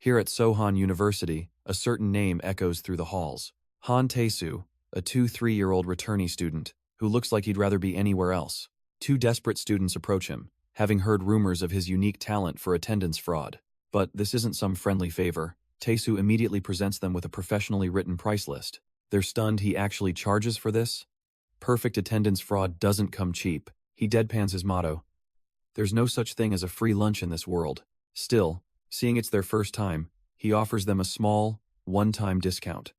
Here at Sohan University, a certain name echoes through the halls. Han Tae-soo, a 2-3-year-old returnee student, who looks like he'd rather be anywhere else. Two desperate students approach him, having heard rumors of his unique talent for attendance fraud. But this isn't some friendly favor. Tae-soo immediately presents them with a professionally written price list. They're stunned he actually charges for this. Perfect attendance fraud doesn't come cheap. He deadpans his motto. There's no such thing as a free lunch in this world. Still, seeing it's their first time, he offers them a small, one-time discount.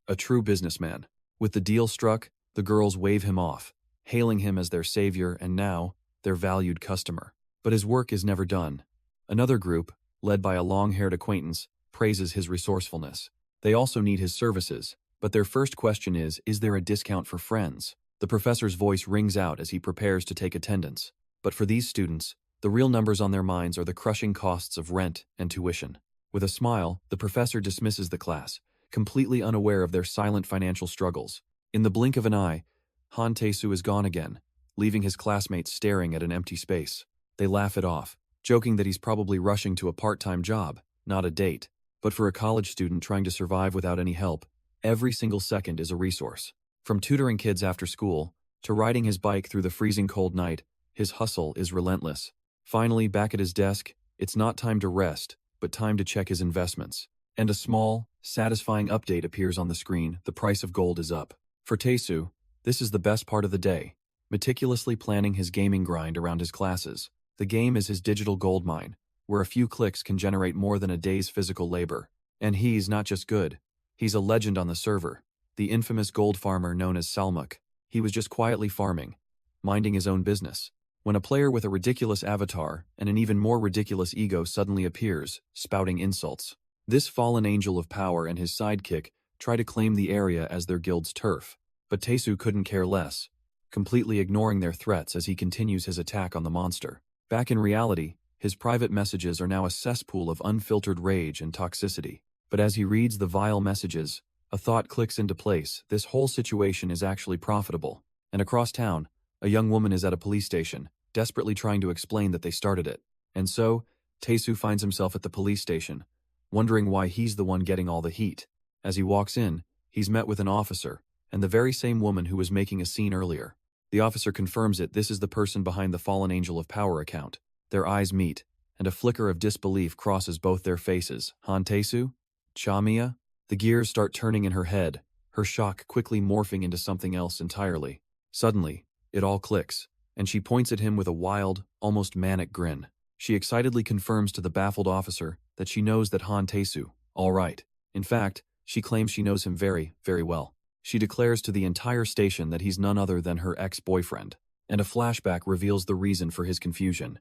A true businessman. With the deal struck, the girls wave him off, hailing him as their savior and now, their valued customer. But his work is never done. Another group, led by a long-haired acquaintance, praises his resourcefulness. They also need his services, but their first question is there a discount for friends? The professor's voice rings out as he prepares to take attendance. But for these students, the real numbers on their minds are the crushing costs of rent and tuition. With a smile, the professor dismisses the class, completely unaware of their silent financial struggles. In the blink of an eye, Han Tae-soo is gone again, leaving his classmates staring at an empty space. They laugh it off, joking that he's probably rushing to a part-time job, not a date. But for a college student trying to survive without any help, every single second is a resource. From tutoring kids after school, to riding his bike through the freezing cold night, his hustle is relentless. Finally, back at his desk, it's not time to rest, but time to check his investments. And a small, satisfying update appears on the screen. The price of gold is up. For Tae-soo, this is the best part of the day, meticulously planning his gaming grind around his classes. The game is his digital gold mine, where a few clicks can generate more than a day's physical labor. And he's not just good. He's a legend on the server, the infamous gold farmer known as Salmuk. He was just quietly farming, minding his own business, when a player with a ridiculous avatar and an even more ridiculous ego suddenly appears, spouting insults. This fallen angel of power and his sidekick try to claim the area as their guild's turf, but Tae-soo couldn't care less, completely ignoring their threats as he continues his attack on the monster. Back in reality, his private messages are now a cesspool of unfiltered rage and toxicity. But as he reads the vile messages, a thought clicks into place. This whole situation is actually profitable. And across town, a young woman is at a police station, desperately trying to explain that they started it. And so, Tae-soo finds himself at the police station, wondering why he's the one getting all the heat. As he walks in, he's met with an officer, and the very same woman who was making a scene earlier. The officer confirms it. This is the person behind the Fallen Angel of Power account. Their eyes meet, and a flicker of disbelief crosses both their faces. Han Tae-soo? Cha-mia? The gears start turning in her head, her shock quickly morphing into something else entirely. Suddenly, it all clicks, and she points at him with a wild, almost manic grin. She excitedly confirms to the baffled officer that she knows that Han Tae-soo, all right. In fact, she claims she knows him very, very well. She declares to the entire station that he's none other than her ex-boyfriend, and a flashback reveals the reason for his confusion.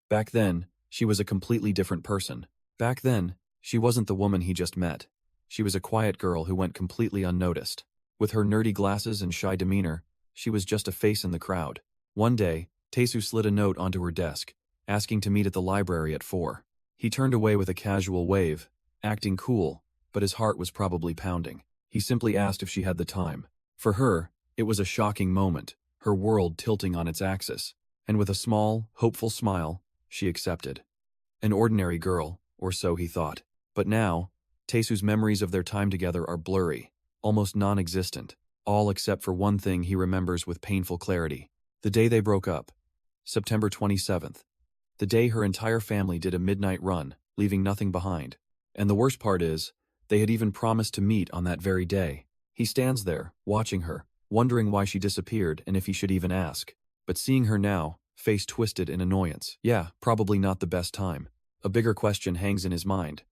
Back then, she was a completely different person. Back then, she wasn't the woman he just met. She was a quiet girl who went completely unnoticed. With her nerdy glasses and shy demeanor, she was just a face in the crowd. One day, Tae-soo slid a note onto her desk, asking to meet at the library at 4. He turned away with a casual wave, acting cool, but his heart was probably pounding. He simply asked if she had the time. For her, it was a shocking moment, her world tilting on its axis. And with a small, hopeful smile, she accepted. An ordinary girl, or so he thought. But now, Tae-soo's memories of their time together are blurry, almost non-existent, all except for one thing he remembers with painful clarity. The day they broke up. September 27th. The day her entire family did a midnight run, leaving nothing behind. And the worst part is, they had even promised to meet on that very day. He stands there, watching her, wondering why she disappeared and if he should even ask. But seeing her now, face twisted in annoyance. Yeah, probably not the best time. A bigger question hangs in his mind.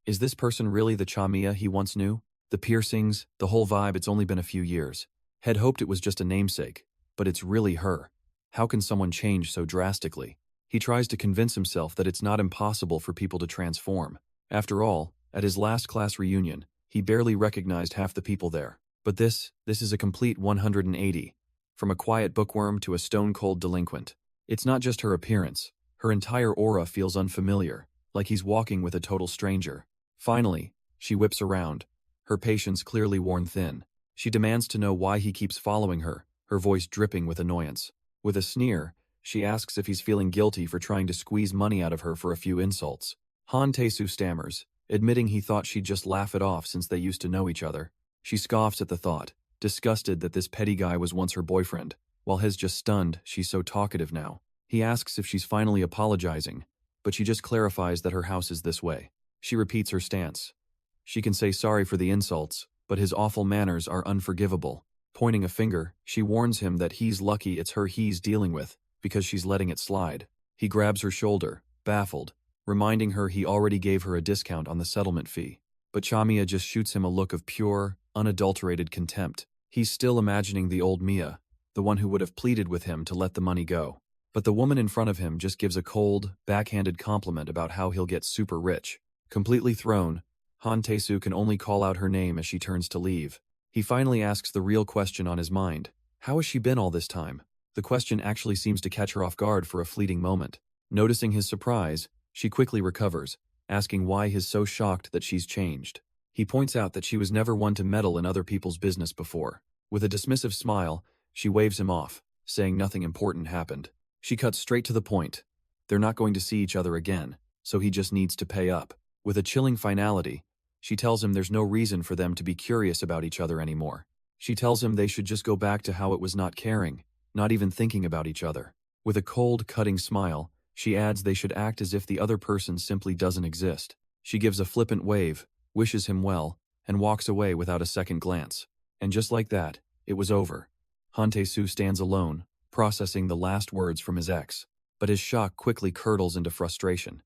Is this person really the Cha-mia he once knew? The piercings, the whole vibe, it's only been a few years. Had hoped it was just a namesake, but it's really her. How can someone change so drastically? He tries to convince himself that it's not impossible for people to transform. After all, at his last class reunion, he barely recognized half the people there. But this is a complete 180. From a quiet bookworm to a stone-cold delinquent. It's not just her appearance. Her entire aura feels unfamiliar, like he's walking with a total stranger. Finally, she whips around, her patience clearly worn thin. She demands to know why he keeps following her, her voice dripping with annoyance. With a sneer, she asks if he's feeling guilty for trying to squeeze money out of her for a few insults. Han Tae-soo stammers, admitting he thought she'd just laugh it off since they used to know each other. She scoffs at the thought, disgusted that this petty guy was once her boyfriend, while Hez just stunned she's so talkative now. He asks if she's finally apologizing, but she just clarifies that her house is this way. She repeats her stance. She can say sorry for the insults, but his awful manners are unforgivable. Pointing a finger, she warns him that he's lucky it's her he's dealing with, because she's letting it slide. He grabs her shoulder, baffled, reminding her he already gave her a discount on the settlement fee. But Chamiya just shoots him a look of pure, unadulterated contempt. He's still imagining the old Mia, the one who would have pleaded with him to let the money go. But the woman in front of him just gives a cold, backhanded compliment about how he'll get super rich. Completely thrown, Han Tae-soo can only call out her name as she turns to leave. He finally asks the real question on his mind. How has she been all this time? The question actually seems to catch her off guard for a fleeting moment. Noticing his surprise, she quickly recovers, asking why he's so shocked that she's changed. He points out that she was never one to meddle in other people's business before. With a dismissive smile, she waves him off, saying nothing important happened. She cuts straight to the point. They're not going to see each other again, so he just needs to pay up. With a chilling finality, she tells him there's no reason for them to be curious about each other anymore. She tells him they should just go back to how it was, not caring, not even thinking about each other. With a cold, cutting smile, she adds they should act as if the other person simply doesn't exist. She gives a flippant wave, wishes him well, and walks away without a second glance. And just like that, it was over. Han Tae-soo stands alone, processing the last words from his ex, but his shock quickly curdles into frustration.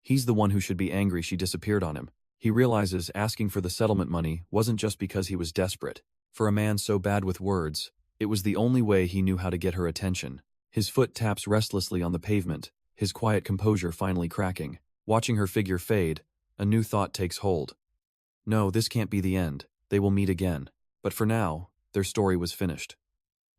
He's the one who should be angry she disappeared on him. He realizes asking for the settlement money wasn't just because he was desperate. For a man so bad with words, it was the only way he knew how to get her attention. His foot taps restlessly on the pavement, his quiet composure finally cracking. Watching her figure fade, a new thought takes hold. No, this can't be the end. They will meet again. But for now, their story was finished.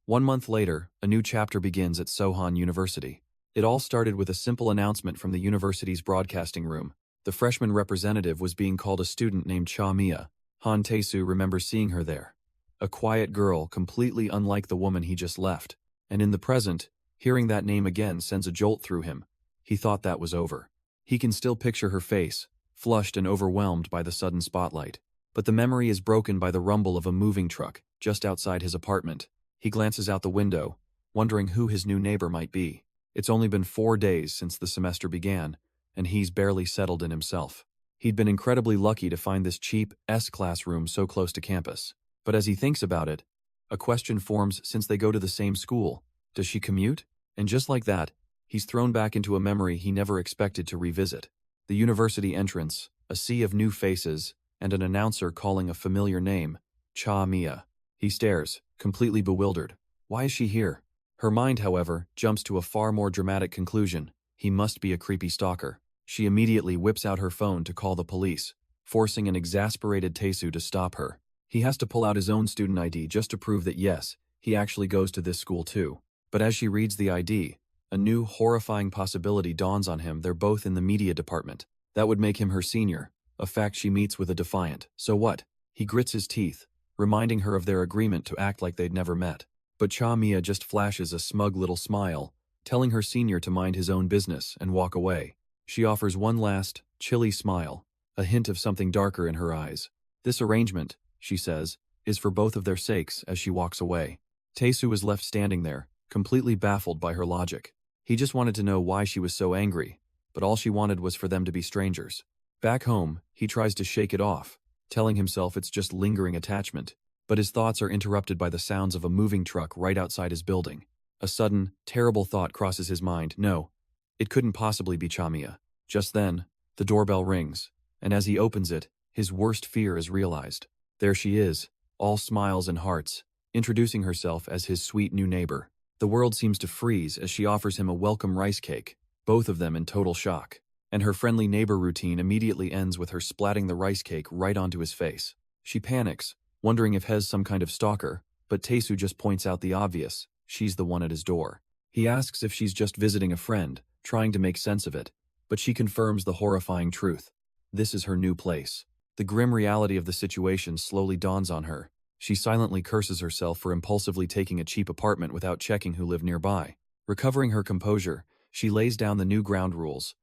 1 month later, a new chapter begins at Sohan University. It all started with a simple announcement from the university's broadcasting room. The freshman representative was being called a student named Chamiya. Han Tae-soo remembers seeing her there. A quiet girl, completely unlike the woman he just left. And in the present, hearing that name again sends a jolt through him. He thought that was over. He can still picture her face, flushed and overwhelmed by the sudden spotlight. But the memory is broken by the rumble of a moving truck just outside his apartment. He glances out the window, wondering who his new neighbor might be. It's only been 4 days since the semester began, and he's barely settled in himself. He'd been incredibly lucky to find this cheap S-class room so close to campus. But as he thinks about it, a question forms since they go to the same school. Does she commute? And just like that, he's thrown back into a memory he never expected to revisit. The university entrance, a sea of new faces, and an announcer calling a familiar name, Chamiya. He stares, completely bewildered. Why is she here? Her mind, however, jumps to a far more dramatic conclusion. He must be a creepy stalker. She immediately whips out her phone to call the police, forcing an exasperated Tae-soo to stop her. He has to pull out his own student ID just to prove that yes, he actually goes to this school too. But as she reads the ID, a new horrifying possibility dawns on him. They're both in the media department. That would make him her senior, a fact she meets with a defiant "So what?" He grits his teeth, reminding her of their agreement to act like they'd never met. But Chamiya just flashes a smug little smile, telling her senior to mind his own business and walk away. She offers one last, chilly smile, a hint of something darker in her eyes. This arrangement, she says, is for both of their sakes as she walks away. Tae-soo is left standing there, completely baffled by her logic. He just wanted to know why she was so angry, but all she wanted was for them to be strangers. Back home, he tries to shake it off, telling himself it's just lingering attachment. But his thoughts are interrupted by the sounds of a moving truck right outside his building. A sudden, terrible thought crosses his mind. No, it couldn't possibly be Chamiya. Just then, the doorbell rings, and as he opens it, his worst fear is realized. There she is, all smiles and hearts, introducing herself as his sweet new neighbor. The world seems to freeze as she offers him a welcome rice cake, both of them in total shock. And her friendly neighbor routine immediately ends with her splatting the rice cake right onto his face. She panics, wondering if Hez some kind of stalker, but Tae-soo just points out the obvious. She's the one at his door. He asks if she's just visiting a friend, trying to make sense of it, but she confirms the horrifying truth. This is her new place. The grim reality of the situation slowly dawns on her. She silently curses herself for impulsively taking a cheap apartment without checking who lived nearby. Recovering her composure, she lays down the new ground rules.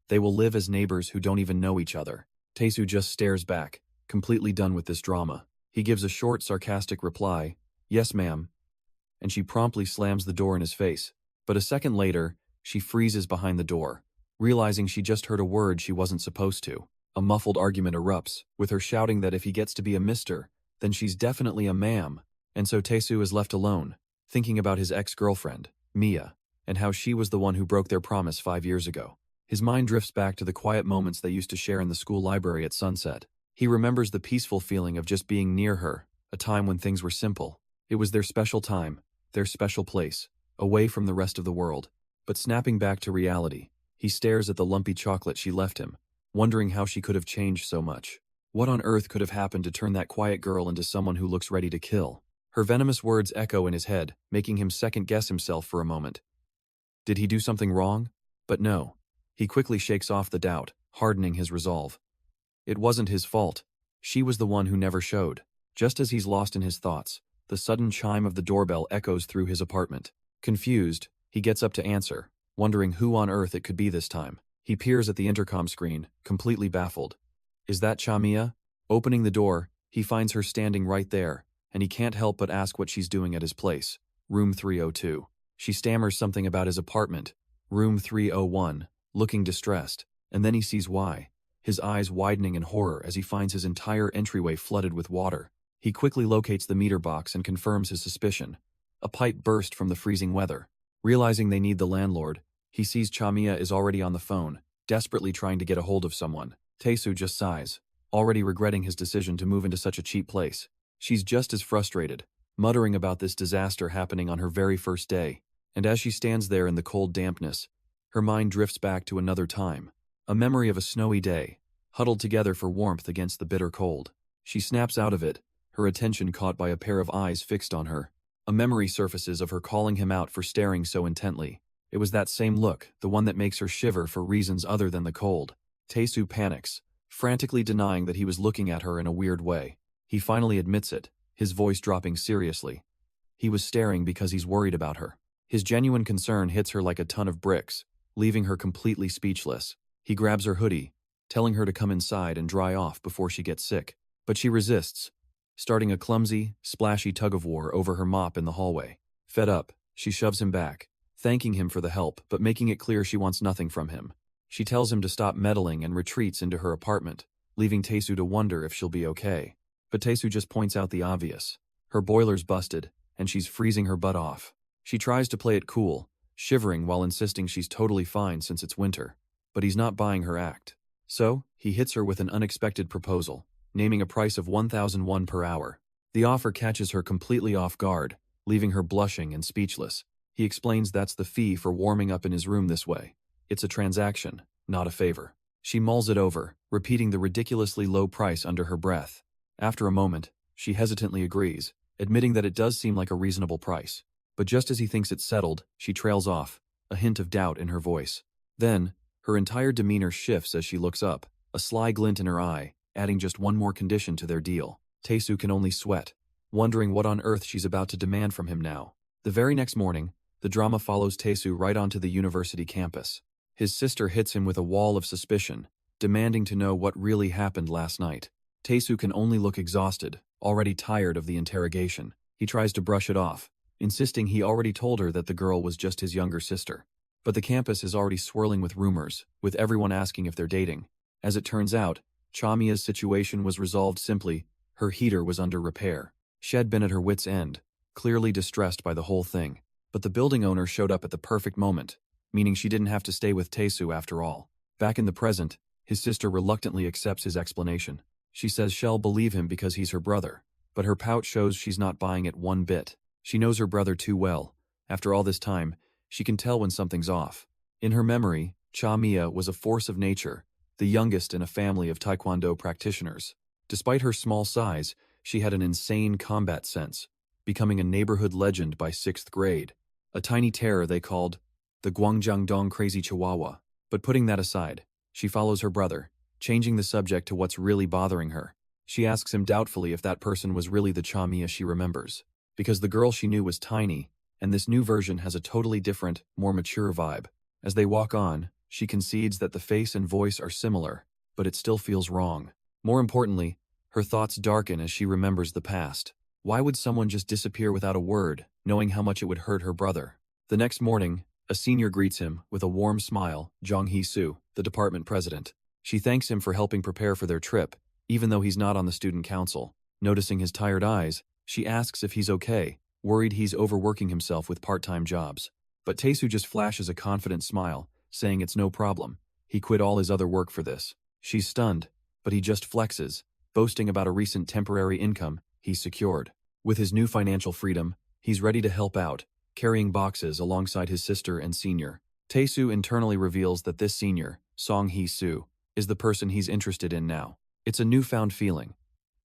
They will live as neighbors who don't even know each other. Taesu just stares back, completely done with this drama. He gives a short, sarcastic reply, "Yes, ma'am," and she promptly slams the door in his face. But a second later, she freezes behind the door, realizing she just heard a word she wasn't supposed to. A muffled argument erupts, with her shouting that if he gets to be a mister, then she's definitely a ma'am. And so Taesu is left alone, thinking about his ex-girlfriend, Mia, and how she was the one who broke their promise 5 years ago. His mind drifts back to the quiet moments they used to share in the school library at sunset. He remembers the peaceful feeling of just being near her, a time when things were simple. It was their special time, their special place, away from the rest of the world. But snapping back to reality, he stares at the lumpy chocolate she left him, wondering how she could have changed so much. What on earth could have happened to turn that quiet girl into someone who looks ready to kill? Her venomous words echo in his head, making him second-guess himself for a moment. Did he do something wrong? But no. He quickly shakes off the doubt, hardening his resolve. It wasn't his fault. She was the one who never showed. Just as he's lost in his thoughts, the sudden chime of the doorbell echoes through his apartment. Confused, he gets up to answer, wondering who on earth it could be this time. He peers at the intercom screen, completely baffled. Is that Chamia? Opening the door, he finds her standing right there, and he can't help but ask what she's doing at his place, room 302. She stammers something about his apartment, room 301, looking distressed, and then he sees why, his eyes widening in horror as he finds his entire entryway flooded with water. He quickly locates the meter box and confirms his suspicion. A pipe burst from the freezing weather. Realizing they need the landlord, he sees Chamia is already on the phone, desperately trying to get a hold of someone. Taesu just sighs, already regretting his decision to move into such a cheap place. She's just as frustrated, muttering about this disaster happening on her very first day. And as she stands there in the cold dampness, her mind drifts back to another time, a memory of a snowy day, huddled together for warmth against the bitter cold. She snaps out of it, her attention caught by a pair of eyes fixed on her. A memory surfaces of her calling him out for staring so intently. It was that same look, the one that makes her shiver for reasons other than the cold. Taesu panics, frantically denying that he was looking at her in a weird way. He finally admits it, his voice dropping seriously. He was staring because he's worried about her. His genuine concern hits her like a ton of bricks, leaving her completely speechless. He grabs her hoodie, telling her to come inside and dry off before she gets sick. But she resists, starting a clumsy, splashy tug-of-war over her mop in the hallway. Fed up, she shoves him back, thanking him for the help but making it clear she wants nothing from him. She tells him to stop meddling and retreats into her apartment, leaving Taesu to wonder if she'll be okay. But Taesu just points out the obvious. Her boiler's busted, and she's freezing her butt off. She tries to play it cool, shivering while insisting she's totally fine since it's winter. But he's not buying her act. So, he hits her with an unexpected proposal, naming a price of 1,001 per hour. The offer catches her completely off guard, leaving her blushing and speechless. He explains that's the fee for warming up in his room this way. It's a transaction, not a favor. She mulls it over, repeating the ridiculously low price under her breath. After a moment, she hesitantly agrees, admitting that it does seem like a reasonable price. But just as he thinks it's settled, she trails off, a hint of doubt in her voice. Then, her entire demeanor shifts as she looks up, a sly glint in her eye, adding just one more condition to their deal. Taesu can only sweat, wondering what on earth she's about to demand from him now. The very next morning, the drama follows Taesu right onto the university campus. His sister hits him with a wall of suspicion, demanding to know what really happened last night. Taesu can only look exhausted, already tired of the interrogation. He tries to brush it off, insisting he already told her that the girl was just his younger sister. But the campus is already swirling with rumors, with everyone asking if they're dating. As it turns out, Chamia's situation was resolved simply. Her heater was under repair. She had been at her wit's end, clearly distressed by the whole thing. But the building owner showed up at the perfect moment, meaning she didn't have to stay with Taesu after all. Back in the present, his sister reluctantly accepts his explanation. She says she'll believe him because he's her brother, but her pout shows she's not buying it one bit. She knows her brother too well. After all this time, she can tell when something's off. In her memory, Chamia was a force of nature, the youngest in a family of Taekwondo practitioners. Despite her small size, she had an insane combat sense, becoming a neighborhood legend by 6th grade. A tiny terror they called the Guangjiangdong Crazy Chihuahua. But putting that aside, she follows her brother, changing the subject to what's really bothering her. She asks him doubtfully if that person was really the Chamia she remembers, because the girl she knew was tiny, and this new version has a totally different, more mature vibe. As they walk on, she concedes that the face and voice are similar, but it still feels wrong. More importantly, her thoughts darken as she remembers the past. Why would someone just disappear without a word, knowing how much it would hurt her brother? The next morning, a senior greets him with a warm smile, Jong-hee-soo, the department president. She thanks him for helping prepare for their trip, even though he's not on the student council. Noticing his tired eyes, she asks if he's okay, worried he's overworking himself with part-time jobs. But Tae-soo just flashes a confident smile, saying it's no problem. He quit all his other work for this. She's stunned, but he just flexes, boasting about a recent temporary income he's secured. With his new financial freedom, he's ready to help out, carrying boxes alongside his sister and senior. Tae-soo internally reveals that this senior, Song-hee-soo, is the person he's interested in now. It's a newfound feeling,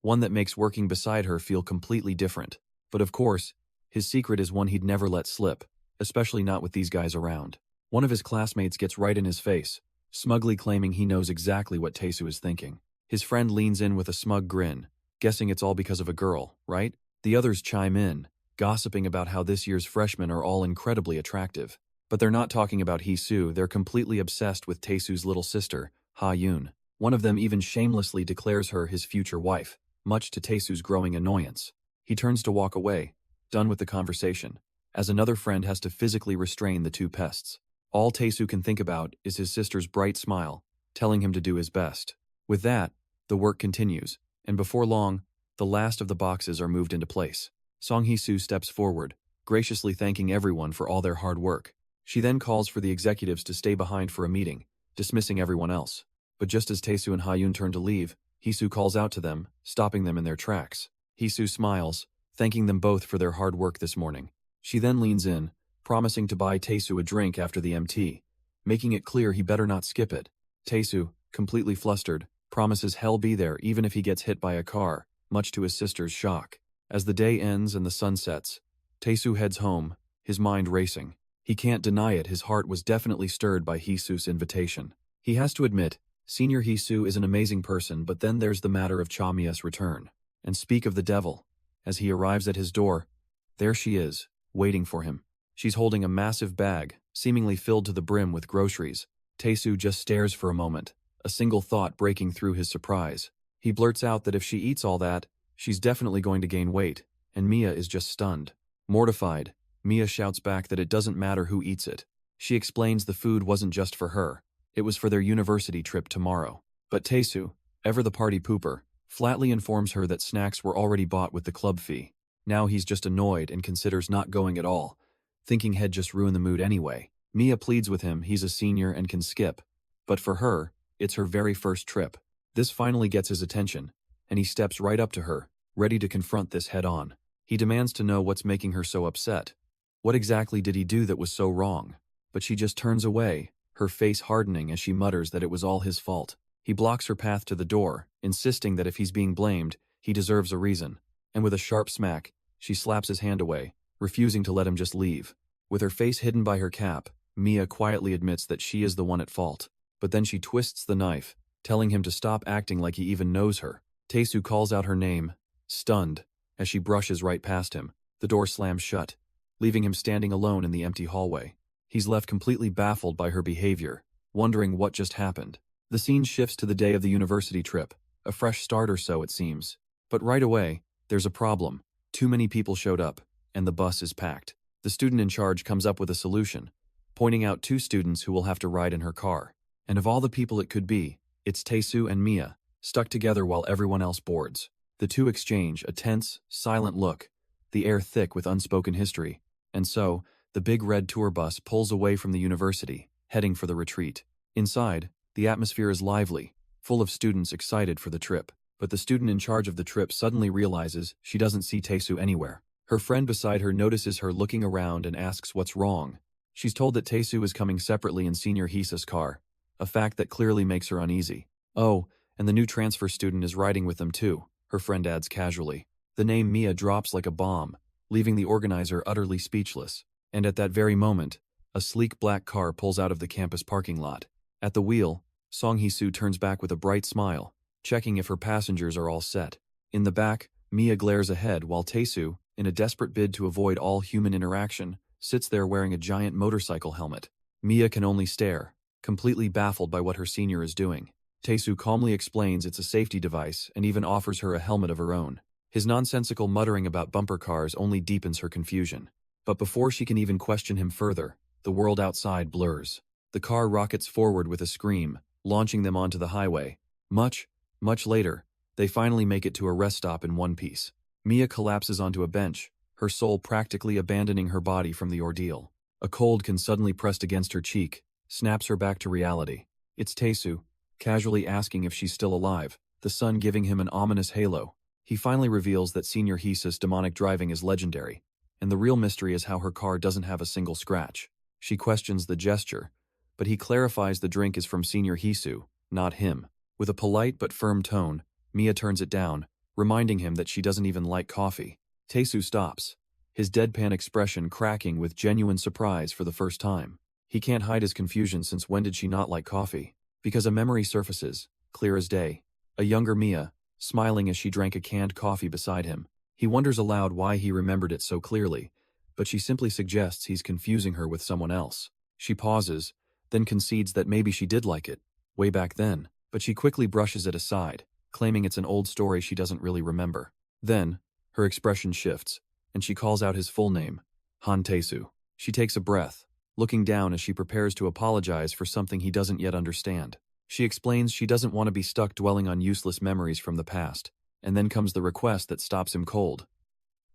one that makes working beside her feel completely different. But of course, his secret is one he'd never let slip, especially not with these guys around. One of his classmates gets right in his face, smugly claiming he knows exactly what Tae-soo is thinking. His friend leans in with a smug grin, guessing it's all because of a girl, right? The others chime in, gossiping about how this year's freshmen are all incredibly attractive. But they're not talking about Hee-soo, they're completely obsessed with Tae-soo's little sister, Ha-yoon. One of them even shamelessly declares her his future wife, much to Tae-soo's growing annoyance. He turns to walk away, done with the conversation, as another friend has to physically restrain the two pests. All Tae-soo can think about is his sister's bright smile, telling him to do his best. With that, the work continues, and before long, the last of the boxes are moved into place. Song-hee-soo steps forward, graciously thanking everyone for all their hard work. She then calls for the executives to stay behind for a meeting, dismissing everyone else. But just as Tae-soo and Ha-yoon turn to leave, Hee-soo calls out to them, stopping them in their tracks. Hee-soo smiles, thanking them both for their hard work this morning. She then leans in, promising to buy Tae-soo a drink after the MT, making it clear he better not skip it. Tae-soo, completely flustered, promises he'll be there even if he gets hit by a car, much to his sister's shock. As the day ends and the sun sets, Tae-soo heads home, his mind racing. He can't deny it, his heart was definitely stirred by Hee-soo's invitation. He has to admit, Senior Hee-soo is an amazing person, but then there's the matter of Cha-mia's return. And speak of the devil, as he arrives at his door, there she is, waiting for him. She's holding a massive bag, seemingly filled to the brim with groceries. Tae-soo just stares for a moment, a single thought breaking through his surprise. He blurts out that if she eats all that, she's definitely going to gain weight, and Mia is just stunned. Mortified, Mia shouts back that it doesn't matter who eats it. She explains the food wasn't just for her, it was for their university trip tomorrow. But Tae-soo, ever the party pooper, flatly informs her that snacks were already bought with the club fee. Now he's just annoyed and considers not going at all, thinking he'd just ruin the mood anyway. Mia pleads with him he's a senior and can skip, but for her, it's her very first trip. This finally gets his attention, and he steps right up to her, ready to confront this head-on. He demands to know what's making her so upset. What exactly did he do that was so wrong? But she just turns away, her face hardening as she mutters that it was all his fault. He blocks her path to the door, insisting that if he's being blamed, he deserves a reason. And with a sharp smack, she slaps his hand away, refusing to let him just leave. With her face hidden by her cap, Mia quietly admits that she is the one at fault. But then she twists the knife, telling him to stop acting like he even knows her. Tae-soo calls out her name, stunned, as she brushes right past him. The door slams shut, leaving him standing alone in the empty hallway. He's left completely baffled by her behavior, wondering what just happened. The scene shifts to the day of the university trip, a fresh start or so it seems. But right away, there's a problem. Too many people showed up, and the bus is packed. The student in charge comes up with a solution, pointing out 2 students who will have to ride in her car. And of all the people it could be, it's Tae-soo and Mia, stuck together while everyone else boards. The two exchange a tense, silent look, the air thick with unspoken history. And so, the big red tour bus pulls away from the university, heading for the retreat. Inside, the atmosphere is lively, full of students excited for the trip. But the student in charge of the trip suddenly realizes she doesn't see Tae-soo anywhere. Her friend beside her notices her looking around and asks what's wrong. She's told that Tae-soo is coming separately in Senior Hee-soo's car, a fact that clearly makes her uneasy. Oh, and the new transfer student is riding with them too, her friend adds casually. The name Mia drops like a bomb, leaving the organizer utterly speechless. And at that very moment, a sleek black car pulls out of the campus parking lot. At the wheel, Song-hee-soo turns back with a bright smile, checking if her passengers are all set. In the back, Mia glares ahead while Tae-soo, in a desperate bid to avoid all human interaction, sits there wearing a giant motorcycle helmet. Mia can only stare, completely baffled by what her senior is doing. Taesu calmly explains it's a safety device and even offers her a helmet of her own. His nonsensical muttering about bumper cars only deepens her confusion. But before she can even question him further, the world outside blurs. The car rockets forward with a scream, launching them onto the highway. Much later, they finally make it to a rest stop in one piece. Mia collapses onto a bench, her soul practically abandoning her body from the ordeal. A cold can suddenly pressed against her cheek, snaps her back to reality. It's Taesu, casually asking if she's still alive, the sun giving him an ominous halo. He finally reveals that Senior Hisa's demonic driving is legendary, and the real mystery is how her car doesn't have a single scratch. She questions the gesture, but he clarifies the drink is from Senior Hisu, not him. With a polite but firm tone, Mia turns it down, reminding him that she doesn't even like coffee. Taesu stops, his deadpan expression cracking with genuine surprise for the first time. He can't hide his confusion since when did she not like coffee? Because a memory surfaces, clear as day. A younger Mia, smiling as she drank a canned coffee beside him. He wonders aloud why he remembered it so clearly, but she simply suggests he's confusing her with someone else. She pauses, then concedes that maybe she did like it, way back then, but she quickly brushes it aside, claiming it's an old story she doesn't really remember. Then, her expression shifts, and she calls out his full name, Han Taesu. She takes a breath, looking down as she prepares to apologize for something he doesn't yet understand. She explains she doesn't want to be stuck dwelling on useless memories from the past, and then comes the request that stops him cold.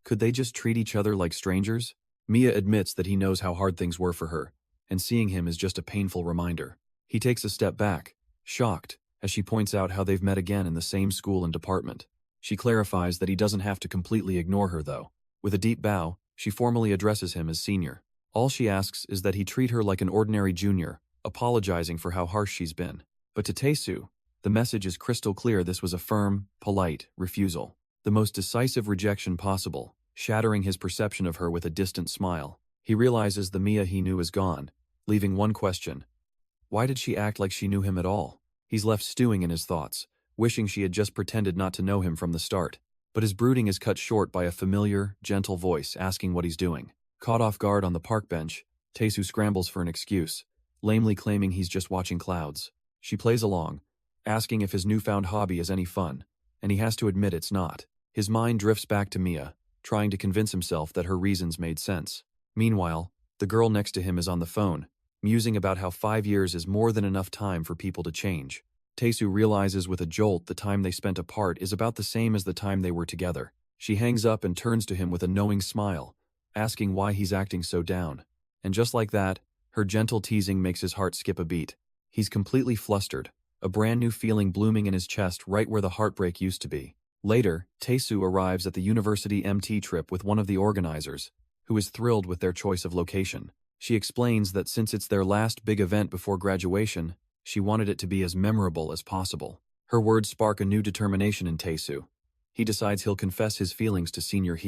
Could they just treat each other like strangers? Mia admits that he knows how hard things were for her, and seeing him is just a painful reminder. He takes a step back, shocked, as she points out how they've met again in the same school and department. She clarifies that he doesn't have to completely ignore her though. With a deep bow, she formally addresses him as senior. All she asks is that he treat her like an ordinary junior, apologizing for how harsh she's been. But to Taesu, the message is crystal clear this was a firm, polite refusal. The most decisive rejection possible, shattering his perception of her with a distant smile. He realizes the Mia he knew is gone, leaving one question. Why did she act like she knew him at all? He's left stewing in his thoughts, wishing she had just pretended not to know him from the start. But his brooding is cut short by a familiar, gentle voice asking what he's doing. Caught off guard on the park bench, Taesu scrambles for an excuse, lamely claiming he's just watching clouds. She plays along, asking if his newfound hobby is any fun, and he has to admit it's not. His mind drifts back to Mia, trying to convince himself that her reasons made sense. Meanwhile, the girl next to him is on the phone, musing about how 5 years is more than enough time for people to change. Taesu realizes with a jolt the time they spent apart is about the same as the time they were together. She hangs up and turns to him with a knowing smile, asking why he's acting so down. And just like that, her gentle teasing makes his heart skip a beat. He's completely flustered, a brand new feeling blooming in his chest right where the heartbreak used to be. Later, Taesu arrives at the university MT trip with one of the organizers, who is thrilled with their choice of location. She explains that since it's their last big event before graduation, she wanted it to be as memorable as possible. Her words spark a new determination in Taesu. He decides he'll confess his feelings to Senior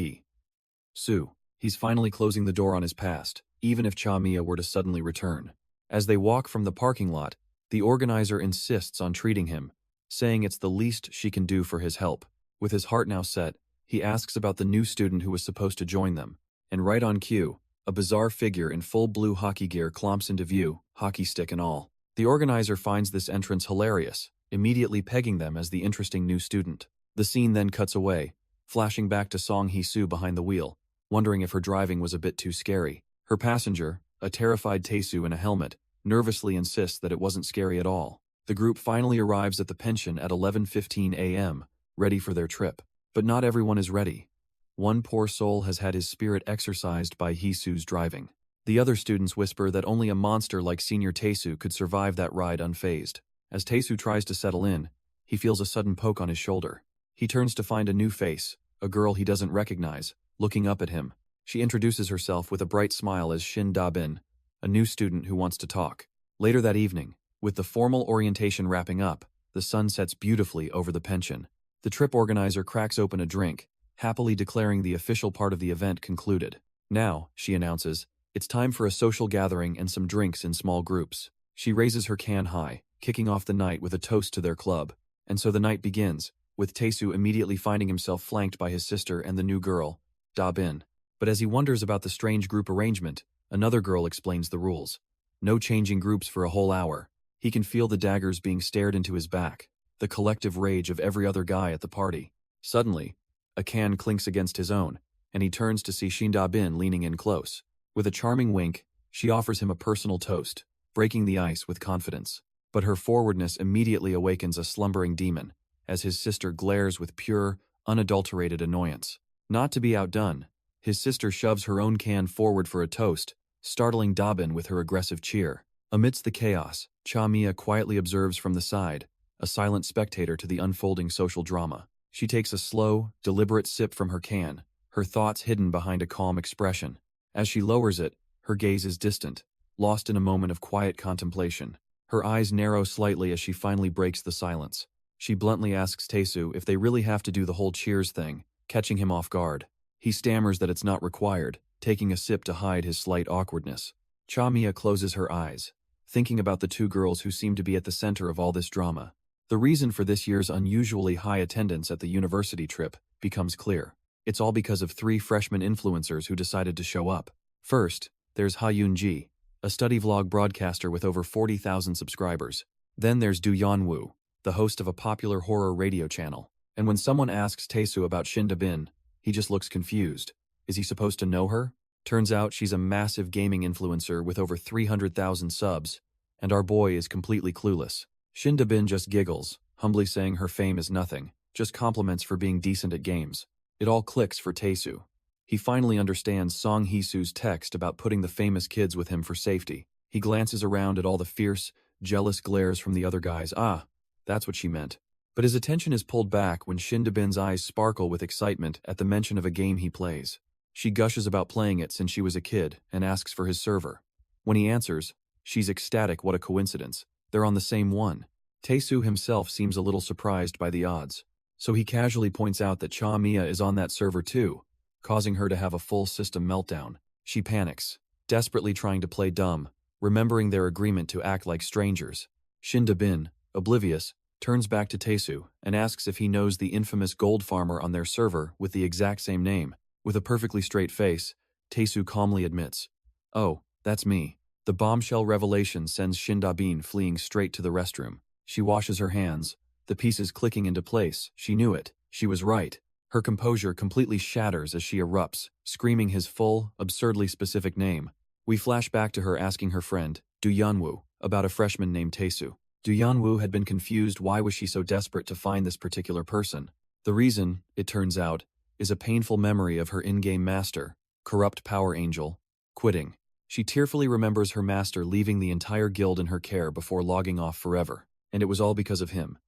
Su. He's finally closing the door on his past, even if Cha-Mia were to suddenly return. As they walk from the parking lot, the organizer insists on treating him, saying it's the least she can do for his help. With his heart now set, he asks about the new student who was supposed to join them. And right on cue, a bizarre figure in full blue hockey gear clomps into view, hockey stick and all. The organizer finds this entrance hilarious, immediately pegging them as the interesting new student. The scene then cuts away, flashing back to Song Hee-soo behind the wheel, wondering if her driving was a bit too scary. Her passenger, a terrified Taesu in a helmet, nervously insists that it wasn't scary at all. The group finally arrives at the pension at 11:15 a.m., ready for their trip. But not everyone is ready. One poor soul has had his spirit exorcised by Hee-soo's driving. The other students whisper that only a monster like Senior Taesu could survive that ride unfazed. As Taesu tries to settle in, he feels a sudden poke on his shoulder. He turns to find a new face, a girl he doesn't recognize, looking up at him. She introduces herself with a bright smile as Shin Da-bin, a new student who wants to talk. Later that evening, with the formal orientation wrapping up, the sun sets beautifully over the pension. The trip organizer cracks open a drink, happily declaring the official part of the event concluded. Now, she announces, it's time for a social gathering and some drinks in small groups. She raises her can high, kicking off the night with a toast to their club. And so the night begins, with Taesu immediately finding himself flanked by his sister and the new girl, Da-bin. But as he wonders about the strange group arrangement, another girl explains the rules. No changing groups for a whole hour. He can feel the daggers being stared into his back, the collective rage of every other guy at the party. Suddenly, a can clinks against his own, and he turns to see Shin-da-bin leaning in close. With a charming wink, she offers him a personal toast, breaking the ice with confidence. But her forwardness immediately awakens a slumbering demon, as his sister glares with pure, unadulterated annoyance. Not to be outdone, his sister shoves her own can forward for a toast, startling Da-bin with her aggressive cheer. Amidst the chaos, Cha-Mia quietly observes from the side, a silent spectator to the unfolding social drama. She takes a slow, deliberate sip from her can, her thoughts hidden behind a calm expression. As she lowers it, her gaze is distant, lost in a moment of quiet contemplation. Her eyes narrow slightly as she finally breaks the silence. She bluntly asks Taesu if they really have to do the whole cheers thing, catching him off guard. He stammers that it's not required, taking a sip to hide his slight awkwardness. Cha-Mia closes her eyes, thinking about the two girls who seem to be at the center of all this drama. The reason for this year's unusually high attendance at the university trip becomes clear. It's all because of 3 freshman influencers who decided to show up. First, there's Ha-Yoon-ji, a study vlog broadcaster with over 40,000 subscribers. Then there's Do Yeon-woo, the host of a popular horror radio channel. And when someone asks Taesu about Shin-da-bin, he just looks confused. Is he supposed to know her? Turns out she's a massive gaming influencer with over 300,000 subs, and our boy is completely clueless. Shin-da-bin just giggles, humbly saying her fame is nothing, just compliments for being decent at games. It all clicks for Taesu. He finally understands Song Hee-soo's text about putting the famous kids with him for safety. He glances around at all the fierce, jealous glares from the other guys. Ah, that's what she meant. But his attention is pulled back when Shin-da-bin's eyes sparkle with excitement at the mention of a game he plays. She gushes about playing it since she was a kid and asks for his server. When he answers, she's ecstatic. What a coincidence. They're on the same one. Taesu himself seems a little surprised by the odds, so he casually points out that Cha-Mia is on that server too, causing her to have a full system meltdown. She panics, desperately trying to play dumb, remembering their agreement to act like strangers. Shin-da-bin, oblivious, turns back to Taesu and asks if he knows the infamous gold farmer on their server with the exact same name. With a perfectly straight face, Taesu calmly admits, "Oh, that's me." The bombshell revelation sends Shin-da-bin fleeing straight to the restroom. She washes her hands, the pieces clicking into place. She knew it. She was right. Her composure completely shatters as she erupts, screaming his full, absurdly specific name. We flash back to her asking her friend, Do Yeon-woo, about a freshman named Taesu. Do Yeon-woo had been confused why was she so desperate to find this particular person. The reason, it turns out, is a painful memory of her in-game master, corrupt power angel, quitting. She tearfully remembers her master leaving the entire guild in her care before logging off forever, and it was all because of him.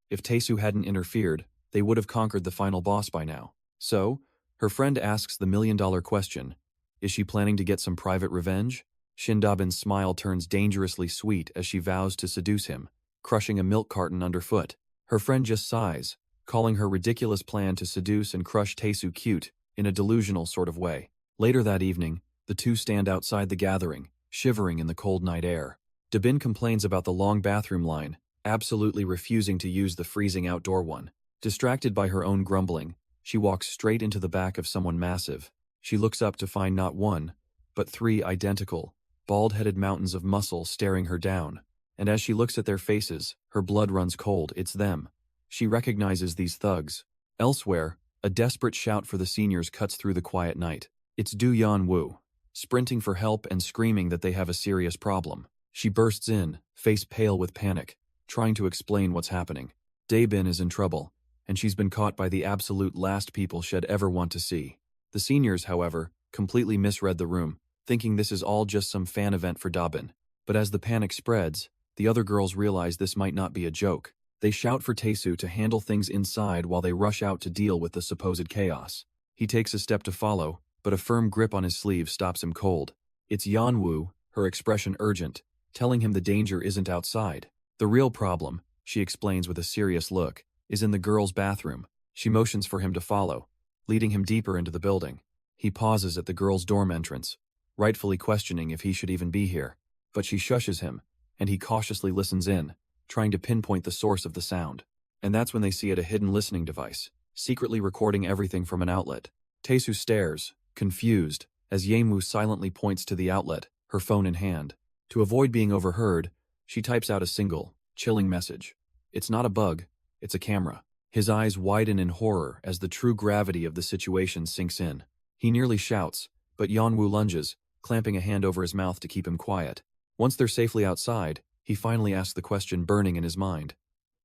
If Taesu hadn't interfered, they would have conquered the final boss by now. So, her friend asks the million-dollar question, is she planning to get some private revenge? Shin-da-bin's smile turns dangerously sweet as she vows to seduce him, crushing a milk carton underfoot. Her friend just sighs, calling her ridiculous plan to seduce and crush Taesu cute, in a delusional sort of way. Later that evening, the two stand outside the gathering, shivering in the cold night air. Da-bin complains about the long bathroom line, absolutely refusing to use the freezing outdoor one. Distracted by her own grumbling, she walks straight into the back of someone massive. She looks up to find not one, but 3 identical, bald-headed mountains of muscle staring her down. And as she looks at their faces, her blood runs cold. It's them. She recognizes these thugs. Elsewhere, a desperate shout for the seniors cuts through the quiet night. It's Do Yeon-woo, sprinting for help and screaming that they have a serious problem. She bursts in, face pale with panic, trying to explain what's happening. Dae-bin is in trouble, and she's been caught by the absolute last people she'd ever want to see. The seniors, however, completely misread the room, thinking this is all just some fan event for Da-bin. But as the panic spreads, the other girls realize this might not be a joke. They shout for Taesu to handle things inside while they rush out to deal with the supposed chaos. He takes a step to follow, but a firm grip on his sleeve stops him cold. It's Yeon-woo, her expression urgent, telling him the danger isn't outside. The real problem, she explains with a serious look, is in the girls' bathroom. She motions for him to follow, leading him deeper into the building. He pauses at the girls' dorm entrance, rightfully questioning if he should even be here. But she shushes him, and he cautiously listens in, trying to pinpoint the source of the sound. And that's when they see it a hidden listening device, secretly recording everything from an outlet. Taesu stares, confused, as Yeon-woo silently points to the outlet, her phone in hand. To avoid being overheard, She types out a single, chilling message. It's not a bug, it's a camera. His eyes widen in horror as the true gravity of the situation sinks in. He nearly shouts, but Yanwu lunges, clamping a hand over his mouth to keep him quiet. Once they're safely outside, he finally asks the question burning in his mind.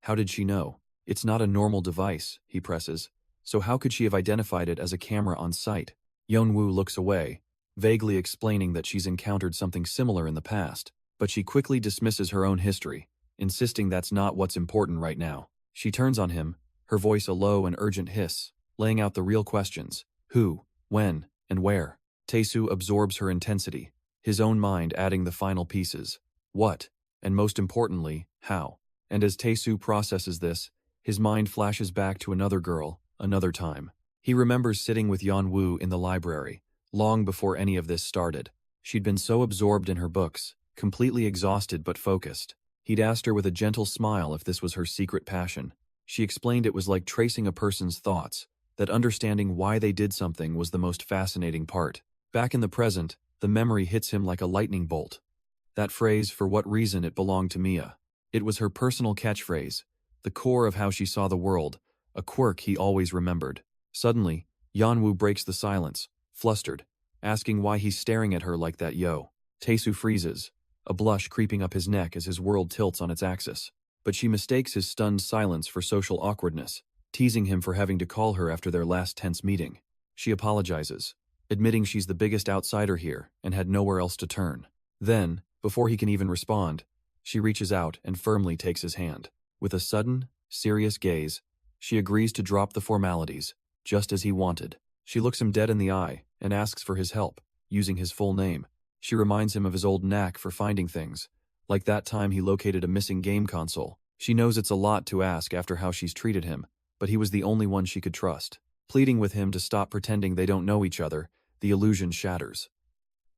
How did she know? It's not a normal device, he presses. So how could she have identified it as a camera on site? Yeonwoo looks away, vaguely explaining that she's encountered something similar in the past, but she quickly dismisses her own history, insisting that's not what's important right now. She turns on him, her voice a low and urgent hiss, laying out the real questions. Who, when, and where? Tae-soo absorbs her intensity, his own mind adding the final pieces. What? And most importantly, how? And as Tae-soo processes this, his mind flashes back to another girl, another time. He remembers sitting with Yeonwoo in the library, long before any of this started. She'd been so absorbed in her books, completely exhausted but focused. He'd asked her with a gentle smile if this was her secret passion. She explained it was like tracing a person's thoughts, that understanding why they did something was the most fascinating part. Back in the present, the memory hits him like a lightning bolt. That phrase, for what reason it belonged to Mia. It was her personal catchphrase, the core of how she saw the world, a quirk he always remembered. Suddenly, Yeonwoo breaks the silence, flustered, asking why he's staring at her like that. Tae-soo freezes, a blush creeping up his neck as his world tilts on its axis. But she mistakes his stunned silence for social awkwardness, teasing him for having to call her after their last tense meeting. She apologizes, admitting she's the biggest outsider here and had nowhere else to turn. Then, before he can even respond, she reaches out and firmly takes his hand. With a sudden, serious gaze, she agrees to drop the formalities, just as he wanted. She looks him dead in the eye and asks for his help, using his full name. She reminds him of his old knack for finding things, like that time he located a missing game console. She knows it's a lot to ask after how she's treated him, but he was the only one she could trust. Pleading with him to stop pretending they don't know each other, the illusion shatters.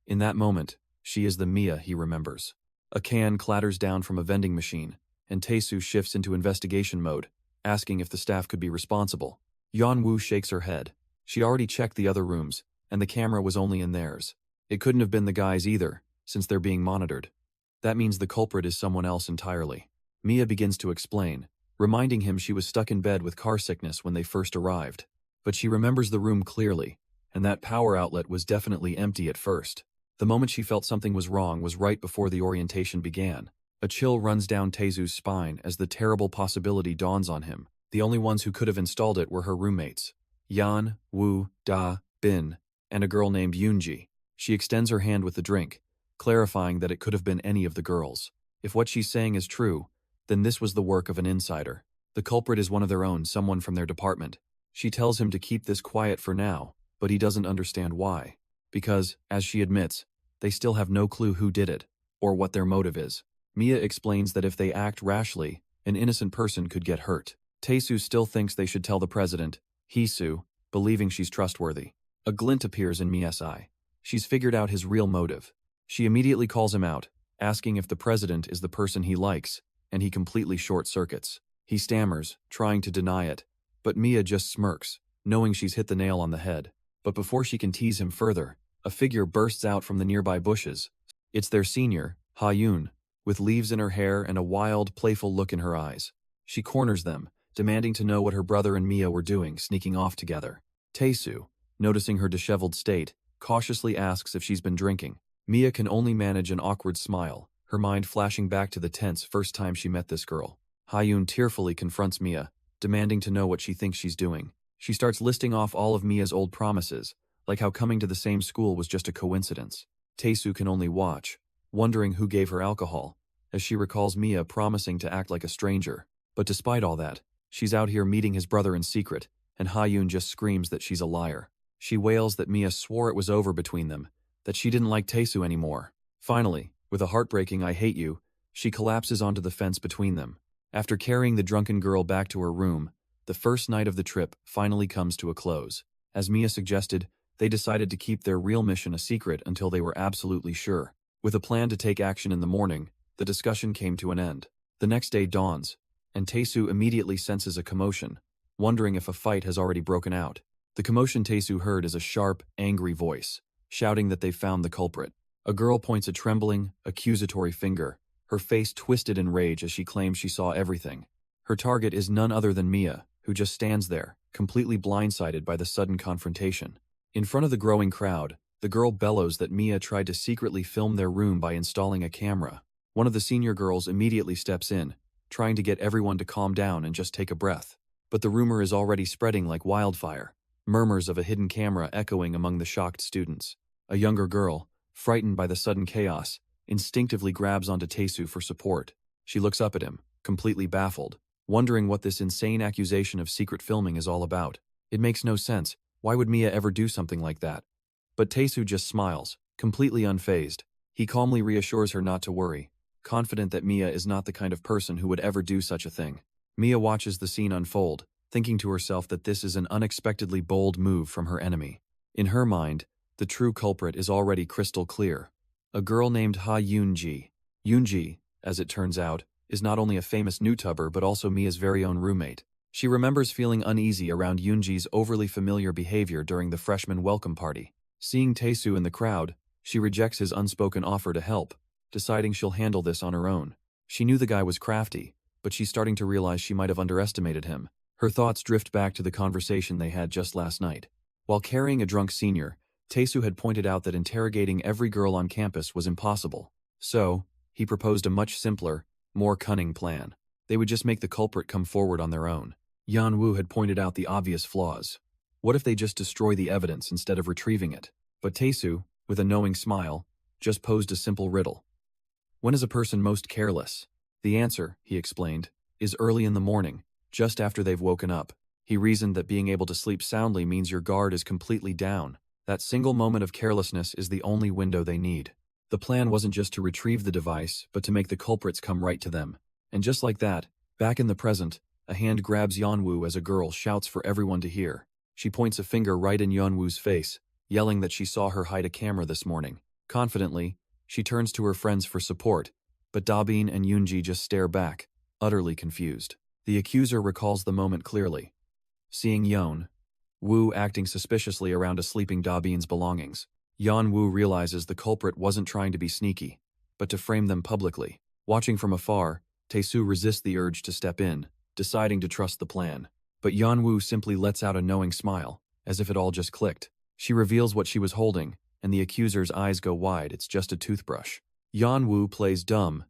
In that moment, she is the Mia he remembers. A can clatters down from a vending machine, and Tae-soo shifts into investigation mode, asking if the staff could be responsible. Yeonwoo shakes her head. She'd already checked the other rooms, and the camera was only in theirs. It couldn't have been the guys either, since they're being monitored. That means the culprit is someone else entirely. Mia begins to explain, reminding him she was stuck in bed with car sickness when they first arrived. But she remembers the room clearly, and that power outlet was definitely empty at first. The moment she felt something was wrong was right before the orientation began. A chill runs down Tae-soo's spine as the terrible possibility dawns on him. The only ones who could have installed it were her roommates, Yan, Woo, Da, Bin, and a girl named Yoonji. She extends her hand with the drink, clarifying that it could have been any of the girls. If what she's saying is true, then this was the work of an insider. The culprit is one of their own, someone from their department. She tells him to keep this quiet for now, but he doesn't understand why. Because, as she admits, they still have no clue who did it, or what their motive is. Mia explains that if they act rashly, an innocent person could get hurt. Tae-soo still thinks they should tell the president, Hee-soo, believing she's trustworthy. A glint appears in Mia's eye. She's figured out his real motive. She immediately calls him out, asking if the president is the person he likes, and he completely short-circuits. He stammers, trying to deny it, but Mia just smirks, knowing she's hit the nail on the head. But before she can tease him further, a figure bursts out from the nearby bushes. It's their senior, Ha-yoon, with leaves in her hair and a wild, playful look in her eyes. She corners them, demanding to know what her brother and Mia were doing, sneaking off together. Tae-soo, noticing her disheveled state, cautiously asks if she's been drinking. Mia can only manage an awkward smile, her mind flashing back to the tense first time she met this girl. Ha-yoon tearfully confronts Mia, demanding to know what she thinks she's doing. She starts listing off all of Mia's old promises, like how coming to the same school was just a coincidence. Tae-soo can only watch, wondering who gave her alcohol, as she recalls Mia promising to act like a stranger. But despite all that, she's out here meeting his brother in secret, and Ha-yoon just screams that she's a liar. She wails that Mia swore it was over between them, that she didn't like Tae-soo anymore. Finally, with a heartbreaking "I hate you," she collapses onto the fence between them. After carrying the drunken girl back to her room, the first night of the trip finally comes to a close. As Mia suggested, they decided to keep their real mission a secret until they were absolutely sure. With a plan to take action in the morning, the discussion came to an end. The next day dawns, and Tae-soo immediately senses a commotion, wondering if a fight has already broken out. The commotion Tae-soo heard is a sharp, angry voice, shouting that they've found the culprit. A girl points a trembling, accusatory finger, her face twisted in rage as she claims she saw everything. Her target is none other than Mia, who just stands there, completely blindsided by the sudden confrontation. In front of the growing crowd, the girl bellows that Mia tried to secretly film their room by installing a camera. One of the senior girls immediately steps in, trying to get everyone to calm down and just take a breath. But the rumor is already spreading like wildfire, murmurs of a hidden camera echoing among the shocked students. A younger girl, frightened by the sudden chaos, instinctively grabs onto Taesu for support. She looks up at him, completely baffled, wondering what this insane accusation of secret filming is all about. It makes no sense. Why would Mia ever do something like that? But Taesu just smiles, completely unfazed. He calmly reassures her not to worry, confident that Mia is not the kind of person who would ever do such a thing. Mia watches the scene unfold, thinking to herself that this is an unexpectedly bold move from her enemy. In her mind, the true culprit is already crystal clear. A girl named Ha Yoonji. Yoonji, as it turns out, is not only a famous NewTuber but also Mia's very own roommate. She remembers feeling uneasy around Yoonji's overly familiar behavior during the freshman welcome party. Seeing Taesu in the crowd, she rejects his unspoken offer to help, deciding she'll handle this on her own. She knew the guy was crafty, but she's starting to realize she might have underestimated him. Her thoughts drift back to the conversation they had just last night. While carrying a drunk senior, Taesu had pointed out that interrogating every girl on campus was impossible. So, he proposed a much simpler, more cunning plan. They would just make the culprit come forward on their own. Yeonwoo had pointed out the obvious flaws. What if they just destroy the evidence instead of retrieving it? But Taesu, with a knowing smile, just posed a simple riddle. When is a person most careless? The answer, he explained, is early in the morning, just after they've woken up. He reasoned that being able to sleep soundly means your guard is completely down. That single moment of carelessness is the only window they need. The plan wasn't just to retrieve the device, but to make the culprits come right to them. And just like that, back in the present, a hand grabs Yeonwoo as a girl shouts for everyone to hear. She points a finger right in Yeonwoo's face, yelling that she saw her hide a camera this morning. Confidently, she turns to her friends for support, but Dabin and Yoonji just stare back, utterly confused. The accuser recalls the moment clearly. Seeing Yeonwoo acting suspiciously around a sleeping Dabin's belongings, Yeonwoo realizes the culprit wasn't trying to be sneaky, but to frame them publicly. Watching from afar, Taesu resists the urge to step in, deciding to trust the plan. But Yeonwoo simply lets out a knowing smile, as if it all just clicked. She reveals what she was holding, and the accuser's eyes go wide. It's just a toothbrush. Yeonwoo plays dumb,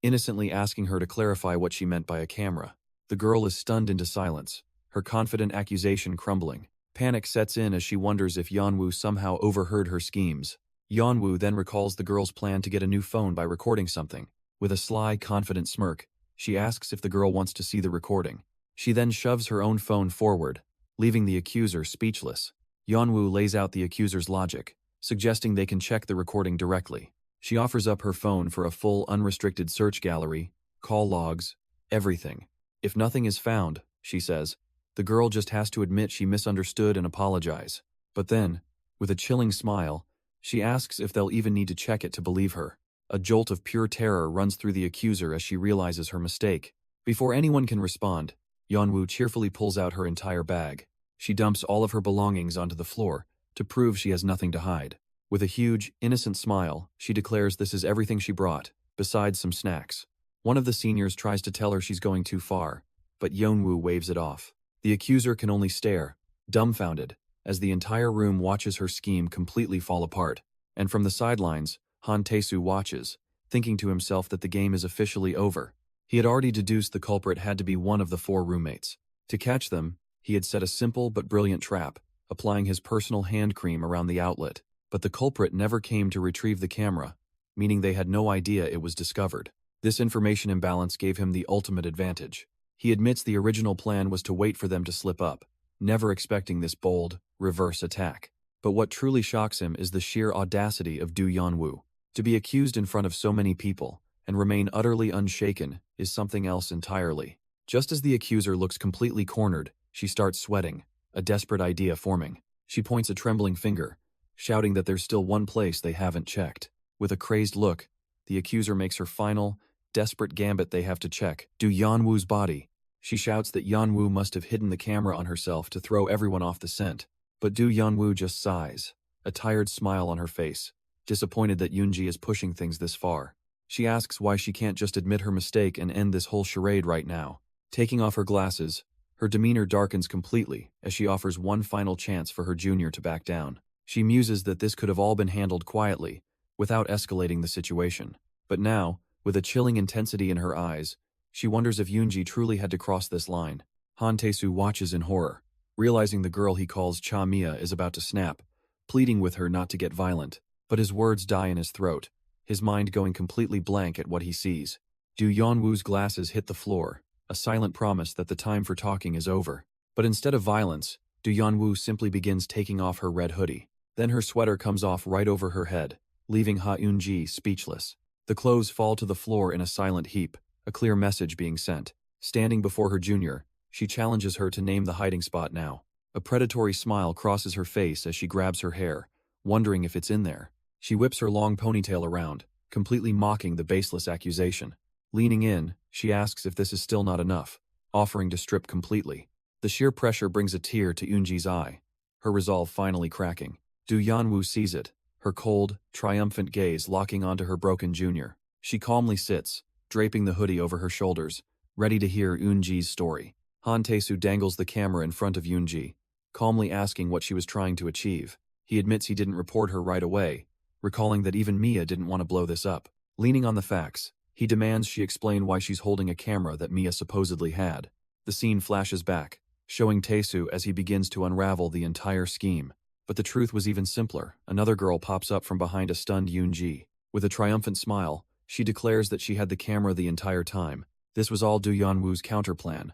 innocently asking her to clarify what she meant by a camera. The girl is stunned into silence, her confident accusation crumbling. Panic sets in as she wonders if Yeonwoo somehow overheard her schemes. Yeonwoo then recalls the girl's plan to get a new phone by recording something. With a sly, confident smirk, she asks if the girl wants to see the recording. She then shoves her own phone forward, leaving the accuser speechless. Yeonwoo lays out the accuser's logic, suggesting they can check the recording directly. She offers up her phone for a full unrestricted search gallery, call logs, everything. If nothing is found, she says, the girl just has to admit she misunderstood and apologize. But then, with a chilling smile, she asks if they'll even need to check it to believe her. A jolt of pure terror runs through the accuser as she realizes her mistake. Before anyone can respond, Yeonwoo cheerfully pulls out her entire bag. She dumps all of her belongings onto the floor to prove she has nothing to hide. With a huge, innocent smile, she declares this is everything she brought, besides some snacks. One of the seniors tries to tell her she's going too far, but Yeonwoo waves it off. The accuser can only stare, dumbfounded, as the entire room watches her scheme completely fall apart. And from the sidelines, Han Taesu watches, thinking to himself that the game is officially over. He had already deduced the culprit had to be one of the 4 roommates. To catch them, he had set a simple but brilliant trap, applying his personal hand cream around the outlet. But the culprit never came to retrieve the camera, meaning they had no idea it was discovered. This information imbalance gave him the ultimate advantage. He admits the original plan was to wait for them to slip up, never expecting this bold, reverse attack. But what truly shocks him is the sheer audacity of Do Yeonwoo. To be accused in front of so many people, and remain utterly unshaken, is something else entirely. Just as the accuser looks completely cornered, she starts sweating, a desperate idea forming. She points a trembling finger, shouting that there's still one place they haven't checked. With a crazed look, the accuser makes her final, desperate gambit they have to check. Do Yeonwoo's body. She shouts that Yeonwoo must have hidden the camera on herself to throw everyone off the scent. But Do Yeonwoo just sighs, a tired smile on her face, disappointed that Yoonji is pushing things this far. She asks why she can't just admit her mistake and end this whole charade right now. Taking off her glasses, her demeanor darkens completely as she offers one final chance for her junior to back down. She muses that this could have all been handled quietly, without escalating the situation. But now, with a chilling intensity in her eyes, she wonders if Yoonji truly had to cross this line. Han Tae-soo watches in horror, realizing the girl he calls Cha Mia is about to snap, pleading with her not to get violent. But his words die in his throat, his mind going completely blank at what he sees. Do Yeonwoo's glasses hit the floor, a silent promise that the time for talking is over. But instead of violence, Do Yeonwoo simply begins taking off her red hoodie. Then her sweater comes off right over her head, leaving Ha Eun-ji speechless. The clothes fall to the floor in a silent heap, a clear message being sent. Standing before her junior, she challenges her to name the hiding spot now. A predatory smile crosses her face as she grabs her hair, wondering if it's in there. She whips her long ponytail around, completely mocking the baseless accusation. Leaning in, she asks if this is still not enough, offering to strip completely. The sheer pressure brings a tear to Eun-ji's eye, her resolve finally cracking. Do Yeonwoo sees it, her cold, triumphant gaze locking onto her broken junior. She calmly sits, draping the hoodie over her shoulders, ready to hear Eun-ji's story. Han Tae-soo dangles the camera in front of Eun-ji, calmly asking what she was trying to achieve. He admits he didn't report her right away, recalling that even Mia didn't want to blow this up. Leaning on the facts, he demands she explain why she's holding a camera that Mia supposedly had. The scene flashes back, showing Tae-soo as he begins to unravel the entire scheme. But the truth was even simpler. Another girl pops up from behind a stunned Yoon-ji. With a triumphant smile, she declares that she had the camera the entire time. This was all Do Yeonwoo's counterplan.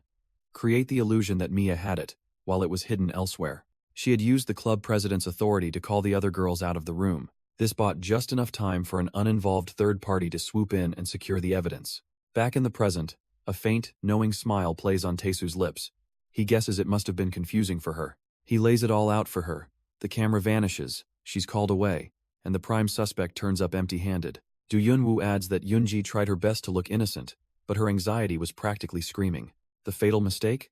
Create the illusion that Mia had it, while it was hidden elsewhere. She had used the club president's authority to call the other girls out of the room. This bought just enough time for an uninvolved third party to swoop in and secure the evidence. Back in the present, a faint, knowing smile plays on Tae-soo's lips. He guesses it must have been confusing for her. He lays it all out for her. The camera vanishes, she's called away, and the prime suspect turns up empty-handed. Do Yeonwoo adds that Yoon-ji tried her best to look innocent, but her anxiety was practically screaming. The fatal mistake?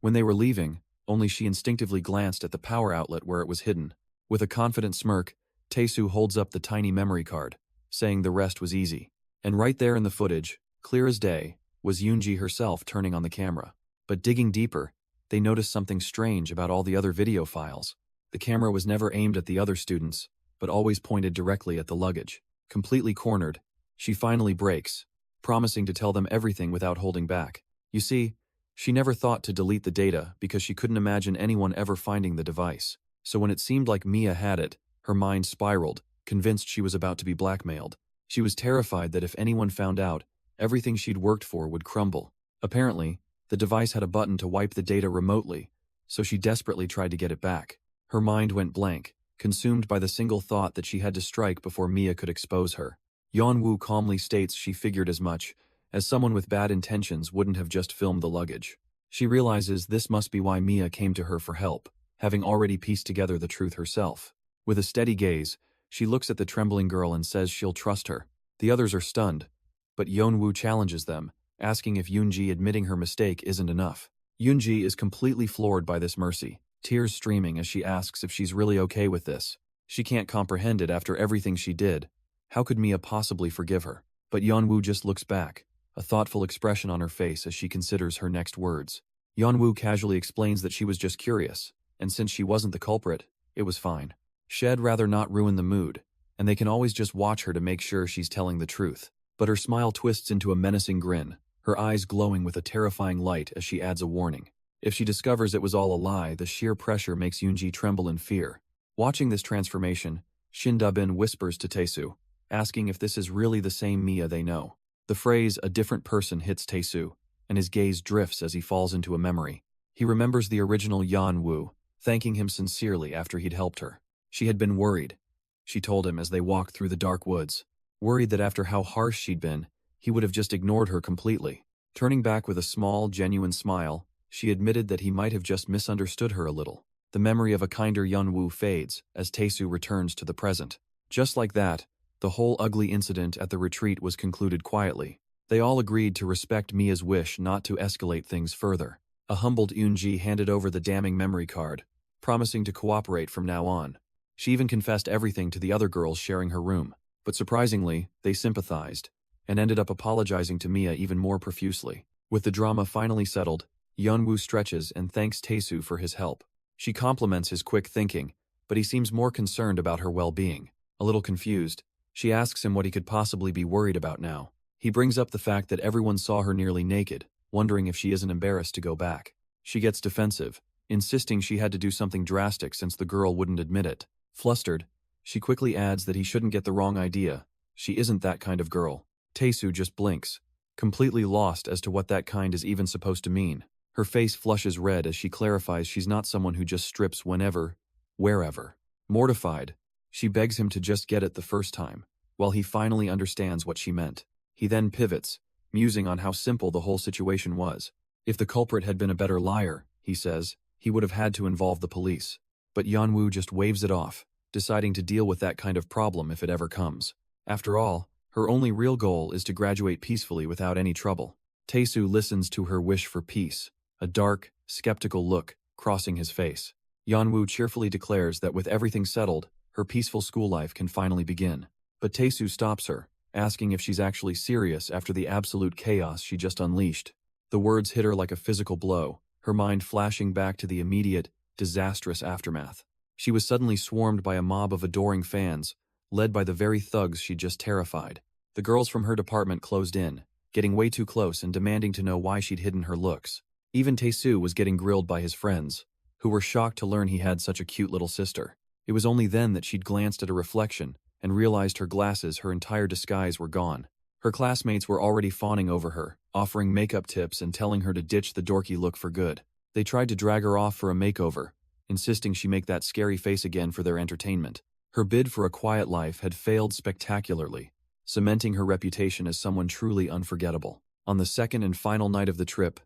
When they were leaving, only she instinctively glanced at the power outlet where it was hidden. With a confident smirk, Tae-soo holds up the tiny memory card, saying the rest was easy. And right there in the footage, clear as day, was Yoon-ji herself turning on the camera. But digging deeper, they noticed something strange about all the other video files. The camera was never aimed at the other students, but always pointed directly at the luggage. Completely cornered, she finally breaks, promising to tell them everything without holding back. You see, she never thought to delete the data because she couldn't imagine anyone ever finding the device. So when it seemed like Mia had it, her mind spiraled, convinced she was about to be blackmailed. She was terrified that if anyone found out, everything she'd worked for would crumble. Apparently, the device had a button to wipe the data remotely, so she desperately tried to get it back. Her mind went blank, consumed by the single thought that she had to strike before Mia could expose her. Yeonwoo calmly states she figured as much, as someone with bad intentions wouldn't have just filmed the luggage. She realizes this must be why Mia came to her for help, having already pieced together the truth herself. With a steady gaze, she looks at the trembling girl and says she'll trust her. The others are stunned, but Yeonwoo challenges them, asking if Yoon-ji admitting her mistake isn't enough. Yoon-ji is completely floored by this mercy, tears streaming as she asks if she's really okay with this. She can't comprehend it after everything she did. How could Mia possibly forgive her? But Yeonwoo just looks back, a thoughtful expression on her face as she considers her next words. Yeonwoo casually explains that she was just curious, and since she wasn't the culprit, it was fine. She'd rather not ruin the mood, and they can always just watch her to make sure she's telling the truth. But her smile twists into a menacing grin, her eyes glowing with a terrifying light as she adds a warning. If she discovers it was all a lie, the sheer pressure makes Yoon-ji tremble in fear. Watching this transformation, Shin Da-bin whispers to Tae-soo, asking if this is really the same Mia they know. The phrase, "a different person," hits Tae-soo, and his gaze drifts as he falls into a memory. He remembers the original Yeonwoo, thanking him sincerely after he'd helped her. She had been worried, she told him as they walked through the dark woods. Worried that after how harsh she'd been, he would have just ignored her completely. Turning back with a small, genuine smile, she admitted that he might have just misunderstood her a little. The memory of a kinder Yeonwoo fades as Tae-soo returns to the present. Just like that, the whole ugly incident at the retreat was concluded quietly. They all agreed to respect Mia's wish not to escalate things further. A humbled Eun-ji handed over the damning memory card, promising to cooperate from now on. She even confessed everything to the other girls sharing her room. But surprisingly, they sympathized, and ended up apologizing to Mia even more profusely. With the drama finally settled, Yeonwoo stretches and thanks Taesu for his help. She compliments his quick thinking, but he seems more concerned about her well-being. A little confused, she asks him what he could possibly be worried about now. He brings up the fact that everyone saw her nearly naked, wondering if she isn't embarrassed to go back. She gets defensive, insisting she had to do something drastic since the girl wouldn't admit it. Flustered, she quickly adds that he shouldn't get the wrong idea. She isn't that kind of girl. Taesu just blinks, completely lost as to what that kind is even supposed to mean. Her face flushes red as she clarifies she's not someone who just strips whenever, wherever. Mortified, she begs him to just get it the first time, while he finally understands what she meant. He then pivots, musing on how simple the whole situation was. If the culprit had been a better liar, he says, he would have had to involve the police. But Yeonwoo just waves it off, deciding to deal with that kind of problem if it ever comes. After all, her only real goal is to graduate peacefully without any trouble. Taesu listens to her wish for peace, a dark, skeptical look crossing his face. Yeonwoo cheerfully declares that with everything settled, her peaceful school life can finally begin. But Taesu stops her, asking if she's actually serious after the absolute chaos she just unleashed. The words hit her like a physical blow, her mind flashing back to the immediate, disastrous aftermath. She was suddenly swarmed by a mob of adoring fans, led by the very thugs she'd just terrified. The girls from her department closed in, getting way too close and demanding to know why she'd hidden her looks. Even Taesu was getting grilled by his friends, who were shocked to learn he had such a cute little sister. It was only then that she'd glanced at a reflection and realized her glasses, her entire disguise, were gone. Her classmates were already fawning over her, offering makeup tips and telling her to ditch the dorky look for good. They tried to drag her off for a makeover, insisting she make that scary face again for their entertainment. Her bid for a quiet life had failed spectacularly, cementing her reputation as someone truly unforgettable. On the second and final night of the trip,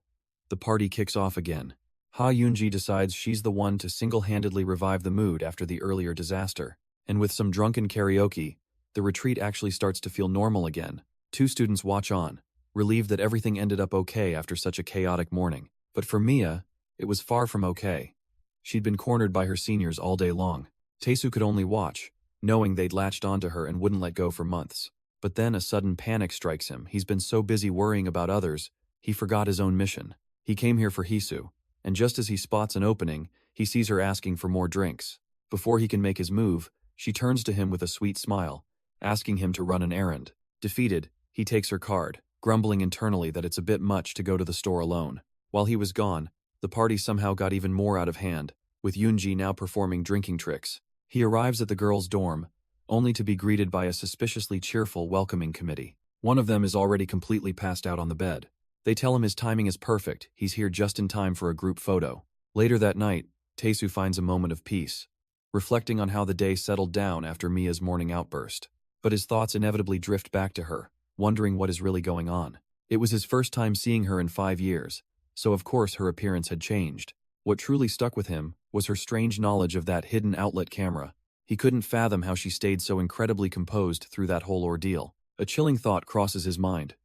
the party kicks off again. Ha Yoonji decides she's the one to single-handedly revive the mood after the earlier disaster. And with some drunken karaoke, the retreat actually starts to feel normal again. Two students watch on, relieved that everything ended up okay after such a chaotic morning. But for Mia, it was far from okay. She'd been cornered by her seniors all day long. Taesu could only watch, knowing they'd latched onto her and wouldn't let go for months. But then a sudden panic strikes him. He's been so busy worrying about others, he forgot his own mission. He came here for Hisu, and just as he spots an opening, he sees her asking for more drinks. Before he can make his move, she turns to him with a sweet smile, asking him to run an errand. Defeated, he takes her card, grumbling internally that it's a bit much to go to the store alone. While he was gone, the party somehow got even more out of hand, with Yoonji now performing drinking tricks. He arrives at the girls' dorm, only to be greeted by a suspiciously cheerful welcoming committee. One of them is already completely passed out on the bed. They tell him his timing is perfect, he's here just in time for a group photo. Later that night, Taesu finds a moment of peace, reflecting on how the day settled down after Mia's morning outburst. But his thoughts inevitably drift back to her, wondering what is really going on. It was his first time seeing her in 5 years, so of course her appearance had changed. What truly stuck with him was her strange knowledge of that hidden outlet camera. He couldn't fathom how she stayed so incredibly composed through that whole ordeal. A chilling thought crosses his mind.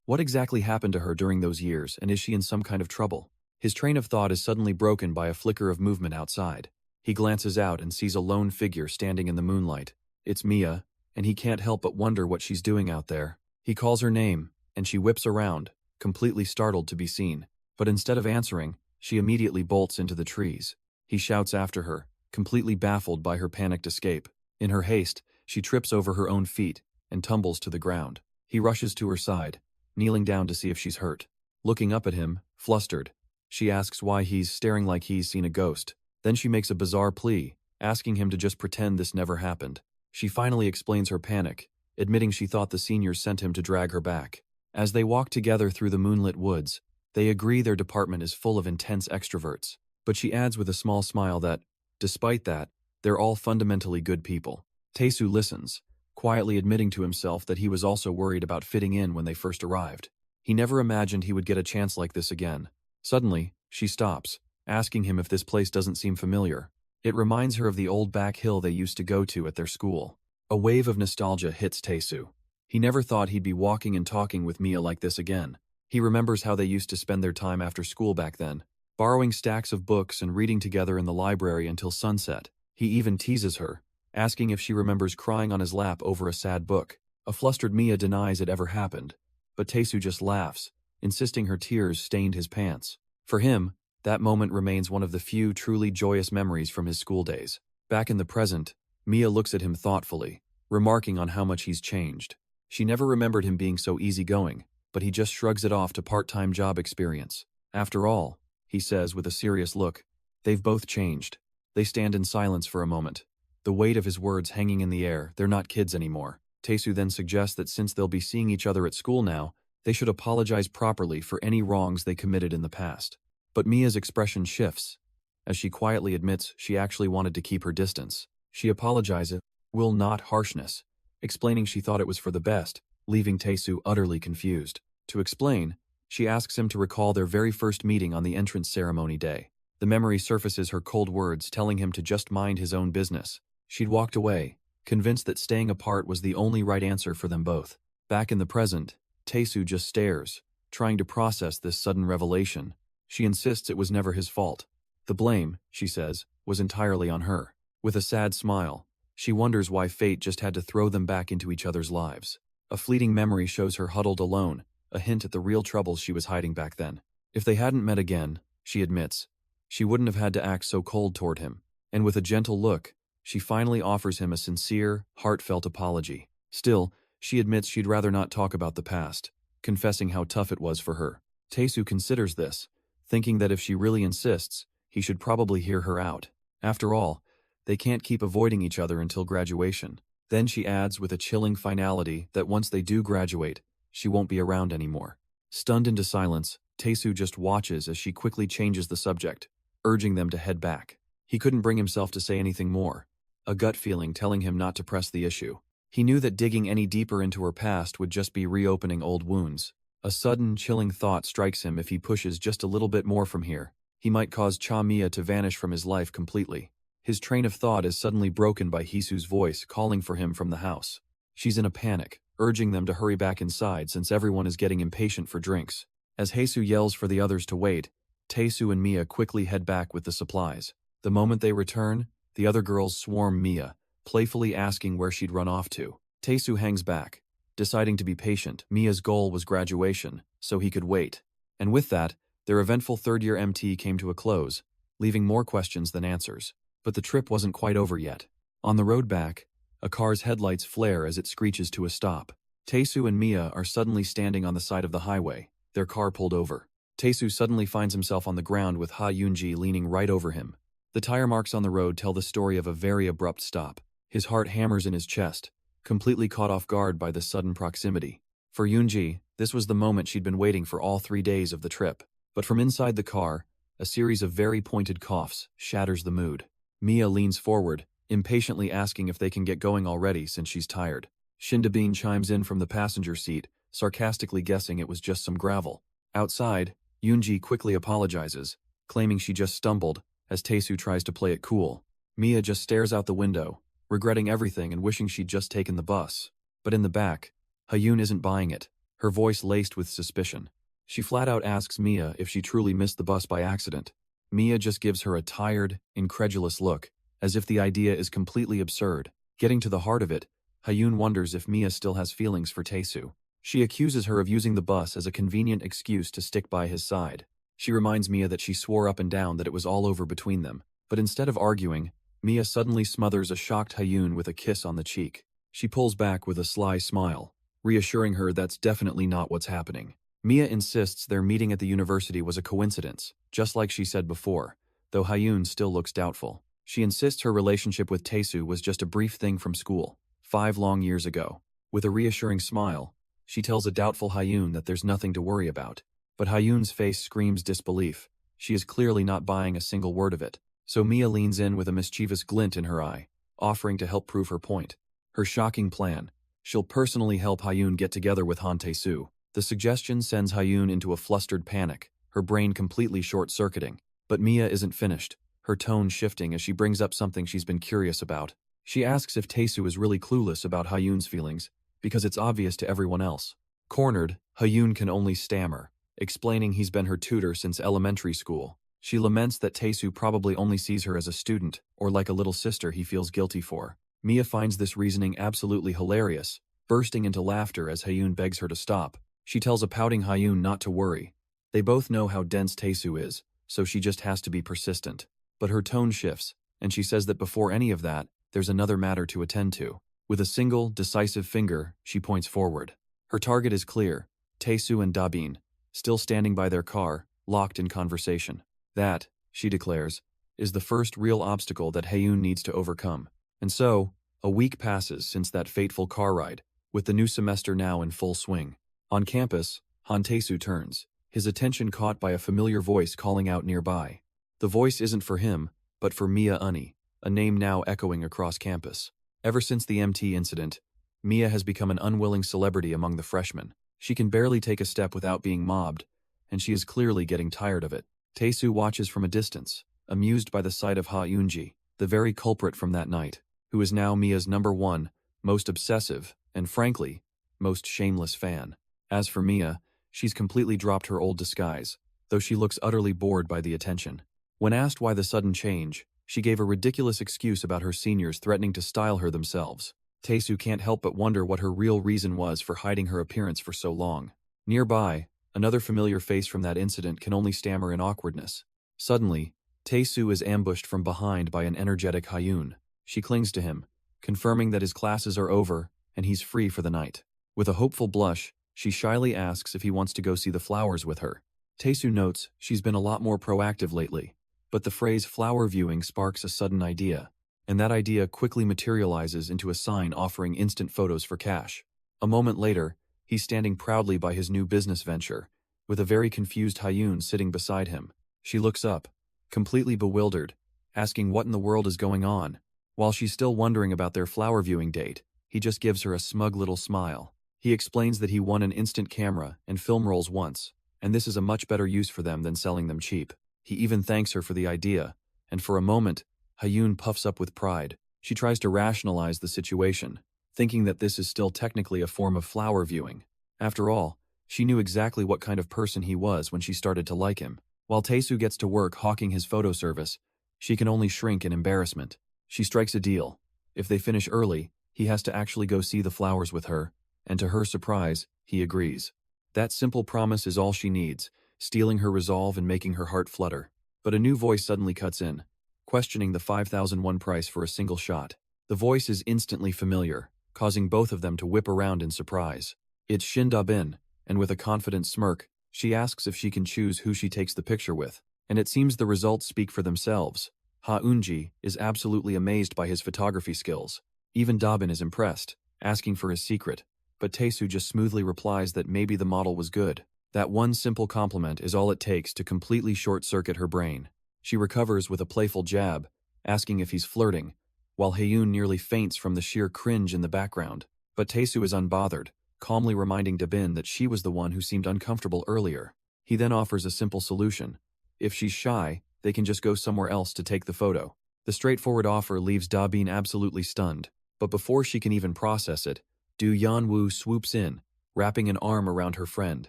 What exactly happened to her during those years, and is she in some kind of trouble? His train of thought is suddenly broken by a flicker of movement outside. He glances out and sees a lone figure standing in the moonlight. It's Mia, and he can't help but wonder what she's doing out there. He calls her name, and she whips around, completely startled to be seen. But instead of answering, she immediately bolts into the trees. He shouts after her, completely baffled by her panicked escape. In her haste, she trips over her own feet and tumbles to the ground. He rushes to her side, kneeling down to see if she's hurt. Looking up at him, flustered, she asks why he's staring like he's seen a ghost. Then she makes a bizarre plea, asking him to just pretend this never happened. She finally explains her panic, admitting she thought the seniors sent him to drag her back. As they walk together through the moonlit woods, they agree their department is full of intense extroverts. But she adds with a small smile that, despite that, they're all fundamentally good people. Taesu listens, quietly admitting to himself that he was also worried about fitting in when they first arrived. He never imagined he would get a chance like this again. Suddenly, she stops, asking him if this place doesn't seem familiar. It reminds her of the old back hill they used to go to at their school. A wave of nostalgia hits Taesu. He never thought he'd be walking and talking with Mia like this again. He remembers how they used to spend their time after school back then, borrowing stacks of books and reading together in the library until sunset. He even teases her, asking if she remembers crying on his lap over a sad book. A flustered Mia denies it ever happened, but Taesu just laughs, insisting her tears stained his pants. For him, that moment remains one of the few truly joyous memories from his school days. Back in the present, Mia looks at him thoughtfully, remarking on how much he's changed. She never remembered him being so easygoing, but he just shrugs it off to part-time job experience. After all, he says with a serious look, they've both changed. They stand in silence for a moment, the weight of his words hanging in the air. They're not kids anymore. Taesu then suggests that since they'll be seeing each other at school now, they should apologize properly for any wrongs they committed in the past. But Mia's expression shifts, as she quietly admits she actually wanted to keep her distance. She apologizes, will not harshness, explaining she thought it was for the best, leaving Taesu utterly confused. To explain, she asks him to recall their very first meeting on the entrance ceremony day. The memory surfaces her cold words telling him to just mind his own business. She'd walked away, convinced that staying apart was the only right answer for them both. Back in the present, Taesu just stares, trying to process this sudden revelation. She insists it was never his fault. The blame, she says, was entirely on her. With a sad smile, she wonders why fate just had to throw them back into each other's lives. A fleeting memory shows her huddled alone, a hint at the real troubles she was hiding back then. If they hadn't met again, she admits, she wouldn't have had to act so cold toward him. And with a gentle look, she finally offers him a sincere, heartfelt apology. Still, she admits she'd rather not talk about the past, confessing how tough it was for her. Taesu considers this, thinking that if she really insists, he should probably hear her out. After all, they can't keep avoiding each other until graduation. Then she adds with a chilling finality that once they do graduate, she won't be around anymore. Stunned into silence, Taesu just watches as she quickly changes the subject, urging them to head back. He couldn't bring himself to say anything more, a gut feeling telling him not to press the issue. He knew that digging any deeper into her past would just be reopening old wounds. A sudden, chilling thought strikes him: if he pushes just a little bit more from here, he might cause Cha Mia to vanish from his life completely. His train of thought is suddenly broken by Hisu's voice calling for him from the house. She's in a panic, urging them to hurry back inside since everyone is getting impatient for drinks. As Hisu yells for the others to wait, Taesu and Mia quickly head back with the supplies. The moment they return, the other girls swarm Mia, playfully asking where she'd run off to. Taesu hangs back, deciding to be patient. Mia's goal was graduation, so he could wait. And with that, their eventful third-year MT came to a close, leaving more questions than answers. But the trip wasn't quite over yet. On the road back, a car's headlights flare as it screeches to a stop. Taesu and Mia are suddenly standing on the side of the highway, their car pulled over. Taesu suddenly finds himself on the ground with Ha Yoonji leaning right over him. The tire marks on the road tell the story of a very abrupt stop. His heart hammers in his chest, completely caught off guard by this sudden proximity. For Yoonji, this was the moment she'd been waiting for all 3 days of the trip. But from inside the car, a series of very pointed coughs shatters the mood. Mia leans forward, impatiently asking if they can get going already since she's tired. Shindabin chimes in from the passenger seat, sarcastically guessing it was just some gravel. Outside, Yoonji quickly apologizes, claiming she just stumbled, as Taesu tries to play it cool. Mia just stares out the window, regretting everything and wishing she'd just taken the bus. But in the back, Hyun isn't buying it, her voice laced with suspicion. She flat out asks Mia if she truly missed the bus by accident. Mia just gives her a tired, incredulous look, as if the idea is completely absurd. Getting to the heart of it, Hyun wonders if Mia still has feelings for Taesu. She accuses her of using the bus as a convenient excuse to stick by his side. She reminds Mia that she swore up and down that it was all over between them. But instead of arguing, Mia suddenly smothers a shocked Hyun with a kiss on the cheek. She pulls back with a sly smile, reassuring her that's definitely not what's happening. Mia insists their meeting at the university was a coincidence, just like she said before, though Hyun still looks doubtful. She insists her relationship with Taesu was just a brief thing from school, 5 long years ago. With a reassuring smile, she tells a doubtful Hyun that there's nothing to worry about. But Hyun's face screams disbelief. She is clearly not buying a single word of it. So Mia leans in with a mischievous glint in her eye, offering to help prove her point. Her shocking plan: she'll personally help Hyun get together with Han Tae-soo. The suggestion sends Hyun into a flustered panic, her brain completely short-circuiting. But Mia isn't finished, her tone shifting as she brings up something she's been curious about. She asks if Tae-soo is really clueless about Hyun's feelings, because it's obvious to everyone else. Cornered, Hyun can only stammer, explaining he's been her tutor since elementary school. She laments that Tae-soo probably only sees her as a student, or like a little sister he feels guilty for. Mia finds this reasoning absolutely hilarious, bursting into laughter as Hyun begs her to stop. She tells a pouting Hyun not to worry. They both know how dense Tae-soo is, so she just has to be persistent. But her tone shifts, and she says that before any of that, there's another matter to attend to. With a single, decisive finger, she points forward. Her target is clear, Tae-soo and Dabin, still standing by their car, locked in conversation. That, she declares, is the first real obstacle that Hyun needs to overcome. And so, a week passes since that fateful car ride, with the new semester now in full swing. On campus, Han Tae-soo turns, his attention caught by a familiar voice calling out nearby. The voice isn't for him, but for Mia Unni, a name now echoing across campus. Ever since the MT incident, Mia has become an unwilling celebrity among the freshmen. She can barely take a step without being mobbed, and she is clearly getting tired of it. Tae-soo watches from a distance, amused by the sight of Ha Eun-ji, the very culprit from that night, who is now Mia's #1, most obsessive, and frankly, most shameless fan. As for Mia, she's completely dropped her old disguise, though she looks utterly bored by the attention. When asked why the sudden change, she gave a ridiculous excuse about her seniors threatening to style her themselves. Tae-soo can't help but wonder what her real reason was for hiding her appearance for so long. Nearby, another familiar face from that incident can only stammer in awkwardness. Suddenly, Tae-soo is ambushed from behind by an energetic Hyun. She clings to him, confirming that his classes are over and he's free for the night. With a hopeful blush, she shyly asks if he wants to go see the flowers with her. Tae-soo notes she's been a lot more proactive lately, but the phrase flower viewing sparks a sudden idea, and that idea quickly materializes into a sign offering instant photos for cash. A moment later, he's standing proudly by his new business venture, with a very confused Hyun sitting beside him. She looks up, completely bewildered, asking what in the world is going on. While she's still wondering about their flower viewing date, he just gives her a smug little smile. He explains that he won an instant camera and film rolls once, and this is a much better use for them than selling them cheap. He even thanks her for the idea, and for a moment, Hyun puffs up with pride. She tries to rationalize the situation, thinking that this is still technically a form of flower viewing. After all, she knew exactly what kind of person he was when she started to like him. While Tae-soo gets to work hawking his photo service, she can only shrink in embarrassment. She strikes a deal. If they finish early, he has to actually go see the flowers with her, and to her surprise, he agrees. That simple promise is all she needs, stealing her resolve and making her heart flutter. But a new voice suddenly cuts in, questioning the 5,001 price for a single shot. The voice is instantly familiar, causing both of them to whip around in surprise. It's Shin Da-bin, and with a confident smirk, she asks if she can choose who she takes the picture with, and it seems the results speak for themselves. Ha Eun-ji is absolutely amazed by his photography skills. Even Da-bin is impressed, asking for his secret, but Tae-soo just smoothly replies that maybe the model was good. That one simple compliment is all it takes to completely short-circuit her brain. She recovers with a playful jab, asking if he's flirting, while Hyun nearly faints from the sheer cringe in the background. But Tae-soo is unbothered, calmly reminding Da-bin that she was the one who seemed uncomfortable earlier. He then offers a simple solution. If she's shy, they can just go somewhere else to take the photo. The straightforward offer leaves Da-bin absolutely stunned, but before she can even process it, Do Yeon-woo swoops in, wrapping an arm around her friend.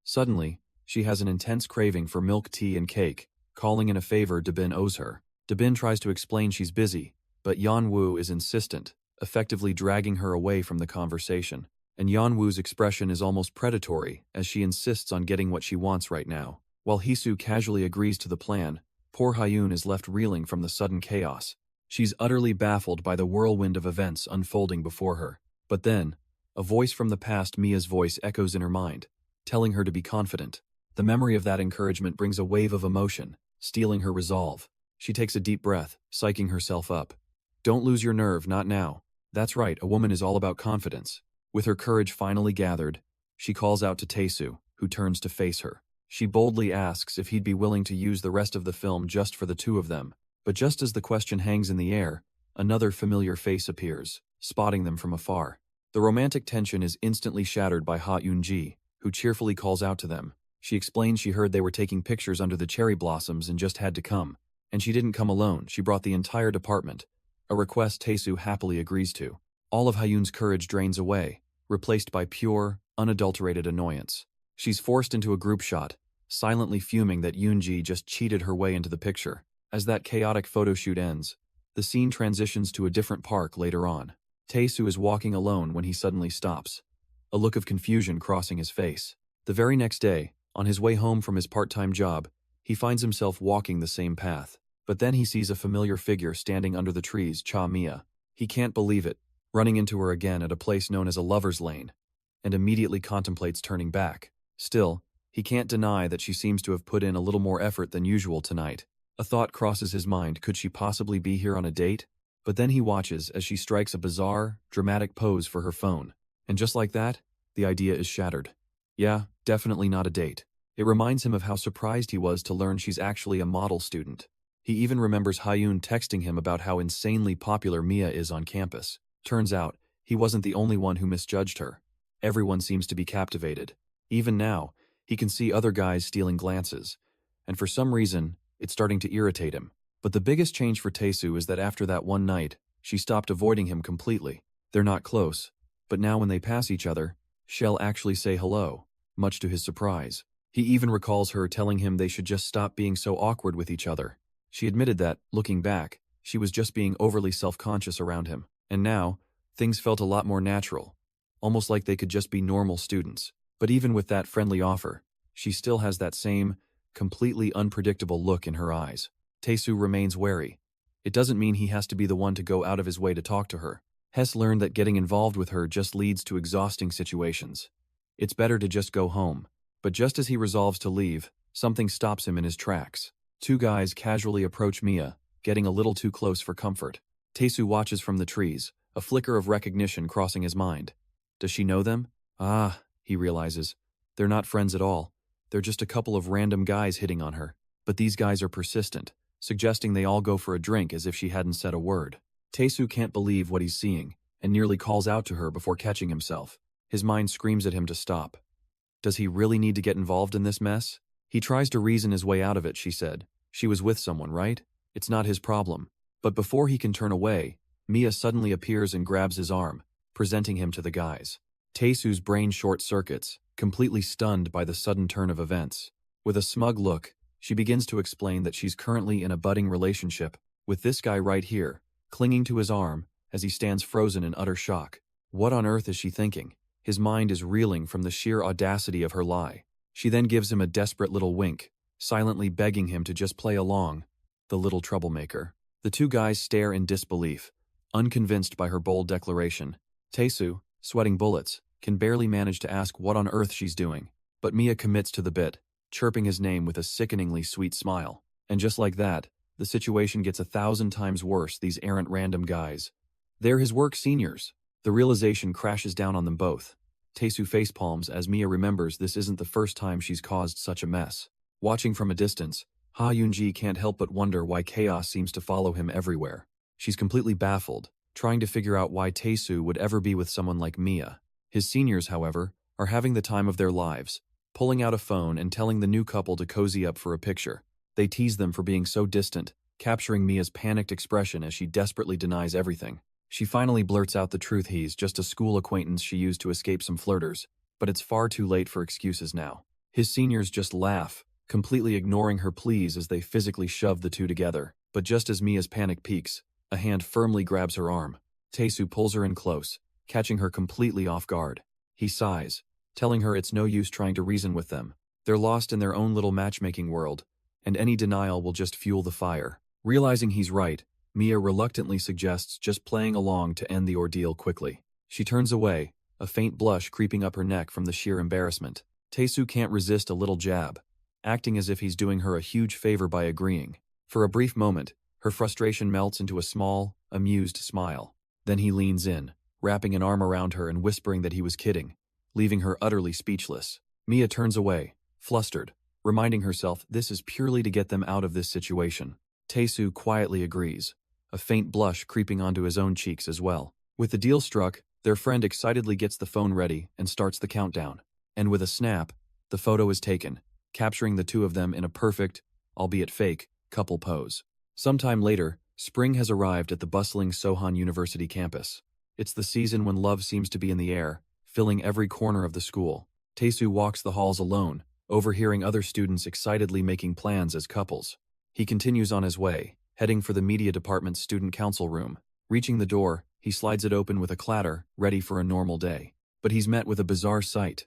Suddenly, she has an intense craving for milk tea and cake, calling in a favor Da-bin owes her. Da-bin tries to explain she's busy, but Yeon-woo is insistent, effectively dragging her away from the conversation. And Yeon-woo's expression is almost predatory as she insists on getting what she wants right now. While Hee-soo casually agrees to the plan, poor Hyun is left reeling from the sudden chaos. She's utterly baffled by the whirlwind of events unfolding before her. But then, a voice from the past, Mia's voice, echoes in her mind, telling her to be confident. The memory of that encouragement brings a wave of emotion, stealing her resolve. She takes a deep breath, psyching herself up. Don't lose your nerve, not now. That's right, a woman is all about confidence. With her courage finally gathered, she calls out to Tae-soo, who turns to face her. She boldly asks if he'd be willing to use the rest of the film just for the two of them. But just as the question hangs in the air, another familiar face appears, spotting them from afar. The romantic tension is instantly shattered by Ha Eun-ji, who cheerfully calls out to them. She explains she heard they were taking pictures under the cherry blossoms and just had to come. And she didn't come alone, she brought the entire department, a request Tae-soo happily agrees to. All of Hyun's courage drains away, replaced by pure, unadulterated annoyance. She's forced into a group shot, silently fuming that Eun-ji just cheated her way into the picture. As that chaotic photo shoot ends, the scene transitions to a different park later on. Taesu is walking alone when he suddenly stops, a look of confusion crossing his face. The very next day, on his way home from his part-time job, he finds himself walking the same path. But then he sees a familiar figure standing under the trees, Cha Mia. He can't believe it, running into her again at a place known as a lover's lane, and immediately contemplates turning back. Still, he can't deny that she seems to have put in a little more effort than usual tonight. A thought crosses his mind, could she possibly be here on a date? But then he watches as she strikes a bizarre, dramatic pose for her phone. And just like that, the idea is shattered. Yeah, definitely not a date. It reminds him of how surprised he was to learn she's actually a model student. He even remembers Hyun texting him about how insanely popular Mia is on campus. Turns out, he wasn't the only one who misjudged her. Everyone seems to be captivated. Even now, he can see other guys stealing glances. And for some reason, it's starting to irritate him. But the biggest change for Taesu is that after that one night, she stopped avoiding him completely. They're not close, but now when they pass each other, she'll actually say hello, much to his surprise. He even recalls her telling him they should just stop being so awkward with each other. She admitted that, looking back, she was just being overly self-conscious around him. And now, things felt a lot more natural, almost like they could just be normal students. But even with that friendly offer, she still has that same, completely unpredictable look in her eyes. Taesu remains wary. It doesn't mean he has to be the one to go out of his way to talk to her. Hess learned that getting involved with her just leads to exhausting situations. It's better to just go home. But just as he resolves to leave, something stops him in his tracks. Two guys casually approach Mia, getting a little too close for comfort. Taesu watches from the trees, a flicker of recognition crossing his mind. Does she know them? Ah, he realizes. They're not friends at all. They're just a couple of random guys hitting on her. But these guys are persistent, suggesting they all go for a drink as if she hadn't said a word. Taesu can't believe what he's seeing, and nearly calls out to her before catching himself. His mind screams at him to stop. Does he really need to get involved in this mess? He tries to reason his way out of it, she said. She was with someone, right? It's not his problem. But before he can turn away, Mia suddenly appears and grabs his arm, presenting him to the guys. Taesu's brain short-circuits, completely stunned by the sudden turn of events. With a smug look, she begins to explain that she's currently in a budding relationship with this guy right here, clinging to his arm as he stands frozen in utter shock. What on earth is she thinking? His mind is reeling from the sheer audacity of her lie. She then gives him a desperate little wink, silently begging him to just play along. The little troublemaker. The two guys stare in disbelief, unconvinced by her bold declaration. Taesu, sweating bullets, can barely manage to ask what on earth she's doing. But Mia commits to the bit, chirping his name with a sickeningly sweet smile. And just like that, the situation gets 1,000 times worse. These errant random guys. They're his work seniors. The realization crashes down on them both. Taesu facepalms as Mia remembers this isn't the first time she's caused such a mess. Watching from a distance, Ha Yoonji can't help but wonder why chaos seems to follow him everywhere. She's completely baffled, trying to figure out why Taesu would ever be with someone like Mia. His seniors, however, are having the time of their lives, pulling out a phone and telling the new couple to cozy up for a picture. They tease them for being so distant, capturing Mia's panicked expression as she desperately denies everything. She finally blurts out the truth: he's just a school acquaintance she used to escape some flirters, but it's far too late for excuses now. His seniors just laugh, completely ignoring her pleas as they physically shove the two together. But just as Mia's panic peaks, a hand firmly grabs her arm. Taesu pulls her in close, catching her completely off guard. He sighs, telling her it's no use trying to reason with them. They're lost in their own little matchmaking world, and any denial will just fuel the fire. Realizing he's right, Mia reluctantly suggests just playing along to end the ordeal quickly. She turns away, a faint blush creeping up her neck from the sheer embarrassment. Taesu can't resist a little jab, acting as if he's doing her a huge favor by agreeing. For a brief moment, her frustration melts into a small, amused smile. Then he leans in, wrapping an arm around her and whispering that he was kidding, leaving her utterly speechless. Mia turns away, flustered, reminding herself this is purely to get them out of this situation. Taesu quietly agrees, a faint blush creeping onto his own cheeks as well. With the deal struck, their friend excitedly gets the phone ready and starts the countdown. And with a snap, the photo is taken, capturing the two of them in a perfect, albeit fake, couple pose. Sometime later, spring has arrived at the bustling Sohan University campus. It's the season when love seems to be in the air, filling every corner of the school. Taesu walks the halls alone, overhearing other students excitedly making plans as couples. He continues on his way, heading for the media department's student council room. Reaching the door, He slides it open with a clatter, ready for a normal day. But he's met with a bizarre sight.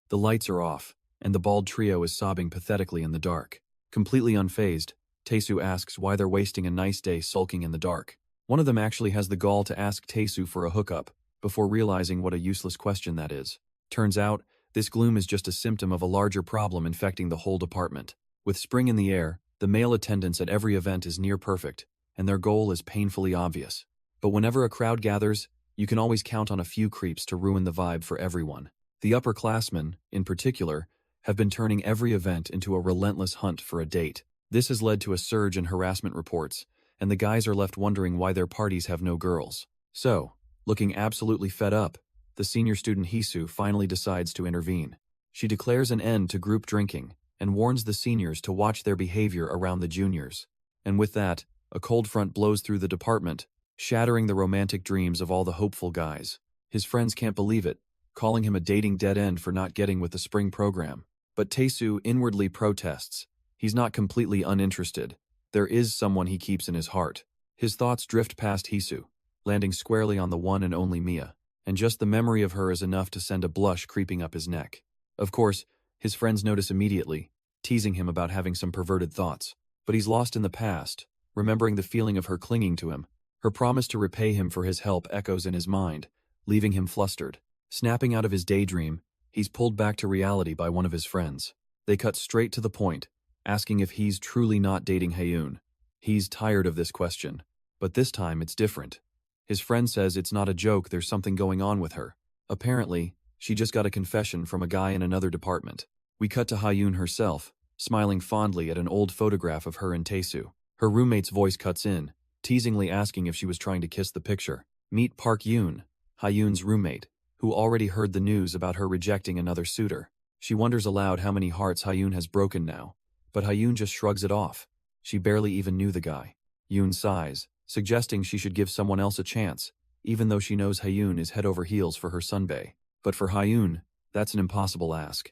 The lights are off, and the bald trio is sobbing pathetically in the dark. Completely unfazed, Taesu asks why they're wasting a nice day sulking in the dark. One of them actually has the gall to ask Taesu for a hookup, before realizing what a useless question that is. Turns out, this gloom is just a symptom of a larger problem infecting the whole department. With spring in the air, the male attendance at every event is near perfect, and their goal is painfully obvious. But whenever a crowd gathers, you can always count on a few creeps to ruin the vibe for everyone. The upperclassmen, in particular, have been turning every event into a relentless hunt for a date. This has led to a surge in harassment reports, and the guys are left wondering why their parties have no girls. So, looking absolutely fed up, the senior student Hisu finally decides to intervene. She declares an end to group drinking and warns the seniors to watch their behavior around the juniors. And with that, a cold front blows through the department, shattering the romantic dreams of all the hopeful guys. His friends can't believe it, calling him a dating dead end for not getting with the spring program. But Taesu inwardly protests. He's not completely uninterested. There is someone he keeps in his heart. His thoughts drift past Hisu, landing squarely on the one and only Mia, and just the memory of her is enough to send a blush creeping up his neck. Of course, his friends notice immediately, teasing him about having some perverted thoughts. But he's lost in the past, remembering the feeling of her clinging to him. Her promise to repay him for his help echoes in his mind, leaving him flustered. Snapping out of his daydream, he's pulled back to reality by one of his friends. They cut straight to the point, asking if he's truly not dating Haeun. He's tired of this question, but this time it's different. His friend says it's not a joke, there's something going on with her. Apparently, she just got a confession from a guy in another department. We cut to Haeun herself, smiling fondly at an old photograph of her and Taesu. Her roommate's voice cuts in, teasingly asking if she was trying to kiss the picture. Meet Park Yoon, Haeun's roommate, who already heard the news about her rejecting another suitor. She wonders aloud how many hearts Haeun has broken now, but Haeun just shrugs it off. She barely even knew the guy. Yoon sighs, suggesting she should give someone else a chance, even though she knows Haeun is head over heels for her sunbae. But for Haeun, that's an impossible ask.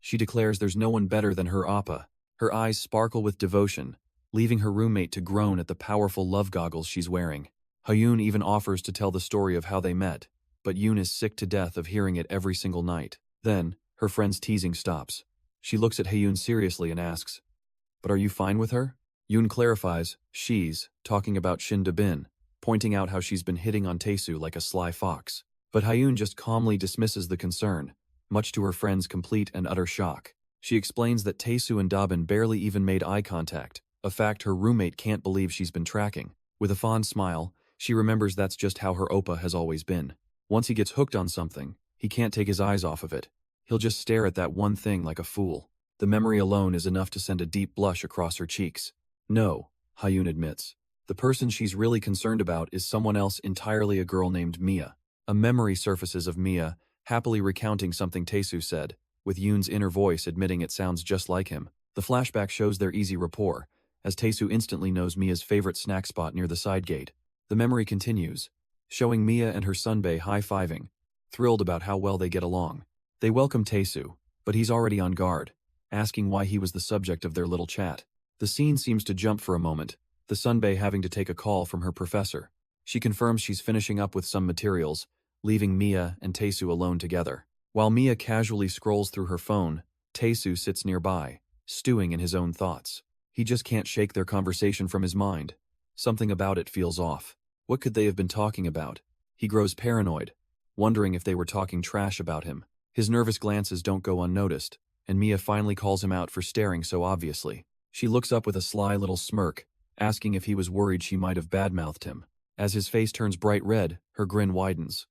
She declares there's no one better than her appa. Her eyes sparkle with devotion, leaving her roommate to groan at the powerful love goggles she's wearing. Haeun even offers to tell the story of how they met, but Yoon is sick to death of hearing it every single night. Then, her friend's teasing stops. She looks at Haeun seriously and asks, "But are you fine with her?" Yoon clarifies she's talking about Shin Da-bin, pointing out how she's been hitting on Taesu like a sly fox. But Haeun just calmly dismisses the concern, much to her friend's complete and utter shock. She explains that Taesu and Da-bin barely even made eye contact, a fact her roommate can't believe she's been tracking. With a fond smile, she remembers that's just how her oppa has always been. Once he gets hooked on something, he can't take his eyes off of it. He'll just stare at that one thing like a fool. The memory alone is enough to send a deep blush across her cheeks. No, Haeun admits. The person she's really concerned about is someone else entirely, a girl named Mia. A memory surfaces of Mia, happily recounting something Taesu said, with Yoon's inner voice admitting it sounds just like him. The flashback shows their easy rapport, as Taesu instantly knows Mia's favorite snack spot near the side gate. The memory continues, showing Mia and her sunbae high-fiving, thrilled about how well they get along. They welcome Taesu, but he's already on guard, asking why he was the subject of their little chat. The scene seems to jump for a moment, the sunbae having to take a call from her professor. She confirms she's finishing up with some materials, leaving Mia and Taesu alone together. While Mia casually scrolls through her phone, Taesu sits nearby, stewing in his own thoughts. He just can't shake their conversation from his mind. Something about it feels off. What could they have been talking about? He grows paranoid, wondering if they were talking trash about him. His nervous glances don't go unnoticed, and Mia finally calls him out for staring so obviously. She looks up with a sly little smirk, asking if he was worried she might have badmouthed him. As his face turns bright red, her grin widens.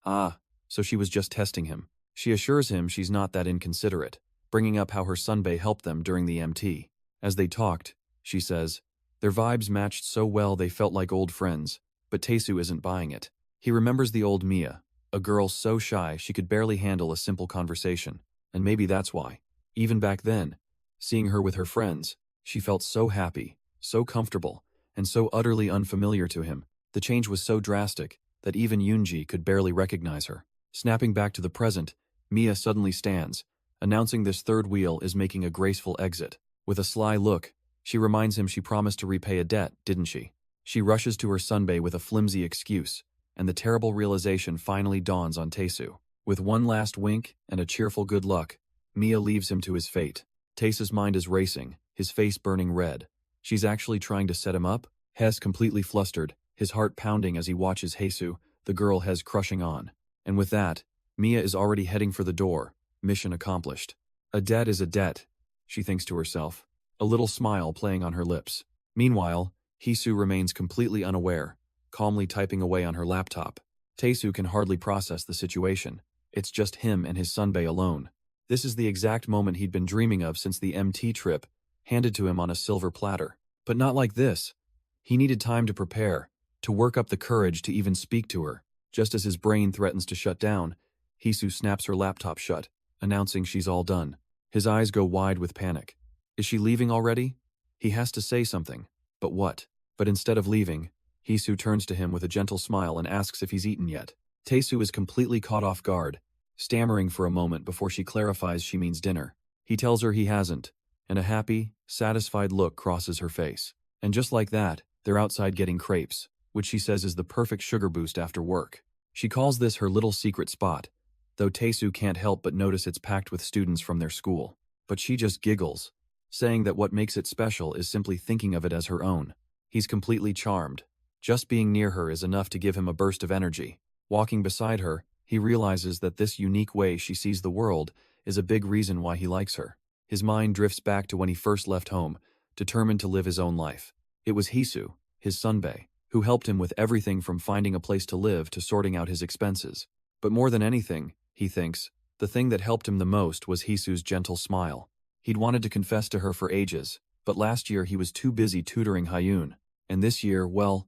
Ah, so she was just testing him. She assures him she's not that inconsiderate, bringing up how her sunbae helped them during the MT. As they talked, she says, their vibes matched so well they felt like old friends, but Taesu isn't buying it. He remembers the old Mia, a girl so shy she could barely handle a simple conversation, and maybe that's why. Even back then, seeing her with her friends, she felt so happy, so comfortable, and so utterly unfamiliar to him. The change was so drastic that even Yoonji could barely recognize her. Snapping back to the present, Mia suddenly stands, announcing this third wheel is making a graceful exit. With a sly look, she reminds him she promised to repay a debt, didn't she? She rushes to her sunbae with a flimsy excuse, and the terrible realization finally dawns on Taesu. With one last wink and a cheerful good luck, Mia leaves him to his fate. Taesu's mind is racing, his face burning red. She's actually trying to set him up? Hes completely flustered, his heart pounding as he watches Taesu, the girl Hes crushing on. And with that, Mia is already heading for the door, mission accomplished. A debt is a debt, she thinks to herself, a little smile playing on her lips. Meanwhile, Hisu remains completely unaware, calmly typing away on her laptop. Taesu can hardly process the situation. It's just him and his sunbae alone. This is the exact moment he'd been dreaming of since the MT trip, handed to him on a silver platter. But not like this. He needed time to prepare, to work up the courage to even speak to her. Just as his brain threatens to shut down, Hisu snaps her laptop shut, announcing she's all done. His eyes go wide with panic. Is she leaving already? He has to say something. But what? But instead of leaving, Hisu turns to him with a gentle smile and asks if he's eaten yet. Taesu is completely caught off guard, stammering for a moment before she clarifies she means dinner. He tells her he hasn't, and a happy, satisfied look crosses her face. And just like that, they're outside getting crepes, which she says is the perfect sugar boost after work. She calls this her little secret spot, though Taesu can't help but notice it's packed with students from their school. But she just giggles, saying that what makes it special is simply thinking of it as her own. He's completely charmed. Just being near her is enough to give him a burst of energy. Walking beside her, he realizes that this unique way she sees the world is a big reason why he likes her. His mind drifts back to when he first left home, determined to live his own life. It was Hisu, his sunbae, who helped him with everything from finding a place to live to sorting out his expenses. But more than anything, he thinks, the thing that helped him the most was Hisu's gentle smile. He'd wanted to confess to her for ages, but last year he was too busy tutoring Hyun. And this year, well,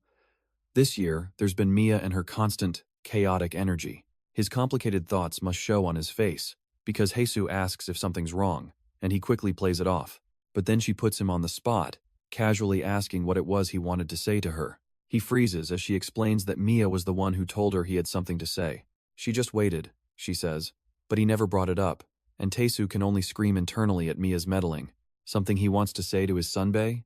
there's been Mia and her constant, chaotic energy. His complicated thoughts must show on his face, because Hisu asks if something's wrong, and he quickly plays it off. But then she puts him on the spot, casually asking what it was he wanted to say to her. He freezes as she explains that Mia was the one who told her he had something to say. She just waited, she says, but he never brought it up, and Taesu can only scream internally at Mia's meddling. Something he wants to say to his sunbae?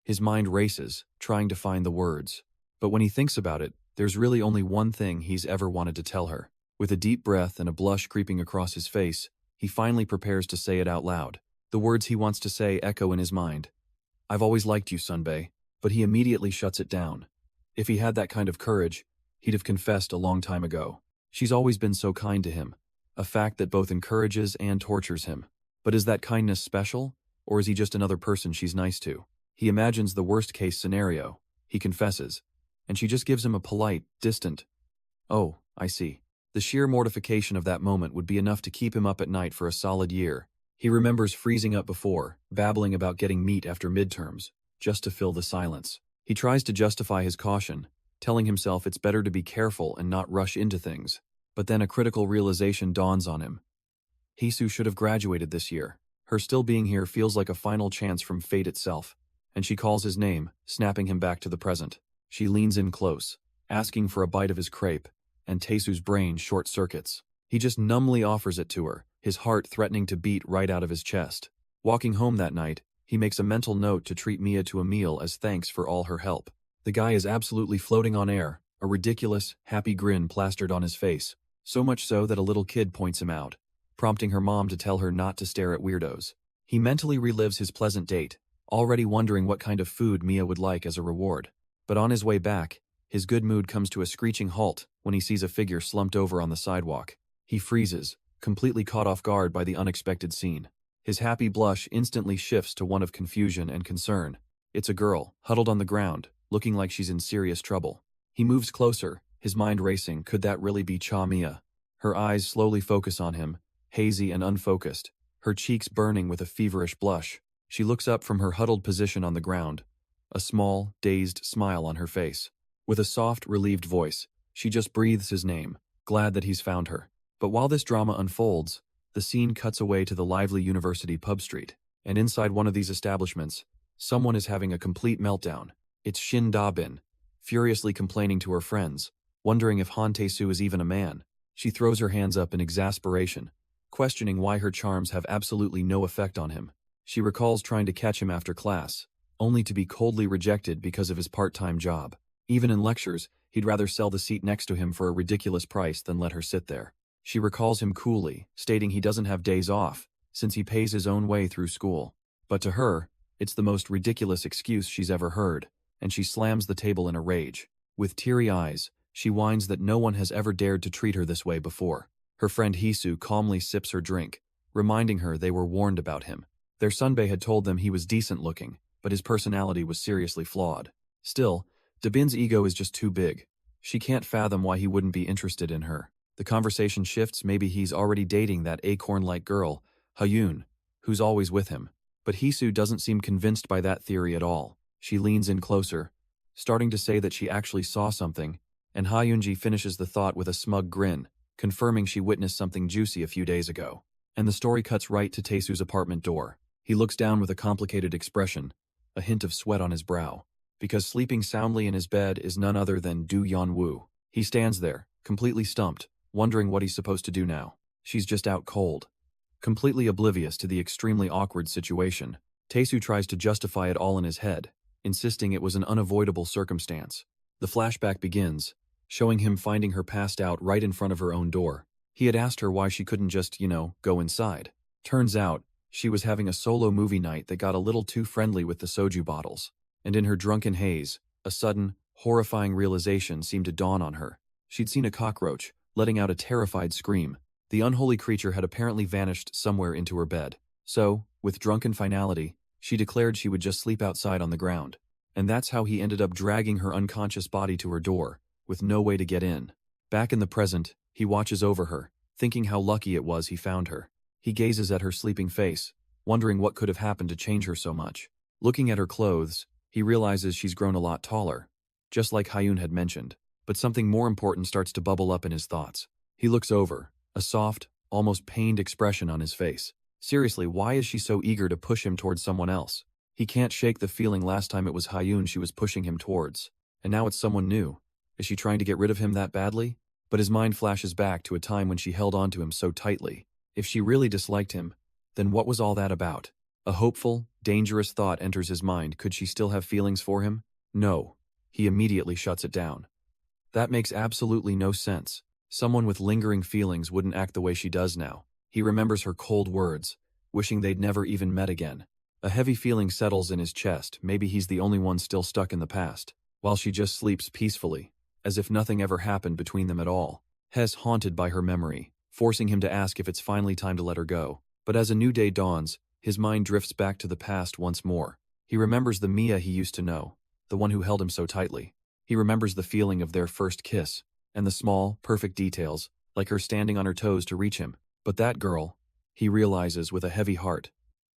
His mind races, trying to find the words. But when he thinks about it, there's really only one thing he's ever wanted to tell her. With a deep breath and a blush creeping across his face, he finally prepares to say it out loud. The words he wants to say echo in his mind. I've always liked you, sunbae, but he immediately shuts it down. If he had that kind of courage, he'd have confessed a long time ago. She's always been so kind to him, a fact that both encourages and tortures him. But is that kindness special, or is he just another person she's nice to? He imagines the worst-case scenario. He confesses, and she just gives him a polite, distant, "Oh, I see." The sheer mortification of that moment would be enough to keep him up at night for a solid year. He remembers freezing up before, babbling about getting meat after midterms, just to fill the silence. He tries to justify his caution, telling himself it's better to be careful and not rush into things. But then a critical realization dawns on him. Hisu should have graduated this year. Her still being here feels like a final chance from fate itself, and she calls his name, snapping him back to the present. She leans in close, asking for a bite of his crepe, and Taesu's brain short-circuits. He just numbly offers it to her, his heart threatening to beat right out of his chest. Walking home that night, he makes a mental note to treat Mia to a meal as thanks for all her help. The guy is absolutely floating on air, a ridiculous, happy grin plastered on his face, so much so that a little kid points him out, prompting her mom to tell her not to stare at weirdos. He mentally relives his pleasant date, already wondering what kind of food Mia would like as a reward. But on his way back, his good mood comes to a screeching halt when he sees a figure slumped over on the sidewalk. He freezes, completely caught off guard by the unexpected scene. His happy blush instantly shifts to one of confusion and concern. It's a girl, huddled on the ground, looking like she's in serious trouble. He moves closer, his mind racing. Could that really be Mia? Her eyes slowly focus on him, hazy and unfocused, her cheeks burning with a feverish blush. She looks up from her huddled position on the ground, a small, dazed smile on her face. With a soft, relieved voice, she just breathes his name, glad that he's found her. But while this drama unfolds, the scene cuts away to the lively university pub street, and inside one of these establishments, someone is having a complete meltdown. It's Shin Da-bin, furiously complaining to her friends, wondering if Han Tae-soo is even a man. She throws her hands up in exasperation, questioning why her charms have absolutely no effect on him. She recalls trying to catch him after class, only to be coldly rejected because of his part-time job. Even in lectures, He'd rather sell the seat next to him for a ridiculous price than let her sit there. She recalls him coolly, stating he doesn't have days off, since he pays his own way through school. But to her, it's the most ridiculous excuse she's ever heard, and she slams the table in a rage. With teary eyes, she whines that no one has ever dared to treat her this way before. Her friend Hisu calmly sips her drink, reminding her they were warned about him. Their sunbae had told them he was decent looking, but his personality was seriously flawed. Still, Dabin's ego is just too big. She can't fathom why he wouldn't be interested in her. The conversation shifts. Maybe he's already dating that acorn-like girl, Hyun, who's always with him. But Hisu doesn't seem convinced by that theory at all. She leans in closer, starting to say that she actually saw something, and Hyunji finishes the thought with a smug grin, confirming she witnessed something juicy a few days ago. And the story cuts right to Taesu's apartment door. He looks down with a complicated expression, a hint of sweat on his brow, because sleeping soundly in his bed is none other than Do Yeon-woo. He stands there, completely stumped, wondering what he's supposed to do now. She's just out cold. Completely oblivious to the extremely awkward situation, Taesu tries to justify it all in his head, insisting it was an unavoidable circumstance. The flashback begins, showing him finding her passed out right in front of her own door. He had asked her why she couldn't just, go inside. Turns out, she was having a solo movie night that got a little too friendly with the soju bottles. And in her drunken haze, a sudden, horrifying realization seemed to dawn on her. She'd seen a cockroach, letting out a terrified scream. The unholy creature had apparently vanished somewhere into her bed. So, with drunken finality, she declared she would just sleep outside on the ground. And that's how he ended up dragging her unconscious body to her door, with no way to get in. Back in the present, he watches over her, thinking how lucky it was he found her. He gazes at her sleeping face, wondering what could have happened to change her so much. Looking at her clothes, he realizes she's grown a lot taller, just like Hyun had mentioned. But something more important starts to bubble up in his thoughts. He looks over, a soft, almost pained expression on his face. Seriously, why is she so eager to push him towards someone else? He can't shake the feeling last time it was Hyun she was pushing him towards, and now it's someone new. Is she trying to get rid of him that badly? But his mind flashes back to a time when she held on to him so tightly. If she really disliked him, then what was all that about? A hopeful, dangerous thought enters his mind. Could she still have feelings for him? No. He immediately shuts it down. That makes absolutely no sense. Someone with lingering feelings wouldn't act the way she does now. He remembers her cold words, wishing they'd never even met again. A heavy feeling settles in his chest. Maybe he's the only one still stuck in the past, while she just sleeps peacefully, as if nothing ever happened between them at all. Hess haunted by her memory, forcing him to ask if it's finally time to let her go. But as a new day dawns, his mind drifts back to the past once more. He remembers the Mia he used to know, the one who held him so tightly. He remembers the feeling of their first kiss, and the small, perfect details, like her standing on her toes to reach him. But that girl, he realizes with a heavy heart,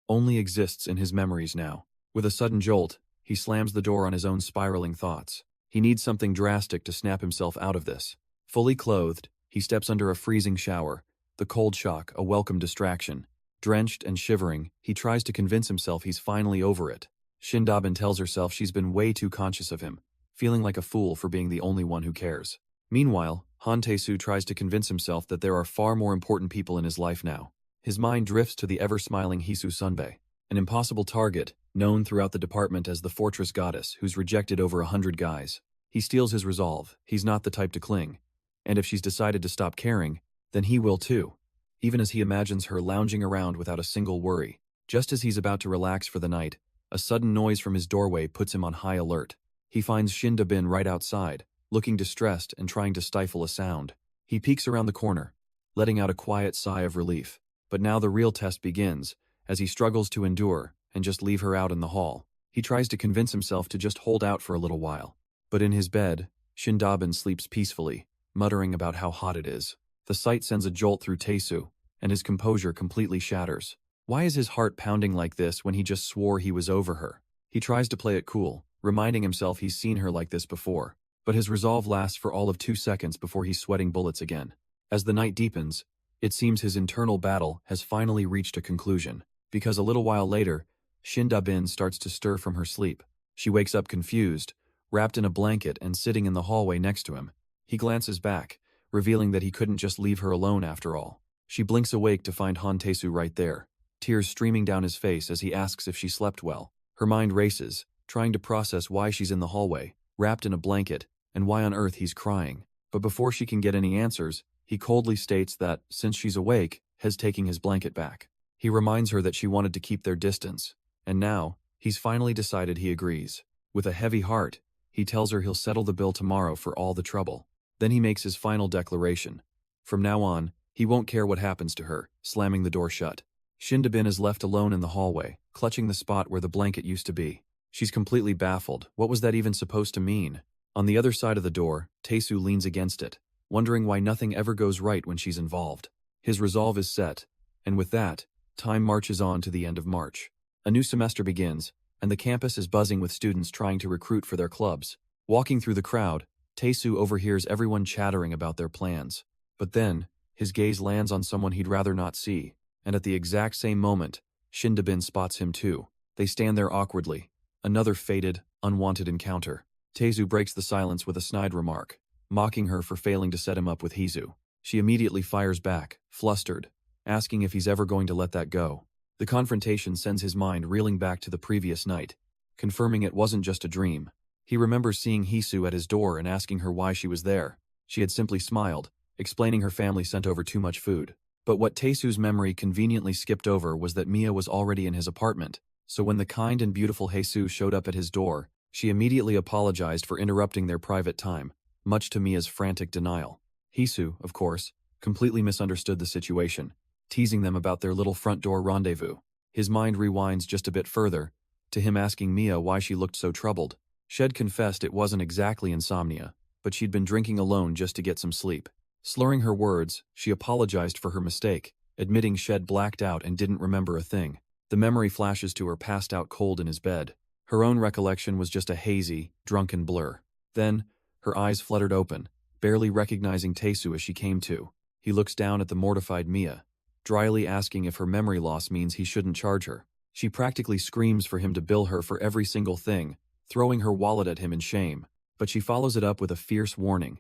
only exists in his memories now. With a sudden jolt, he slams the door on his own spiraling thoughts. He needs something drastic to snap himself out of this. Fully clothed, he steps under a freezing shower, the cold shock a welcome distraction. Drenched and shivering, he tries to convince himself he's finally over it. Shindabin tells herself she's been way too conscious of him, feeling like a fool for being the only one who cares. Meanwhile, Han Tae-soo tries to convince himself that there are far more important people in his life now. His mind drifts to the ever-smiling Hisu Sunbae, an impossible target, known throughout the department as the Fortress Goddess, who's rejected over 100 guys. He steals his resolve. He's not the type to cling. And if she's decided to stop caring, then he will too. Even as he imagines her lounging around without a single worry. Just as he's about to relax for the night, a sudden noise from his doorway puts him on high alert. He finds Shin-da-bin right outside, looking distressed and trying to stifle a sound. He peeks around the corner, letting out a quiet sigh of relief. But now the real test begins, as he struggles to endure and just leave her out in the hall. He tries to convince himself to just hold out for a little while. But in his bed, Shin-da-bin sleeps peacefully, muttering about how hot it is. The sight sends a jolt through Tae-soo, and his composure completely shatters. Why is his heart pounding like this when he just swore he was over her? He tries to play it cool, reminding himself he's seen her like this before. But his resolve lasts for all of 2 seconds before he's sweating bullets again. As the night deepens, it seems his internal battle has finally reached a conclusion, because a little while later, Shin-da-bin starts to stir from her sleep. She wakes up confused, wrapped in a blanket and sitting in the hallway next to him. He glances back, revealing that he couldn't just leave her alone after all. She blinks awake to find Han Tae-soo right there, tears streaming down his face as he asks if she slept well. Her mind races, trying to process why she's in the hallway, wrapped in a blanket, and why on earth he's crying. But before she can get any answers, he coldly states that, since she's awake, he's taking his blanket back. He reminds her that she wanted to keep their distance, and now, he's finally decided he agrees. With a heavy heart, he tells her he'll settle the bill tomorrow for all the trouble. Then he makes his final declaration. From now on, he won't care what happens to her, slamming the door shut. Shindabin is left alone in the hallway, clutching the spot where the blanket used to be. She's completely baffled. What was that even supposed to mean? On the other side of the door, Taesu leans against it, wondering why nothing ever goes right when she's involved. His resolve is set, and with that, time marches on to the end of March. A new semester begins, and the campus is buzzing with students trying to recruit for their clubs. Walking through the crowd, Taesu overhears everyone chattering about their plans. But then, his gaze lands on someone he'd rather not see, and at the exact same moment, Shindabin spots him too. They stand there awkwardly. Another fated, unwanted encounter. Taesu breaks the silence with a snide remark, mocking her for failing to set him up with Hizu. She immediately fires back, flustered, asking if he's ever going to let that go. The confrontation sends his mind reeling back to the previous night, confirming it wasn't just a dream. He remembers seeing Hisu at his door and asking her why she was there. She had simply smiled, explaining her family sent over too much food. But what Taesu's memory conveniently skipped over was that Mia was already in his apartment, so when the kind and beautiful Hisu showed up at his door, she immediately apologized for interrupting their private time, much to Mia's frantic denial. Hisu, of course, completely misunderstood the situation, teasing them about their little front door rendezvous. His mind rewinds just a bit further, to him asking Mia why she looked so troubled. Shed confessed it wasn't exactly insomnia, but she'd been drinking alone just to get some sleep. Slurring her words, she apologized for her mistake, admitting Shed blacked out and didn't remember a thing. The memory flashes to her passed out cold in his bed. Her own recollection was just a hazy, drunken blur. Then, her eyes fluttered open, barely recognizing Taesu as she came to. He looks down at the mortified Mia, dryly asking if her memory loss means he shouldn't charge her. She practically screams for him to bill her for every single thing, throwing her wallet at him in shame. But she follows it up with a fierce warning.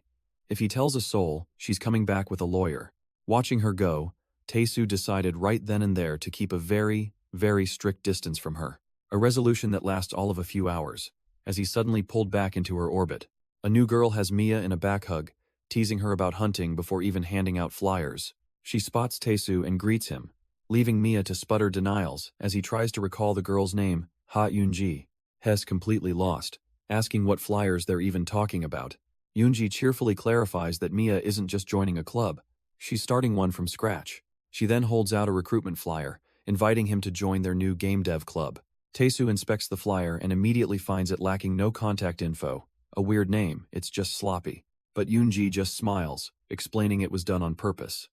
If he tells a soul, she's coming back with a lawyer. Watching her go, Taesu decided right then and there to keep a very, very strict distance from her. A resolution that lasts all of a few hours, as he suddenly pulled back into her orbit. A new girl has Mia in a back hug, teasing her about hunting before even handing out flyers. She spots Taesu and greets him, leaving Mia to sputter denials as he tries to recall the girl's name, Ha Yoonji. Hess completely lost, asking what flyers they're even talking about. Yoonji cheerfully clarifies that Mia isn't just joining a club, she's starting one from scratch. She then holds out a recruitment flyer, inviting him to join their new game dev club. Taesu inspects the flyer and immediately finds it lacking no contact info. A weird name, it's just sloppy. But Yoonji just smiles, explaining it was done on purpose.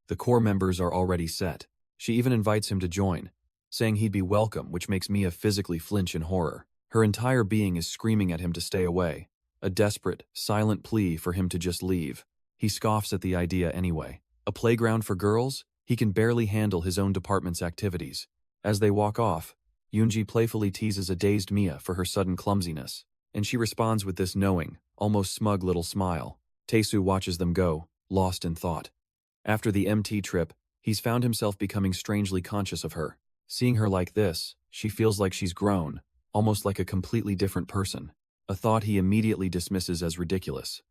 The core members are already set. She even invites him to join, saying he'd be welcome, which makes Mia physically flinch in horror. Her entire being is screaming at him to stay away, a desperate, silent plea for him to just leave. He scoffs at the idea anyway. A playground for girls? He can barely handle his own department's activities. As they walk off, Yoonji playfully teases a dazed Mia for her sudden clumsiness, and she responds with this knowing, almost smug little smile. Taesu watches them go, lost in thought. After the MT trip, he's found himself becoming strangely conscious of her. Seeing her like this, she feels like she's grown, almost like a completely different person. A thought he immediately dismisses as ridiculous.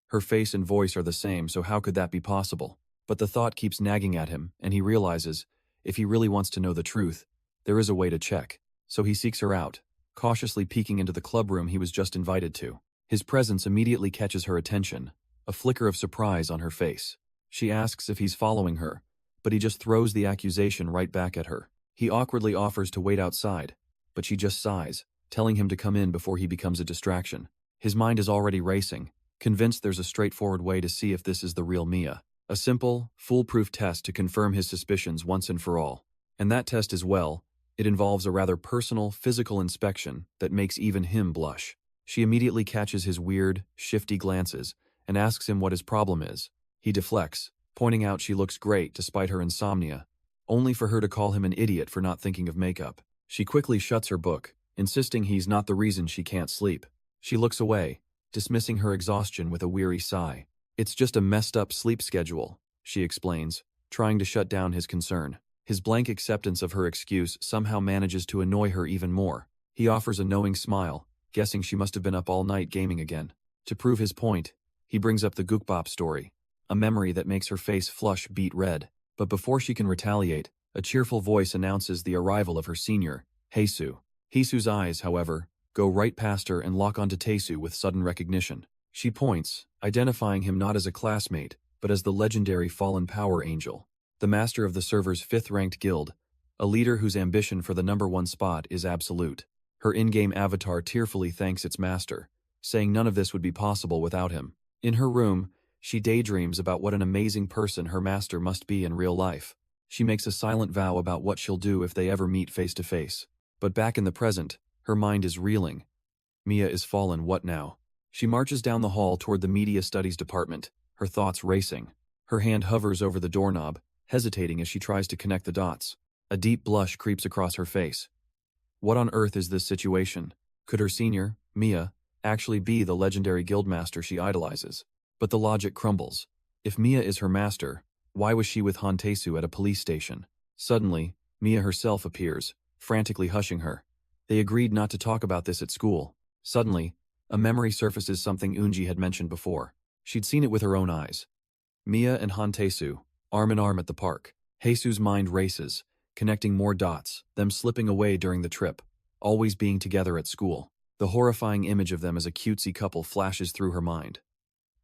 Her face and voice are the same, so how could that be possible? But the thought keeps nagging at him, and he realizes, if he really wants to know the truth, there is a way to check. So he seeks her out, cautiously peeking into the clubroom he was just invited to. His presence immediately catches her attention, a flicker of surprise on her face. She asks if he's following her, but he just throws the accusation right back at her. He awkwardly offers to wait outside, but she just sighs, telling him to come in before he becomes a distraction. His mind is already racing, convinced there's a straightforward way to see if this is the real Mia. A simple, foolproof test to confirm his suspicions once and for all. And that test is, well, it involves a rather personal, physical inspection that makes even him blush. She immediately catches his weird, shifty glances and asks him what his problem is. He deflects, pointing out she looks great despite her insomnia, only for her to call him an idiot for not thinking of makeup. She quickly shuts her book, insisting he's not the reason she can't sleep. She looks away, dismissing her exhaustion with a weary sigh. It's just a messed up sleep schedule, she explains, trying to shut down his concern. His blank acceptance of her excuse somehow manages to annoy her even more. He offers a knowing smile, guessing she must have been up all night gaming again. To prove his point, he brings up the Gukbop story, a memory that makes her face flush beet red. But before she can retaliate, a cheerful voice announces the arrival of her senior, Heisu. Heisu's eyes, however, go right past her and lock onto Teisu with sudden recognition. She points, identifying him not as a classmate, but as the legendary fallen power angel, the master of the server's 5th-ranked guild, a leader whose ambition for the #1 spot is absolute. Her in-game avatar tearfully thanks its master, saying none of this would be possible without him. In her room, she daydreams about what an amazing person her master must be in real life. She makes a silent vow about what she'll do if they ever meet face to face. But back in the present, her mind is reeling. Mia is fallen, what now? She marches down the hall toward the media studies department, her thoughts racing. Her hand hovers over the doorknob, hesitating as she tries to connect the dots. A deep blush creeps across her face. What on earth is this situation? Could her senior, Mia, actually be the legendary guildmaster she idolizes? But the logic crumbles. If Mia is her master, why was she with Hantesu at a police station? Suddenly, Mia herself appears, frantically hushing her. They agreed not to talk about this at school. Suddenly, a memory surfaces something Unji had mentioned before. She'd seen it with her own eyes. Mia and Hantesu, arm in arm at the park. Heisu's mind races, connecting more dots, them slipping away during the trip, always being together at school. The horrifying image of them as a cutesy couple flashes through her mind.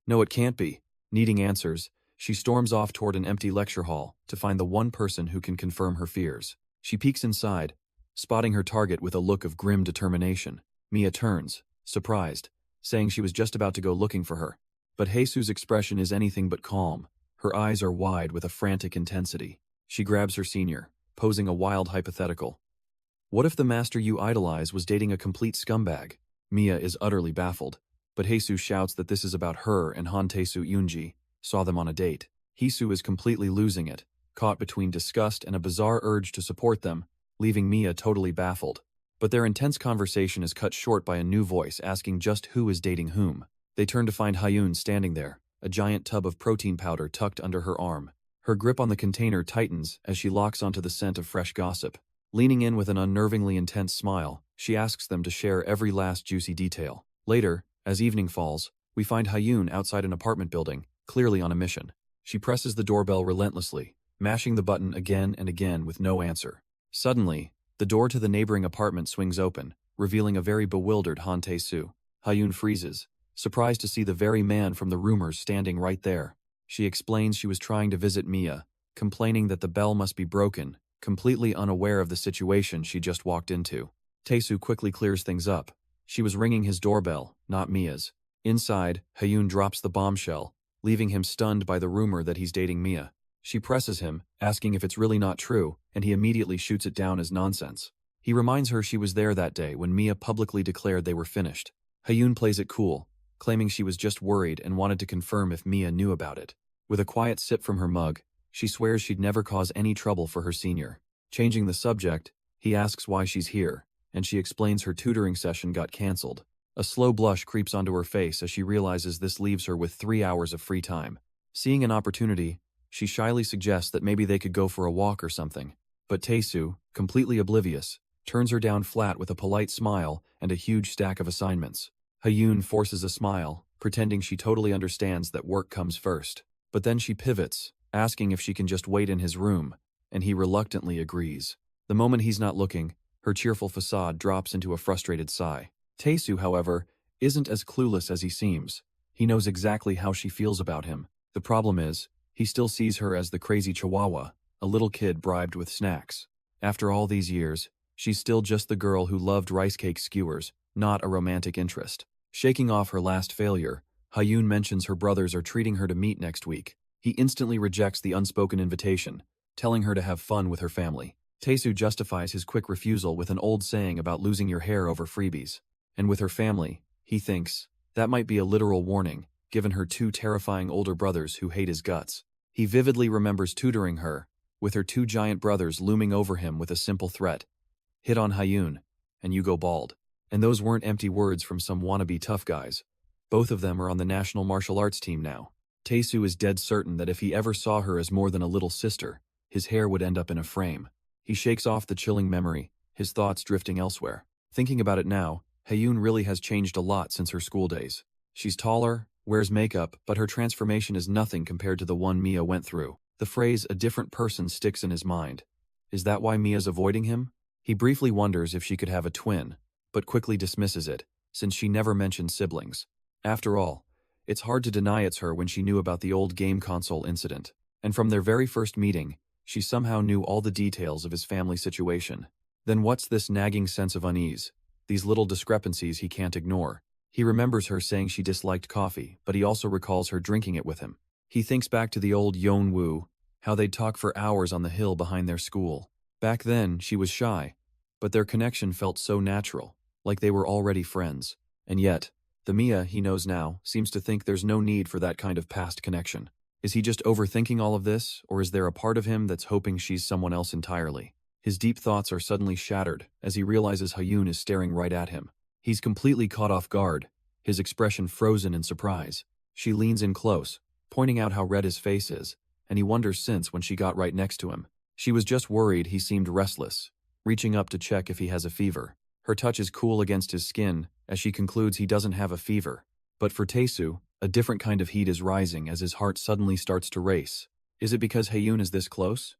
No, it can't be. Needing answers, she storms off toward an empty lecture hall to find the one person who can confirm her fears. She peeks inside, spotting her target with a look of grim determination. Mia turns, surprised, saying she was just about to go looking for her. But Heisu's expression is anything but calm. Her eyes are wide with a frantic intensity. She grabs her senior, posing a wild hypothetical. What if the master you idolize was dating a complete scumbag? Mia is utterly baffled, but Heisu shouts that this is about her and Hantesu Yunji, saw them on a date. Heisu is completely losing it, caught between disgust and a bizarre urge to support them, leaving Mia totally baffled. But their intense conversation is cut short by a new voice asking just who is dating whom. They turn to find Hyun standing there, a giant tub of protein powder tucked under her arm. Her grip on the container tightens as she locks onto the scent of fresh gossip. Leaning in with an unnervingly intense smile, she asks them to share every last juicy detail. Later, as evening falls, we find Hyun outside an apartment building, clearly on a mission. She presses the doorbell relentlessly, mashing the button again and again with no answer. Suddenly, the door to the neighboring apartment swings open, revealing a very bewildered Han Tae-soo. Hyun freezes, surprised to see the very man from the rumors standing right there. She explains she was trying to visit Mia, complaining that the bell must be broken, completely unaware of the situation she just walked into. Tae-soo quickly clears things up. She was ringing his doorbell, not Mia's. Inside, Hyun drops the bombshell, leaving him stunned by the rumor that he's dating Mia. She presses him, asking if it's really not true, and he immediately shoots it down as nonsense. He reminds her she was there that day when Mia publicly declared they were finished. Hyun plays it cool, claiming she was just worried and wanted to confirm if Mia knew about it. With a quiet sip from her mug, she swears she'd never cause any trouble for her senior. Changing the subject, he asks why she's here, and she explains her tutoring session got cancelled. A slow blush creeps onto her face as she realizes this leaves her with 3 hours of free time. Seeing an opportunity, she shyly suggests that maybe they could go for a walk or something. But Tae-soo, completely oblivious, turns her down flat with a polite smile and a huge stack of assignments. Hyun forces a smile, pretending she totally understands that work comes first. But then she pivots, asking if she can just wait in his room, and he reluctantly agrees. The moment he's not looking, her cheerful facade drops into a frustrated sigh. Tae-soo, however, isn't as clueless as he seems. He knows exactly how she feels about him. The problem is, he still sees her as the crazy chihuahua, a little kid bribed with snacks. After all these years, she's still just the girl who loved rice cake skewers, not a romantic interest. Shaking off her last failure, Hyun mentions her brothers are treating her to meet next week. He instantly rejects the unspoken invitation, telling her to have fun with her family. Tae-soo justifies his quick refusal with an old saying about losing your hair over freebies. And with her family, he thinks, that might be a literal warning, given her 2 terrifying older brothers who hate his guts. He vividly remembers tutoring her, with her 2 giant brothers looming over him with a simple threat. Hit on Hyun, and you go bald. And those weren't empty words from some wannabe tough guys. Both of them are on the national martial arts team now. Tae-soo is dead certain that if he ever saw her as more than a little sister, his hair would end up in a frame. He shakes off the chilling memory, his thoughts drifting elsewhere. Thinking about it now, Hyun really has changed a lot since her school days. She's taller, wears makeup, but her transformation is nothing compared to the one Mia went through. The phrase "a different person" sticks in his mind. Is that why Mia's avoiding him? He briefly wonders if she could have a twin, but quickly dismisses it, since she never mentioned siblings. After all, it's hard to deny it's her when she knew about the old game console incident. And from their very first meeting, she somehow knew all the details of his family situation. Then what's this nagging sense of unease? These little discrepancies he can't ignore. He remembers her saying she disliked coffee, but he also recalls her drinking it with him. He thinks back to the old Yeonwoo, how they'd talk for hours on the hill behind their school. Back then, she was shy, but their connection felt so natural, like they were already friends. And yet, the Mia he knows now seems to think there's no need for that kind of past connection. Is he just overthinking all of this, or is there a part of him that's hoping she's someone else entirely? His deep thoughts are suddenly shattered as he realizes Hyun is staring right at him. He's completely caught off guard, his expression frozen in surprise. She leans in close, pointing out how red his face is, and he wonders since when she got right next to him. She was just worried he seemed restless, reaching up to check if he has a fever. Her touch is cool against his skin as she concludes he doesn't have a fever. But for Tae-soo, a different kind of heat is rising as his heart suddenly starts to race. Is it because Hyun is this close?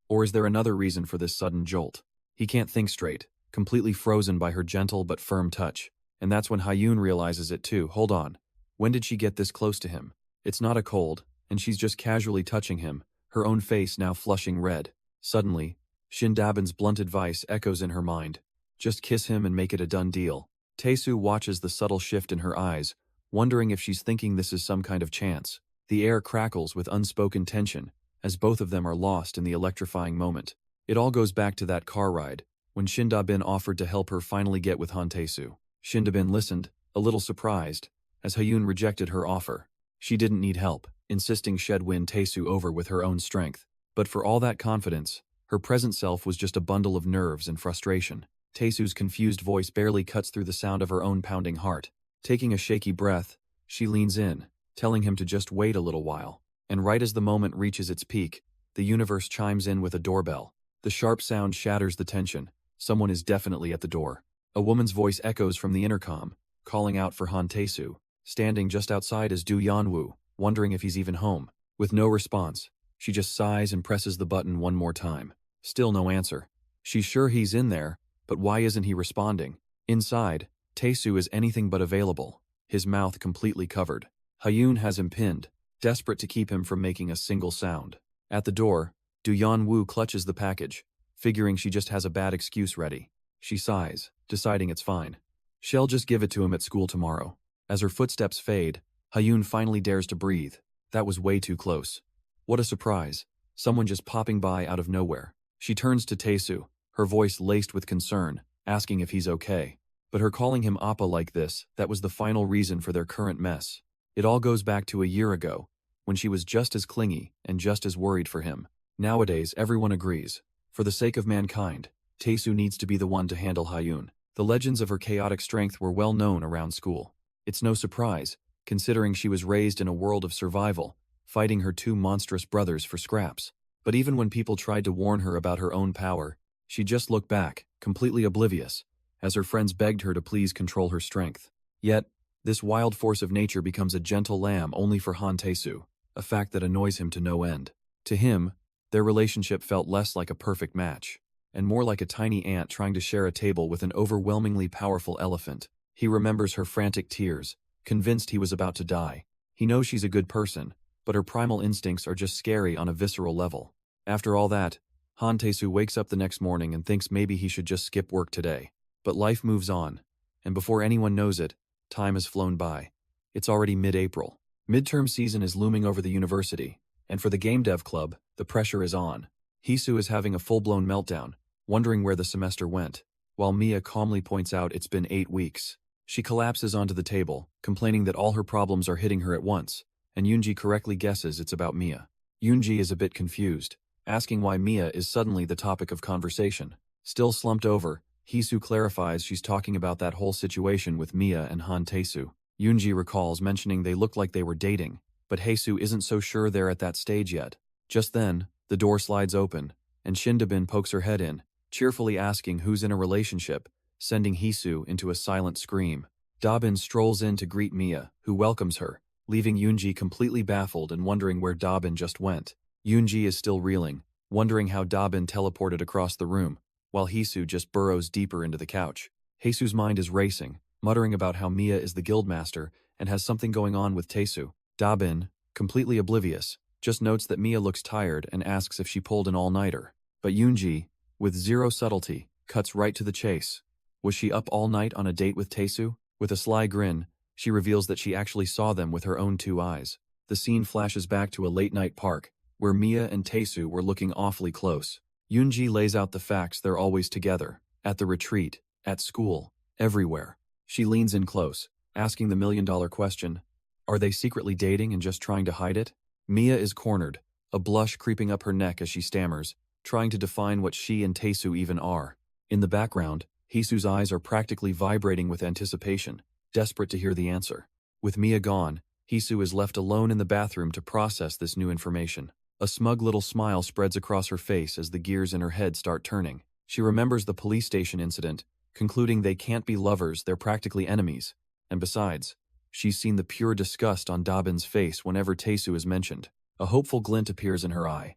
Or is there another reason for this sudden jolt? He can't think straight, completely frozen by her gentle but firm touch. And that's when Hyun realizes it too. Hold on. When did she get this close to him? It's not a cold, and she's just casually touching him, her own face now flushing red. Suddenly, Shin Dabin's blunt advice echoes in her mind. Just kiss him and make it a done deal. Tae-soo watches the subtle shift in her eyes, wondering if she's thinking this is some kind of chance. The air crackles with unspoken tension, as both of them are lost in the electrifying moment. It all goes back to that car ride, when Shin Da-bin offered to help her finally get with Han Tae-soo. Shin Da-bin listened, a little surprised, as Hyun rejected her offer. She didn't need help, insisting she'd win Tae-soo over with her own strength. But for all that confidence, her present self was just a bundle of nerves and frustration. Tae-soo's confused voice barely cuts through the sound of her own pounding heart. Taking a shaky breath, she leans in, telling him to just wait a little while. And right as the moment reaches its peak, the universe chimes in with a doorbell. The sharp sound shatters the tension. Someone is definitely at the door. A woman's voice echoes from the intercom, calling out for Han Tae-soo. Standing just outside is Do Yeonwoo, wondering if he's even home. With no response, she just sighs and presses the button one more time. Still no answer. She's sure he's in there, but why isn't he responding? Inside, Tae-soo is anything but available, his mouth completely covered. Hyun has him pinned, desperate to keep him from making a single sound. At the door, Do Yeonwoo clutches the package, figuring she just has a bad excuse ready. She sighs, deciding it's fine. She'll just give it to him at school tomorrow. As her footsteps fade, Hyun finally dares to breathe. That was way too close. What a surprise. Someone just popping by out of nowhere. She turns to Tae-soo, her voice laced with concern, asking if he's okay. But her calling him Appa like this, that was the final reason for their current mess. It all goes back to a year ago, when she was just as clingy and just as worried for him. Nowadays, everyone agrees. For the sake of mankind, Tae-soo needs to be the one to handle Hyun. The legends of her chaotic strength were well known around school. It's no surprise, considering she was raised in a world of survival, fighting her two monstrous brothers for scraps. But even when people tried to warn her about her own power, she just looked back, completely oblivious, as her friends begged her to please control her strength. Yet, this wild force of nature becomes a gentle lamb only for Han Tae-soo, a fact that annoys him to no end. To him, their relationship felt less like a perfect match, and more like a tiny ant trying to share a table with an overwhelmingly powerful elephant. He remembers her frantic tears, convinced he was about to die. He knows she's a good person, but her primal instincts are just scary on a visceral level. After all that, Han Tae-soo wakes up the next morning and thinks maybe he should just skip work today. But life moves on, and before anyone knows it, time has flown by. It's already mid-April. Midterm season is looming over the university, and for the game dev club, the pressure is on. Hisoo is having a full-blown meltdown, wondering where the semester went, while Mia calmly points out it's been 8 weeks. She collapses onto the table, complaining that all her problems are hitting her at once, and Yoonji correctly guesses it's about Mia. Yoonji is a bit confused, asking why Mia is suddenly the topic of conversation. Still slumped over, Hisoo clarifies she's talking about that whole situation with Mia and Han Tae-soo. Yoonji recalls mentioning they looked like they were dating, but Hisoo isn't so sure they're at that stage yet. Just then, the door slides open, and Shin Da-bin pokes her head in, cheerfully asking who's in a relationship, sending Hisoo into a silent scream. Dabin strolls in to greet Mia, who welcomes her, leaving Yoonji completely baffled and wondering where Dabin just went. Yoonji is still reeling, wondering how Dabin teleported across the room, while Hisu just burrows deeper into the couch. Hisu's mind is racing, muttering about how Mia is the guildmaster and has something going on with Taesu. Dabin, completely oblivious, just notes that Mia looks tired and asks if she pulled an all-nighter. But Yoonji, with zero subtlety, cuts right to the chase. Was she up all night on a date with Taesu? With a sly grin, she reveals that she actually saw them with her own 2 eyes. The scene flashes back to a late-night park, where Mia and Taesu were looking awfully close. Yoonji lays out the facts they're always together, at the retreat, at school, everywhere. She leans in close, asking the million-dollar question, are they secretly dating and just trying to hide it? Mia is cornered, a blush creeping up her neck as she stammers, trying to define what she and Taesu even are. In the background, Hisu's eyes are practically vibrating with anticipation, desperate to hear the answer. With Mia gone, Hisu is left alone in the bathroom to process this new information. A smug little smile spreads across her face as the gears in her head start turning. She remembers the police station incident, concluding they can't be lovers, they're practically enemies. And besides, she's seen the pure disgust on Dabin's face whenever Taesu is mentioned. A hopeful glint appears in her eye.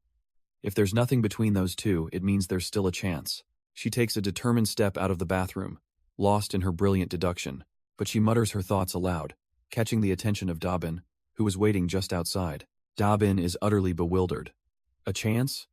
If there's nothing between those two, it means there's still a chance. She takes a determined step out of the bathroom, lost in her brilliant deduction, but she mutters her thoughts aloud, catching the attention of Dabin, who was waiting just outside. Dabin is utterly bewildered. A chance?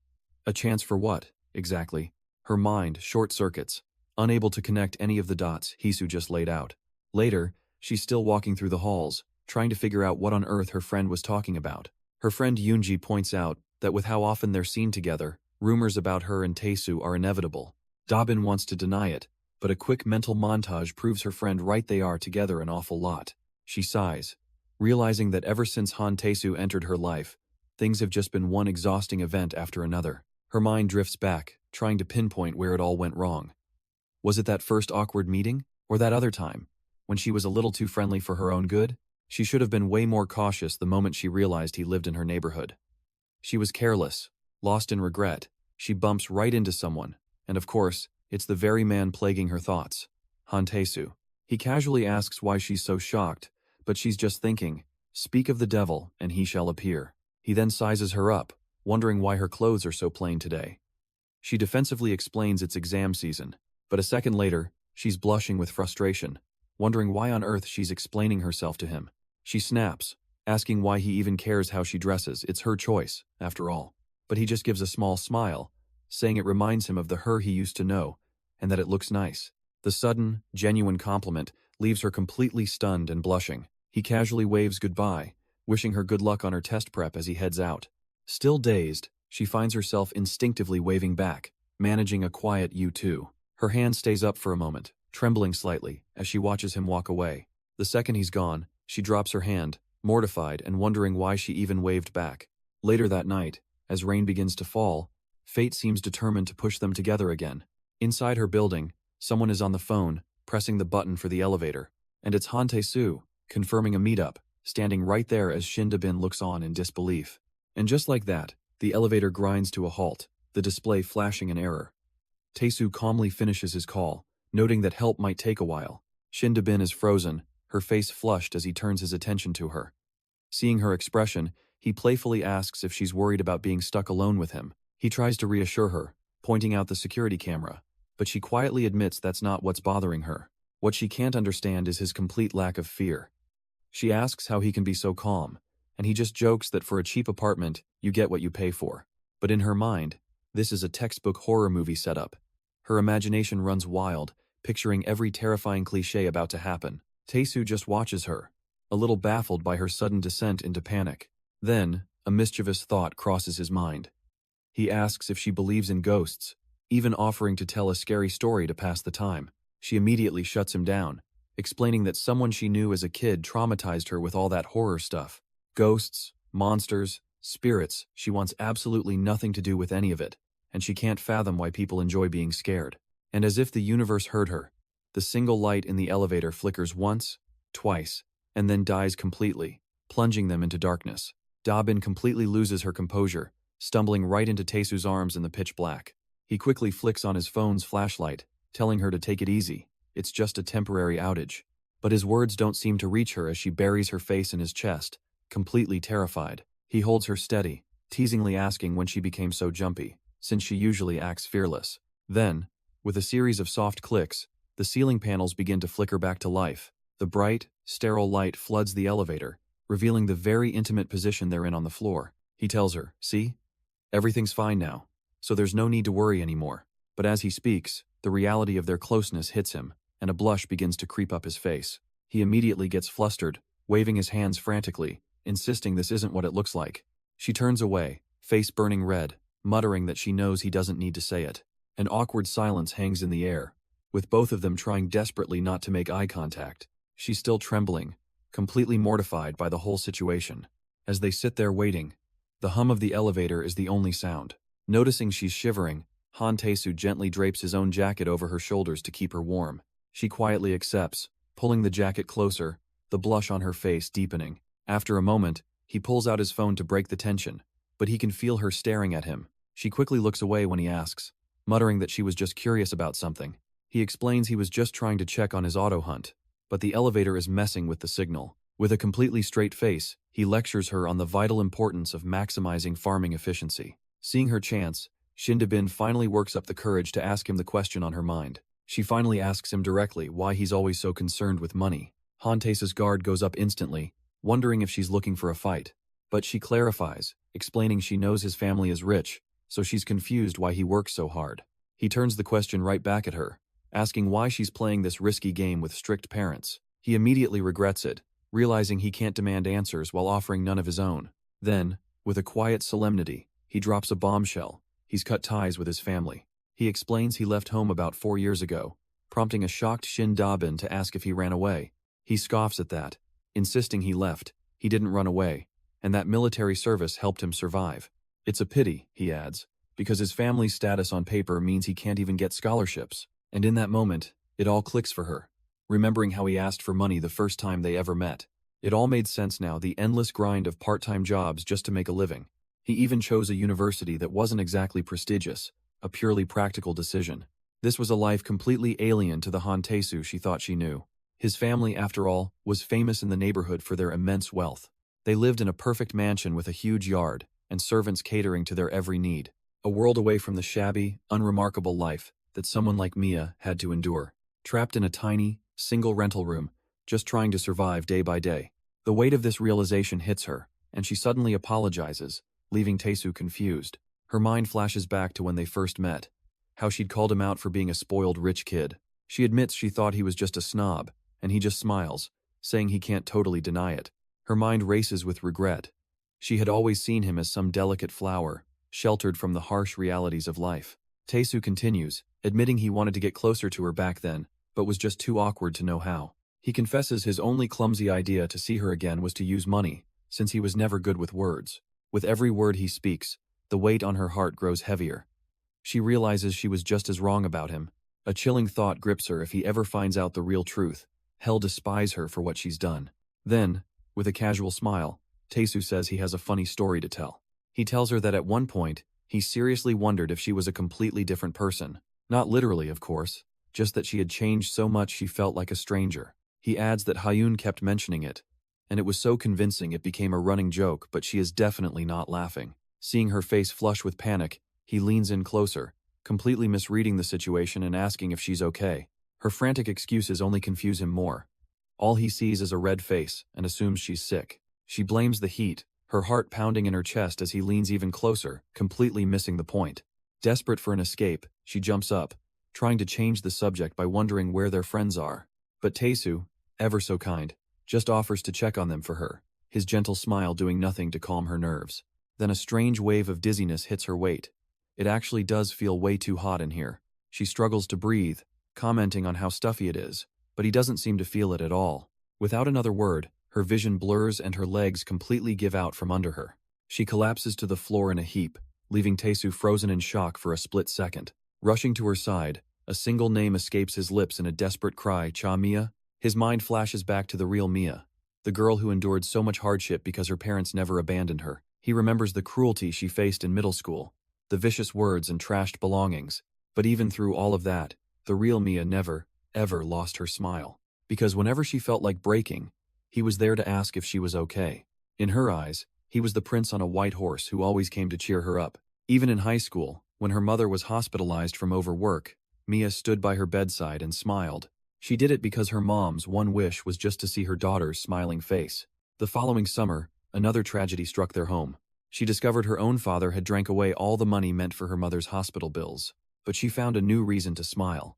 A chance for what, exactly? Her mind short-circuits, unable to connect any of the dots Hisu just laid out. Later, she's still walking through the halls, trying to figure out what on earth her friend was talking about. Her friend Yoonji points out that with how often they're seen together, rumors about her and Taesu are inevitable. Dabin wants to deny it, but a quick mental montage proves her friend right, they are together an awful lot. She sighs, realizing that ever since Han Taesu entered her life, things have just been one exhausting event after another. Her mind drifts back, trying to pinpoint where it all went wrong. Was it that first awkward meeting, or that other time, when she was a little too friendly for her own good? She should have been way more cautious the moment she realized he lived in her neighborhood. She was careless, lost in regret. She bumps right into someone, and of course, it's the very man plaguing her thoughts, Han Taesu. He casually asks why she's so shocked, but she's just thinking, speak of the devil, and he shall appear. He then sizes her up, wondering why her clothes are so plain today. She defensively explains it's exam season, but a second later, she's blushing with frustration, wondering why on earth she's explaining herself to him. She snaps, asking why he even cares how she dresses. It's her choice, after all. But he just gives a small smile, saying it reminds him of the her he used to know, and that it looks nice. The sudden, genuine compliment leaves her completely stunned and blushing. He casually waves goodbye, wishing her good luck on her test prep as he heads out. Still dazed, she finds herself instinctively waving back, managing a quiet "you too." Her hand stays up for a moment, trembling slightly, as she watches him walk away. The second he's gone, she drops her hand, mortified and wondering why she even waved back. Later that night, as rain begins to fall, fate seems determined to push them together again. Inside her building, someone is on the phone, pressing the button for the elevator, and it's Han Tae-soo, confirming a meetup, standing right there as Shin Da-bin looks on in disbelief. And just like that, the elevator grinds to a halt, the display flashing an error. Tae-soo calmly finishes his call, noting that help might take a while. Shin Da-bin is frozen, her face flushed as he turns his attention to her. Seeing her expression, he playfully asks if she's worried about being stuck alone with him. He tries to reassure her, pointing out the security camera, but she quietly admits that's not what's bothering her. What she can't understand is his complete lack of fear. She asks how he can be so calm, and he just jokes that for a cheap apartment, you get what you pay for. But in her mind, this is a textbook horror movie setup. Her imagination runs wild, picturing every terrifying cliché about to happen. Tae-soo just watches her, a little baffled by her sudden descent into panic. Then, a mischievous thought crosses his mind. He asks if she believes in ghosts, even offering to tell a scary story to pass the time. She immediately shuts him down, explaining that someone she knew as a kid traumatized her with all that horror stuff. Ghosts, monsters, spirits, she wants absolutely nothing to do with any of it, and she can't fathom why people enjoy being scared. And as if the universe heard her, the single light in the elevator flickers once, twice, and then dies completely, plunging them into darkness. Da-bin completely loses her composure, stumbling right into Tae-soo's arms in the pitch black. He quickly flicks on his phone's flashlight, telling her to take it easy. It's just a temporary outage. But his words don't seem to reach her as she buries her face in his chest, completely terrified. He holds her steady, teasingly asking when she became so jumpy, since she usually acts fearless. Then, with a series of soft clicks, the ceiling panels begin to flicker back to life. The bright, sterile light floods the elevator, revealing the very intimate position they're in on the floor. He tells her, "See? Everything's fine now, so there's no need to worry anymore." But as he speaks, the reality of their closeness hits him, and a blush begins to creep up his face. He immediately gets flustered, waving his hands frantically, insisting this isn't what it looks like. She turns away, face burning red, muttering that she knows he doesn't need to say it. An awkward silence hangs in the air, with both of them trying desperately not to make eye contact. She's still trembling, completely mortified by the whole situation. As they sit there waiting, the hum of the elevator is the only sound. Noticing she's shivering, Han Tae-soo gently drapes his own jacket over her shoulders to keep her warm. She quietly accepts, pulling the jacket closer, the blush on her face deepening. After a moment, he pulls out his phone to break the tension, but he can feel her staring at him. She quickly looks away when he asks, muttering that she was just curious about something. He explains he was just trying to check on his auto hunt, but the elevator is messing with the signal. With a completely straight face, he lectures her on the vital importance of maximizing farming efficiency. Seeing her chance, Shindabin finally works up the courage to ask him the question on her mind. She finally asks him directly why he's always so concerned with money. Han Tae-soo's guard goes up instantly, wondering if she's looking for a fight. But she clarifies, explaining she knows his family is rich, so she's confused why he works so hard. He turns the question right back at her, asking why she's playing this risky game with strict parents. He immediately regrets it, realizing he can't demand answers while offering none of his own. Then, with a quiet solemnity, he drops a bombshell. He's cut ties with his family. He explains he left home about 4 years ago, prompting a shocked Shin Da-bin to ask if he ran away. He scoffs at that, insisting he left, he didn't run away, and that military service helped him survive. It's a pity, he adds, because his family's status on paper means he can't even get scholarships. And in that moment, it all clicks for her, remembering how he asked for money the first time they ever met. It all made sense now, the endless grind of part-time jobs just to make a living. He even chose a university that wasn't exactly prestigious, a purely practical decision. This was a life completely alien to the Han Tae-soo she thought she knew. His family, after all, was famous in the neighborhood for their immense wealth. They lived in a perfect mansion with a huge yard, and servants catering to their every need. A world away from the shabby, unremarkable life that someone like Mia had to endure. Trapped in a tiny, single rental room, just trying to survive day by day. The weight of this realization hits her, and she suddenly apologizes, leaving Tae-soo confused. Her mind flashes back to when they first met, how she'd called him out for being a spoiled rich kid. She admits she thought he was just a snob, and he just smiles, saying he can't totally deny it. Her mind races with regret. She had always seen him as some delicate flower, sheltered from the harsh realities of life. Tae-soo continues, admitting he wanted to get closer to her back then, but was just too awkward to know how. He confesses his only clumsy idea to see her again was to use money, since he was never good with words. With every word he speaks, the weight on her heart grows heavier. She realizes she was just as wrong about him. A chilling thought grips her if he ever finds out the real truth. He'll despise her for what she's done. Then, with a casual smile, Tae-soo says he has a funny story to tell. He tells her that at one point, he seriously wondered if she was a completely different person. Not literally, of course, just that she had changed so much she felt like a stranger. He adds that Hyun kept mentioning it, and it was so convincing it became a running joke, but she is definitely not laughing. Seeing her face flush with panic, he leans in closer, completely misreading the situation and asking if she's okay. Her frantic excuses only confuse him more. All he sees is a red face and assumes she's sick. She blames the heat, her heart pounding in her chest as he leans even closer, completely missing the point. Desperate for an escape, she jumps up, trying to change the subject by wondering where their friends are. But Tae-soo, ever so kind, just offers to check on them for her, his gentle smile doing nothing to calm her nerves. Then a strange wave of dizziness hits her weight. It actually does feel way too hot in here. She struggles to breathe, commenting on how stuffy it is, but he doesn't seem to feel it at all. Without another word, her vision blurs and her legs completely give out from under her. She collapses to the floor in a heap, leaving Tae-soo frozen in shock for a split second. Rushing to her side, a single name escapes his lips in a desperate cry, "Cha Mia?" His mind flashes back to the real Mia, the girl who endured so much hardship because her parents never abandoned her. He remembers the cruelty she faced in middle school, the vicious words and trashed belongings. But even through all of that, the real Mia never, ever lost her smile. because whenever she felt like breaking, he was there to ask if she was okay. In her eyes, he was the prince on a white horse who always came to cheer her up. Even in high school, when her mother was hospitalized from overwork, Mia stood by her bedside and smiled. She did it because her mom's one wish was just to see her daughter's smiling face. The following summer, another tragedy struck their home. She discovered her own father had drank away all the money meant for her mother's hospital bills, but she found a new reason to smile.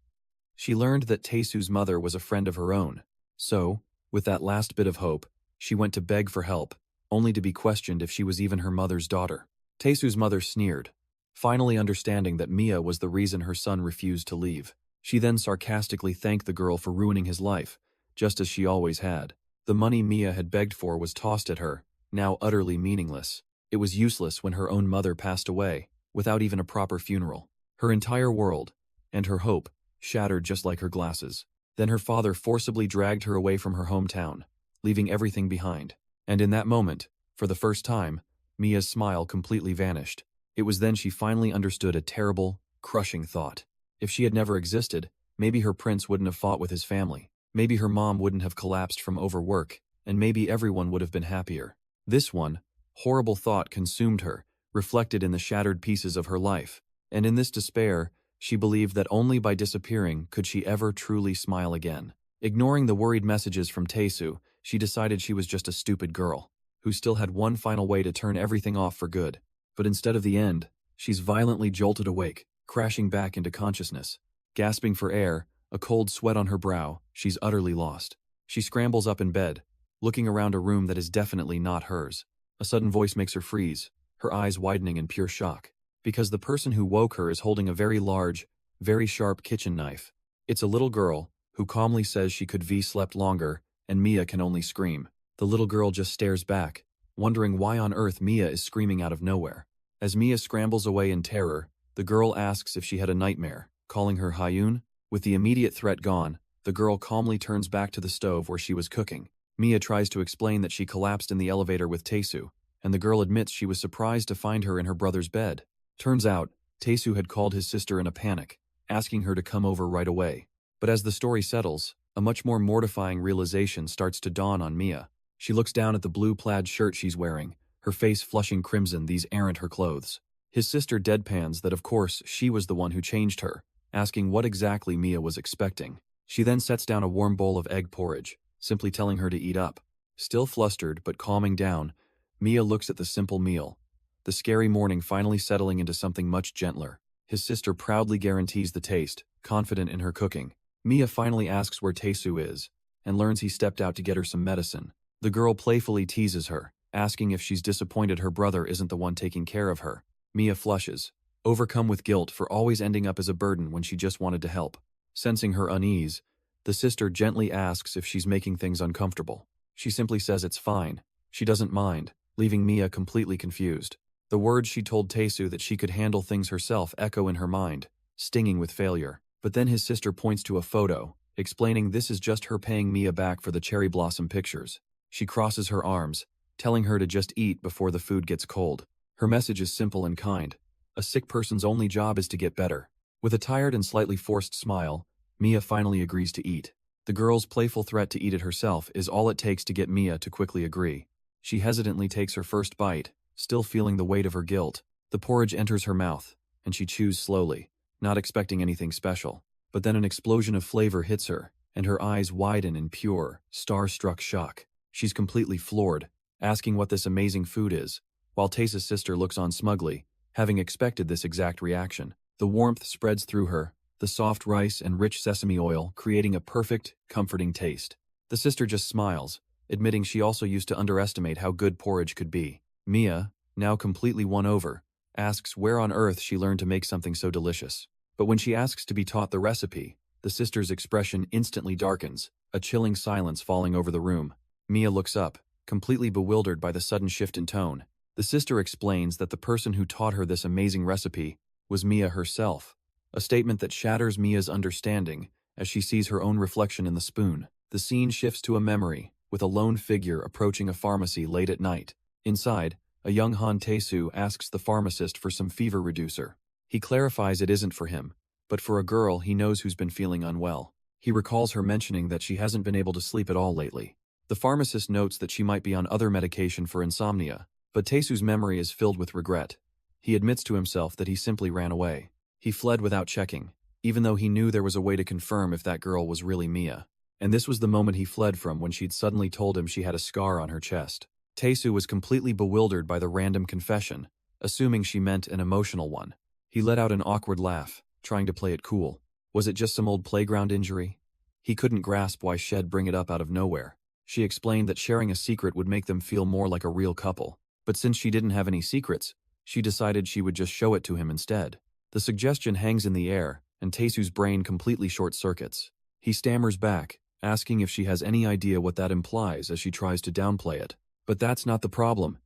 She learned that Taesu's mother was a friend of her own. So, with that last bit of hope, she went to beg for help, only to be questioned if she was even her mother's daughter. Taesu's mother sneered, finally understanding that Mia was the reason her son refused to leave. She then sarcastically thanked the girl for ruining his life, just as she always had. The money Mia had begged for was tossed at her, now utterly meaningless. It was useless when her own mother passed away, without even a proper funeral. Her entire world, and her hope, shattered just like her glasses. Then her father forcibly dragged her away from her hometown, leaving everything behind. And in that moment, for the first time, Mia's smile completely vanished. It was then she finally understood a terrible, crushing thought. If she had never existed, maybe her prince wouldn't have fought with his family. Maybe her mom wouldn't have collapsed from overwork, and maybe everyone would have been happier. This one, horrible thought consumed her, reflected in the shattered pieces of her life. And in this despair, she believed that only by disappearing could she ever truly smile again. Ignoring the worried messages from Taesu, she decided she was just a stupid girl, who still had one final way to turn everything off for good. But instead of the end, she's violently jolted awake, crashing back into consciousness. Gasping for air, a cold sweat on her brow, she's utterly lost. She scrambles up in bed, looking around a room that is definitely not hers. A sudden voice makes her freeze, her eyes widening in pure shock. Because the person who woke her is holding a very large, very sharp kitchen knife. It's a little girl, who calmly says she could have slept longer, and Mia can only scream. The little girl just stares back, wondering why on earth Mia is screaming out of nowhere. As Mia scrambles away in terror, the girl asks if she had a nightmare, calling her Hyun. With the immediate threat gone, the girl calmly turns back to the stove where she was cooking. Mia tries to explain that she collapsed in the elevator with Taesu, and the girl admits she was surprised to find her in her brother's bed. Turns out, Taesu had called his sister in a panic, asking her to come over right away. But as the story settles, a much more mortifying realization starts to dawn on Mia. She looks down at the blue plaid shirt she's wearing, her face flushing crimson. These aren't her clothes. His sister deadpans that of course she was the one who changed her, asking what exactly Mia was expecting. She then sets down a warm bowl of egg porridge, simply telling her to eat up. Still flustered but calming down, Mia looks at the simple meal, the scary morning finally settling into something much gentler. His sister proudly guarantees the taste, confident in her cooking. Mia finally asks where Taesu is, and learns he stepped out to get her some medicine. The girl playfully teases her, asking if she's disappointed her brother isn't the one taking care of her. Mia flushes, overcome with guilt for always ending up as a burden when she just wanted to help. Sensing her unease, the sister gently asks if she's making things uncomfortable. She simply says it's fine. She doesn't mind, leaving Mia completely confused. The words she told Taesu that she could handle things herself echo in her mind, stinging with failure. But then his sister points to a photo, explaining this is just her paying Mia back for the cherry blossom pictures. She crosses her arms, telling her to just eat before the food gets cold. Her message is simple and kind. A sick person's only job is to get better. With a tired and slightly forced smile, Mia finally agrees to eat. The girl's playful threat to eat it herself is all it takes to get Mia to quickly agree. She hesitantly takes her first bite, still feeling the weight of her guilt. The porridge enters her mouth, and she chews slowly, not expecting anything special. But then an explosion of flavor hits her, and her eyes widen in pure, star-struck shock. She's completely floored, asking what this amazing food is, while Taesa's sister looks on smugly, having expected this exact reaction. The warmth spreads through her, the soft rice and rich sesame oil creating a perfect, comforting taste. The sister just smiles, admitting she also used to underestimate how good porridge could be. Mia, now completely won over, asks where on earth she learned to make something so delicious. But when she asks to be taught the recipe, the sister's expression instantly darkens, a chilling silence falling over the room. Mia looks up, completely bewildered by the sudden shift in tone. The sister explains that the person who taught her this amazing recipe was Mia herself, a statement that shatters Mia's understanding as she sees her own reflection in the spoon. The scene shifts to a memory, with a lone figure approaching a pharmacy late at night. Inside, a young Han Taesu asks the pharmacist for some fever reducer. He clarifies it isn't for him, but for a girl he knows who's been feeling unwell. He recalls her mentioning that she hasn't been able to sleep at all lately. The pharmacist notes that she might be on other medication for insomnia, but Taesu's memory is filled with regret. He admits to himself that he simply ran away. He fled without checking, even though he knew there was a way to confirm if that girl was really Mia. And this was the moment he fled from when she'd suddenly told him she had a scar on her chest. Taesu was completely bewildered by the random confession, assuming she meant an emotional one. He let out an awkward laugh, trying to play it cool. Was it just some old playground injury? He couldn't grasp why she'd bring it up out of nowhere. She explained that sharing a secret would make them feel more like a real couple, but since she didn't have any secrets, she decided she would just show it to him instead. The suggestion hangs in the air, and Taesu's brain completely short-circuits. He stammers back, asking if she has any idea what that implies as she tries to downplay it. But that's not the problem.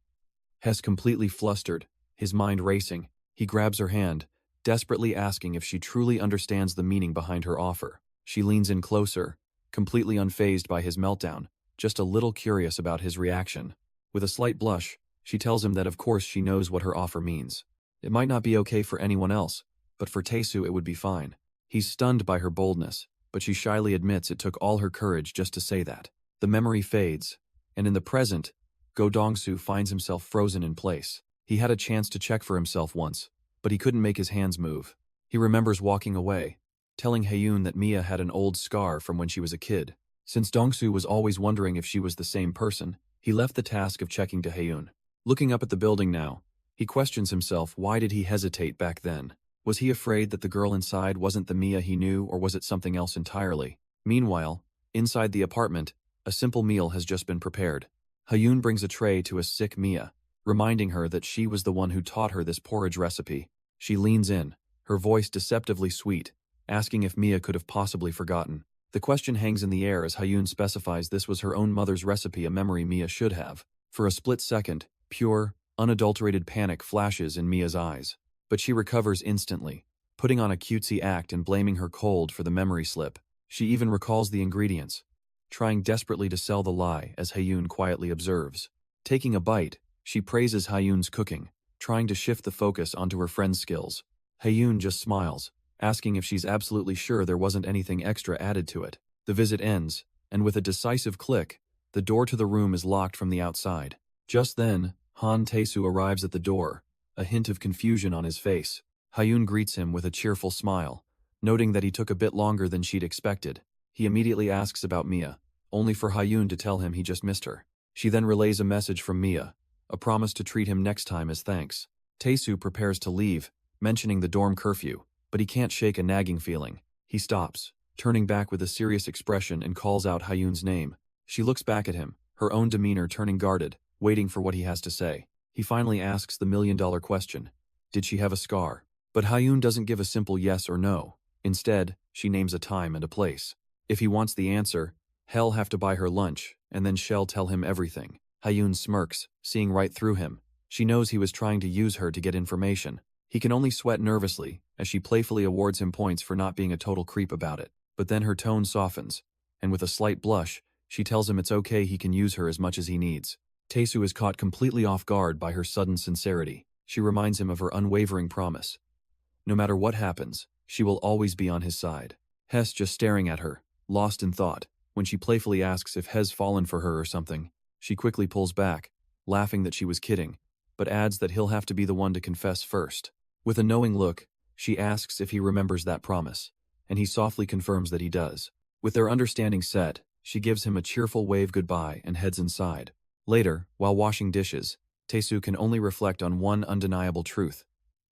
Hess, completely flustered, his mind racing, he grabs her hand, desperately asking if she truly understands the meaning behind her offer. She leans in closer, completely unfazed by his meltdown, just a little curious about his reaction. With a slight blush, she tells him that of course she knows what her offer means. It might not be okay for anyone else, but for Taesu it would be fine. He's stunned by her boldness, but she shyly admits it took all her courage just to say that. The memory fades, and in the present, Go Dongsu finds himself frozen in place. He had a chance to check for himself once, but he couldn't make his hands move. He remembers walking away, telling Haeyoon that Mia had an old scar from when she was a kid. Since Dongsu was always wondering if she was the same person, he left the task of checking to Haeyoon. Looking up at the building now, he questions himself, why did he hesitate back then? Was he afraid that the girl inside wasn't the Mia he knew, or was it something else entirely? Meanwhile, inside the apartment, a simple meal has just been prepared. Haeyoon brings a tray to a sick Mia, reminding her that she was the one who taught her this porridge recipe. She leans in, her voice deceptively sweet, asking if Mia could have possibly forgotten. The question hangs in the air as Haeyoon specifies this was her own mother's recipe, a memory Mia should have. For a split second, pure, unadulterated panic flashes in Mia's eyes. But she recovers instantly, putting on a cutesy act and blaming her cold for the memory slip. She even recalls the ingredients, trying desperately to sell the lie as Haeyoon quietly observes. Taking a bite, she praises Haeyoon's cooking, trying to shift the focus onto her friend's skills. Haeyoon just smiles, asking if she's absolutely sure there wasn't anything extra added to it. The visit ends, and with a decisive click, the door to the room is locked from the outside. Just then, Han Taesu arrives at the door, a hint of confusion on his face. Haeyoon greets him with a cheerful smile, noting that he took a bit longer than she'd expected. He immediately asks about Mia, only for Haeyoon to tell him he just missed her. She then relays a message from Mia, a promise to treat him next time as thanks. Taesu prepares to leave, mentioning the dorm curfew, but he can't shake a nagging feeling. He stops, turning back with a serious expression, and calls out Haeyoon's name. She looks back at him, her own demeanor turning guarded, waiting for what he has to say. He finally asks the million-dollar question. Did she have a scar? But Haeyoon doesn't give a simple yes or no. Instead, she names a time and a place. If he wants the answer, he'll have to buy her lunch, and then she'll tell him everything. Haeyoon smirks, seeing right through him. She knows he was trying to use her to get information. He can only sweat nervously, as she playfully awards him points for not being a total creep about it. But then her tone softens, and with a slight blush, she tells him it's okay, he can use her as much as he needs. Taesu is caught completely off guard by her sudden sincerity. She reminds him of her unwavering promise. No matter what happens, she will always be on his side. Hess just staring at her, lost in thought. When she playfully asks if Hes fallen for her or something, she quickly pulls back, laughing that she was kidding, but adds that he'll have to be the one to confess first. With a knowing look, she asks if he remembers that promise, and he softly confirms that he does. With their understanding set, she gives him a cheerful wave goodbye and heads inside. Later, while washing dishes, Taesu can only reflect on one undeniable truth.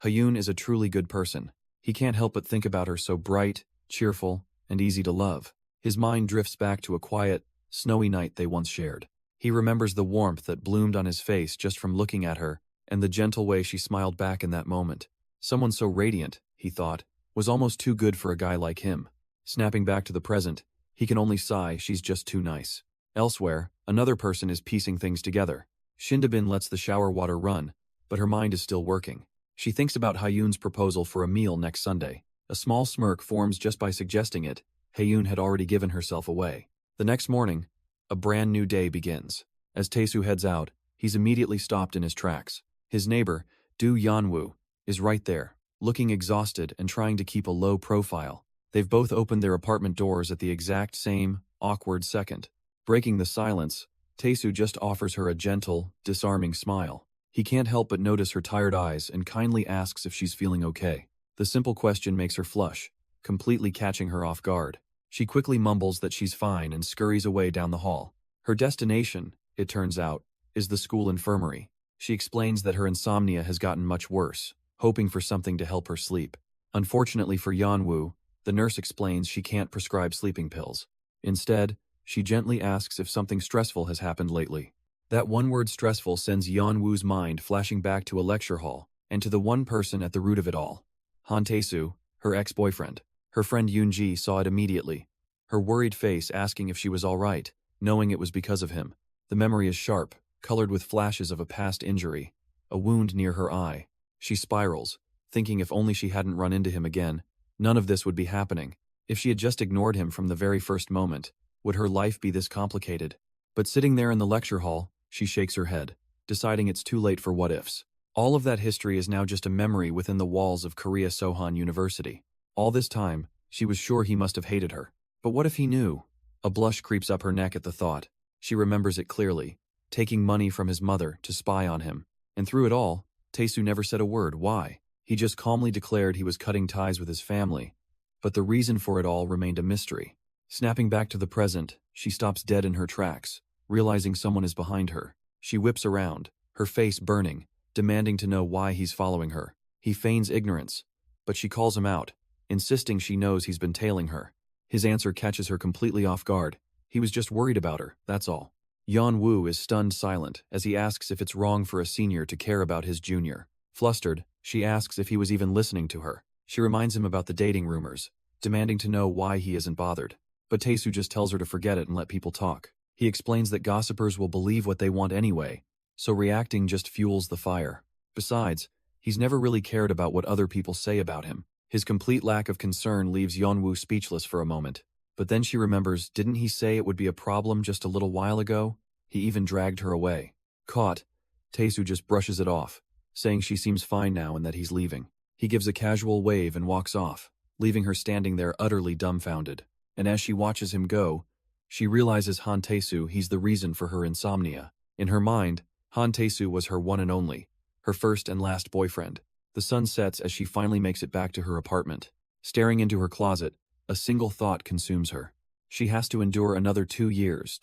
Haeyoon is a truly good person. He can't help but think about her, so bright, cheerful, and easy to love. His mind drifts back to a quiet, snowy night they once shared. He remembers the warmth that bloomed on his face just from looking at her, and the gentle way she smiled back in that moment. Someone so radiant, he thought, was almost too good for a guy like him. Snapping back to the present, he can only sigh, she's just too nice. Elsewhere, another person is piecing things together. Shindabin lets the shower water run, but her mind is still working. She thinks about Haeyoon's proposal for a meal next Sunday. A small smirk forms just by suggesting it. Haeyoon had already given herself away. The next morning, a brand new day begins. As Taesu heads out, he's immediately stopped in his tracks. His neighbor, Do Yeonwoo, is right there, looking exhausted and trying to keep a low profile. They've both opened their apartment doors at the exact same, awkward second. Breaking the silence, Taesu just offers her a gentle, disarming smile. He can't help but notice her tired eyes and kindly asks if she's feeling okay. The simple question makes her flush, completely catching her off guard. She quickly mumbles that she's fine and scurries away down the hall. Her destination, it turns out, is the school infirmary. She explains that her insomnia has gotten much worse, hoping for something to help her sleep. Unfortunately for Yeonwoo, the nurse explains she can't prescribe sleeping pills. Instead, she gently asks if something stressful has happened lately. That one word stressful sends Yeonwoo's mind flashing back to a lecture hall, and to the one person at the root of it all. Han Tae-soo, her ex-boyfriend. Her friend Yoon-ji saw it immediately. Her worried face asking if she was all right, knowing it was because of him. The memory is sharp, colored with flashes of a past injury. A wound near her eye. She spirals, thinking if only she hadn't run into him again, none of this would be happening. If she had just ignored him from the very first moment, would her life be this complicated? But sitting there in the lecture hall, she shakes her head, deciding it's too late for what-ifs. All of that history is now just a memory within the walls of Korea Sohan University. All this time, she was sure he must have hated her. But what if he knew? A blush creeps up her neck at the thought. She remembers it clearly, taking money from his mother to spy on him. And through it all, Tae-soo never said a word. Why? He just calmly declared he was cutting ties with his family. But the reason for it all remained a mystery. Snapping back to the present, she stops dead in her tracks, realizing someone is behind her. She whips around, her face burning, demanding to know why he's following her. He feigns ignorance, but she calls him out, insisting she knows he's been tailing her. His answer catches her completely off guard. He was just worried about her, that's all. Yeon-woo is stunned silent as he asks if it's wrong for a senior to care about his junior. Flustered, she asks if he was even listening to her. She reminds him about the dating rumors, demanding to know why he isn't bothered. But Tae-soo just tells her to forget it and let people talk. He explains that gossipers will believe what they want anyway, so reacting just fuels the fire. Besides, he's never really cared about what other people say about him. His complete lack of concern leaves Yeon-woo speechless for a moment. But then she remembers, didn't he say it would be a problem just a little while ago? He even dragged her away. Caught, Tae-soo just brushes it off, saying she seems fine now and that he's leaving. He gives a casual wave and walks off, leaving her standing there utterly dumbfounded. And as she watches him go, she realizes Han Tae-soo, he's the reason for her insomnia. In her mind, Han Tae-soo was her one and only, her first and last boyfriend. The sun sets as she finally makes it back to her apartment. Staring into her closet, a single thought consumes her. She has to endure another 2 years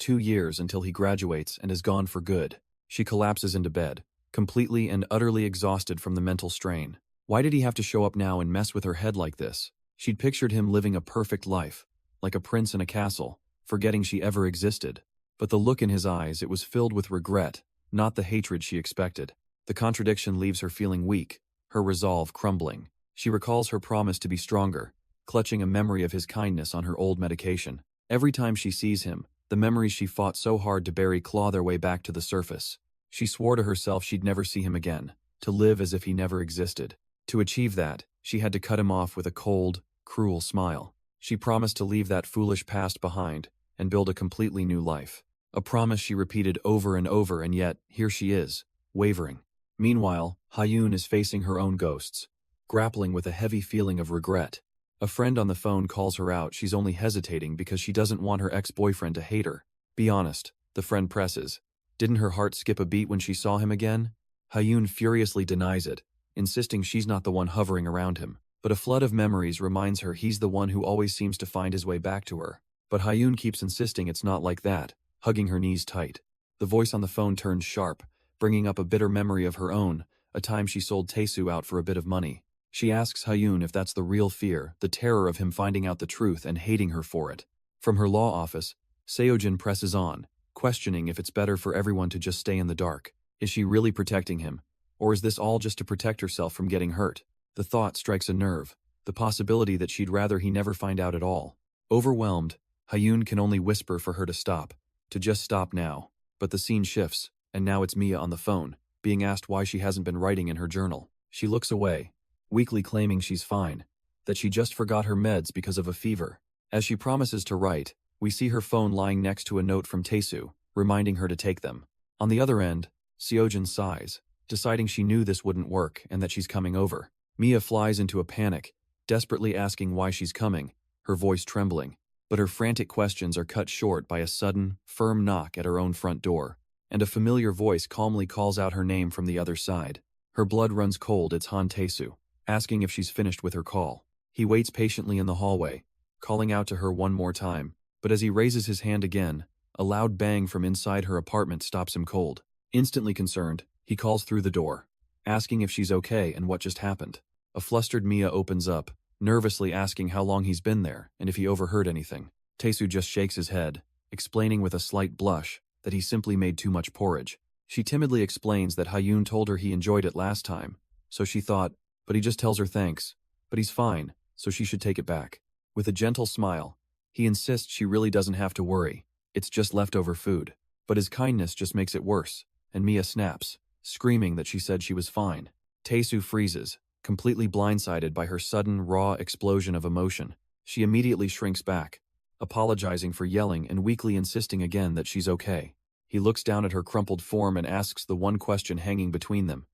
until he graduates and is gone for good. She collapses into bed, completely and utterly exhausted from the mental strain. Why did he have to show up now and mess with her head like this? She'd pictured him living a perfect life, like a prince in a castle, forgetting she ever existed. But the look in his eyes, it was filled with regret, not the hatred she expected. The contradiction leaves her feeling weak, her resolve crumbling. She recalls her promise to be stronger, clutching a memory of his kindness on her old medication. Every time she sees him, the memories she fought so hard to bury claw their way back to the surface. She swore to herself she'd never see him again, to live as if he never existed. To achieve that, she had to cut him off with a cold, cruel smile. She promised to leave that foolish past behind and build a completely new life. A promise she repeated over and over, and yet, here she is, wavering. Meanwhile, Ha-yoon is facing her own ghosts, grappling with a heavy feeling of regret. A friend on the phone calls her out. She's only hesitating because she doesn't want her ex-boyfriend to hate her. Be honest, the friend presses. Didn't her heart skip a beat when she saw him again? Ha-yoon furiously denies it, insisting she's not the one hovering around him. But a flood of memories reminds her he's the one who always seems to find his way back to her. But Ha-yoon keeps insisting it's not like that, hugging her knees tight. The voice on the phone turns sharp, bringing up a bitter memory of her own, a time she sold Tae-soo out for a bit of money. She asks Ha-yoon if that's the real fear, the terror of him finding out the truth and hating her for it. From her law office, Seojin presses on, questioning if it's better for everyone to just stay in the dark. Is she really protecting him? Or is this all just to protect herself from getting hurt? The thought strikes a nerve, the possibility that she'd rather he never find out at all. Overwhelmed, Ha-yoon can only whisper for her to stop, to just stop now. But the scene shifts, and now it's Mia on the phone, being asked why she hasn't been writing in her journal. She looks away, weakly claiming she's fine, that she just forgot her meds because of a fever. As she promises to write, we see her phone lying next to a note from Tae-soo, reminding her to take them. On the other end, Seojin sighs, deciding she knew this wouldn't work and that she's coming over. Mia flies into a panic, desperately asking why she's coming, her voice trembling. But her frantic questions are cut short by a sudden, firm knock at her own front door, and a familiar voice calmly calls out her name from the other side. Her blood runs cold. It's Han Tae-soo, asking if she's finished with her call. He waits patiently in the hallway, calling out to her one more time, but as he raises his hand again, a loud bang from inside her apartment stops him cold. Instantly concerned, he calls through the door, asking if she's okay and what just happened. A flustered Mia opens up, nervously asking how long he's been there and if he overheard anything. Tae-soo just shakes his head, explaining with a slight blush that he simply made too much porridge. She timidly explains that Hyun told her he enjoyed it last time, so she thought, but he just tells her thanks, but he's fine, so she should take it back. With a gentle smile, he insists she really doesn't have to worry, it's just leftover food. But his kindness just makes it worse, and Mia snaps, screaming that she said she was fine. Tae-soo freezes, completely blindsided by her sudden, raw explosion of emotion. She immediately shrinks back, apologizing for yelling and weakly insisting again that she's okay. He looks down at her crumpled form and asks the one question hanging between them.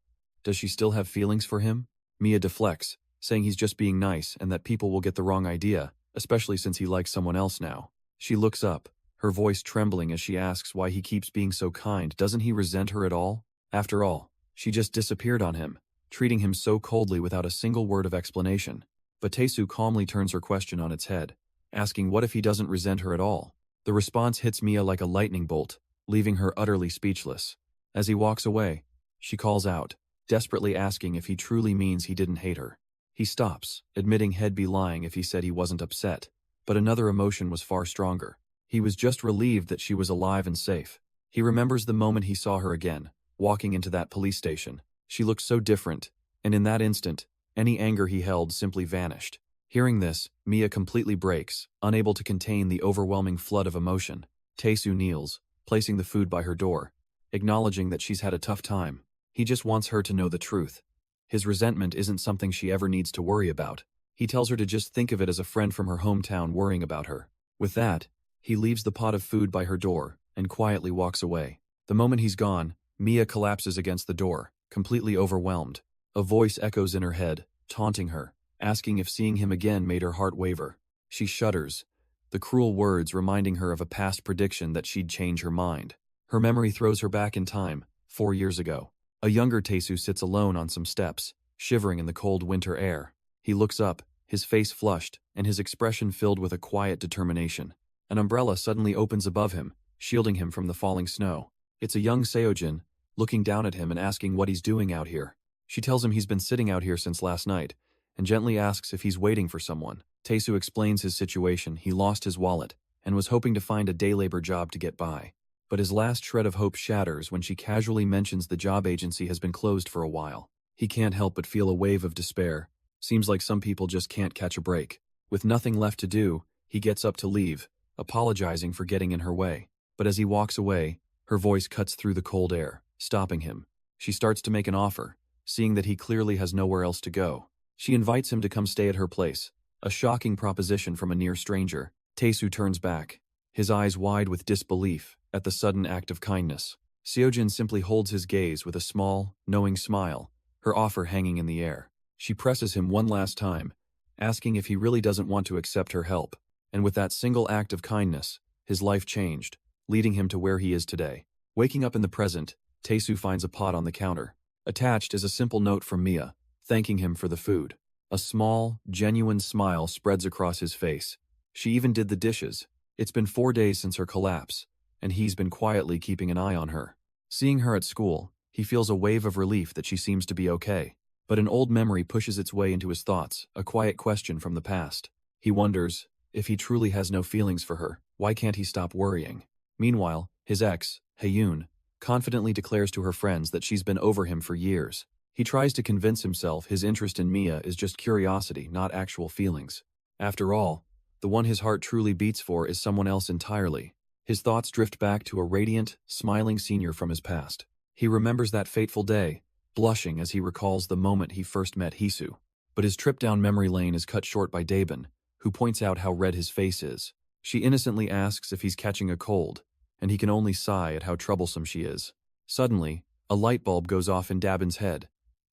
Does she still have feelings for him? Mia deflects, saying he's just being nice and that people will get the wrong idea, especially since he likes someone else now. She looks up, her voice trembling as she asks why he keeps being so kind. Doesn't he resent her at all? After all, she just disappeared on him, treating him so coldly without a single word of explanation. But Tae-soo calmly turns her question on its head, asking what if he doesn't resent her at all. The response hits Mia like a lightning bolt, leaving her utterly speechless. As he walks away, she calls out, desperately asking if he truly means he didn't hate her. He stops, admitting he'd be lying if he said he wasn't upset. But another emotion was far stronger. He was just relieved that she was alive and safe. He remembers the moment he saw her again, walking into that police station. She looked so different, and in that instant, any anger he held simply vanished. Hearing this, Mia completely breaks, unable to contain the overwhelming flood of emotion. Tae-soo kneels, placing the food by her door, acknowledging that she's had a tough time. He just wants her to know the truth. His resentment isn't something she ever needs to worry about. He tells her to just think of it as a friend from her hometown worrying about her. With that, he leaves the pot of food by her door and quietly walks away. The moment he's gone, Mia collapses against the door, completely overwhelmed. A voice echoes in her head, taunting her, asking if seeing him again made her heart waver. She shudders, the cruel words reminding her of a past prediction that she'd change her mind. Her memory throws her back in time, 4 years ago. A younger Tae-soo sits alone on some steps, shivering in the cold winter air. He looks up, his face flushed, and his expression filled with a quiet determination. An umbrella suddenly opens above him, shielding him from the falling snow. It's a young Seojin, looking down at him and asking what he's doing out here. She tells him he's been sitting out here since last night, and gently asks if he's waiting for someone. Tae-soo explains his situation. He lost his wallet, and was hoping to find a day labor job to get by. But his last shred of hope shatters when she casually mentions the job agency has been closed for a while. He can't help but feel a wave of despair. Seems like some people just can't catch a break. With nothing left to do, he gets up to leave, apologizing for getting in her way. But as he walks away, her voice cuts through the cold air, stopping him. She starts to make an offer, seeing that he clearly has nowhere else to go. She invites him to come stay at her place, a shocking proposition from a near stranger. Tae-soo turns back, his eyes wide with disbelief at the sudden act of kindness. Seojin simply holds his gaze with a small, knowing smile, her offer hanging in the air. She presses him one last time, asking if he really doesn't want to accept her help. And with that single act of kindness, his life changed, leading him to where he is today. Waking up in the present, Tae-soo finds a pot on the counter. Attached is a simple note from Mia, thanking him for the food. A small, genuine smile spreads across his face. She even did the dishes. It's been 4 days since her collapse, and he's been quietly keeping an eye on her. Seeing her at school, he feels a wave of relief that she seems to be okay. But an old memory pushes its way into his thoughts, a quiet question from the past. He wonders, if he truly has no feelings for her, why can't he stop worrying? Meanwhile, his ex, Hyun, confidently declares to her friends that she's been over him for years. He tries to convince himself his interest in Mia is just curiosity, not actual feelings. After all, the one his heart truly beats for is someone else entirely. His thoughts drift back to a radiant, smiling senior from his past. He remembers that fateful day, blushing as he recalls the moment he first met Hisu. But his trip down memory lane is cut short by Daebin, who points out how red his face is. She innocently asks if he's catching a cold, and he can only sigh at how troublesome she is. Suddenly, a light bulb goes off in Daebin's head.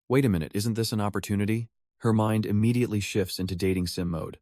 Wait a minute, isn't this an opportunity? Her mind immediately shifts into dating sim mode.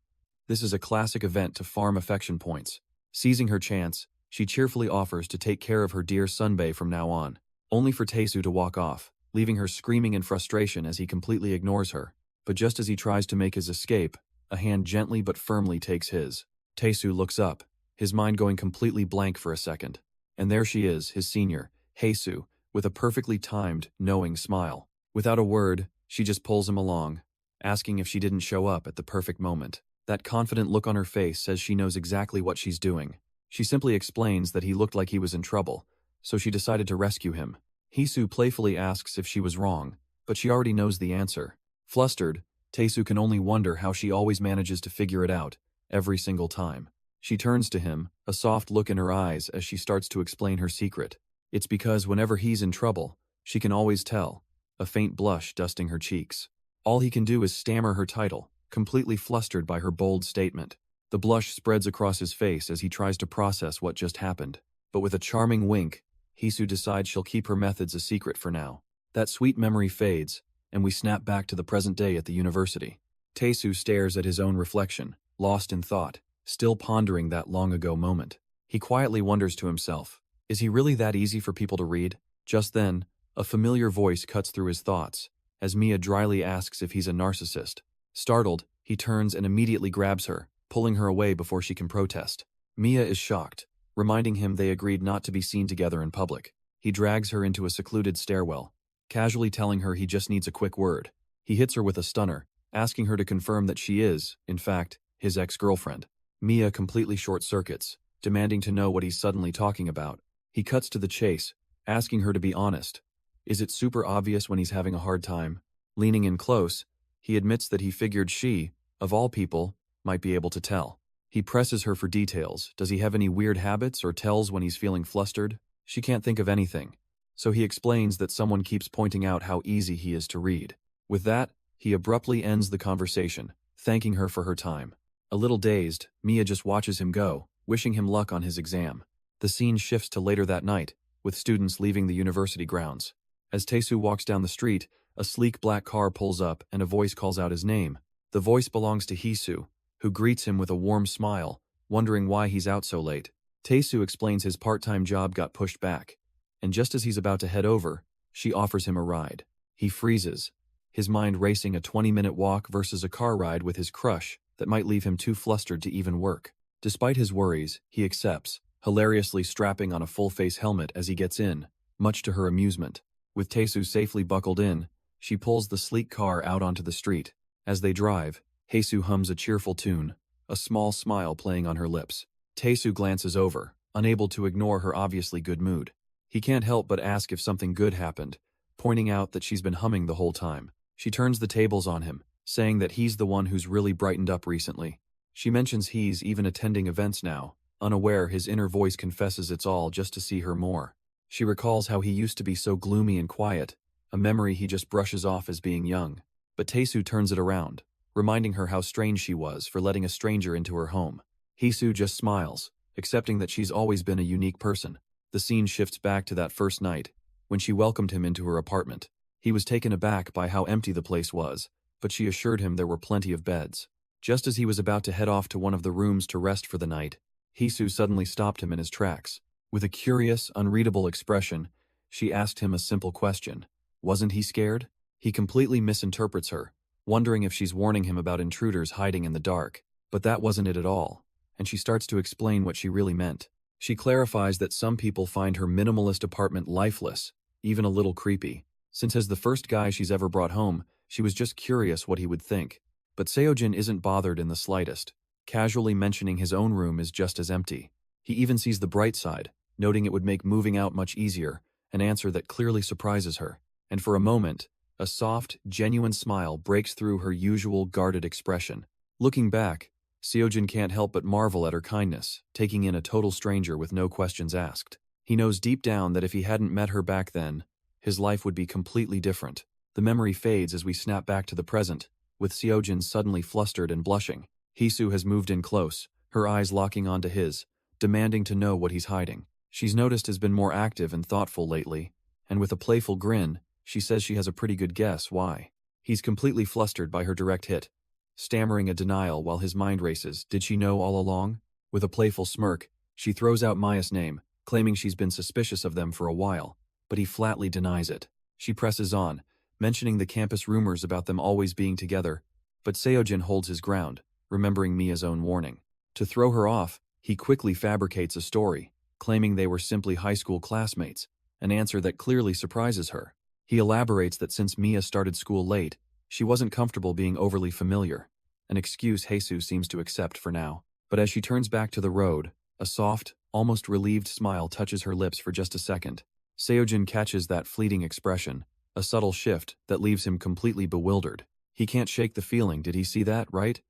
This is a classic event to farm affection points. Seizing her chance, she cheerfully offers to take care of her dear Sunbae from now on, only for Taesu to walk off, leaving her screaming in frustration as he completely ignores her. But just as he tries to make his escape, a hand gently but firmly takes his. Taesu looks up, his mind going completely blank for a second. And there she is, his senior, Haesu, with a perfectly timed, knowing smile. Without a word, she just pulls him along, asking if she didn't show up at the perfect moment. That confident look on her face says she knows exactly what she's doing. She simply explains that he looked like he was in trouble, so she decided to rescue him. Haesu playfully asks if she was wrong, but she already knows the answer. Flustered, Taesu can only wonder how she always manages to figure it out, every single time. She turns to him, a soft look in her eyes as she starts to explain her secret. It's because whenever he's in trouble, she can always tell, a faint blush dusting her cheeks. All he can do is stammer her title, completely flustered by her bold statement. The blush spreads across his face as he tries to process what just happened. But with a charming wink, Haesu decides she'll keep her methods a secret for now. That sweet memory fades, and we snap back to the present day at the university. Taesu stares at his own reflection, lost in thought, still pondering that long-ago moment. He quietly wonders to himself, is he really that easy for people to read? Just then, a familiar voice cuts through his thoughts, as Mia dryly asks if he's a narcissist. Startled, he turns and immediately grabs her, pulling her away before she can protest. Mia is shocked, reminding him they agreed not to be seen together in public. He drags her into a secluded stairwell, casually telling her he just needs a quick word. He hits her with a stunner, asking her to confirm that she is, in fact, his ex-girlfriend. Mia completely short-circuits, demanding to know what he's suddenly talking about. He cuts to the chase, asking her to be honest. Is it super obvious when he's having a hard time? Leaning in close, he admits that he figured she, of all people, might be able to tell. He presses her for details. Does he have any weird habits or tells when he's feeling flustered? She can't think of anything. So he explains that someone keeps pointing out how easy he is to read. With that, he abruptly ends the conversation, thanking her for her time. A little dazed, Mia just watches him go, wishing him luck on his exam. The scene shifts to later that night, with students leaving the university grounds. As Taesu walks down the street, a sleek black car pulls up and a voice calls out his name. The voice belongs to Haesu, who greets him with a warm smile, wondering why he's out so late. Taesu explains his part-time job got pushed back, and just as he's about to head over, she offers him a ride. He freezes, his mind racing a 20-minute walk versus a car ride with his crush that might leave him too flustered to even work. Despite his worries, he accepts, hilariously strapping on a full-face helmet as he gets in, much to her amusement. With Taesu safely buckled in, she pulls the sleek car out onto the street. As they drive, Haesu hums a cheerful tune, a small smile playing on her lips. Taesu glances over, unable to ignore her obviously good mood. He can't help but ask if something good happened, pointing out that she's been humming the whole time. She turns the tables on him, saying that he's the one who's really brightened up recently. She mentions he's even attending events now, unaware his inner voice confesses it's all just to see her more. She recalls how he used to be so gloomy and quiet, a memory he just brushes off as being young. But Taesu turns it around, reminding her how strange she was for letting a stranger into her home. Haesu just smiles, accepting that she's always been a unique person. The scene shifts back to that first night, when she welcomed him into her apartment. He was taken aback by how empty the place was, but she assured him there were plenty of beds. Just as he was about to head off to one of the rooms to rest for the night, Haesu suddenly stopped him in his tracks. With a curious, unreadable expression, she asked him a simple question. Wasn't he scared? He completely misinterprets her, wondering if she's warning him about intruders hiding in the dark. But that wasn't it at all, and she starts to explain what she really meant. She clarifies that some people find her minimalist apartment lifeless, even a little creepy. Since as the first guy she's ever brought home, she was just curious what he would think. But Seojin isn't bothered in the slightest, casually mentioning his own room is just as empty. He even sees the bright side, noting it would make moving out much easier, an answer that clearly surprises her. And for a moment, a soft, genuine smile breaks through her usual guarded expression. Looking back, Seojin can't help but marvel at her kindness, taking in a total stranger with no questions asked. He knows deep down that if he hadn't met her back then, his life would be completely different. The memory fades as we snap back to the present, with Seojin suddenly flustered and blushing. Haesu has moved in close, her eyes locking onto his, demanding to know what he's hiding. She's noticed has been more active and thoughtful lately, and with a playful grin, she says she has a pretty good guess why. He's completely flustered by her direct hit, stammering a denial while his mind races. Did she know all along? With a playful smirk, she throws out Maya's name, claiming she's been suspicious of them for a while, but he flatly denies it. She presses on, mentioning the campus rumors about them always being together, but Seojin holds his ground, remembering Mia's own warning. To throw her off, he quickly fabricates a story, claiming they were simply high school classmates, an answer that clearly surprises her. He elaborates that since Mia started school late, she wasn't comfortable being overly familiar, an excuse Jesus seems to accept for now. But as she turns back to the road, a soft, almost relieved smile touches her lips for just a second. Seojin catches that fleeting expression, a subtle shift that leaves him completely bewildered. He can't shake the feeling. Did he see that, right?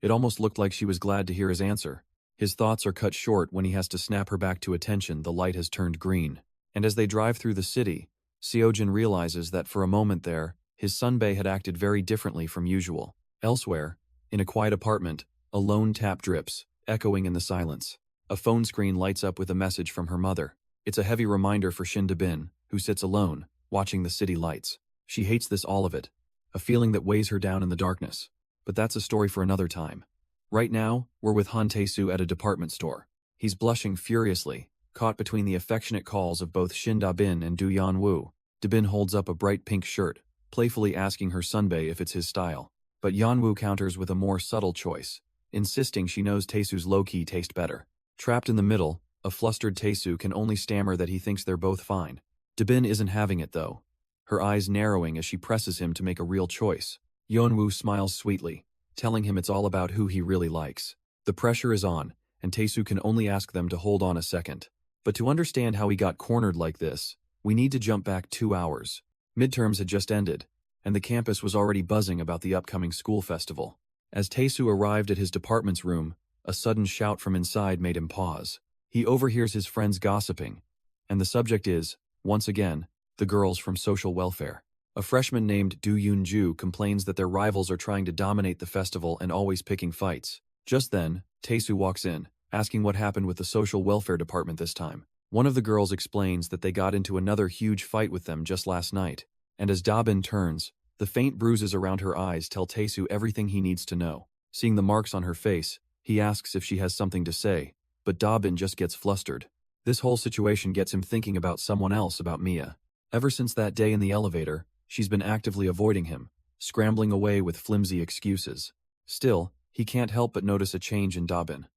It almost looked like she was glad to hear his answer. His thoughts are cut short when he has to snap her back to attention. The light has turned green. And as they drive through the city, Seojin realizes that for a moment there, his sunbae had acted very differently from usual. Elsewhere, in a quiet apartment, a lone tap drips, echoing in the silence. A phone screen lights up with a message from her mother. It's a heavy reminder for Shin Da-bin, who sits alone, watching the city lights. She hates this all of it, a feeling that weighs her down in the darkness. But that's a story for another time. Right now, we're with Han Tae-soo at a department store. He's blushing furiously, caught between the affectionate calls of both Shin Da-bin and Do Yeon-woo. Da-bin holds up a bright pink shirt, playfully asking her sunbae if it's his style. But Yeon-woo counters with a more subtle choice, insisting she knows Tae-soo's low-key taste better. Trapped in the middle, a flustered Tae-soo can only stammer that he thinks they're both fine. Da-bin isn't having it though, her eyes narrowing as she presses him to make a real choice. Yeon-woo smiles sweetly, telling him it's all about who he really likes. The pressure is on, and Tae-soo can only ask them to hold on a second. But to understand how he got cornered like this, we need to jump back 2 hours. Midterms had just ended, and the campus was already buzzing about the upcoming school festival. As Tae-soo arrived at his department's room, a sudden shout from inside made him pause. He overhears his friends gossiping, and the subject is, once again, the girls from social welfare. A freshman named Do Yoon-ju complains that their rivals are trying to dominate the festival and always picking fights. Just then, Tae-soo walks in, asking what happened with the social welfare department this time. One of the girls explains that they got into another huge fight with them just last night, and as Da-bin turns, the faint bruises around her eyes tell Tae-soo everything he needs to know. Seeing the marks on her face, he asks if she has something to say, but Da-bin just gets flustered. This whole situation gets him thinking about someone else, about Mia. Ever since that day in the elevator, she's been actively avoiding him, scrambling away with flimsy excuses. Still, he can't help but notice a change in Da-bin.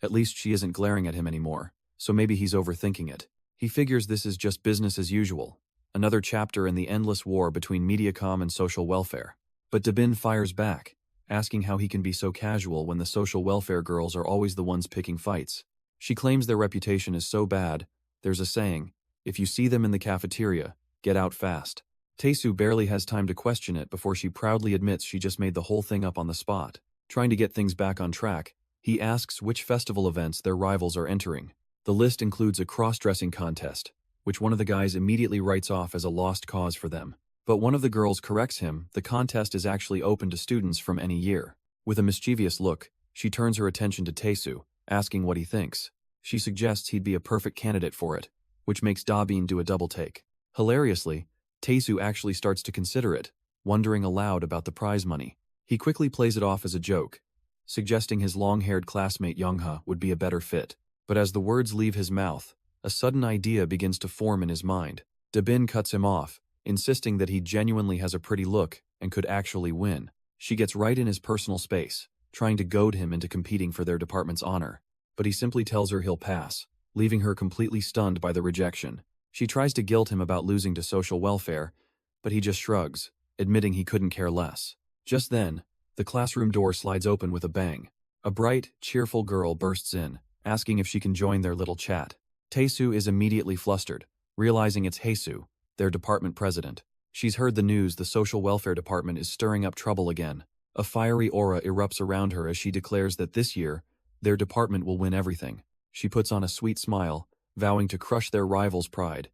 At least she isn't glaring at him anymore, so maybe he's overthinking it. He figures this is just business as usual, another chapter in the endless war between Mediacom and social welfare. But Da-bin fires back, asking how he can be so casual when the social welfare girls are always the ones picking fights. She claims their reputation is so bad, there's a saying, if you see them in the cafeteria, get out fast. Tae-soo barely has time to question it before she proudly admits she just made the whole thing up on the spot. Trying to get things back on track, he asks which festival events their rivals are entering. The list includes a cross-dressing contest, which one of the guys immediately writes off as a lost cause for them. But one of the girls corrects him. The contest is actually open to students from any year. With a mischievous look, she turns her attention to Tae-soo, asking what he thinks. She suggests he'd be a perfect candidate for it, which makes Da-bin do a double take. Hilariously, Tae-soo actually starts to consider it, wondering aloud about the prize money. He quickly plays it off as a joke, suggesting his long-haired classmate Young-ha would be a better fit. But as the words leave his mouth, a sudden idea begins to form in his mind. Da-bin cuts him off, insisting that he genuinely has a pretty look and could actually win. She gets right in his personal space, trying to goad him into competing for their department's honor. But he simply tells her he'll pass, leaving her completely stunned by the rejection. She tries to guilt him about losing to social welfare, but he just shrugs, admitting he couldn't care less. Just then, the classroom door slides open with a bang. A bright, cheerful girl bursts in, asking if she can join their little chat. Tae-soo is immediately flustered, realizing it's Hae-soo, their department president. She's heard the news the social welfare department is stirring up trouble again. A fiery aura erupts around her as she declares that this year, their department will win everything. She puts on a sweet smile, vowing to crush their rival's pride,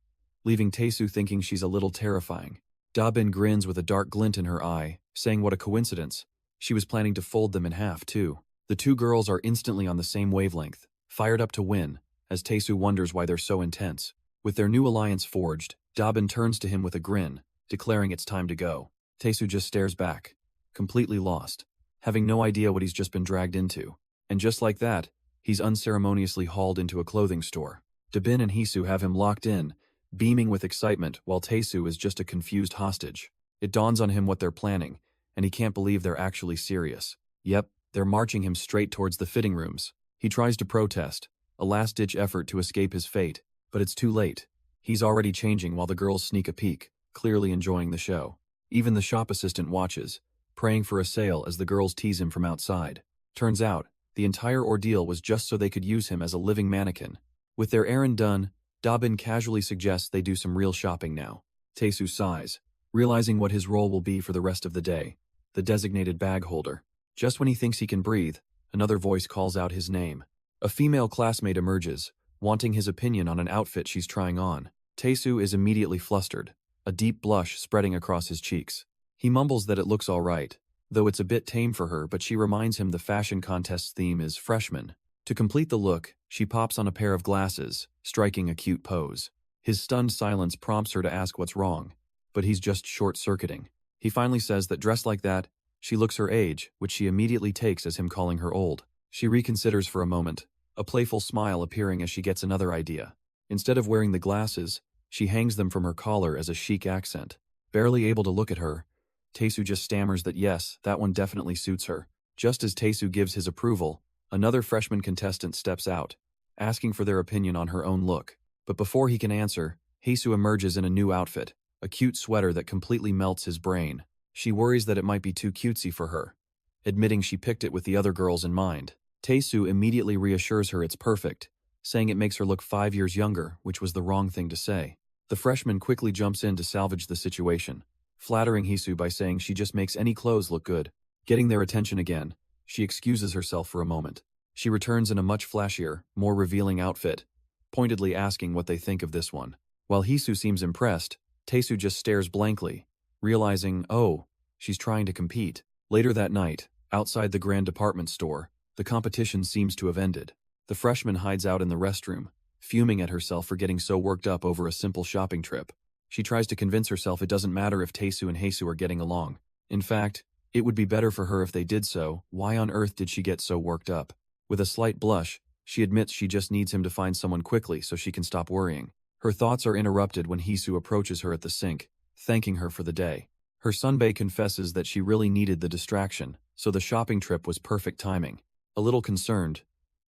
leaving Tae-soo thinking she's a little terrifying. Da-bin grins with a dark glint in her eye, saying what a coincidence. She was planning to fold them in half, too. The two girls are instantly on the same wavelength, fired up to win, as Tae-soo wonders why they're so intense. With their new alliance forged, Da-bin turns to him with a grin, declaring it's time to go. Tae-soo just stares back, completely lost. having no idea what he's just been dragged into. And just like that, he's unceremoniously hauled into a clothing store. Dabin and Hisu have him locked in, beaming with excitement while Taesu is just a confused hostage. It dawns on him what they're planning, and he can't believe they're actually serious. Yep, they're marching him straight towards the fitting rooms. He tries to protest, a last-ditch effort to escape his fate, but it's too late. He's already changing while the girls sneak a peek, clearly enjoying the show. Even the shop assistant watches, praying for a sale as the girls tease him from outside. Turns out, the entire ordeal was just so they could use him as a living mannequin. With their errand done, Dabin casually suggests they do some real shopping now. Taesu sighs, realizing what his role will be for the rest of the day, the designated bag holder. Just when he thinks he can breathe, another voice calls out his name. A female classmate emerges, wanting his opinion on an outfit she's trying on. Taesu is immediately flustered, a deep blush spreading across his cheeks. He mumbles that it looks all right, though it's a bit tame for her, but she reminds him the fashion contest's theme is freshman. To complete the look, she pops on a pair of glasses, striking a cute pose. His stunned silence prompts her to ask what's wrong, but he's just short-circuiting. He finally says that dressed like that, she looks her age, which she immediately takes as him calling her old. She reconsiders for a moment, a playful smile appearing as she gets another idea. Instead of wearing the glasses, she hangs them from her collar as a chic accent. Barely able to look at her, Taesu just stammers that yes, that one definitely suits her. Just as Taesu gives his approval, another freshman contestant steps out, asking for their opinion on her own look. But before he can answer, Taesu emerges in a new outfit, a cute sweater that completely melts his brain. She worries that it might be too cutesy for her, admitting she picked it with the other girls in mind. Taesu immediately reassures her it's perfect, saying it makes her look 5 years younger, which was the wrong thing to say. The freshman quickly jumps in to salvage the situation, flattering Hisu by saying she just makes any clothes look good. Getting their attention again, she excuses herself for a moment. She returns in a much flashier, more revealing outfit, pointedly asking what they think of this one. While Hisu seems impressed, Taesu just stares blankly, realizing, oh, she's trying to compete. Later that night, outside the grand department store, the competition seems to have ended. The freshman hides out in the restroom, fuming at herself for getting so worked up over a simple shopping trip. She tries to convince herself it doesn't matter if Taesu and Haesu are getting along. In fact, it would be better for her if they did so. Why on earth did she get so worked up? With a slight blush, she admits she just needs him to find someone quickly so she can stop worrying. Her thoughts are interrupted when Hisu approaches her at the sink, thanking her for the day. Her sunbae confesses that she really needed the distraction, so the shopping trip was perfect timing. A little concerned,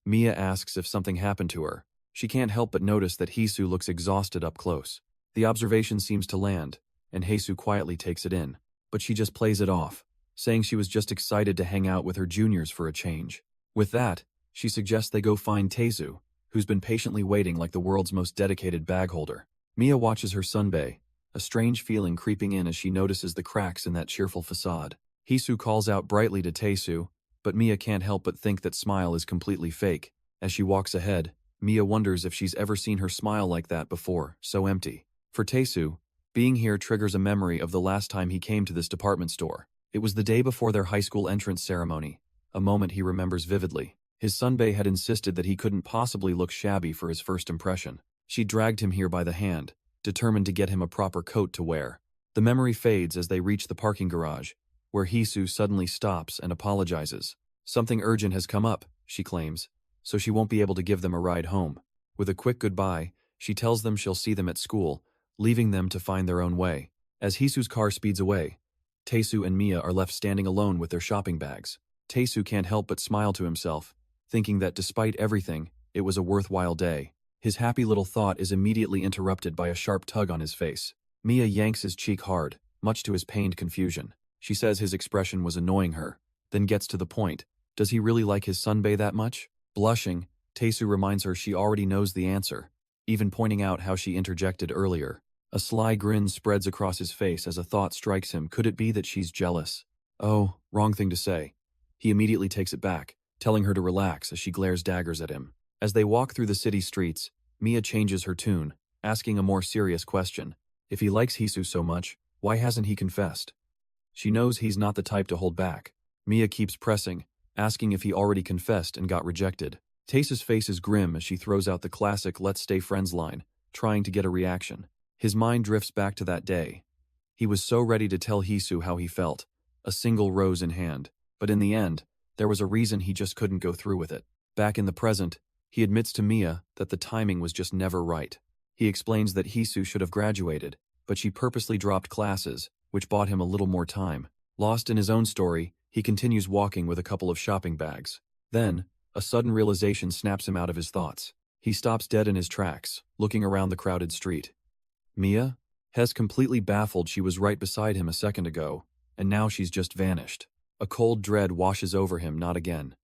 Mia asks if something happened to her. She can't help but notice that Hisu looks exhausted up close. The observation seems to land, and Haesu quietly takes it in, but she just plays it off, saying she was just excited to hang out with her juniors for a change. With that, she suggests they go find Taesu, who's been patiently waiting like the world's most dedicated bag holder. Mia watches her sunbae, a strange feeling creeping in as she notices the cracks in that cheerful facade. Hisu calls out brightly to Taesu, but Mia can't help but think that smile is completely fake. As she walks ahead, Mia wonders if she's ever seen her smile like that before, so empty. For Taesu, being here triggers a memory of the last time he came to this department store. It was the day before their high school entrance ceremony, a moment he remembers vividly. His sunbae had insisted that he couldn't possibly look shabby for his first impression. She dragged him here by the hand, determined to get him a proper coat to wear. The memory fades as they reach the parking garage, where Hisu suddenly stops and apologizes. Something urgent has come up, she claims, so she won't be able to give them a ride home. With a quick goodbye, she tells them she'll see them at school, leaving them to find their own way. As Hisu's car speeds away, Taesu and Mia are left standing alone with their shopping bags. Taesu can't help but smile to himself, thinking that despite everything, it was a worthwhile day. His happy little thought is immediately interrupted by a sharp tug on his face. Mia yanks his cheek hard, much to his pained confusion. She says his expression was annoying her, then gets to the point. Does he really like his sunbae that much? Blushing, Taesu reminds her she already knows the answer, even pointing out how she interjected earlier. A sly grin spreads across his face as a thought strikes him. Could it be that she's jealous? Oh, wrong thing to say. He immediately takes it back, telling her to relax as she glares daggers at him. As they walk through the city streets, Mia changes her tune, asking a more serious question. If he likes Hisu so much, why hasn't he confessed? She knows he's not the type to hold back. Mia keeps pressing, asking if he already confessed and got rejected. Taesu's face is grim as she throws out the classic "let's stay friends" line, trying to get a reaction. His mind drifts back to that day. He was so ready to tell Hisu how he felt, a single rose in hand. But in the end, there was a reason he just couldn't go through with it. Back in the present, he admits to Mia that the timing was just never right. He explains that Hisu should have graduated, but she purposely dropped classes, which bought him a little more time. Lost in his own story, he continues walking with a couple of shopping bags. Then, a sudden realization snaps him out of his thoughts. He stops dead in his tracks, looking around the crowded street. Mia? Hes completely baffled. She was right beside him a second ago, and now she's just vanished. A cold dread washes over him. Not again.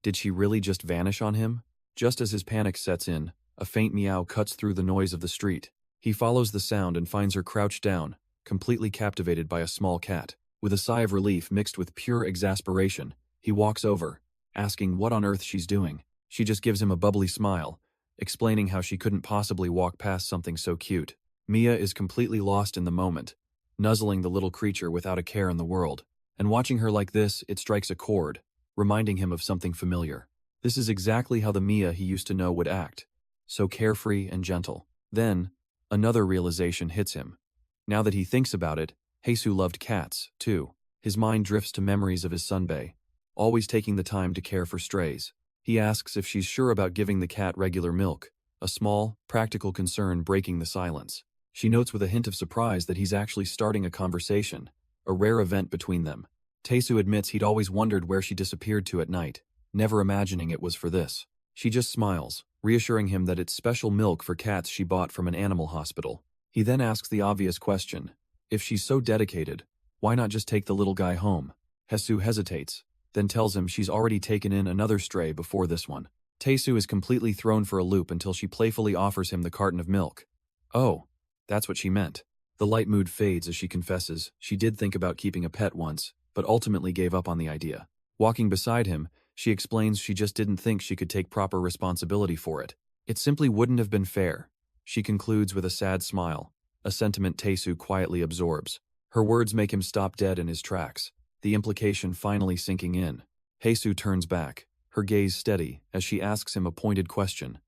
Did she really just vanish on him? Just as his panic sets in, a faint meow cuts through the noise of the street. He follows the sound and finds her crouched down, completely captivated by a small cat. With a sigh of relief mixed with pure exasperation, he walks over, asking what on earth she's doing. She just gives him a bubbly smile, explaining how she couldn't possibly walk past something so cute. Mia is completely lost in the moment, nuzzling the little creature without a care in the world. And watching her like this, it strikes a chord, reminding him of something familiar. This is exactly how the Mia he used to know would act, so carefree and gentle. Then, another realization hits him. Now that he thinks about it, Heisu loved cats, too. His mind drifts to memories of his sunbae, always taking the time to care for strays. He asks if she's sure about giving the cat regular milk, a small, practical concern breaking the silence. She notes with a hint of surprise that he's actually starting a conversation, a rare event between them. Teisu admits he'd always wondered where she disappeared to at night, never imagining it was for this. She just smiles, reassuring him that it's special milk for cats she bought from an animal hospital. He then asks the obvious question. If she's so dedicated, why not just take the little guy home? Hesu hesitates, then tells him she's already taken in another stray before this one. Teisu is completely thrown for a loop until she playfully offers him the carton of milk. Oh, that's what she meant. The light mood fades as she confesses she did think about keeping a pet once, but ultimately gave up on the idea. Walking beside him, she explains she just didn't think she could take proper responsibility for it. It simply wouldn't have been fair. She concludes with a sad smile, a sentiment Teisu quietly absorbs. Her words make him stop dead in his tracks, the implication finally sinking in. Heisu turns back, her gaze steady, as she asks him a pointed question.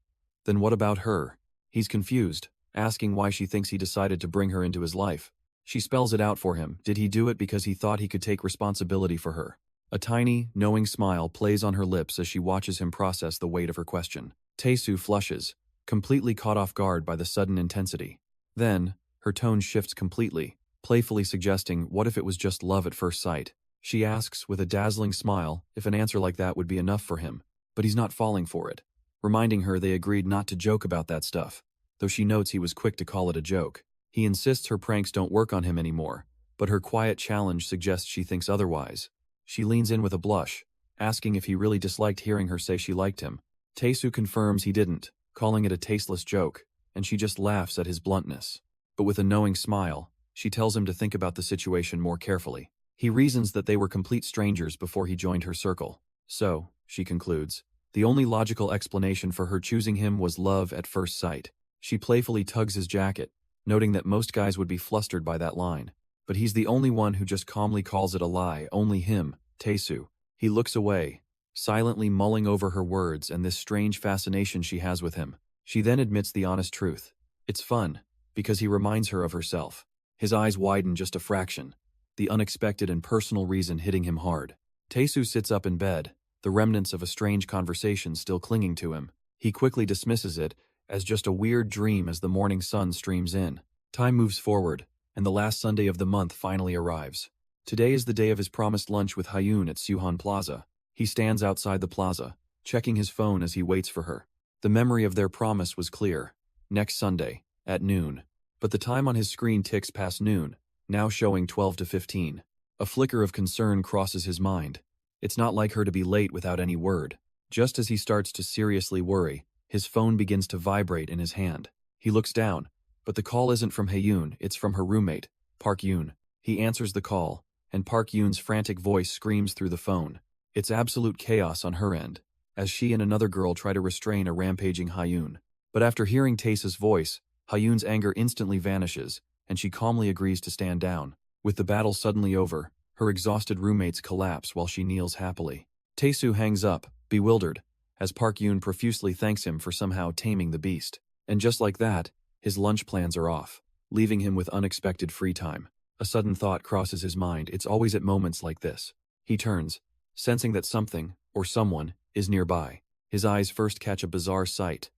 Then what about her? He's confused, asking why she thinks he decided to bring her into his life. She spells it out for him. Did he do it because he thought he could take responsibility for her? A tiny, knowing smile plays on her lips as she watches him process the weight of her question. Teisu flushes, completely caught off guard by the sudden intensity. Then, her tone shifts completely, playfully suggesting what if it was just love at first sight. She asks with a dazzling smile if an answer like that would be enough for him, but he's not falling for it, reminding her they agreed not to joke about that stuff, though she notes he was quick to call it a joke. He insists her pranks don't work on him anymore, but her quiet challenge suggests she thinks otherwise. She leans in with a blush, asking if he really disliked hearing her say she liked him. Teisu confirms he didn't, calling it a tasteless joke, and she just laughs at his bluntness. But with a knowing smile, she tells him to think about the situation more carefully. He reasons that they were complete strangers before he joined her circle. So, she concludes, the only logical explanation for her choosing him was love at first sight. She playfully tugs his jacket, noting that most guys would be flustered by that line. But he's the only one who just calmly calls it a lie, only him, Teisu. He looks away, silently mulling over her words and this strange fascination she has with him. She then admits the honest truth. It's fun, because he reminds her of herself. His eyes widen just a fraction, the unexpected and personal reason hitting him hard. Teisu sits up in bed, the remnants of a strange conversation still clinging to him. He quickly dismisses it as just a weird dream as the morning sun streams in. Time moves forward, and the last Sunday of the month finally arrives. Today is the day of his promised lunch with Hyun at Suhan Plaza. He stands outside the plaza, checking his phone as he waits for her. The memory of their promise was clear. Next Sunday, at noon. But the time on his screen ticks past noon, now showing 12 to 15. A flicker of concern crosses his mind. It's not like her to be late without any word. Just as he starts to seriously worry, his phone begins to vibrate in his hand. He looks down, but the call isn't from Hyun, it's from her roommate, Park Yoon. He answers the call, and Park Yoon's frantic voice screams through the phone. It's absolute chaos on her end, as she and another girl try to restrain a rampaging Hyun. But after hearing Taesa's voice, Hyun's anger instantly vanishes, and she calmly agrees to stand down. With the battle suddenly over, her exhausted roommates collapse while she kneels happily. Taesu hangs up, bewildered, as Park Yoon profusely thanks him for somehow taming the beast. And just like that, his lunch plans are off, leaving him with unexpected free time. A sudden thought crosses his mind. It's always at moments like this. He turns, sensing that something, or someone, is nearby. His eyes first catch a bizarre sight.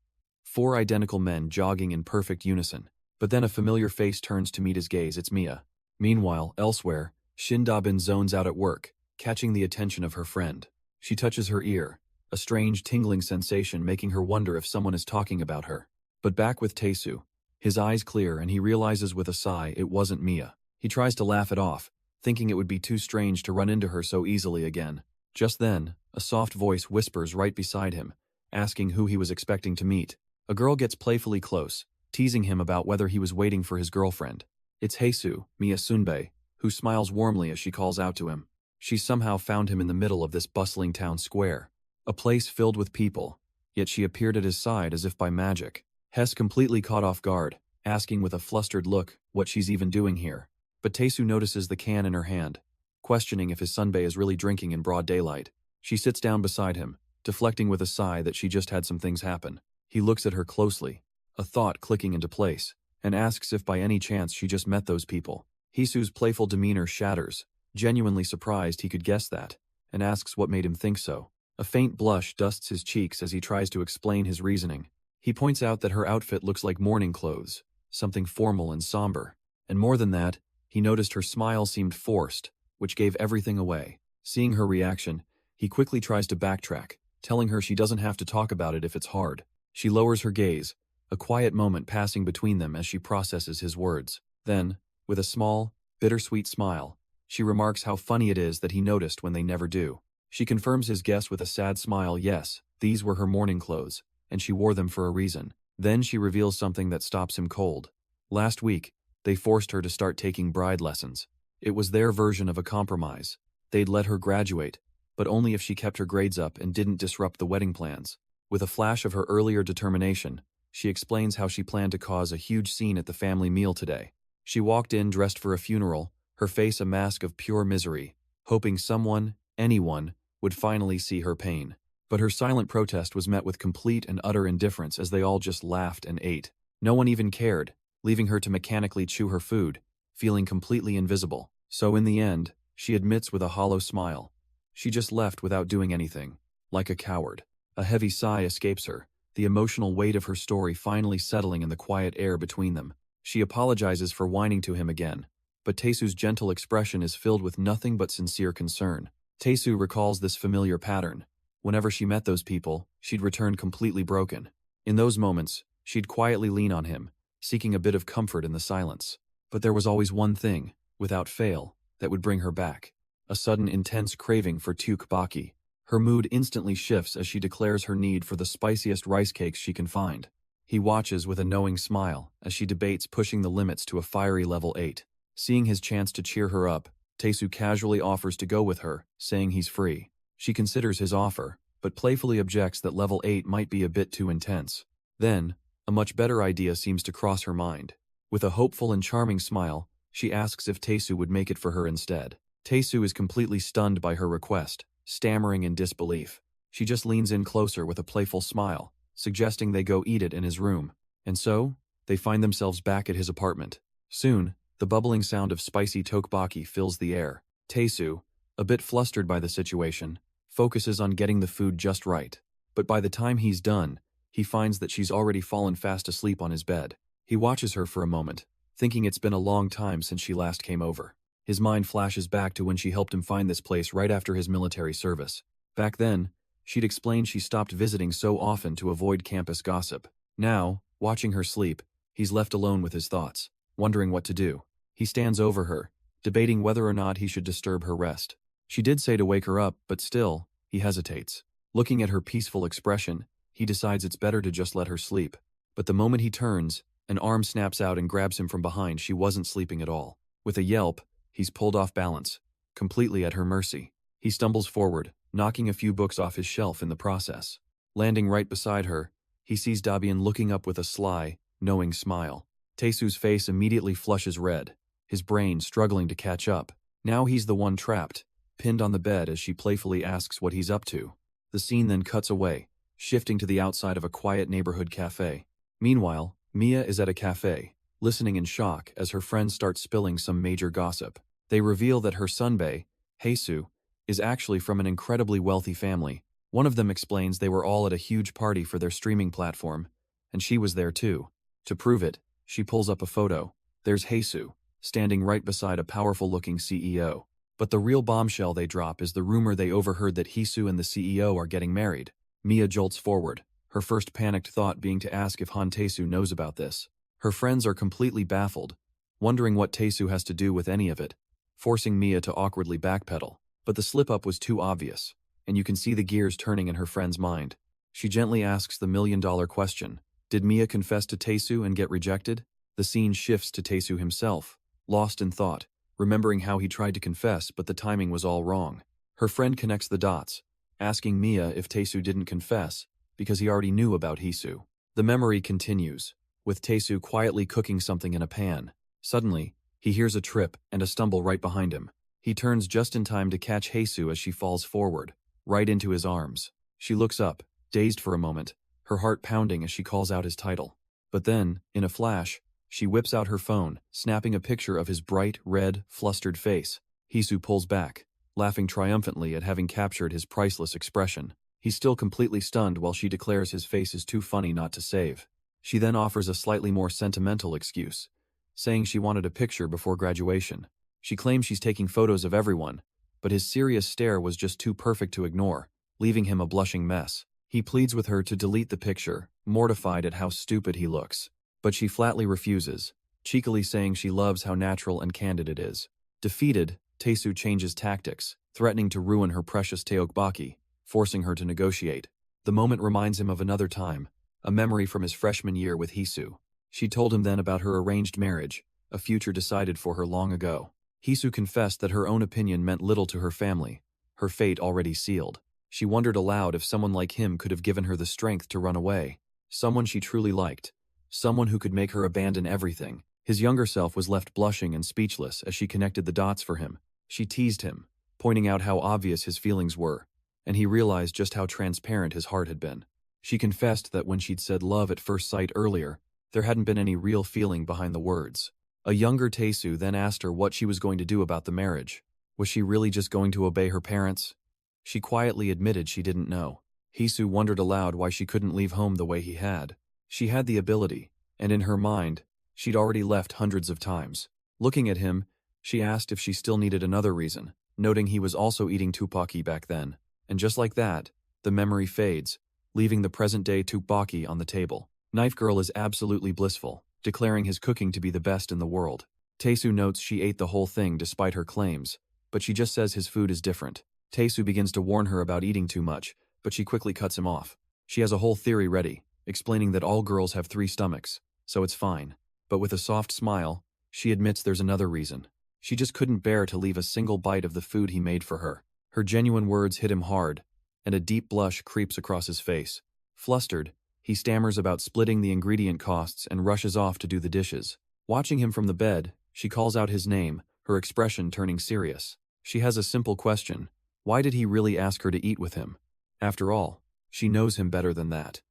4 identical men jogging in perfect unison. But then a familiar face turns to meet his gaze. It's Mia. Meanwhile, elsewhere, Shindabin zones out at work, catching the attention of her friend. She touches her ear, a strange tingling sensation making her wonder if someone is talking about her. But back with Taesu. His eyes clear and he realizes with a sigh it wasn't Mia. He tries to laugh it off, thinking it would be too strange to run into her so easily again. Just then, a soft voice whispers right beside him, asking who he was expecting to meet. A girl gets playfully close, teasing him about whether he was waiting for his girlfriend. It's Heisu, Mia Sunbae, who smiles warmly as she calls out to him. She somehow found him in the middle of this bustling town square, a place filled with people, yet she appeared at his side as if by magic. Hess completely caught off guard, asking with a flustered look what she's even doing here. But Taesu notices the can in her hand, questioning if his Sunbae is really drinking in broad daylight. She sits down beside him, deflecting with a sigh that she just had some things happen. He looks at her closely, a thought clicking into place, and asks if by any chance she just met those people. Hisu's playful demeanor shatters, genuinely surprised he could guess that, and asks what made him think so. A faint blush dusts his cheeks as he tries to explain his reasoning. He points out that her outfit looks like morning clothes, something formal and somber. And more than that, he noticed her smile seemed forced, which gave everything away. Seeing her reaction, he quickly tries to backtrack, telling her she doesn't have to talk about it if it's hard. She lowers her gaze, a quiet moment passing between them as she processes his words. Then, with a small, bittersweet smile, she remarks how funny it is that he noticed when they never do. She confirms his guess with a sad smile. Yes, these were her morning clothes, and she wore them for a reason. Then she reveals something that stops him cold. Last week, they forced her to start taking bride lessons. It was their version of a compromise. They'd let her graduate, but only if she kept her grades up and didn't disrupt the wedding plans. With a flash of her earlier determination, she explains how she planned to cause a huge scene at the family meal today. She walked in dressed for a funeral, her face a mask of pure misery, hoping someone, anyone, would finally see her pain. But her silent protest was met with complete and utter indifference as they all just laughed and ate. No one even cared, leaving her to mechanically chew her food, feeling completely invisible. So in the end, she admits with a hollow smile, she just left without doing anything, like a coward. A heavy sigh escapes her, the emotional weight of her story finally settling in the quiet air between them. She apologizes for whining to him again, but Taesu's gentle expression is filled with nothing but sincere concern. Taesu recalls this familiar pattern. Whenever she met those people, she'd return completely broken. In those moments, she'd quietly lean on him, seeking a bit of comfort in the silence. But there was always one thing, without fail, that would bring her back. A sudden intense craving for tteokbokki. Her mood instantly shifts as she declares her need for the spiciest rice cakes she can find. He watches with a knowing smile as she debates pushing the limits to a fiery level 8. Seeing his chance to cheer her up, Taesu casually offers to go with her, saying he's free. She considers his offer, but playfully objects that level 8 might be a bit too intense. Then, a much better idea seems to cross her mind. With a hopeful and charming smile, she asks if Taesu would make it for her instead. Taesu is completely stunned by her request, stammering in disbelief. She just leans in closer with a playful smile, suggesting they go eat it in his room. And so, they find themselves back at his apartment. Soon, the bubbling sound of spicy tteokbokki fills the air. Taesu, a bit flustered by the situation, focuses on getting the food just right. But by the time he's done, he finds that she's already fallen fast asleep on his bed. He watches her for a moment, thinking it's been a long time since she last came over. His mind flashes back to when she helped him find this place right after his military service. Back then, she'd explained she stopped visiting so often to avoid campus gossip. Now, watching her sleep, he's left alone with his thoughts, wondering what to do. He stands over her, debating whether or not he should disturb her rest. She did say to wake her up, but still, he hesitates. Looking at her peaceful expression, he decides it's better to just let her sleep. But the moment he turns, an arm snaps out and grabs him from behind. She wasn't sleeping at all. With a yelp, he's pulled off balance, completely at her mercy. He stumbles forward, knocking a few books off his shelf in the process. Landing right beside her, he sees Dabian looking up with a sly, knowing smile. Taesu's face immediately flushes red, his brain struggling to catch up. Now he's the one trapped, pinned on the bed as she playfully asks what he's up to. The scene then cuts away, shifting to the outside of a quiet neighborhood cafe. Meanwhile, Mia is at a cafe, listening in shock as her friends start spilling some major gossip. They reveal that her Sunbae, Heisu, is actually from an incredibly wealthy family. One of them explains they were all at a huge party for their streaming platform, and she was there too. To prove it, she pulls up a photo. There's Heisu, standing right beside a powerful-looking CEO. But the real bombshell they drop is the rumor they overheard that Heisu and the CEO are getting married. Mia jolts forward, her first panicked thought being to ask if Han Tae-soo knows about this. Her friends are completely baffled, wondering what Tae-soo has to do with any of it, forcing Mia to awkwardly backpedal. But the slip-up was too obvious, and you can see the gears turning in her friend's mind. She gently asks the million-dollar question. Did Mia confess to Tae-soo and get rejected? The scene shifts to Tae-soo himself, lost in thought, remembering how he tried to confess but the timing was all wrong. Her friend connects the dots, asking Mia if Tae-soo didn't confess because he already knew about Heisu. The memory continues, with Tae-soo quietly cooking something in a pan. Suddenly, he hears a trip and a stumble right behind him. He turns just in time to catch Heisu as she falls forward, right into his arms. She looks up, dazed for a moment, her heart pounding as she calls out his title. But then, in a flash, she whips out her phone, snapping a picture of his bright, red, flustered face. Heisu pulls back, laughing triumphantly at having captured his priceless expression. He's still completely stunned while she declares his face is too funny not to save. She then offers a slightly more sentimental excuse, saying she wanted a picture before graduation. She claims she's taking photos of everyone, but his serious stare was just too perfect to ignore, leaving him a blushing mess. He pleads with her to delete the picture, mortified at how stupid he looks. But she flatly refuses, cheekily saying she loves how natural and candid it is. Defeated, Tae-soo changes tactics, threatening to ruin her precious Taeokbokki, forcing her to negotiate. The moment reminds him of another time, a memory from his freshman year with Heisu. She told him then about her arranged marriage, a future decided for her long ago. Heisu confessed that her own opinion meant little to her family, her fate already sealed. She wondered aloud if someone like him could have given her the strength to run away, someone she truly liked, someone who could make her abandon everything. His younger self was left blushing and speechless as she connected the dots for him. She teased him, pointing out how obvious his feelings were, and he realized just how transparent his heart had been. She confessed that when she'd said love at first sight earlier, there hadn't been any real feeling behind the words. A younger Tae-soo then asked her what she was going to do about the marriage. Was she really just going to obey her parents? She quietly admitted she didn't know. Heisu wondered aloud why she couldn't leave home the way he had. She had the ability, and in her mind, she'd already left hundreds of times. Looking at him, she asked if she still needed another reason, noting he was also eating tteokbokki back then. And just like that, the memory fades, leaving the present-day tteokbokki on the table. Knife Girl is absolutely blissful, declaring his cooking to be the best in the world. Tae-soo notes she ate the whole thing despite her claims, but she just says his food is different. Tae-soo begins to warn her about eating too much, but she quickly cuts him off. She has a whole theory ready, explaining that all girls have 3 stomachs, so it's fine. But with a soft smile, she admits there's another reason. She just couldn't bear to leave a single bite of the food he made for her. Her genuine words hit him hard, and a deep blush creeps across his face. Flustered, he stammers about splitting the ingredient costs and rushes off to do the dishes. Watching him from the bed, she calls out his name, her expression turning serious. She has a simple question. Why did he really ask her to eat with him? After all, she knows him better than that.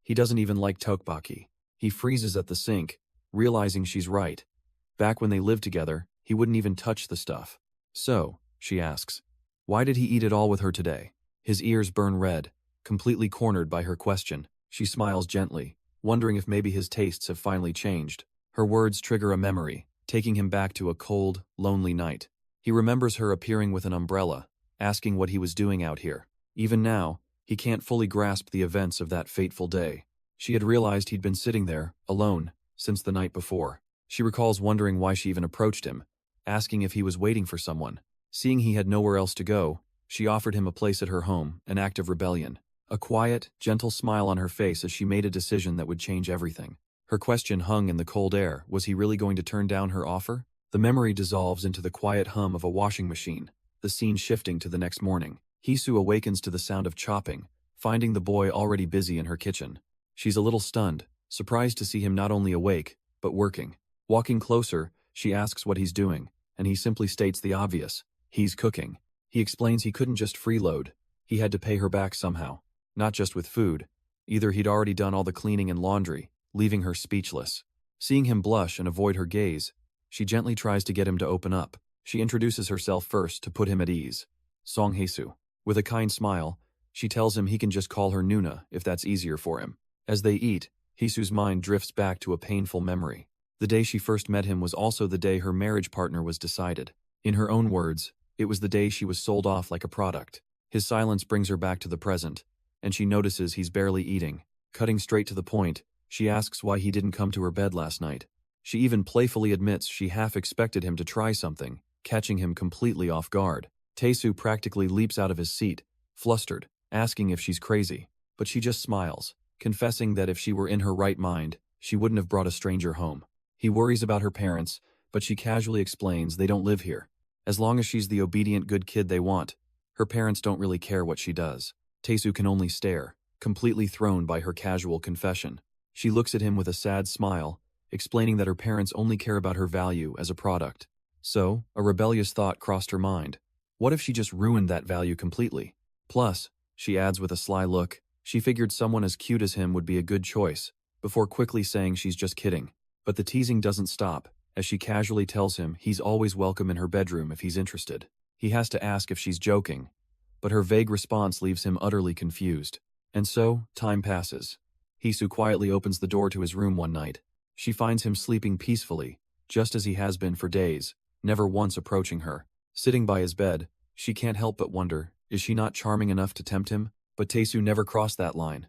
He doesn't even like tteokbokki. He freezes at the sink, realizing she's right. Back when they lived together, he wouldn't even touch the stuff. So, she asks, why did he eat it all with her today? His ears burn red, completely cornered by her question. She smiles gently, wondering if maybe his tastes have finally changed. Her words trigger a memory, taking him back to a cold, lonely night. He remembers her appearing with an umbrella, asking what he was doing out here. Even now, he can't fully grasp the events of that fateful day. She had realized he'd been sitting there, alone, since the night before. She recalls wondering why she even approached him, asking if he was waiting for someone. Seeing he had nowhere else to go, she offered him a place at her home, an act of rebellion. A quiet, gentle smile on her face as she made a decision that would change everything. Her question hung in the cold air. Was he really going to turn down her offer? The memory dissolves into the quiet hum of a washing machine, the scene shifting to the next morning. Heisu awakens to the sound of chopping, finding the boy already busy in her kitchen. She's a little stunned, surprised to see him not only awake, but working. Walking closer, she asks what he's doing, and he simply states the obvious. He's cooking. He explains he couldn't just freeload. He had to pay her back somehow. Not just with food. Either he'd already done all the cleaning and laundry, leaving her speechless. Seeing him blush and avoid her gaze, she gently tries to get him to open up. She introduces herself first to put him at ease. Song Hae-soo. With a kind smile, she tells him he can just call her Nuna if that's easier for him. As they eat, Hae-soo's mind drifts back to a painful memory. The day she first met him was also the day her marriage partner was decided. In her own words, it was the day she was sold off like a product. His silence brings her back to the present, and she notices he's barely eating. Cutting straight to the point, she asks why he didn't come to her bed last night. She even playfully admits she half expected him to try something, catching him completely off guard. Tae-soo practically leaps out of his seat, flustered, asking if she's crazy. But she just smiles, confessing that if she were in her right mind, she wouldn't have brought a stranger home. He worries about her parents, but she casually explains they don't live here. As long as she's the obedient good kid they want, her parents don't really care what she does. Tae-soo can only stare, completely thrown by her casual confession. She looks at him with a sad smile, explaining that her parents only care about her value as a product. So, a rebellious thought crossed her mind. What if she just ruined that value completely? Plus, she adds with a sly look, she figured someone as cute as him would be a good choice, before quickly saying she's just kidding. But the teasing doesn't stop, as she casually tells him he's always welcome in her bedroom if he's interested. He has to ask if she's joking, but her vague response leaves him utterly confused. And so, time passes. Hae-soo quietly opens the door to his room one night. She finds him sleeping peacefully, just as he has been for days, never once approaching her. Sitting by his bed, she can't help but wonder, is she not charming enough to tempt him? But Tae-soo never crossed that line.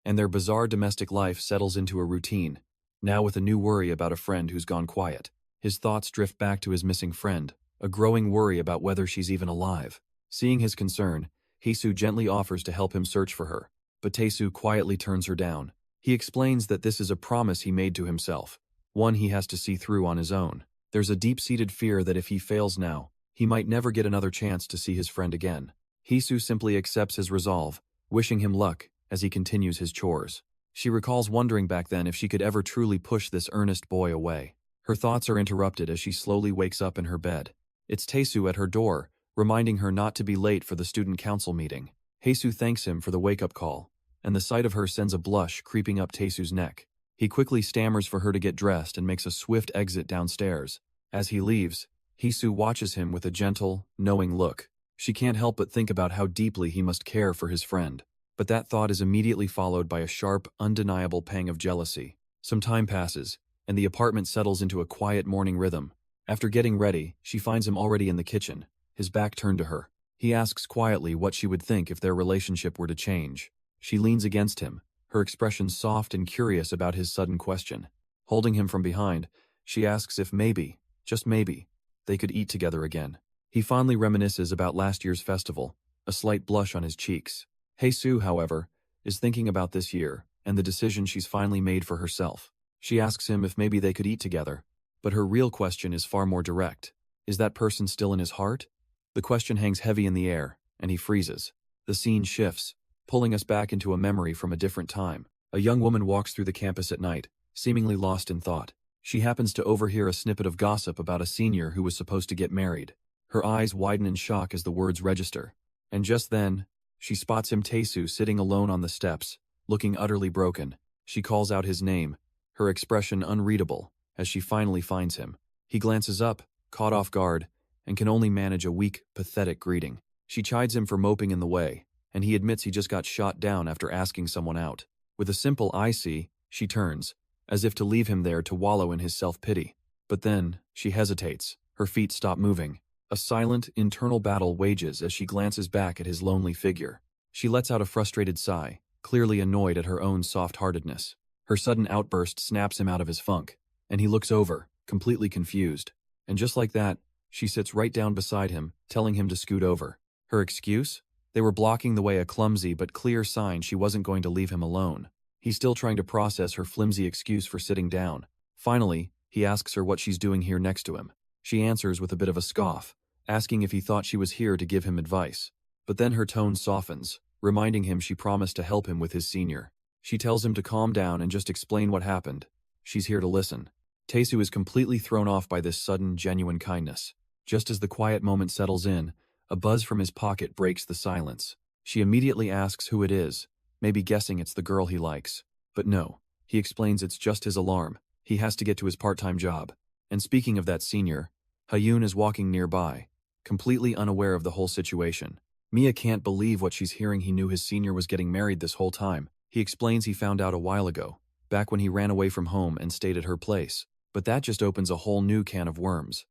And their bizarre domestic life settles into a routine, now with a new worry about a friend who's gone quiet. His thoughts drift back to his missing friend, a growing worry about whether she's even alive. Seeing his concern, Hae-soo gently offers to help him search for her, but Tae-soo quietly turns her down. He explains that this is a promise he made to himself, one he has to see through on his own. There's a deep-seated fear that if he fails now, he might never get another chance to see his friend again. Hae-soo simply accepts his resolve, wishing him luck as he continues his chores. She recalls wondering back then if she could ever truly push this earnest boy away. Her thoughts are interrupted as she slowly wakes up in her bed. It's Tae-soo at her door, reminding her not to be late for the student council meeting. Hae-soo thanks him for the wake-up call, and the sight of her sends a blush creeping up Tae-soo's neck. He quickly stammers for her to get dressed and makes a swift exit downstairs. As he leaves, Hae-soo watches him with a gentle, knowing look. She can't help but think about how deeply he must care for his friend. But that thought is immediately followed by a sharp, undeniable pang of jealousy. Some time passes, and the apartment settles into a quiet morning rhythm. After getting ready, she finds him already in the kitchen, his back turned to her. He asks quietly what she would think if their relationship were to change. She leans against him, her expression soft and curious about his sudden question. Holding him from behind, she asks if maybe, just maybe, they could eat together again. He fondly reminisces about last year's festival, a slight blush on his cheeks. Hae-soo, however, is thinking about this year and the decision she's finally made for herself. She asks him if maybe they could eat together, but her real question is far more direct. Is that person still in his heart? The question hangs heavy in the air, and he freezes. The scene shifts, pulling us back into a memory from a different time. A young woman walks through the campus at night, seemingly lost in thought. She happens to overhear a snippet of gossip about a senior who was supposed to get married. Her eyes widen in shock as the words register. And just then, she spots him, Tae-soo, sitting alone on the steps, looking utterly broken. She calls out his name, her expression unreadable, as she finally finds him. He glances up, caught off guard, and can only manage a weak, pathetic greeting. She chides him for moping in the way, and he admits he just got shot down after asking someone out. With a simple "I see," she turns, as if to leave him there to wallow in his self-pity. But then, she hesitates, her feet stop moving. A silent, internal battle wages as she glances back at his lonely figure. She lets out a frustrated sigh, clearly annoyed at her own soft-heartedness. Her sudden outburst snaps him out of his funk, and he looks over, completely confused. And just like that, she sits right down beside him, telling him to scoot over. Her excuse? They were blocking the way, a clumsy but clear sign she wasn't going to leave him alone. He's still trying to process her flimsy excuse for sitting down. Finally, he asks her what she's doing here next to him. She answers with a bit of a scoff, asking if he thought she was here to give him advice. But then her tone softens, reminding him she promised to help him with his senior. She tells him to calm down and just explain what happened. She's here to listen. Tae-soo is completely thrown off by this sudden, genuine kindness. Just as the quiet moment settles in, a buzz from his pocket breaks the silence. She immediately asks who it is, maybe guessing it's the girl he likes. But no, he explains it's just his alarm. He has to get to his part-time job. And speaking of that senior, Hyun is walking nearby, completely unaware of the whole situation. Mia can't believe what she's hearing. He knew his senior was getting married this whole time. He explains he found out a while ago, back when he ran away from home and stayed at her place. But that just opens a whole new can of worms.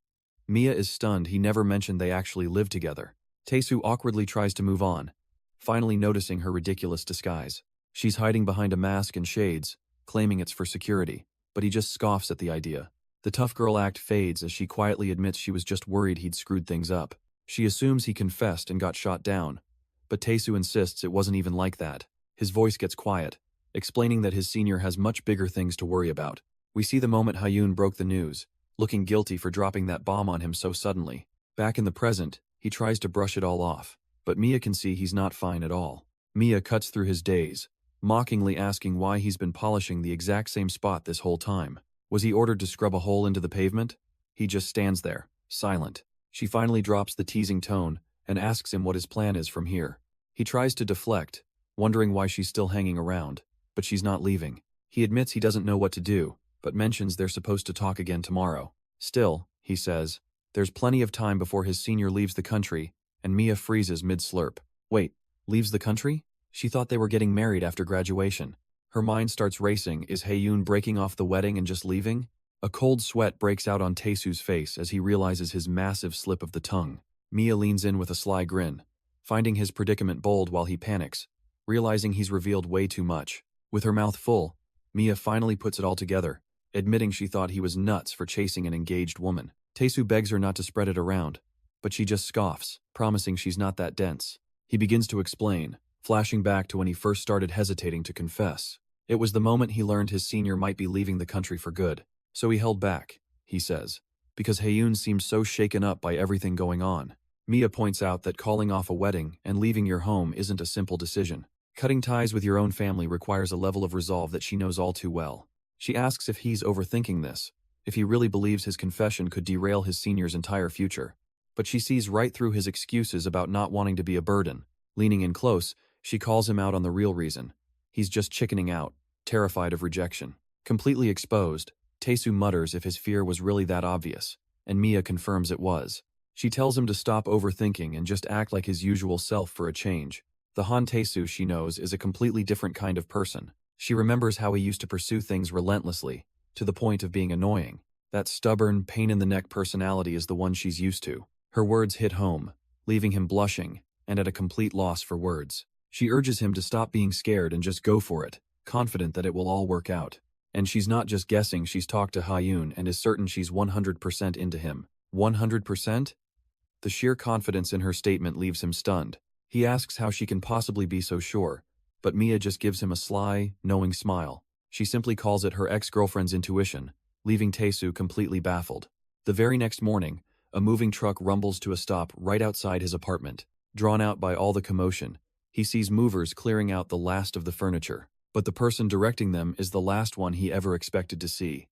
Mia is stunned. He never mentioned they actually lived together. Taesu awkwardly tries to move on, finally noticing her ridiculous disguise. She's hiding behind a mask and shades, claiming it's for security, but he just scoffs at the idea. The tough girl act fades as she quietly admits she was just worried he'd screwed things up. She assumes he confessed and got shot down, but Taesu insists it wasn't even like that. His voice gets quiet, explaining that his senior has much bigger things to worry about. We see the moment Hyun broke the news, looking guilty for dropping that bomb on him so suddenly. Back in the present, he tries to brush it all off, but Mia can see he's not fine at all. Mia cuts through his days, mockingly asking why he's been polishing the exact same spot this whole time. Was he ordered to scrub a hole into the pavement? He just stands there, silent. She finally drops the teasing tone and asks him what his plan is from here. He tries to deflect, wondering why she's still hanging around, but she's not leaving. He admits he doesn't know what to do, but mentions they're supposed to talk again tomorrow. Still, he says, there's plenty of time before his senior leaves the country, and Mia freezes mid-slurp. Wait, leaves the country? She thought they were getting married after graduation. Her mind starts racing. Is Hyun breaking off the wedding and just leaving? A cold sweat breaks out on Taesu's face as he realizes his massive slip of the tongue. Mia leans in with a sly grin, finding his predicament bold while he panics, realizing he's revealed way too much. With her mouth full, Mia finally puts it all together, admitting she thought he was nuts for chasing an engaged woman. Taesu begs her not to spread it around, but she just scoffs, promising she's not that dense. He begins to explain, flashing back to when he first started hesitating to confess. It was the moment he learned his senior might be leaving the country for good. So he held back, he says, because Hyun seemed so shaken up by everything going on. Mia points out that calling off a wedding and leaving your home isn't a simple decision. Cutting ties with your own family requires a level of resolve that she knows all too well. She asks if he's overthinking this, if he really believes his confession could derail his senior's entire future. But she sees right through his excuses about not wanting to be a burden. Leaning in close, she calls him out on the real reason. He's just chickening out, terrified of rejection. Completely exposed, Taesu mutters if his fear was really that obvious, and Mia confirms it was. She tells him to stop overthinking and just act like his usual self for a change. The Han Taesu she knows is a completely different kind of person. She remembers how he used to pursue things relentlessly, to the point of being annoying. That stubborn, pain-in-the-neck personality is the one she's used to. Her words hit home, leaving him blushing and at a complete loss for words. She urges him to stop being scared and just go for it, confident that it will all work out. And she's not just guessing. She's talked to Hyun and is certain she's 100% into him. 100%? The sheer confidence in her statement leaves him stunned. He asks how she can possibly be so sure, but Mia just gives him a sly, knowing smile. She simply calls it her ex-girlfriend's intuition, leaving Taesu completely baffled. The very next morning, a moving truck rumbles to a stop right outside his apartment. Drawn out by all the commotion, he sees movers clearing out the last of the furniture. But the person directing them is the last one he ever expected to see.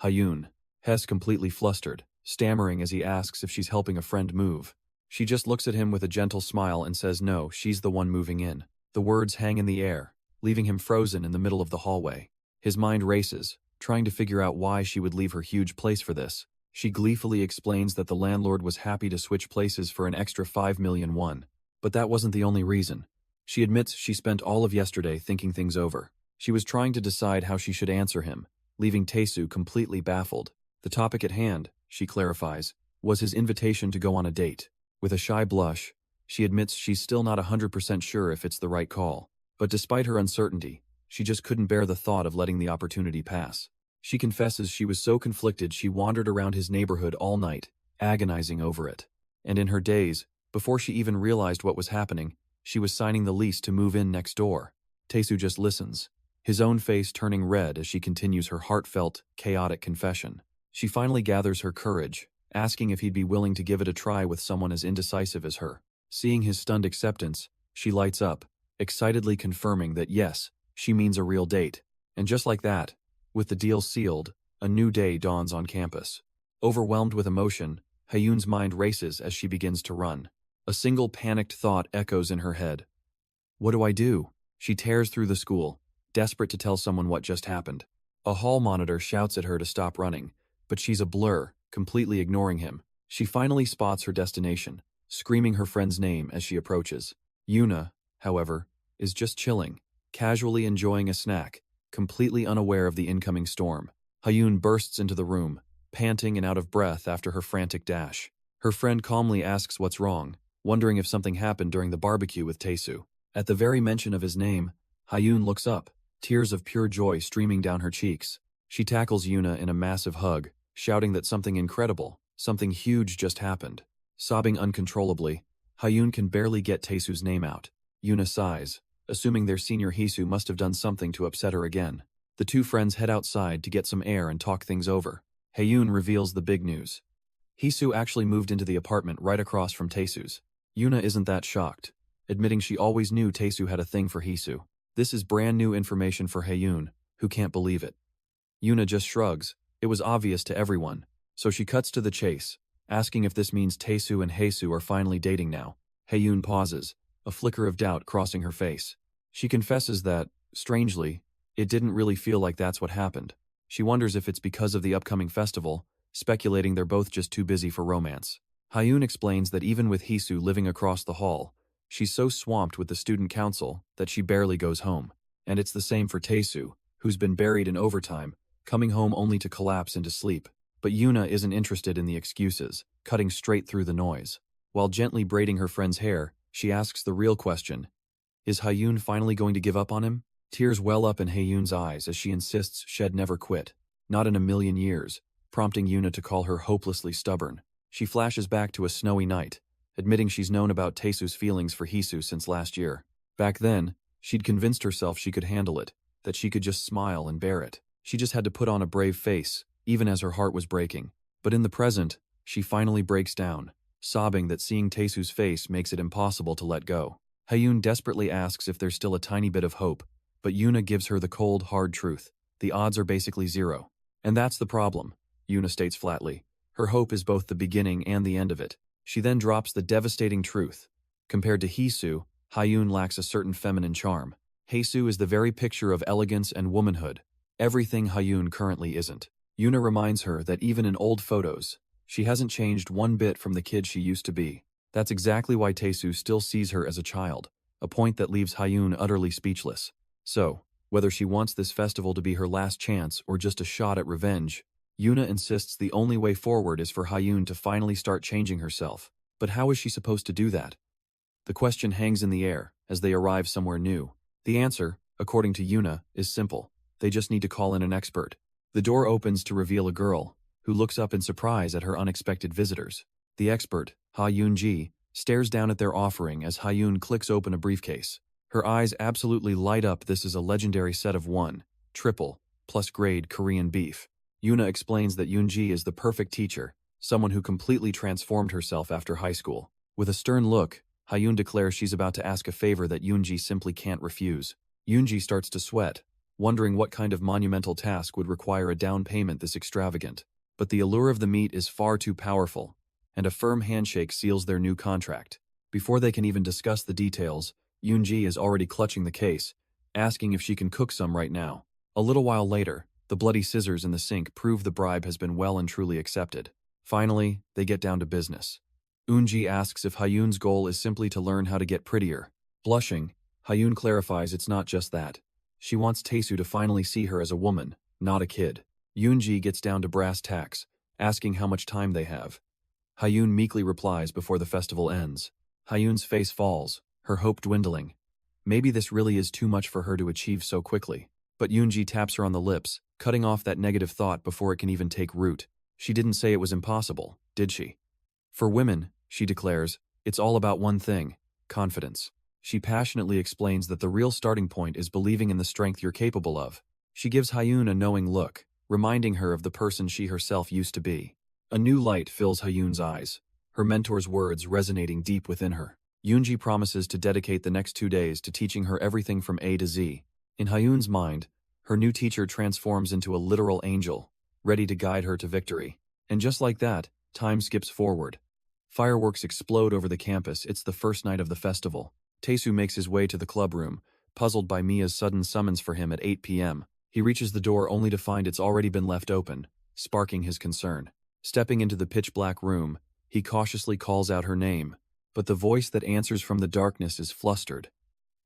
Hyun. Hess completely flustered, stammering as he asks if she's helping a friend move. She just looks at him with a gentle smile and says no, she's the one moving in. The words hang in the air, leaving him frozen in the middle of the hallway. His mind races, trying to figure out why she would leave her huge place for this. She gleefully explains that the landlord was happy to switch places for an extra 5 million won. But that wasn't the only reason. She admits she spent all of yesterday thinking things over. She was trying to decide how she should answer him, leaving Taesu completely baffled. The topic at hand, she clarifies, was his invitation to go on a date. With a shy blush, she admits she's still not 100% sure if it's the right call. But despite her uncertainty, she just couldn't bear the thought of letting the opportunity pass. She confesses she was so conflicted she wandered around his neighborhood all night, agonizing over it. And in her daze, before she even realized what was happening, she was signing the lease to move in next door. Taesu just listens, his own face turning red as she continues her heartfelt, chaotic confession. She finally gathers her courage, asking if he'd be willing to give it a try with someone as indecisive as her. Seeing his stunned acceptance, she lights up, excitedly confirming that yes, she means a real date. And just like that, with the deal sealed, a new day dawns on campus. Overwhelmed with emotion, Hyun's mind races as she begins to run. A single panicked thought echoes in her head. What do I do? She tears through the school, desperate to tell someone what just happened. A hall monitor shouts at her to stop running, but she's a blur, completely ignoring him. She finally spots her destination, screaming her friend's name as she approaches. Yuna, however, is just chilling, casually enjoying a snack, completely unaware of the incoming storm. Hyun bursts into the room, panting and out of breath after her frantic dash. Her friend calmly asks what's wrong, wondering if something happened during the barbecue with Taesu. At the very mention of his name, Hyun looks up, tears of pure joy streaming down her cheeks. She tackles Yuna in a massive hug, shouting that something incredible, something huge just happened. Sobbing uncontrollably, Hyun can barely get Taesu's name out. Yuna sighs, assuming their senior Hisu must have done something to upset her again. The two friends head outside to get some air and talk things over. Hyun reveals the big news. Hisu actually moved into the apartment right across from Taesu's. Yuna isn't that shocked, admitting she always knew Taesu had a thing for Hisu. This is brand new information for Hyun, who can't believe it. Yuna just shrugs. It was obvious to everyone, so she cuts to the chase, asking if this means Taesu and Haesu are finally dating now. Hyun pauses, a flicker of doubt crossing her face. She confesses that, strangely, it didn't really feel like that's what happened. She wonders if it's because of the upcoming festival, speculating they're both just too busy for romance. Hyun explains that even with Hisu living across the hall, she's so swamped with the student council that she barely goes home. And it's the same for Taesu, who's been buried in overtime, coming home only to collapse into sleep. But Yuna isn't interested in the excuses, cutting straight through the noise. While gently braiding her friend's hair, she asks the real question. Is Hyun finally going to give up on him? Tears well up in Hyun's eyes as she insists she'd never quit. Not in a million years, prompting Yuna to call her hopelessly stubborn. She flashes back to a snowy night, admitting she's known about Taesu's feelings for Hisu since last year. Back then, she'd convinced herself she could handle it, that she could just smile and bear it. She just had to put on a brave face, even as her heart was breaking. But in the present, she finally breaks down, sobbing that seeing Taesu's face makes it impossible to let go. Hyun desperately asks if there's still a tiny bit of hope, but Yuna gives her the cold, hard truth. The odds are basically zero. And that's the problem, Yuna states flatly. Her hope is both the beginning and the end of it. She then drops the devastating truth. Compared to Hisu, Hyun lacks a certain feminine charm. Haesu is the very picture of elegance and womanhood, everything Hyun currently isn't. Yuna reminds her that even in old photos, she hasn't changed one bit from the kid she used to be. That's exactly why Taesu still sees her as a child, a point that leaves Hyun utterly speechless. So, whether she wants this festival to be her last chance or just a shot at revenge, Yuna insists the only way forward is for Hyun to finally start changing herself. But how is she supposed to do that? The question hangs in the air as they arrive somewhere new. The answer, according to Yuna, is simple. They just need to call in an expert. The door opens to reveal a girl, who looks up in surprise at her unexpected visitors. The expert, Ha-Yoon-ji, stares down at their offering as Hyun clicks open a briefcase. Her eyes absolutely light up. This is a legendary set of 1, triple, plus grade Korean beef. Yuna explains that Yoon-ji is the perfect teacher, someone who completely transformed herself after high school. With a stern look, Hyun declares she's about to ask a favor that Yoon-ji simply can't refuse. Yoon-ji starts to sweat, wondering what kind of monumental task would require a down payment this extravagant. But the allure of the meet is far too powerful, and a firm handshake seals their new contract. Before they can even discuss the details, Yoon-ji is already clutching the case, asking if she can cook some right now. A little while later, the bloody scissors in the sink prove the bribe has been well and truly accepted. Finally, they get down to business. Yoon-ji asks if Hyun's goal is simply to learn how to get prettier. Blushing, Hyun clarifies it's not just that. She wants Taesu to finally see her as a woman, not a kid. Yoon-ji gets down to brass tacks, asking how much time they have. Hyun meekly replies before the festival ends. Hyun's face falls, her hope dwindling. Maybe this really is too much for her to achieve so quickly. But Yoon-ji taps her on the lips, cutting off that negative thought before it can even take root. She didn't say it was impossible, did she? For women, she declares, it's all about one thing, confidence. She passionately explains that the real starting point is believing in the strength you're capable of. She gives Hyun a knowing look, reminding her of the person she herself used to be. A new light fills Hyun's eyes, her mentor's words resonating deep within her. Yoon-ji promises to dedicate the next 2 days to teaching her everything from A to Z. In Hyun's mind, her new teacher transforms into a literal angel, ready to guide her to victory. And just like that, time skips forward. Fireworks explode over the campus. It's the first night of the festival. Taesu makes his way to the club room, puzzled by Mia's sudden summons for him at 8 p.m. He reaches the door only to find it's already been left open, sparking his concern. Stepping into the pitch-black room, He cautiously calls out her name, but the voice that answers from the darkness is flustered,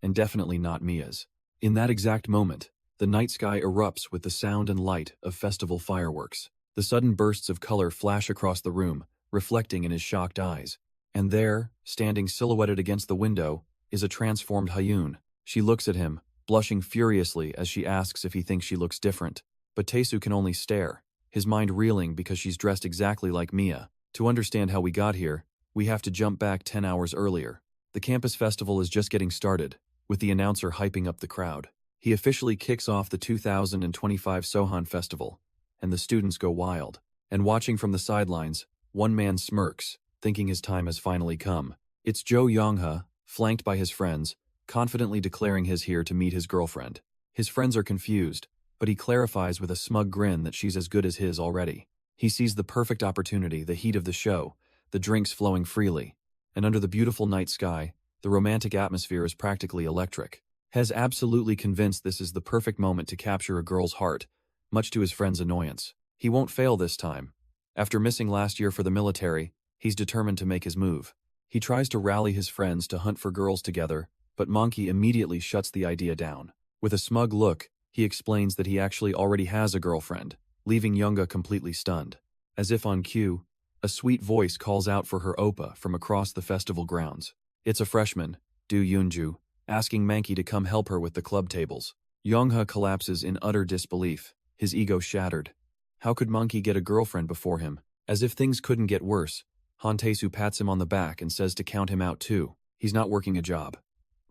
and definitely not Mia's. In that exact moment, the night sky erupts with the sound and light of festival fireworks. The sudden bursts of color flash across the room, reflecting in his shocked eyes. And there, standing silhouetted against the window, is a transformed Hyun. She looks at him, blushing furiously as she asks if he thinks she looks different. But Taesu can only stare, his mind reeling because she's dressed exactly like Mia. To understand how we got here, we have to jump back 10 hours earlier. The campus festival is just getting started, with the announcer hyping up the crowd. He officially kicks off the 2025 Sohan Festival, and the students go wild. And watching from the sidelines, one man smirks, thinking his time has finally come. It's Jo Young-ha, flanked by his friends, confidently declaring he's here to meet his girlfriend. His friends are confused, but he clarifies with a smug grin that she's as good as his already. He sees the perfect opportunity, the heat of the show, the drinks flowing freely, and under the beautiful night sky, the romantic atmosphere is practically electric. Hez absolutely convinced this is the perfect moment to capture a girl's heart, much to his friend's annoyance. He won't fail this time. After missing last year for the military, he's determined to make his move. He tries to rally his friends to hunt for girls together, but Monkey immediately shuts the idea down. With a smug look, he explains that he actually already has a girlfriend, leaving Younga completely stunned. As if on cue, a sweet voice calls out for her oppa from across the festival grounds. It's a freshman, Do Yoonju, asking Mankey to come help her with the club tables. Youngha collapses in utter disbelief, his ego shattered. How could Monkey get a girlfriend before him? As if things couldn't get worse, Han Tae-soo pats him on the back and says to count him out too. He's not working a job.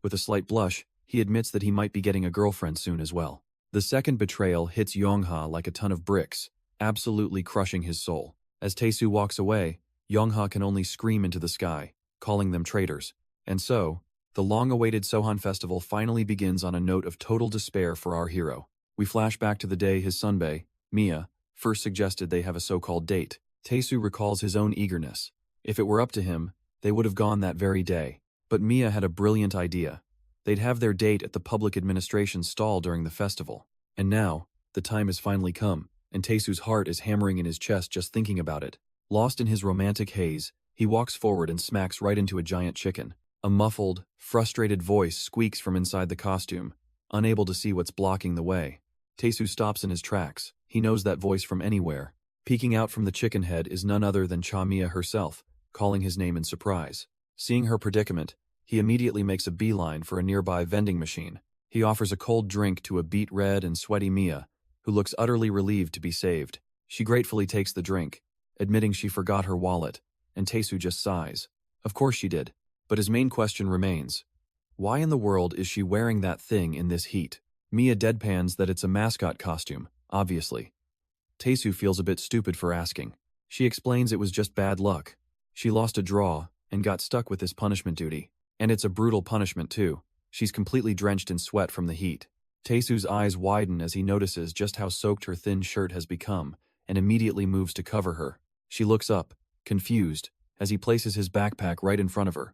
With a slight blush, he admits that he might be getting a girlfriend soon as well. The second betrayal hits Youngha like a ton of bricks, absolutely crushing his soul. As Tae-soo walks away, Youngha can only scream into the sky, calling them traitors. And so, the long-awaited Sohan Festival finally begins on a note of total despair for our hero. We flash back to the day his sunbae, Mia, first suggested they have a so-called date. Tae-soo recalls his own eagerness. If it were up to him, they would have gone that very day. But Mia had a brilliant idea. They'd have their date at the public administration stall during the festival. And now, the time has finally come, and Tae-soo's heart is hammering in his chest just thinking about it. Lost in his romantic haze, he walks forward and smacks right into a giant chicken. A muffled, frustrated voice squeaks from inside the costume, unable to see what's blocking the way. Tae-soo stops in his tracks. He knows that voice from anywhere. Peeking out from the chicken head is none other than Cha Mia herself, calling his name in surprise. Seeing her predicament, he immediately makes a beeline for a nearby vending machine. He offers a cold drink to a beet red and sweaty Mia, who looks utterly relieved to be saved. She gratefully takes the drink, admitting she forgot her wallet, and Tae-soo just sighs. Of course she did. But his main question remains. Why in the world is she wearing that thing in this heat? Mia deadpans that it's a mascot costume, obviously. Tae-soo feels a bit stupid for asking. She explains it was just bad luck. She lost a draw and got stuck with this punishment duty. And it's a brutal punishment too. She's completely drenched in sweat from the heat. Tae-soo's eyes widen as he notices just how soaked her thin shirt has become and immediately moves to cover her. She looks up, confused, as he places his backpack right in front of her.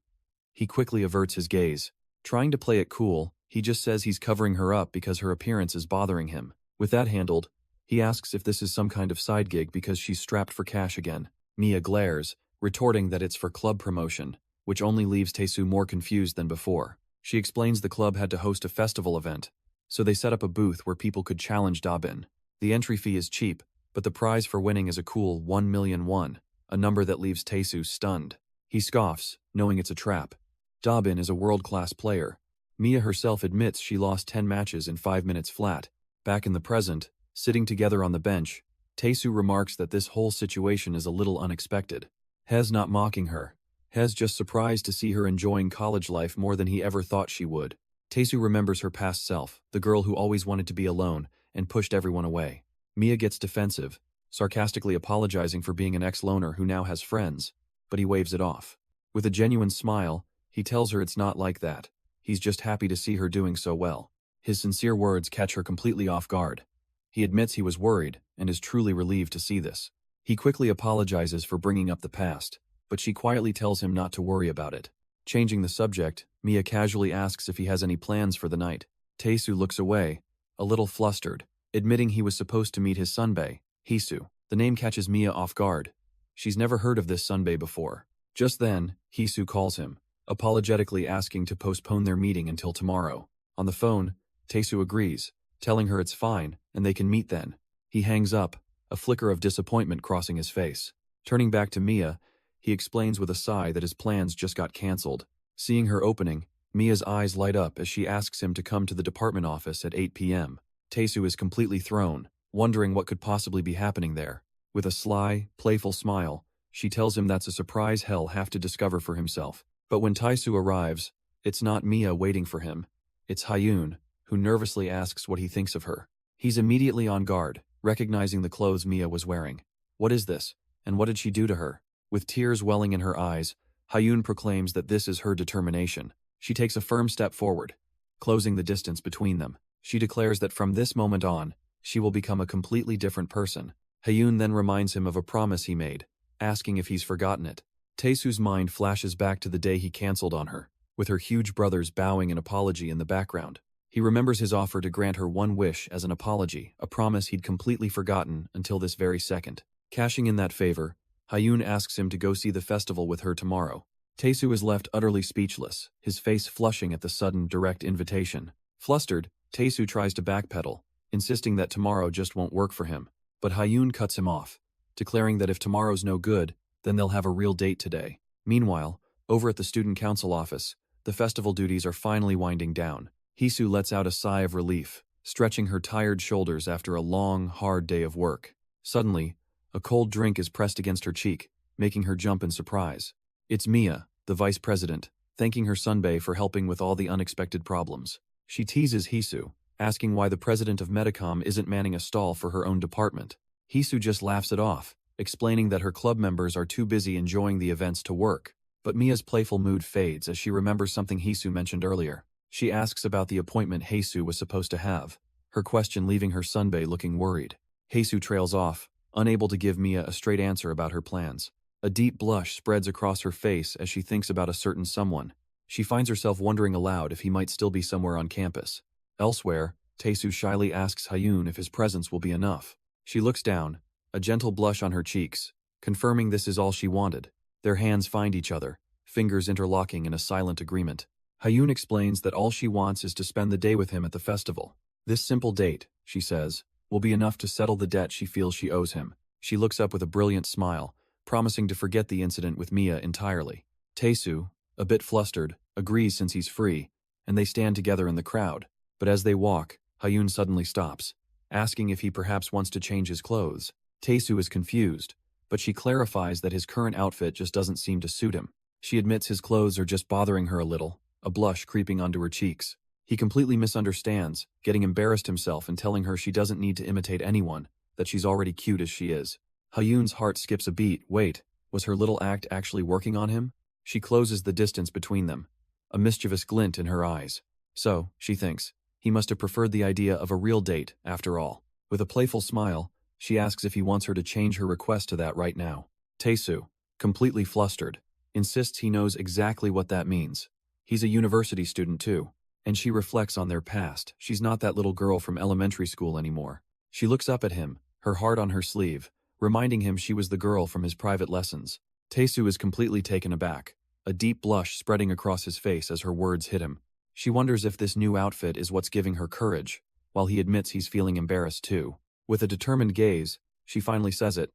He quickly averts his gaze. Trying to play it cool, he just says he's covering her up because her appearance is bothering him. With that handled, he asks if this is some kind of side gig because she's strapped for cash again. Mia glares, retorting that it's for club promotion, which only leaves Tae-soo more confused than before. She explains the club had to host a festival event, so they set up a booth where people could challenge Dabin. The entry fee is cheap, but the prize for winning is a cool 1 million won, a number that leaves Tae-soo stunned. He scoffs, knowing it's a trap. Dabin is a world-class player. Mia herself admits she lost 10 matches in 5 minutes flat. Back in the present, sitting together on the bench, Tae-soo remarks that this whole situation is a little unexpected. Hez not mocking her. Hez just surprised to see her enjoying college life more than he ever thought she would. Tae-soo remembers her past self, the girl who always wanted to be alone and pushed everyone away. Mia gets defensive, sarcastically apologizing for being an ex-loner who now has friends, but he waves it off. With a genuine smile, he tells her it's not like that. He's just happy to see her doing so well. His sincere words catch her completely off guard. He admits he was worried and is truly relieved to see this. He quickly apologizes for bringing up the past, but she quietly tells him not to worry about it. Changing the subject, Mia casually asks if he has any plans for the night. Tae-soo looks away, a little flustered, admitting he was supposed to meet his sunbae, Hisu. The name catches Mia off guard. She's never heard of this sunbae before. Just then, Hisu calls him, apologetically asking to postpone their meeting until tomorrow. On the phone, Taesu agrees, telling her it's fine and they can meet then. He hangs up, a flicker of disappointment crossing his face. Turning back to Mia, he explains with a sigh that his plans just got cancelled. Seeing her opening, Mia's eyes light up as she asks him to come to the department office at 8 p.m. Taesu is completely thrown, wondering what could possibly be happening there. With a sly, playful smile, she tells him that's a surprise he'll have to discover for himself. But when Taesu arrives, it's not Mia waiting for him. It's Hyun, who nervously asks what he thinks of her. He's immediately on guard, recognizing the clothes Mia was wearing. What is this, and what did she do to her? With tears welling in her eyes, Hyun proclaims that this is her determination. She takes a firm step forward, closing the distance between them. She declares that from this moment on, she will become a completely different person. Hyun then reminds him of a promise he made, asking if he's forgotten it. Taesu's mind flashes back to the day he cancelled on her, with her huge brothers bowing an apology in the background. He remembers his offer to grant her one wish as an apology, a promise he'd completely forgotten until this very second. Cashing in that favor, Hyun asks him to go see the festival with her tomorrow. Taesu is left utterly speechless, his face flushing at the sudden, direct invitation. Flustered, Taesu tries to backpedal, insisting that tomorrow just won't work for him. But Hyun cuts him off, declaring that if tomorrow's no good, then they'll have a real date today. Meanwhile, over at the student council office, the festival duties are finally winding down. Hisu lets out a sigh of relief, stretching her tired shoulders after a long, hard day of work. Suddenly, a cold drink is pressed against her cheek, making her jump in surprise. It's Mia, the vice president, thanking her sunbae for helping with all the unexpected problems. She teases Hisu, asking why the president of Medicom isn't manning a stall for her own department. Hisu just laughs it off, explaining that her club members are too busy enjoying the events to work. But Mia's playful mood fades as she remembers something Hisu mentioned earlier. She asks about the appointment Hisu was supposed to have, her question leaving her sunbae looking worried. Hisu trails off, unable to give Mia a straight answer about her plans. A deep blush spreads across her face as she thinks about a certain someone. She finds herself wondering aloud if he might still be somewhere on campus. Elsewhere, Taesu shyly asks Hyun if his presence will be enough. She looks down, a gentle blush on her cheeks, confirming this is all she wanted. Their hands find each other, fingers interlocking in a silent agreement. Hyun explains that all she wants is to spend the day with him at the festival. This simple date, she says, will be enough to settle the debt she feels she owes him. She looks up with a brilliant smile, promising to forget the incident with Mia entirely. Taesu, a bit flustered, agrees since he's free, and they stand together in the crowd. But as they walk, Hyun suddenly stops, asking if he perhaps wants to change his clothes. Taesu is confused, but she clarifies that his current outfit just doesn't seem to suit him. She admits his clothes are just bothering her a little, a blush creeping onto her cheeks. He completely misunderstands, getting embarrassed himself and telling her she doesn't need to imitate anyone, that she's already cute as she is. Hyun's heart skips a beat. Wait, was her little act actually working on him? She closes the distance between them, a mischievous glint in her eyes. So, she thinks, he must have preferred the idea of a real date, after all. With a playful smile, she asks if he wants her to change her request to that right now. Taesu, completely flustered, insists he knows exactly what that means. He's a university student too, and she reflects on their past. She's not that little girl from elementary school anymore. She looks up at him, her heart on her sleeve, reminding him she was the girl from his private lessons. Taesu is completely taken aback, a deep blush spreading across his face as her words hit him. She wonders if this new outfit is what's giving her courage, while he admits he's feeling embarrassed too. With a determined gaze, she finally says it.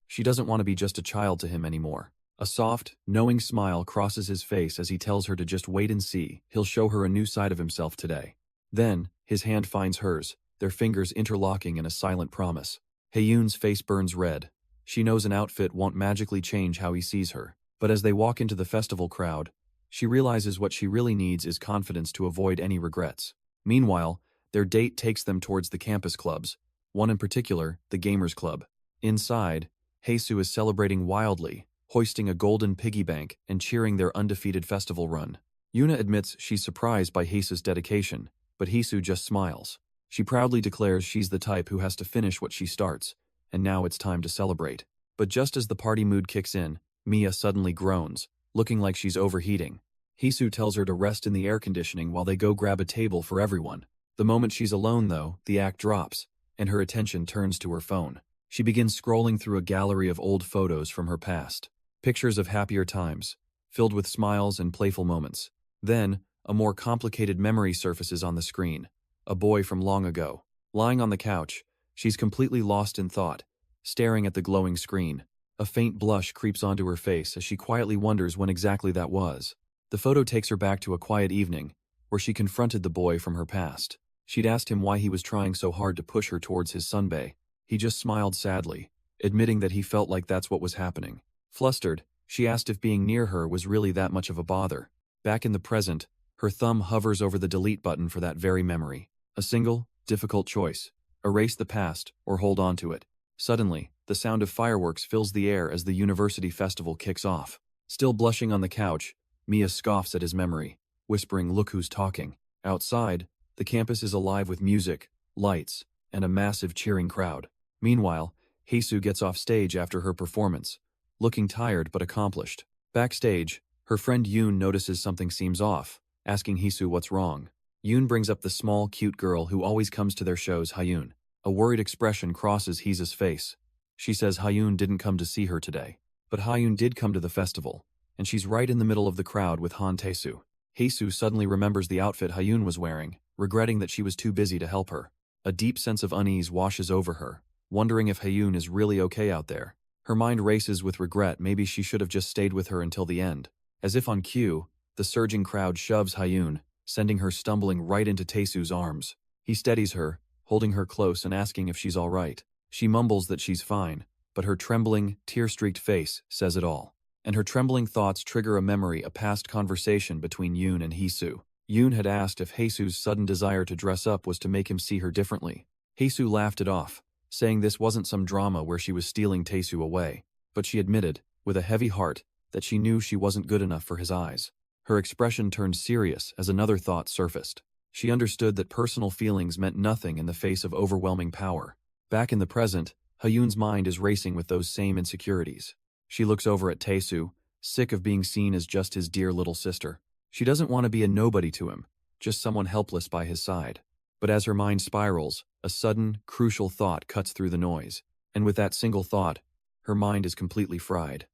She doesn't want to be just a child to him anymore. A soft, knowing smile crosses his face as he tells her to just wait and see. He'll show her a new side of himself today. Then, his hand finds hers, their fingers interlocking in a silent promise. Hyun's face burns red. She knows an outfit won't magically change how he sees her. But as they walk into the festival crowd, she realizes what she really needs is confidence to avoid any regrets. Meanwhile, their date takes them towards the campus clubs, one in particular, the Gamers Club. Inside, Haesu is celebrating wildly, hoisting a golden piggy bank and cheering their undefeated festival run. Yuna admits she's surprised by Haesu's dedication, but Haesu just smiles. She proudly declares she's the type who has to finish what she starts, and now it's time to celebrate. But just as the party mood kicks in, Mia suddenly groans, looking like she's overheating. Haesu tells her to rest in the air conditioning while they go grab a table for everyone. The moment she's alone, though, the act drops, and her attention turns to her phone. She begins scrolling through a gallery of old photos from her past. Pictures of happier times, filled with smiles and playful moments. Then, a more complicated memory surfaces on the screen. A boy from long ago. Lying on the couch, she's completely lost in thought, staring at the glowing screen. A faint blush creeps onto her face as she quietly wonders when exactly that was. The photo takes her back to a quiet evening, where she confronted the boy from her past. She'd asked him why he was trying so hard to push her towards his sunbae. He just smiled sadly, admitting that he felt like that's what was happening. Flustered, she asked if being near her was really that much of a bother. Back in the present, her thumb hovers over the delete button for that very memory. A single, difficult choice. Erase the past or hold on to it. Suddenly, the sound of fireworks fills the air as the university festival kicks off. Still blushing on the couch, Mia scoffs at his memory, whispering, "Look who's talking." Outside, the campus is alive with music, lights, and a massive cheering crowd. Meanwhile, Heisu gets off stage after her performance, looking tired but accomplished. Backstage, her friend Yoon notices something seems off, asking Heisu what's wrong. Yoon brings up the small, cute girl who always comes to their shows, Hyun. A worried expression crosses Heisu's face. She says Hyun didn't come to see her today. But Hyun did come to the festival, and she's right in the middle of the crowd with Han Tae-soo. Heisu suddenly remembers the outfit Hyun was wearing, regretting that she was too busy to help her. A deep sense of unease washes over her, wondering if Hyun is really okay out there. Her mind races with regret. Maybe she should have just stayed with her until the end. As if on cue, the surging crowd shoves Hyun, sending her stumbling right into Tae-soo's arms. He steadies her, holding her close and asking if she's all right. She mumbles that she's fine, but her trembling, tear-streaked face says it all. And her trembling thoughts trigger a memory, a past conversation between Yoon and Heisu. Yoon had asked if Heisu's sudden desire to dress up was to make him see her differently. Heisu laughed it off, saying this wasn't some drama where she was stealing Tae-soo away, but she admitted, with a heavy heart, that she knew she wasn't good enough for his eyes. Her expression turned serious as another thought surfaced. She understood that personal feelings meant nothing in the face of overwhelming power. Back in the present, Hyun's mind is racing with those same insecurities. She looks over at Tae-soo, sick of being seen as just his dear little sister. She doesn't want to be a nobody to him, just someone helpless by his side. But as her mind spirals, a sudden, crucial thought cuts through the noise. And with that single thought, her mind is completely fried.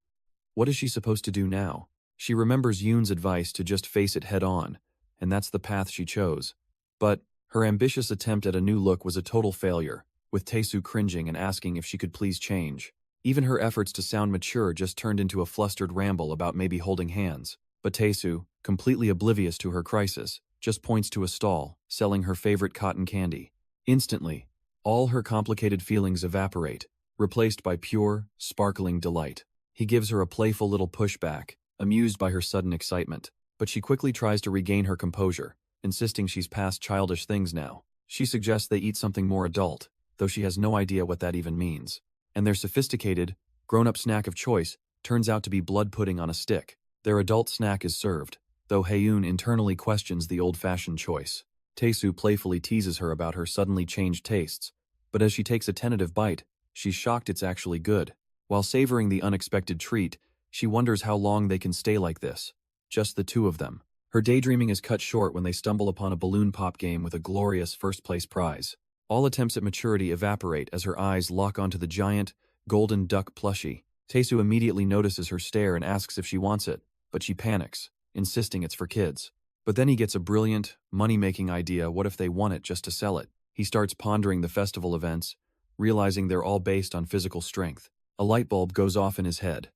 What is she supposed to do now? She remembers Yoon's advice to just face it head on, and that's the path she chose. But her ambitious attempt at a new look was a total failure, with Tae-soo cringing and asking if she could please change. Even her efforts to sound mature just turned into a flustered ramble about maybe holding hands. But Tae-soo, completely oblivious to her crisis, just points to a stall, selling her favorite cotton candy. Instantly, all her complicated feelings evaporate, replaced by pure, sparkling delight. He gives her a playful little pushback, amused by her sudden excitement. But she quickly tries to regain her composure, insisting she's past childish things now. She suggests they eat something more adult, though she has no idea what that even means. And their sophisticated, grown-up snack of choice turns out to be blood pudding on a stick. Their adult snack is served, though Hyun internally questions the old-fashioned choice. Tae-soo playfully teases her about her suddenly changed tastes, but as she takes a tentative bite, she's shocked it's actually good. While savoring the unexpected treat, she wonders how long they can stay like this. Just the two of them. Her daydreaming is cut short when they stumble upon a balloon pop game with a glorious first-place prize. All attempts at maturity evaporate as her eyes lock onto the giant, golden duck plushie. Tae-soo immediately notices her stare and asks if she wants it, but she panics, insisting it's for kids. But then he gets a brilliant, money-making idea. What if they want it just to sell it? He starts pondering the festival events, realizing they're all based on physical strength. A light bulb goes off in his head.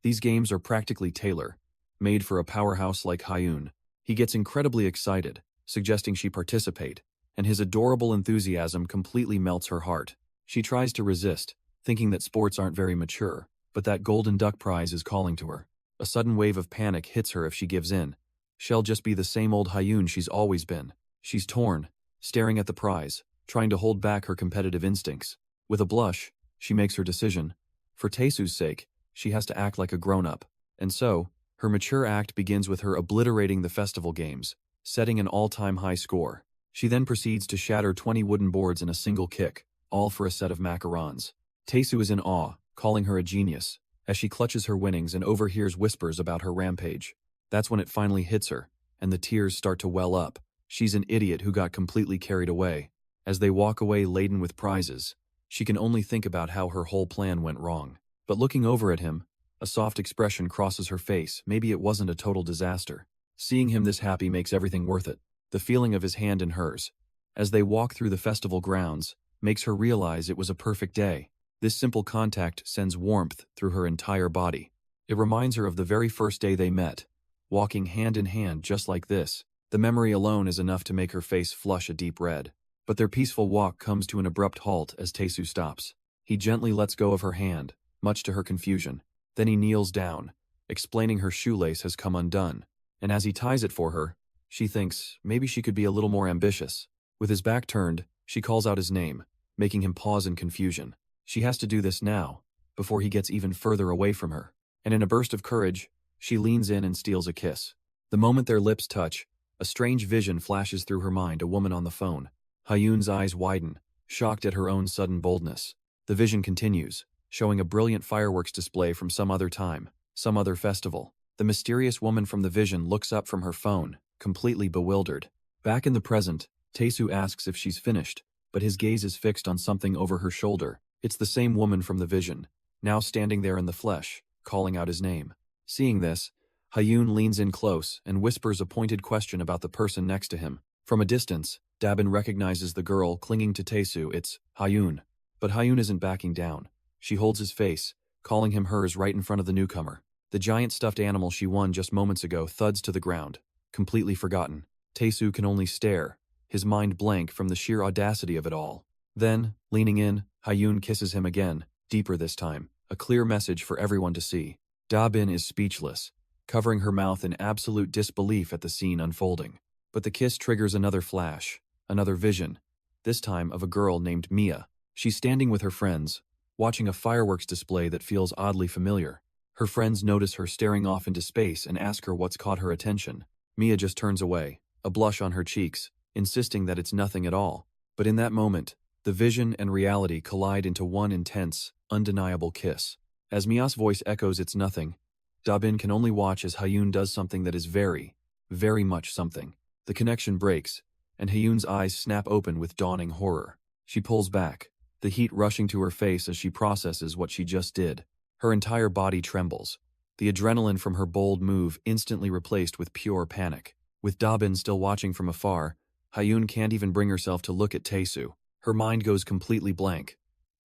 These games are practically tailor-made for a powerhouse like Hyun. He gets incredibly excited, suggesting she participate, and his adorable enthusiasm completely melts her heart. She tries to resist, thinking that sports aren't very mature, but that golden duck prize is calling to her. A sudden wave of panic hits her if she gives in. She'll just be the same old Hyun she's always been. She's torn, staring at the prize, trying to hold back her competitive instincts. With a blush, she makes her decision. For Tae-soo's sake, she has to act like a grown-up. And so, her mature act begins with her obliterating the festival games, setting an all-time high score. She then proceeds to shatter 20 wooden boards in a single kick, all for a set of macarons. Tae-soo is in awe, calling her a genius, as she clutches her winnings and overhears whispers about her rampage. That's when it finally hits her, and the tears start to well up. She's an idiot who got completely carried away. As they walk away laden with prizes, She can only think about how her whole plan went wrong. But looking over at him, a soft expression crosses her face. Maybe it wasn't a total disaster. Seeing him this happy makes everything worth it. The feeling of his hand in hers, as they walk through the festival grounds, makes her realize it was a perfect day. This simple contact sends warmth through her entire body. It reminds her of the very first day they met, walking hand in hand just like this. The memory alone is enough to make her face flush a deep red. But their peaceful walk comes to an abrupt halt as Taesu stops. He gently lets go of her hand, much to her confusion. Then he kneels down, explaining her shoelace has come undone. And as he ties it for her, she thinks maybe she could be a little more ambitious. With his back turned, she calls out his name, making him pause in confusion. She has to do this now, before he gets even further away from her. And in a burst of courage, she leans in and steals a kiss. The moment their lips touch, a strange vision flashes through her mind, a woman on the phone. Hyun's eyes widen, shocked at her own sudden boldness. The vision continues, showing a brilliant fireworks display from some other time, some other festival. The mysterious woman from the vision looks up from her phone, completely bewildered. Back in the present, Taesu asks if she's finished, but his gaze is fixed on something over her shoulder. It's the same woman from the vision, now standing there in the flesh, calling out his name. Seeing this, Hyun leans in close and whispers a pointed question about the person next to him. From a distance, Dabin recognizes the girl clinging to Taesu. It's Hyun. But Hyun isn't backing down. She holds his face, calling him hers right in front of the newcomer. The giant stuffed animal she won just moments ago thuds to the ground, completely forgotten. Taesu can only stare, his mind blank from the sheer audacity of it all. Then, leaning in, Hyun kisses him again, deeper this time, a clear message for everyone to see. Dabin is speechless, covering her mouth in absolute disbelief at the scene unfolding. But the kiss triggers another flash, another vision, this time of a girl named Mia. She's standing with her friends, watching a fireworks display that feels oddly familiar. Her friends notice her staring off into space and ask her what's caught her attention. Mia just turns away, a blush on her cheeks, insisting that it's nothing at all. But in that moment, the vision and reality collide into one intense, undeniable kiss. As Mia's voice echoes it's nothing, Dabin can only watch as Hyun does something that is very, very much something. The connection breaks, and Hyun's eyes snap open with dawning horror. She pulls back, the heat rushing to her face as she processes what she just did. Her entire body trembles, the adrenaline from her bold move instantly replaced with pure panic. With Dabin still watching from afar, Hyun can't even bring herself to look at Taesu. Her mind goes completely blank,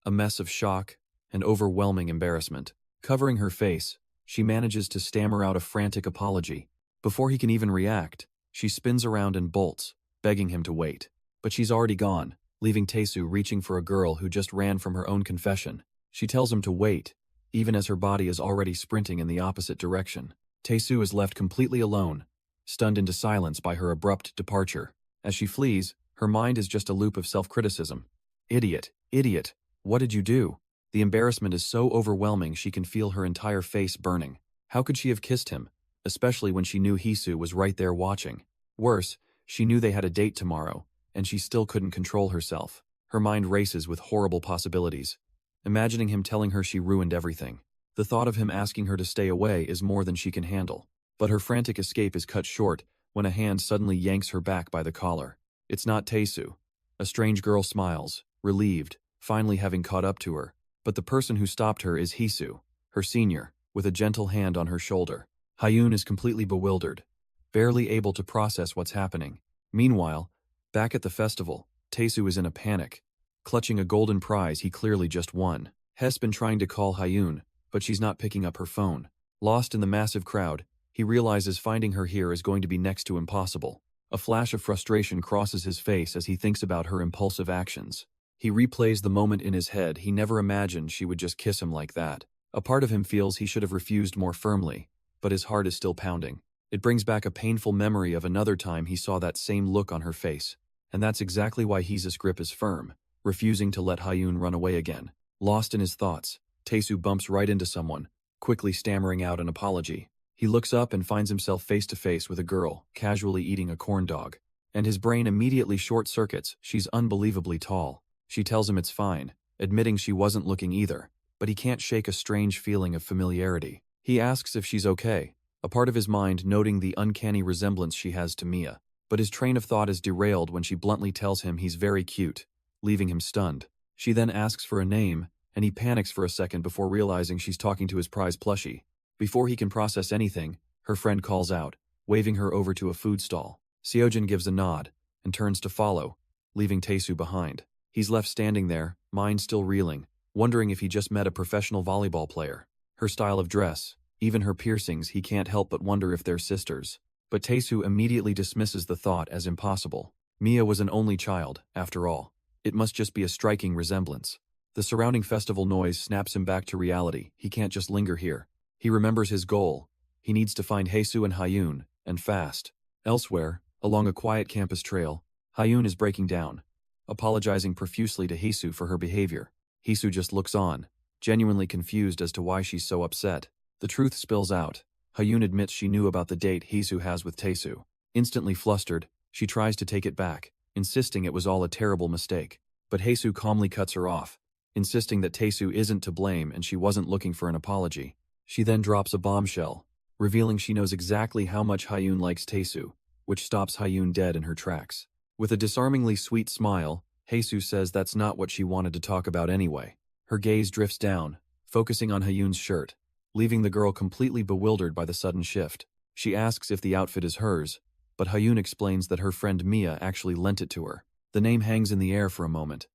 a mess of shock and overwhelming embarrassment. Covering her face, she manages to stammer out a frantic apology. Before he can even react, she spins around and bolts, begging him to wait. But she's already gone, leaving Taesu reaching for a girl who just ran from her own confession. She tells him to wait, even as her body is already sprinting in the opposite direction. Taesu is left completely alone, stunned into silence by her abrupt departure. As she flees, her mind is just a loop of self-criticism. Idiot, idiot, what did you do? The embarrassment is so overwhelming she can feel her entire face burning. How could she have kissed him, especially when she knew Hisu was right there watching? Worse, she knew they had a date tomorrow, and she still couldn't control herself. Her mind races with horrible possibilities, imagining him telling her she ruined everything. The thought of him asking her to stay away is more than she can handle. But her frantic escape is cut short when a hand suddenly yanks her back by the collar. It's not Taesu. A strange girl smiles, relieved, finally having caught up to her. But the person who stopped her is Hisu, her senior, with a gentle hand on her shoulder. Hyun is completely bewildered, barely able to process what's happening. Meanwhile, back at the festival, Taesu is in a panic, clutching a golden prize he clearly just won. He's been trying to call Hyun, but she's not picking up her phone. Lost in the massive crowd, he realizes finding her here is going to be next to impossible. A flash of frustration crosses his face as he thinks about her impulsive actions. He replays the moment in his head. He never imagined she would just kiss him like that. A part of him feels he should have refused more firmly, but his heart is still pounding. It brings back a painful memory of another time he saw that same look on her face. And that's exactly why Hisa's grip is firm, refusing to let Hyun run away again. Lost in his thoughts, Taesu bumps right into someone, quickly stammering out an apology. He looks up and finds himself face to face with a girl, casually eating a corn dog. And his brain immediately short-circuits. She's unbelievably tall. She tells him it's fine, admitting she wasn't looking either, but he can't shake a strange feeling of familiarity. He asks if she's okay, a part of his mind noting the uncanny resemblance she has to Mia. But his train of thought is derailed when she bluntly tells him he's very cute, leaving him stunned. She then asks for a name, and he panics for a second before realizing she's talking to his prize plushie. Before he can process anything, her friend calls out, waving her over to a food stall. Seojin gives a nod and turns to follow, leaving Taesu behind. He's left standing there, mind still reeling, wondering if he just met a professional volleyball player. Her style of dress, even her piercings, he can't help but wonder if they're sisters. But Taesu immediately dismisses the thought as impossible. Mia was an only child, after all. It must just be a striking resemblance. The surrounding festival noise snaps him back to reality. He can't just linger here. He remembers his goal. He needs to find Haesu and Hyun, and fast. Elsewhere, along a quiet campus trail, Hyun is breaking down, apologizing profusely to Haesu for her behavior. Haesu just looks on, genuinely confused as to why she's so upset. The truth spills out. Hyun admits she knew about the date Haesu has with Taesu. Instantly flustered, she tries to take it back, insisting it was all a terrible mistake. But Haesu calmly cuts her off, insisting that Taesu isn't to blame and she wasn't looking for an apology. She then drops a bombshell, revealing she knows exactly how much Hyun likes Taesu, which stops Hyun dead in her tracks. With a disarmingly sweet smile, Haesu says that's not what she wanted to talk about anyway. Her gaze drifts down, focusing on Hyun's shirt, leaving the girl completely bewildered by the sudden shift. She asks if the outfit is hers, but Hyun explains that her friend Mia actually lent it to her. The name hangs in the air for a moment.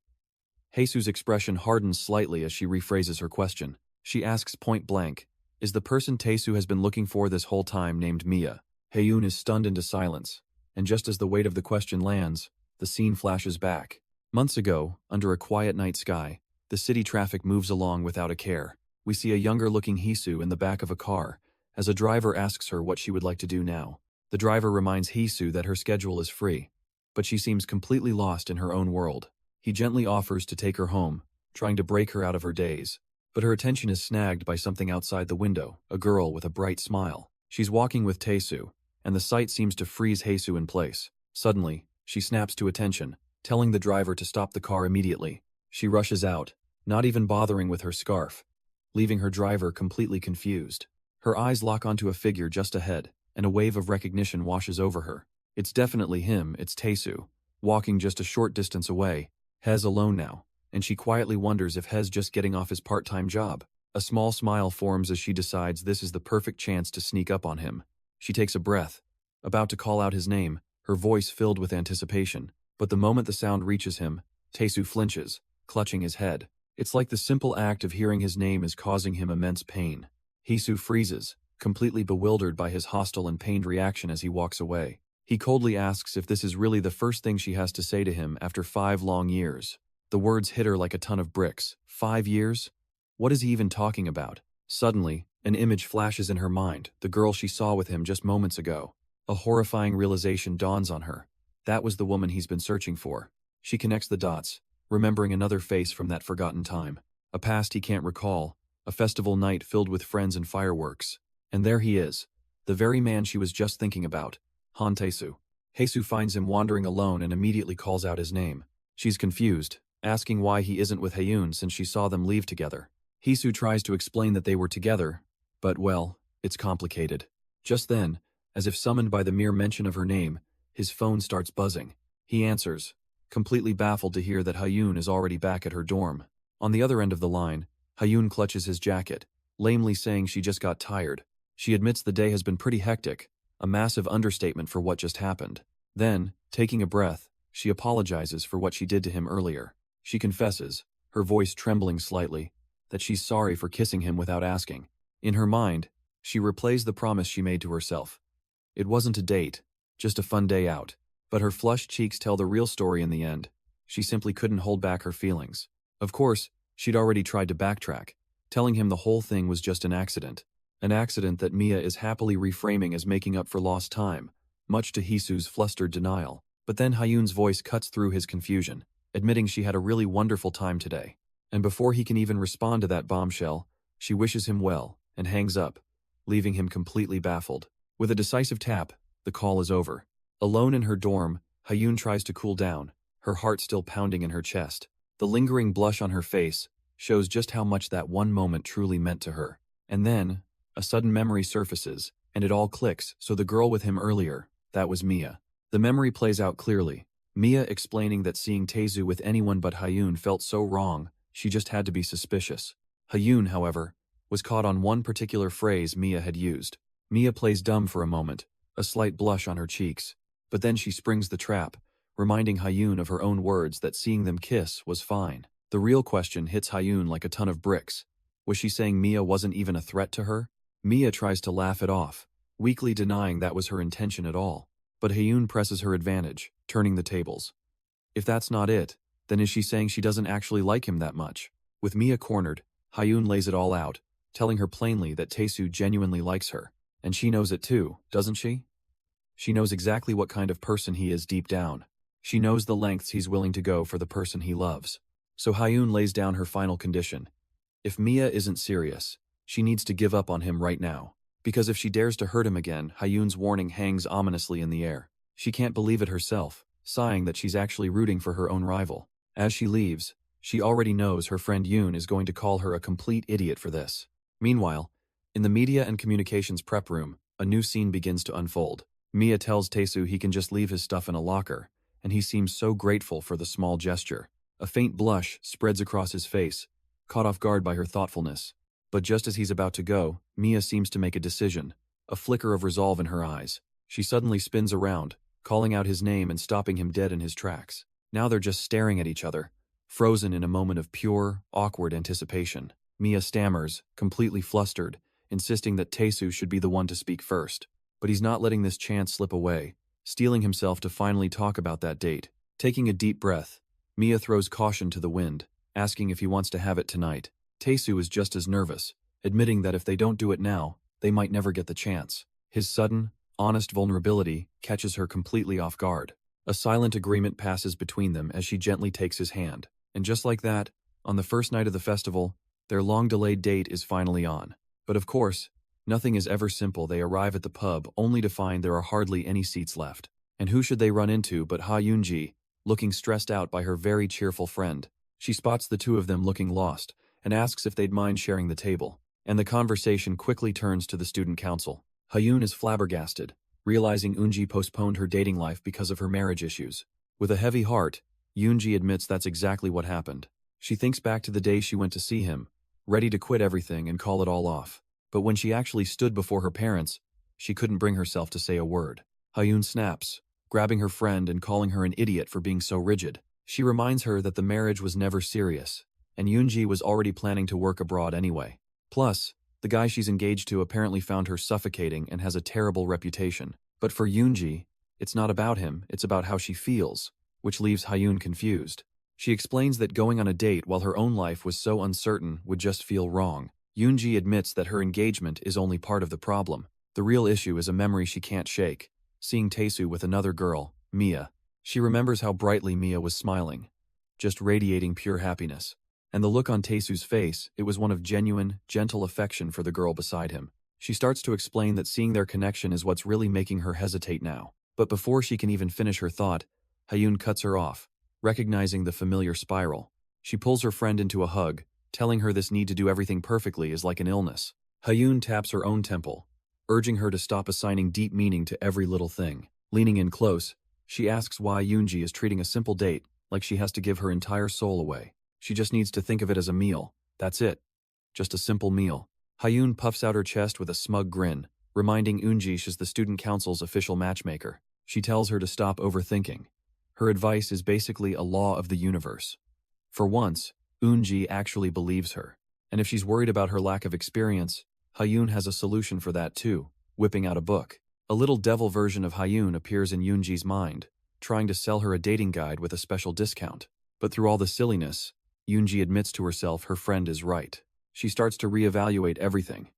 Haesu's expression hardens slightly as she rephrases her question. She asks point blank, "Is the person Taesu has been looking for this whole time named Mia?" Hyun is stunned into silence, and just as the weight of the question lands, the scene flashes back. Months ago, under a quiet night sky, the city traffic moves along without a care. We see a younger-looking Haesu in the back of a car, as a driver asks her what she would like to do now. The driver reminds Haesu that her schedule is free, but she seems completely lost in her own world. He gently offers to take her home, trying to break her out of her daze. But her attention is snagged by something outside the window, a girl with a bright smile. She's walking with Taesu, and the sight seems to freeze Haesu in place. Suddenly, she snaps to attention, telling the driver to stop the car immediately. She rushes out, not even bothering with her scarf, leaving her driver completely confused. Her eyes lock onto a figure just ahead, and a wave of recognition washes over her. It's definitely him, it's Taesu, walking just a short distance away. Hez alone now, and she quietly wonders if Hez just getting off his part-time job. A small smile forms as she decides this is the perfect chance to sneak up on him. She takes a breath, about to call out his name, her voice filled with anticipation. But the moment the sound reaches him, Taesu flinches, clutching his head. It's like the simple act of hearing his name is causing him immense pain. Haesu freezes, completely bewildered by his hostile and pained reaction as he walks away. He coldly asks if this is really the first thing she has to say to him after 5 long years. The words hit her like a ton of bricks. 5 years? What is he even talking about? Suddenly, an image flashes in her mind, the girl she saw with him just moments ago. A horrifying realization dawns on her. That was the woman he's been searching for. She connects the dots, remembering another face from that forgotten time. A past he can't recall, a festival night filled with friends and fireworks. And there he is, the very man she was just thinking about, Han Taesu. Haesu finds him wandering alone and immediately calls out his name. She's confused, asking why he isn't with Hyun since she saw them leave together. Haesu tries to explain that they were together, but well, it's complicated. Just then, as if summoned by the mere mention of her name, his phone starts buzzing. He answers, completely baffled to hear that Hyun is already back at her dorm. On the other end of the line, Hyun clutches his jacket, lamely saying she just got tired. She admits the day has been pretty hectic, a massive understatement for what just happened. Then, taking a breath, she apologizes for what she did to him earlier. She confesses, her voice trembling slightly, that she's sorry for kissing him without asking. In her mind, she replays the promise she made to herself. It wasn't a date, just a fun day out. But her flushed cheeks tell the real story in the end. She simply couldn't hold back her feelings. Of course, she'd already tried to backtrack, telling him the whole thing was just an accident. An accident that Mia is happily reframing as making up for lost time, much to Haesu's flustered denial. But then Hyun's voice cuts through his confusion, admitting she had a really wonderful time today. And before he can even respond to that bombshell, she wishes him well, and hangs up, leaving him completely baffled. With a decisive tap, the call is over. Alone in her dorm, Hyun tries to cool down, her heart still pounding in her chest. The lingering blush on her face shows just how much that one moment truly meant to her. And then, a sudden memory surfaces, and it all clicks. So the girl with him earlier, that was Mia. The memory plays out clearly. Mia explaining that seeing Taesu with anyone but Hyun felt so wrong, she just had to be suspicious. Hyun, however, was caught on one particular phrase Mia had used. Mia plays dumb for a moment, a slight blush on her cheeks, but then she springs the trap, reminding Hyun of her own words that seeing them kiss was fine. The real question hits Hyun like a ton of bricks. Was she saying Mia wasn't even a threat to her? Mia tries to laugh it off, weakly denying that was her intention at all. But Hyun presses her advantage, turning the tables. If that's not it, then is she saying she doesn't actually like him that much? With Mia cornered, Hyun lays it all out, telling her plainly that Taesu genuinely likes her. And she knows it too, doesn't she? She knows exactly what kind of person he is deep down. She knows the lengths he's willing to go for the person he loves. So Hyun lays down her final condition. If Mia isn't serious, she needs to give up on him right now. Because if she dares to hurt him again, Hyun's warning hangs ominously in the air. She can't believe it herself, sighing that she's actually rooting for her own rival. As she leaves, she already knows her friend Yoon is going to call her a complete idiot for this. Meanwhile, in the media and communications prep room, a new scene begins to unfold. Mia tells Taesu he can just leave his stuff in a locker, and he seems so grateful for the small gesture. A faint blush spreads across his face, caught off guard by her thoughtfulness. But just as he's about to go, Mia seems to make a decision, a flicker of resolve in her eyes. She suddenly spins around, calling out his name and stopping him dead in his tracks. Now they're just staring at each other, frozen in a moment of pure, awkward anticipation. Mia stammers, completely flustered, insisting that Taesu should be the one to speak first. But he's not letting this chance slip away, steeling himself to finally talk about that date. Taking a deep breath, Mia throws caution to the wind, asking if he wants to have it tonight. Taesu is just as nervous, admitting that if they don't do it now, they might never get the chance. His sudden, honest vulnerability catches her completely off guard. A silent agreement passes between them as she gently takes his hand. And just like that, on the first night of the festival, their long-delayed date is finally on. But of course, nothing is ever simple. They arrive at the pub only to find there are hardly any seats left. And who should they run into but Ha Yoonji, looking stressed out by her very cheerful friend. She spots the two of them looking lost, and asks if they'd mind sharing the table. And the conversation quickly turns to the student council. Hyun is flabbergasted, realizing Eunji postponed her dating life because of her marriage issues. With a heavy heart, Yoonji admits that's exactly what happened. She thinks back to the day she went to see him, ready to quit everything and call it all off. But when she actually stood before her parents, she couldn't bring herself to say a word. Hyun snaps, grabbing her friend and calling her an idiot for being so rigid. She reminds her that the marriage was never serious, and Yoonji was already planning to work abroad anyway. Plus, the guy she's engaged to apparently found her suffocating and has a terrible reputation. But for Yoonji, it's not about him, it's about how she feels, which leaves Hyun confused. She explains that going on a date while her own life was so uncertain would just feel wrong. Yoonji admits that her engagement is only part of the problem. The real issue is a memory she can't shake, seeing Taesu with another girl, Mia. She remembers how brightly Mia was smiling, just radiating pure happiness. And the look on Taesu's face, it was one of genuine, gentle affection for the girl beside him. She starts to explain that seeing their connection is what's really making her hesitate now. But before she can even finish her thought, Hyun cuts her off, recognizing the familiar spiral. She pulls her friend into a hug, telling her this need to do everything perfectly is like an illness. Hyun taps her own temple, urging her to stop assigning deep meaning to every little thing. Leaning in close, she asks why Yoonji is treating a simple date like she has to give her entire soul away. She just needs to think of it as a meal. That's it. Just a simple meal. Hyun puffs out her chest with a smug grin, reminding Eunji she's the student council's official matchmaker. She tells her to stop overthinking. Her advice is basically a law of the universe. For once, Eunji actually believes her. And if she's worried about her lack of experience, Hyun has a solution for that too, whipping out a book. A little devil version of Hyun appears in Yoonji's mind, trying to sell her a dating guide with a special discount. But through all the silliness, Yoonji admits to herself her friend is right. She starts to reevaluate everything.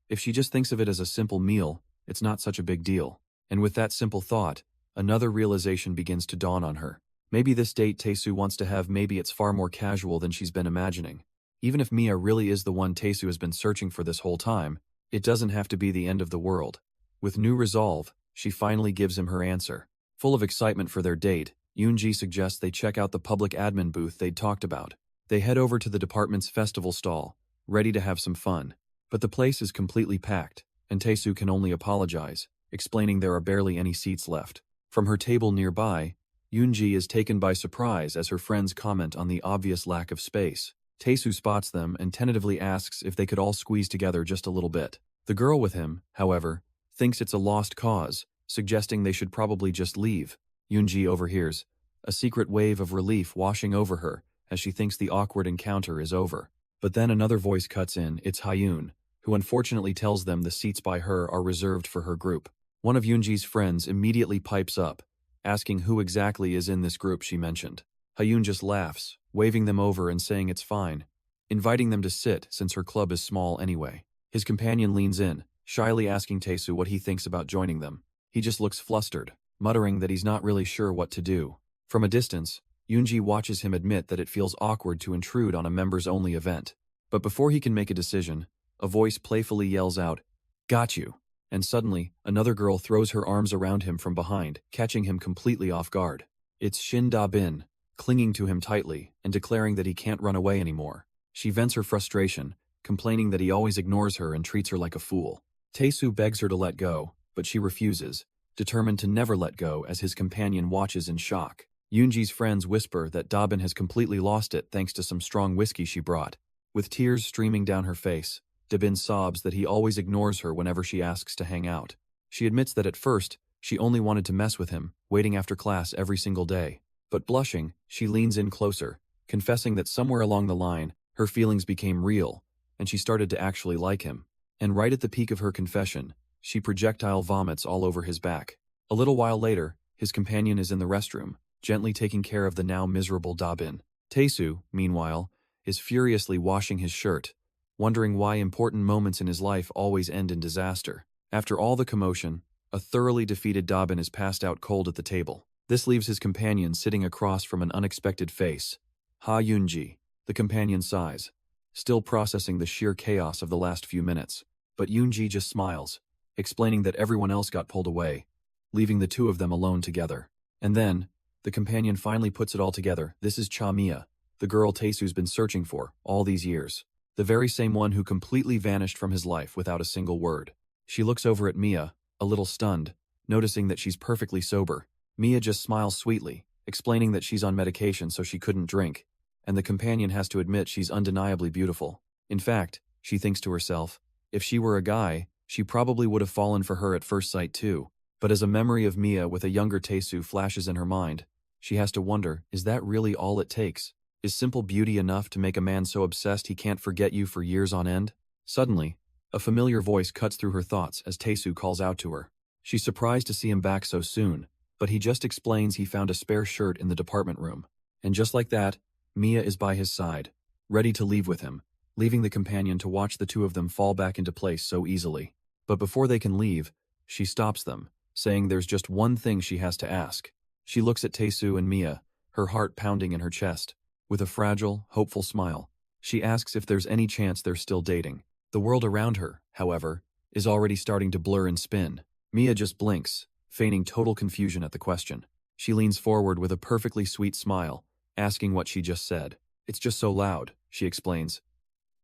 If she just thinks of it as a simple meal, it's not such a big deal. And with that simple thought, another realization begins to dawn on her. Maybe this date Taesu wants to have, maybe it's far more casual than she's been imagining. Even if Mia really is the one Taesu has been searching for this whole time, it doesn't have to be the end of the world. With new resolve, she finally gives him her answer. Full of excitement for their date, Yoonji suggests they check out the public admin booth they'd talked about. They head over to the department's festival stall, ready to have some fun. But the place is completely packed, and Taesu can only apologize, explaining there are barely any seats left. From her table nearby, Yoonji is taken by surprise as her friends comment on the obvious lack of space. Taesu spots them and tentatively asks if they could all squeeze together just a little bit. The girl with him, however, thinks it's a lost cause, suggesting they should probably just leave. Yoonji overhears, a secret wave of relief washing over her as she thinks the awkward encounter is over. But then another voice cuts in, it's Hyun, who unfortunately tells them the seats by her are reserved for her group. One of Yoonji's friends immediately pipes up, asking who exactly is in this group she mentioned. Hyun just laughs, waving them over and saying it's fine, inviting them to sit since her club is small anyway. His companion leans in, shyly asking Taesu what he thinks about joining them. He just looks flustered, muttering that he's not really sure what to do. From a distance, Yoonji watches him admit that it feels awkward to intrude on a members-only event. But before he can make a decision, a voice playfully yells out, "Got you!" And suddenly, another girl throws her arms around him from behind, catching him completely off guard. It's Shin Da-bin, clinging to him tightly and declaring that he can't run away anymore. She vents her frustration, complaining that he always ignores her and treats her like a fool. Taesu begs her to let go, but she refuses, determined to never let go as his companion watches in shock. Yoonji's friends whisper that Da-bin has completely lost it thanks to some strong whiskey she brought. With tears streaming down her face, Da-bin sobs that he always ignores her whenever she asks to hang out. She admits that at first, she only wanted to mess with him, waiting after class every single day. But blushing, she leans in closer, confessing that somewhere along the line, her feelings became real, and she started to actually like him. And right at the peak of her confession, she projectile vomits all over his back. A little while later, his companion is in the restroom, gently taking care of the now miserable Da-bin. Taesu, meanwhile, is furiously washing his shirt, wondering why important moments in his life always end in disaster. After all the commotion, a thoroughly defeated Da-bin is passed out cold at the table. This leaves his companion sitting across from an unexpected face. Ha Yoonji, the companion sighs, still processing the sheer chaos of the last few minutes. But Yoonji just smiles, explaining that everyone else got pulled away, leaving the two of them alone together. And then, the companion finally puts it all together. This is Cha-Mia, the girl Taesu's been searching for all these years. The very same one who completely vanished from his life without a single word. She looks over at Mia, a little stunned, noticing that she's perfectly sober. Mia just smiles sweetly, explaining that she's on medication so she couldn't drink, and the companion has to admit she's undeniably beautiful. In fact, she thinks to herself, if she were a guy, she probably would have fallen for her at first sight too. But as a memory of Mia with a younger Taesu flashes in her mind, she has to wonder, is that really all it takes? Is simple beauty enough to make a man so obsessed he can't forget you for years on end? Suddenly, a familiar voice cuts through her thoughts as Taesu calls out to her. She's surprised to see him back so soon, but he just explains he found a spare shirt in the department room. And just like that, Mia is by his side, ready to leave with him, leaving the companion to watch the two of them fall back into place so easily. But before they can leave, she stops them, saying there's just one thing she has to ask. She looks at Taesu and Mia, her heart pounding in her chest. With a fragile, hopeful smile, she asks if there's any chance they're still dating. The world around her, however, is already starting to blur and spin. Mia just blinks, feigning total confusion at the question. She leans forward with a perfectly sweet smile, asking what she just said. It's just so loud, she explains.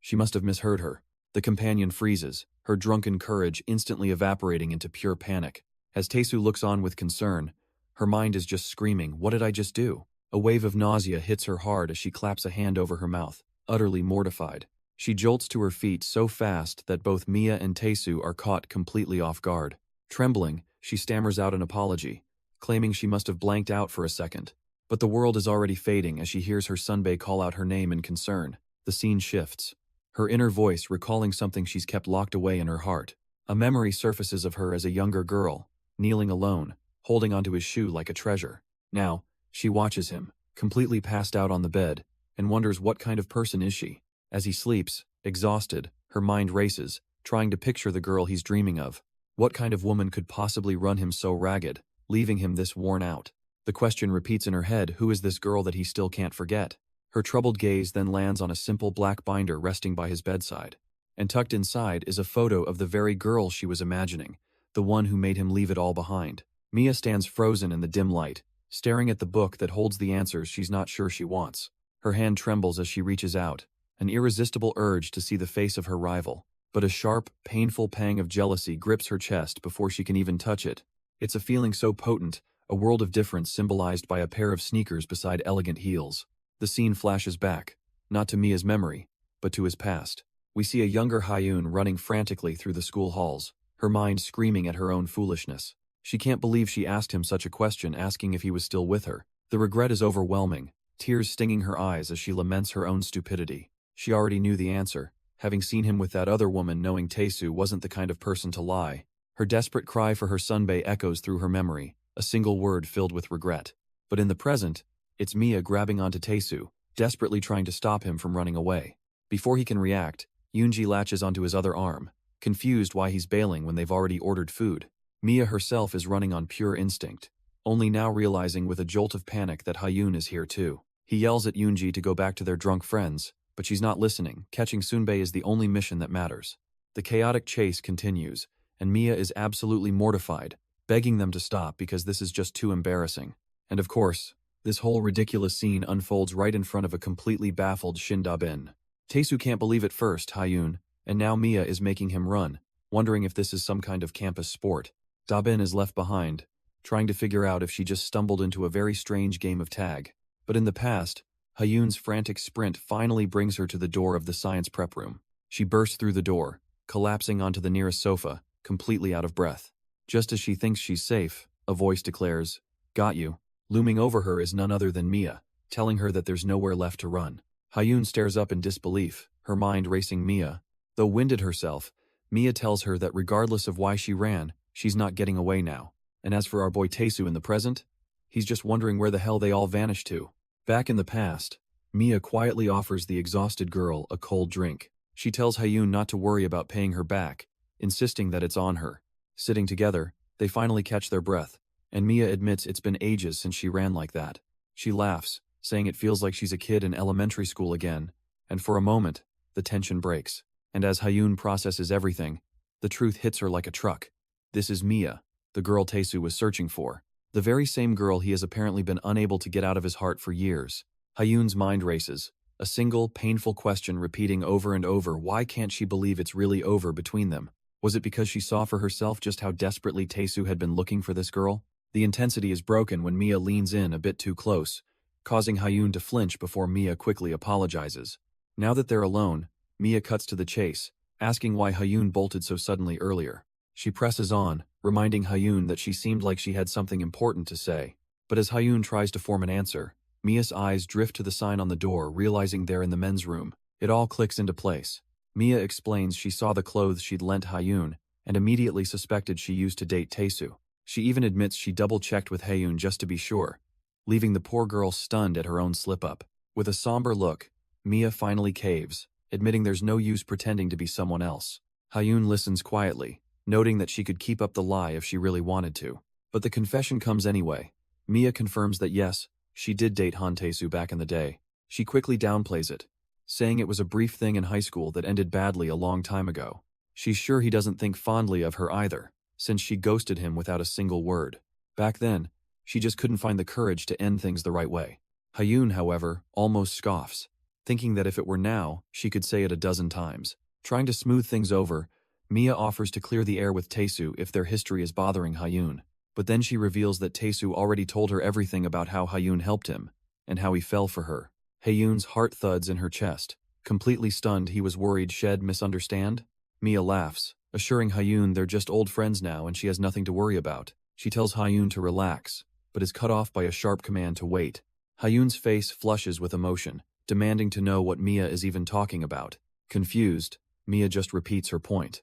She must have misheard her. The companion freezes, her drunken courage instantly evaporating into pure panic. As Taesu looks on with concern, her mind is just screaming, what did I just do? A wave of nausea hits her hard as she claps a hand over her mouth, utterly mortified. She jolts to her feet so fast that both Mia and Taesu are caught completely off guard. Trembling, she stammers out an apology, claiming she must have blanked out for a second. But the world is already fading as she hears her sunbae call out her name in concern. The scene shifts, her inner voice recalling something she's kept locked away in her heart. A memory surfaces of her as a younger girl, kneeling alone, holding onto his shoe like a treasure. Now, she watches him, completely passed out on the bed, and wonders what kind of person is she. As he sleeps, exhausted, her mind races, trying to picture the girl he's dreaming of. What kind of woman could possibly run him so ragged, leaving him this worn out? The question repeats in her head, who is this girl that he still can't forget? Her troubled gaze then lands on a simple black binder resting by his bedside. And tucked inside is a photo of the very girl she was imagining, the one who made him leave it all behind. Mia stands frozen in the dim light, staring at the book that holds the answers she's not sure she wants. Her hand trembles as she reaches out, an irresistible urge to see the face of her rival. But a sharp, painful pang of jealousy grips her chest before she can even touch it. It's a feeling so potent, a world of difference symbolized by a pair of sneakers beside elegant heels. The scene flashes back, not to Mia's memory, but to his past. We see a younger Hyun running frantically through the school halls, her mind screaming at her own foolishness. She can't believe she asked him such a question, asking if he was still with her. The regret is overwhelming, tears stinging her eyes as she laments her own stupidity. She already knew the answer, having seen him with that other woman, knowing Tae-soo wasn't the kind of person to lie. Her desperate cry for her sunbae echoes through her memory, a single word filled with regret. But in the present, it's Mia grabbing onto Tae-soo, desperately trying to stop him from running away. Before he can react, Yoonji latches onto his other arm, confused why he's bailing when they've already ordered food. Mia herself is running on pure instinct, only now realizing with a jolt of panic that Hyun is here too. He yells at Yoonji to go back to their drunk friends, but she's not listening. Catching Sunbae is the only mission that matters. The chaotic chase continues, and Mia is absolutely mortified, begging them to stop because this is just too embarrassing. And of course, this whole ridiculous scene unfolds right in front of a completely baffled Shin Da-bin. Tae-soo can't believe at first Hyun, and now Mia is making him run, wondering if this is some kind of campus sport. Da-bin is left behind, trying to figure out if she just stumbled into a very strange game of tag. But in the past, Hyun's frantic sprint finally brings her to the door of the science prep room. She bursts through the door, collapsing onto the nearest sofa, completely out of breath. Just as she thinks she's safe, a voice declares, "Got you." Looming over her is none other than Mia, telling her that there's nowhere left to run. Hyun stares up in disbelief, her mind racing Mia. Though winded herself, Mia tells her that regardless of why she ran, she's not getting away now. And as for our boy Tae-soo in the present, he's just wondering where the hell they all vanished to. Back in the past, Mia quietly offers the exhausted girl a cold drink. She tells Hyun not to worry about paying her back, insisting that it's on her. Sitting together, they finally catch their breath, and Mia admits it's been ages since she ran like that. She laughs, saying it feels like she's a kid in elementary school again, and for a moment, the tension breaks. And as Hyun processes everything, the truth hits her like a truck. This is Mia, the girl Tae-soo was searching for. The very same girl he has apparently been unable to get out of his heart for years. Hyun's mind races, a single, painful question repeating over and over. Why can't she believe it's really over between them? Was it because she saw for herself just how desperately Tae-soo had been looking for this girl? The intensity is broken when Mia leans in a bit too close, causing Hyun to flinch before Mia quickly apologizes. Now that they're alone, Mia cuts to the chase, asking why Hyun bolted so suddenly earlier. She presses on, reminding Hyun that she seemed like she had something important to say. But as Hyun tries to form an answer, Mia's eyes drift to the sign on the door, realizing they're in the men's room. It all clicks into place. Mia explains she saw the clothes she'd lent Hyun, and immediately suspected she used to date Tae-soo. She even admits she double-checked with Hyun just to be sure, leaving the poor girl stunned at her own slip-up. With a somber look, Mia finally caves, admitting there's no use pretending to be someone else. Hyun listens quietly, noting that she could keep up the lie if she really wanted to. But the confession comes anyway. Mia confirms that yes, she did date Han Tae-soo back in the day. She quickly downplays it, saying it was a brief thing in high school that ended badly a long time ago. She's sure he doesn't think fondly of her either, since she ghosted him without a single word. Back then, she just couldn't find the courage to end things the right way. Hyun, however, almost scoffs, thinking that if it were now, she could say it a dozen times. Trying to smooth things over, Mia offers to clear the air with Tae-soo if their history is bothering Hyun. But then she reveals that Tae-soo already told her everything about how Hyun helped him, and how he fell for her. Hyun's heart thuds in her chest. Completely stunned, he was worried she'd misunderstand. Mia laughs, assuring Hyun they're just old friends now and she has nothing to worry about. She tells Hyun to relax, but is cut off by a sharp command to wait. Hyun's face flushes with emotion, demanding to know what Mia is even talking about. Confused, Mia just repeats her point.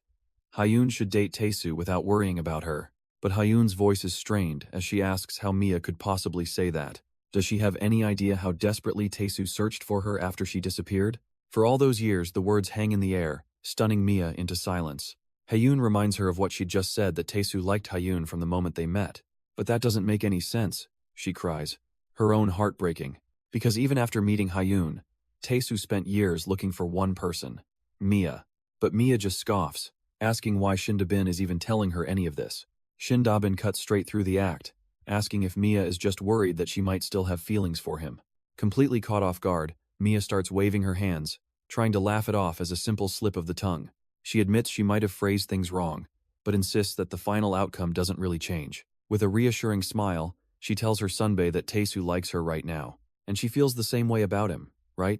Hyun should date Tae-soo without worrying about her. But Hyun's voice is strained as she asks how Mia could possibly say that. Does she have any idea how desperately Tae-soo searched for her after she disappeared? For all those years, the words hang in the air, stunning Mia into silence. Hyun reminds her of what she'd just said, that Tae-soo liked Hyun from the moment they met. But that doesn't make any sense, she cries, her own heart breaking. Because even after meeting Hyun, Tae-soo spent years looking for one person, Mia. But Mia just scoffs, asking why Shin Da-bin is even telling her any of this. Shin Da-bin cuts straight through the act, asking if Mia is just worried that she might still have feelings for him. Completely caught off guard, Mia starts waving her hands, trying to laugh it off as a simple slip of the tongue. She admits she might have phrased things wrong, but insists that the final outcome doesn't really change. With a reassuring smile, She tells her sunbae that Taesu likes her right now, and she feels the same way about him, right?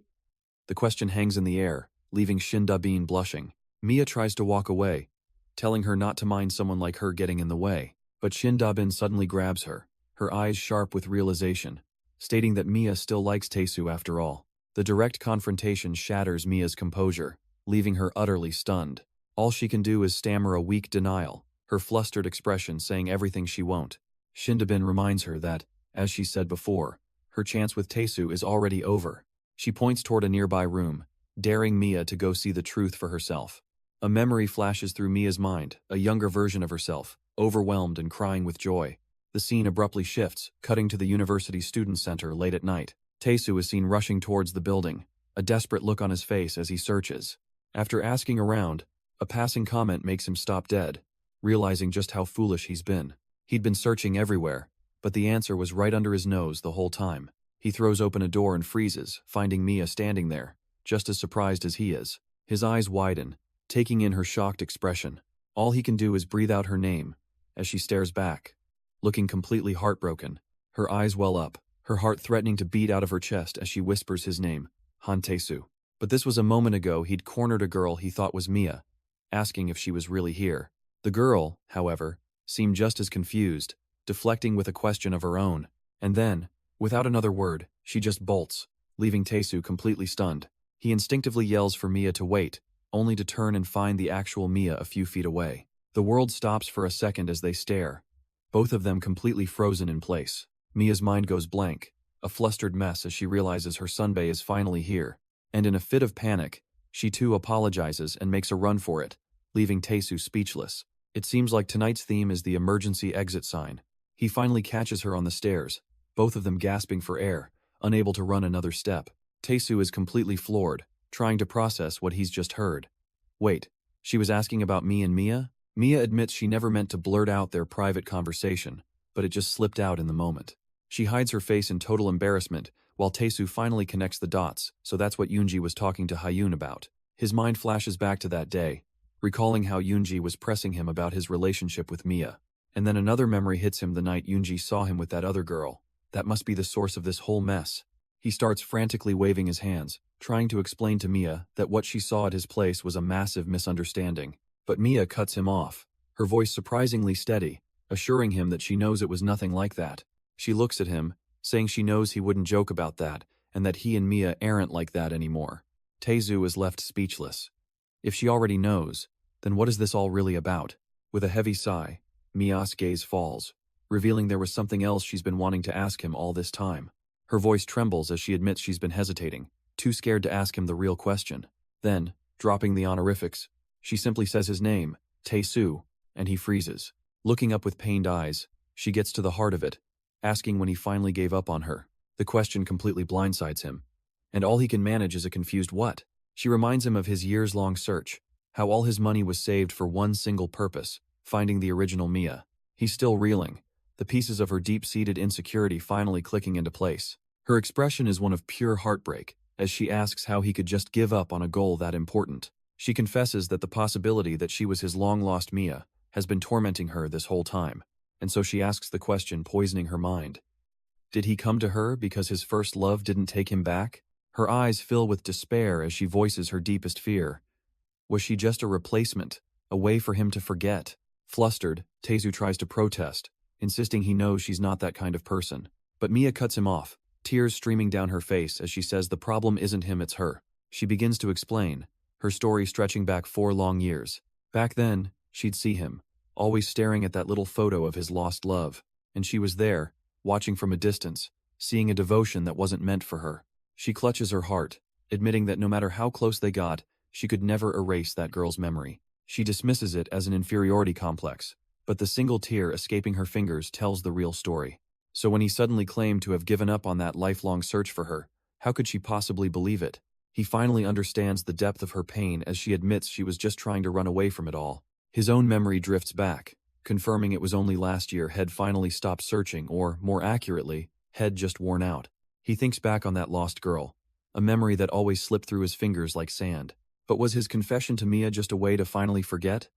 The question hangs in the air, leaving Shin-da-bin blushing. Mia tries to walk away, telling her not to mind someone like her getting in the way, but Shin-da-bin suddenly grabs her, her eyes sharp with realization, stating that Mia still likes Taesu after all. The direct confrontation shatters Mia's composure, leaving her utterly stunned. All she can do is stammer a weak denial, her flustered expression saying everything she won't. Shin-da-bin reminds her that, as she said before, her chance with Taesu is already over. She points toward a nearby room, daring Mia to go see the truth for herself. A memory flashes through Mia's mind, a younger version of herself, overwhelmed and crying with joy. The scene abruptly shifts, cutting to the university student center late at night. Taesu is seen rushing towards the building, a desperate look on his face as he searches. After asking around, a passing comment makes him stop dead, realizing just how foolish he's been. He'd been searching everywhere, but the answer was right under his nose the whole time. He throws open a door and freezes, finding Mia standing there, just as surprised as he is. His eyes widen, taking in her shocked expression. All he can do is breathe out her name, as she stares back, looking completely heartbroken. Her eyes well up, her heart threatening to beat out of her chest as she whispers his name, Han Taesu. But this was a moment ago he'd cornered a girl he thought was Mia, asking if she was really here. The girl, however, seemed just as confused, deflecting with a question of her own. And then, without another word, she just bolts, leaving Taesu completely stunned. He instinctively yells for Mia to wait, only to turn and find the actual Mia a few feet away. The world stops for a second as they stare, both of them completely frozen in place. Mia's mind goes blank, a flustered mess as she realizes her sunbae is finally here. And in a fit of panic, she too apologizes and makes a run for it, leaving Taesu speechless. It seems like tonight's theme is the emergency exit sign. He finally catches her on the stairs, both of them gasping for air, unable to run another step. Taesu is completely floored, trying to process what he's just heard. Wait, she was asking about me and Mia? Mia admits she never meant to blurt out their private conversation, but it just slipped out in the moment. She hides her face in total embarrassment, while Taesu finally connects the dots, so that's what Yoonji was talking to Hyun about. His mind flashes back to that day, recalling how Yoonji was pressing him about his relationship with Mia. And then another memory hits him the night Yoonji saw him with that other girl. That must be the source of this whole mess. He starts frantically waving his hands, trying to explain to Mia that what she saw at his place was a massive misunderstanding. But Mia cuts him off, her voice surprisingly steady, assuring him that she knows it was nothing like that. She looks at him, saying she knows he wouldn't joke about that, and that he and Mia aren't like that anymore. Taesu is left speechless. If she already knows, then what is this all really about? With a heavy sigh, Mia's gaze falls, revealing there was something else she's been wanting to ask him all this time. Her voice trembles as she admits she's been hesitating, too scared to ask him the real question. Then, dropping the honorifics, she simply says his name, Taesu, and he freezes. Looking up with pained eyes, she gets to the heart of it, asking when he finally gave up on her. The question completely blindsides him, and all he can manage is a confused what. She reminds him of his years-long search, how all his money was saved for one single purpose, finding the original Mia. He's still reeling, the pieces of her deep-seated insecurity finally clicking into place. Her expression is one of pure heartbreak, as she asks how he could just give up on a goal that important. She confesses that the possibility that she was his long-lost Mia has been tormenting her this whole time, and so she asks the question poisoning her mind. Did he come to her because his first love didn't take him back? Her eyes fill with despair as she voices her deepest fear. Was she just a replacement, a way for him to forget? Flustered, Taesu tries to protest, insisting he knows she's not that kind of person. But Mia cuts him off, tears streaming down her face as she says the problem isn't him, it's her. She begins to explain, her story stretching back 4 long years. Back then, she'd see him, always staring at that little photo of his lost love, and she was there, watching from a distance, seeing a devotion that wasn't meant for her. She clutches her heart, admitting that no matter how close they got, she could never erase that girl's memory. She dismisses it as an inferiority complex, but the single tear escaping her fingers tells the real story. So when he suddenly claimed to have given up on that lifelong search for her, how could she possibly believe it? He finally understands the depth of her pain as she admits she was just trying to run away from it all. His own memory drifts back, confirming it was only last year Head finally stopped searching, or, more accurately, Head just worn out. He thinks back on that lost girl, a memory that always slipped through his fingers like sand. But was his confession to Mia just a way to finally forget?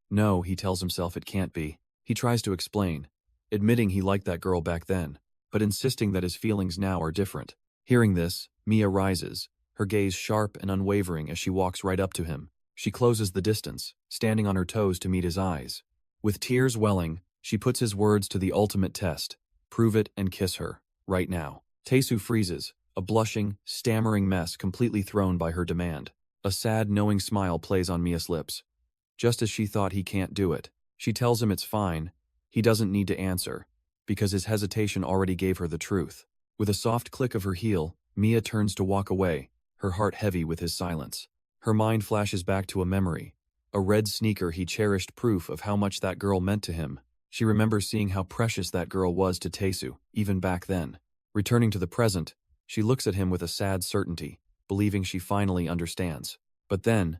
No, he tells himself it can't be. He tries to explain, admitting he liked that girl back then, but insisting that his feelings now are different. Hearing this, Mia rises, her gaze sharp and unwavering as she walks right up to him. She closes the distance, standing on her toes to meet his eyes. With tears welling, she puts his words to the ultimate test. Prove it and kiss her, right now. Taesu freezes, a blushing, stammering mess completely thrown by her demand. A sad, knowing smile plays on Mia's lips. Just as she thought he can't do it, she tells him it's fine, he doesn't need to answer, because his hesitation already gave her the truth. With a soft click of her heel, Mia turns to walk away, her heart heavy with his silence. Her mind flashes back to a memory, a red sneaker he cherished, proof of how much that girl meant to him. She remembers seeing how precious that girl was to Taesu, even back then. Returning to the present, she looks at him with a sad certainty, believing she finally understands. But then,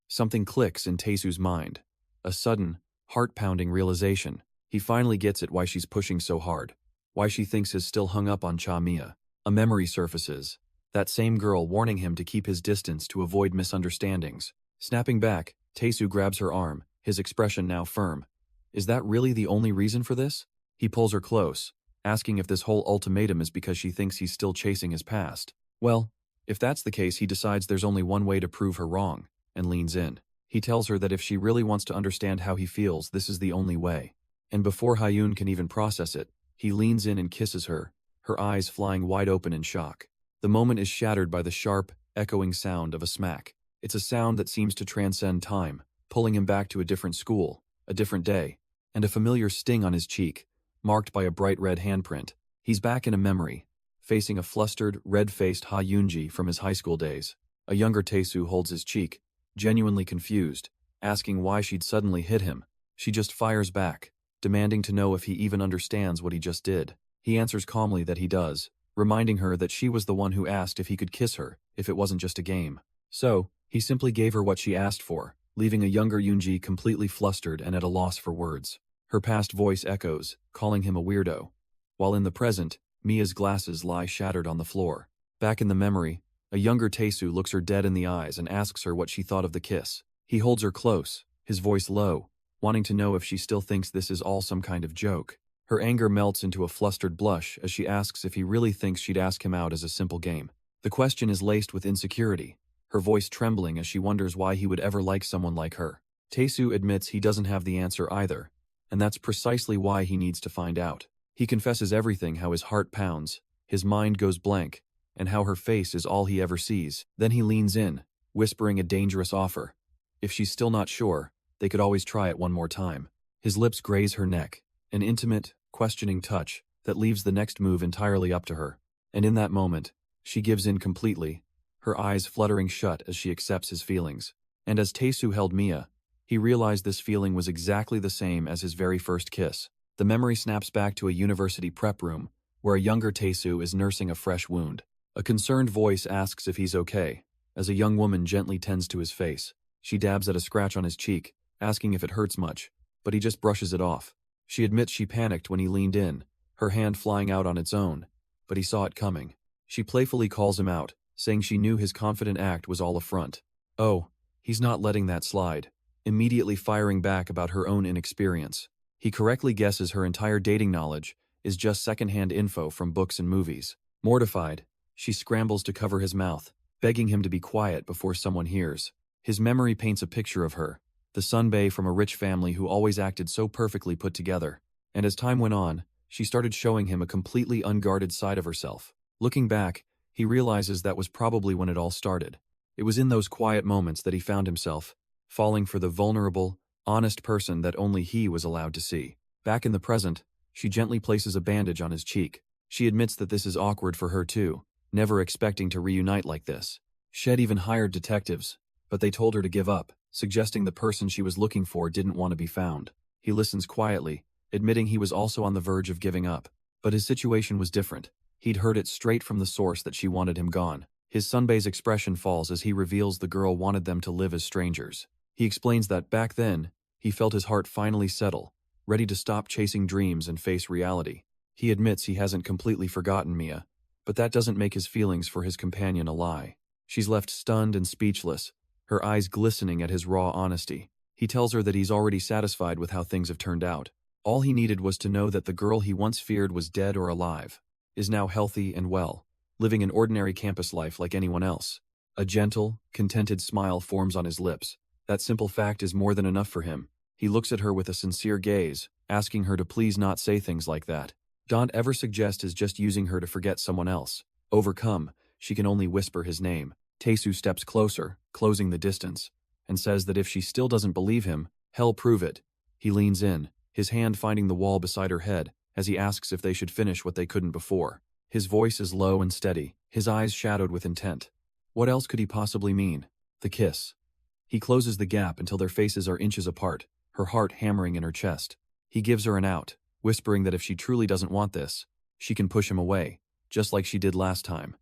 something clicks in Taesu's mind. A sudden, heart-pounding realization. He finally gets it, why she's pushing so hard. Why she thinks he's still hung up on Mia. A memory surfaces. That same girl warning him to keep his distance to avoid misunderstandings. Snapping back, Taesu grabs her arm, his expression now firm. Is that really the only reason for this? He pulls her close, asking if this whole ultimatum is because she thinks he's still chasing his past. Well, if that's the case, he decides there's only one way to prove her wrong, and leans in. He tells her that if she really wants to understand how he feels, this is the only way. And before Hyun can even process it, he leans in and kisses her, her eyes flying wide open in shock. The moment is shattered by the sharp, echoing sound of a smack. It's a sound that seems to transcend time, pulling him back to a different school, a different day, and a familiar sting on his cheek, marked by a bright red handprint. He's back in a memory, facing a flustered, red-faced Ha Yoonji from his high school days. A younger Taesu holds his cheek, genuinely confused, asking why she'd suddenly hit him. She just fires back, demanding to know if he even understands what he just did. He answers calmly that he does, reminding her that she was the one who asked if he could kiss her, if it wasn't just a game. So, he simply gave her what she asked for, leaving a younger Yoonji completely flustered and at a loss for words. Her past voice echoes, calling him a weirdo. While in the present, Mia's glasses lie shattered on the floor. Back in the memory, a younger Taesu looks her dead in the eyes and asks her what she thought of the kiss. He holds her close, his voice low, wanting to know if she still thinks this is all some kind of joke. Her anger melts into a flustered blush as she asks if he really thinks she'd ask him out as a simple game. The question is laced with insecurity, her voice trembling as she wonders why he would ever like someone like her. Taesu admits he doesn't have the answer either, and that's precisely why he needs to find out. He confesses everything, how his heart pounds, his mind goes blank, and how her face is all he ever sees. Then he leans in, whispering a dangerous offer. If she's still not sure, they could always try it one more time. His lips graze her neck, an intimate, questioning touch that leaves the next move entirely up to her. And in that moment, she gives in completely, her eyes fluttering shut as she accepts his feelings. And as Taesu held Mia, he realized this feeling was exactly the same as his very first kiss. The memory snaps back to a university prep room, where a younger Taesu is nursing a fresh wound. A concerned voice asks if he's okay, as a young woman gently tends to his face. She dabs at a scratch on his cheek, asking if it hurts much, but he just brushes it off. She admits she panicked when he leaned in, her hand flying out on its own, but he saw it coming. She playfully calls him out, saying she knew his confident act was all a front. Oh, he's not letting that slide, immediately firing back about her own inexperience. He correctly guesses her entire dating knowledge is just secondhand info from books and movies. Mortified, she scrambles to cover his mouth, begging him to be quiet before someone hears. His memory paints a picture of her, the sunbae from a rich family who always acted so perfectly put together. And as time went on, she started showing him a completely unguarded side of herself. Looking back, he realizes that was probably when it all started. It was in those quiet moments that he found himself, falling for the vulnerable, honest person that only he was allowed to see. Back in the present, she gently places a bandage on his cheek. She admits that this is awkward for her too, never expecting to reunite like this. Shed even hired detectives, but they told her to give up, suggesting the person she was looking for didn't want to be found. He listens quietly, admitting he was also on the verge of giving up. But his situation was different. He'd heard it straight from the source that she wanted him gone. His sunbae's expression falls as he reveals the girl wanted them to live as strangers. He explains that back then, he felt his heart finally settle, ready to stop chasing dreams and face reality. He admits he hasn't completely forgotten Mia, but that doesn't make his feelings for his companion a lie. She's left stunned and speechless, her eyes glistening at his raw honesty. He tells her that he's already satisfied with how things have turned out, All he needed was to know that the girl he once feared was dead or alive, is now healthy and well, living an ordinary campus life like anyone else. A gentle, contented smile forms on his lips. That simple fact is more than enough for him. He looks at her with a sincere gaze, asking her to please not say things like that. Don't ever suggest is just using her to forget someone else. Overcome, she can only whisper his name. Taesu steps closer, closing the distance, and says that if she still doesn't believe him, hell prove it. He leans in, his hand finding the wall beside her head, as he asks if they should finish what they couldn't before. His voice is low and steady, his eyes shadowed with intent. What else could he possibly mean? The kiss. He closes the gap until their faces are inches apart, her heart hammering in her chest. He gives her an out, whispering that if she truly doesn't want this, she can push him away, just like she did last time.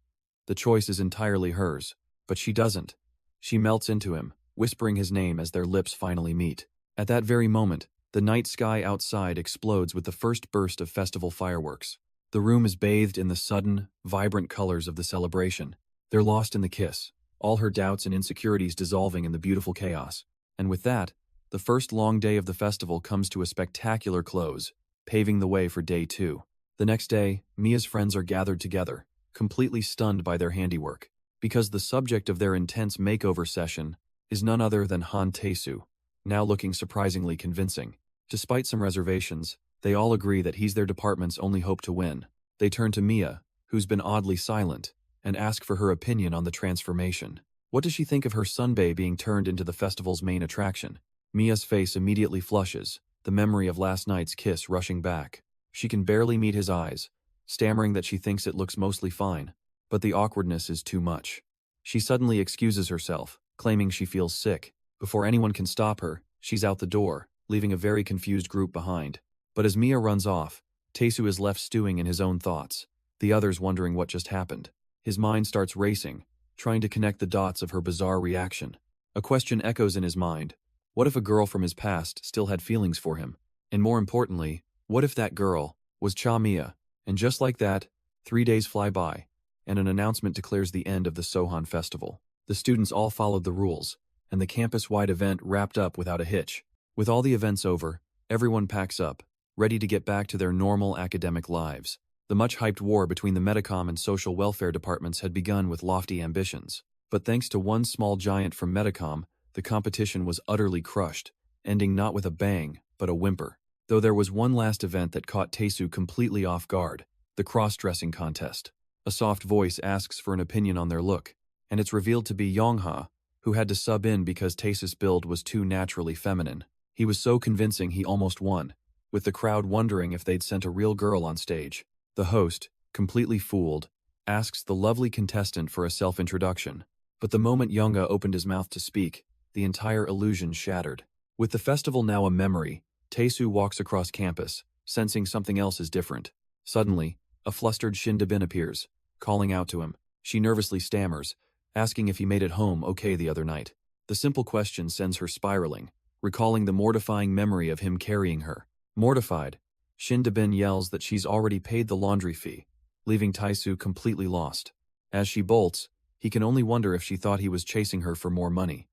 The choice is entirely hers, but she doesn't. She melts into him, whispering his name as their lips finally meet. At that very moment, the night sky outside explodes with the first burst of festival fireworks. The room is bathed in the sudden, vibrant colors of the celebration. They're lost in the kiss, all her doubts and insecurities dissolving in the beautiful chaos. And with that, the first long day of the festival comes to a spectacular close, paving the way for day 2. The next day, Mia's friends are gathered together, completely stunned by their handiwork, because the subject of their intense makeover session is none other than Han Taesu, now looking surprisingly convincing. Despite some reservations, they all agree that he's their department's only hope to win. They turn to Mia, who's been oddly silent, and ask for her opinion on the transformation. What does she think of her sunbae being turned into the festival's main attraction? Mia's face immediately flushes, the memory of last night's kiss rushing back. She can barely meet his eyes, stammering that she thinks it looks mostly fine, but the awkwardness is too much. She suddenly excuses herself, claiming she feels sick. Before anyone can stop her, she's out the door, leaving a very confused group behind. But as Mia runs off, Taesu is left stewing in his own thoughts, the others wondering what just happened. His mind starts racing, trying to connect the dots of her bizarre reaction. A question echoes in his mind. What if a girl from his past still had feelings for him? And more importantly, what if that girl was Cha Mia? And just like that, 3 days fly by, and an announcement declares the end of the Sohan Festival. The students all followed the rules, and the campus-wide event wrapped up without a hitch. With all the events over, everyone packs up, ready to get back to their normal academic lives. The much-hyped war between the Medicom and social welfare departments had begun with lofty ambitions. But thanks to one small giant from Medicom, the competition was utterly crushed, ending not with a bang, but a whimper. Though there was one last event that caught Taesu completely off guard, the cross-dressing contest. A soft voice asks for an opinion on their look, and it's revealed to be Yongha, who had to sub in because Taesu's build was too naturally feminine. He was so convincing he almost won, with the crowd wondering if they'd sent a real girl on stage. The host, completely fooled, asks the lovely contestant for a self-introduction. But the moment Yongha opened his mouth to speak, the entire illusion shattered. With the festival now a memory, Taesu walks across campus, sensing something else is different. Suddenly, a flustered Shindabin appears, calling out to him. She nervously stammers, asking if he made it home okay the other night. The simple question sends her spiraling, recalling the mortifying memory of him carrying her. Mortified, Shindabin yells that she's already paid the laundry fee, leaving Taesu completely lost. As she bolts, he can only wonder if she thought he was chasing her for more money.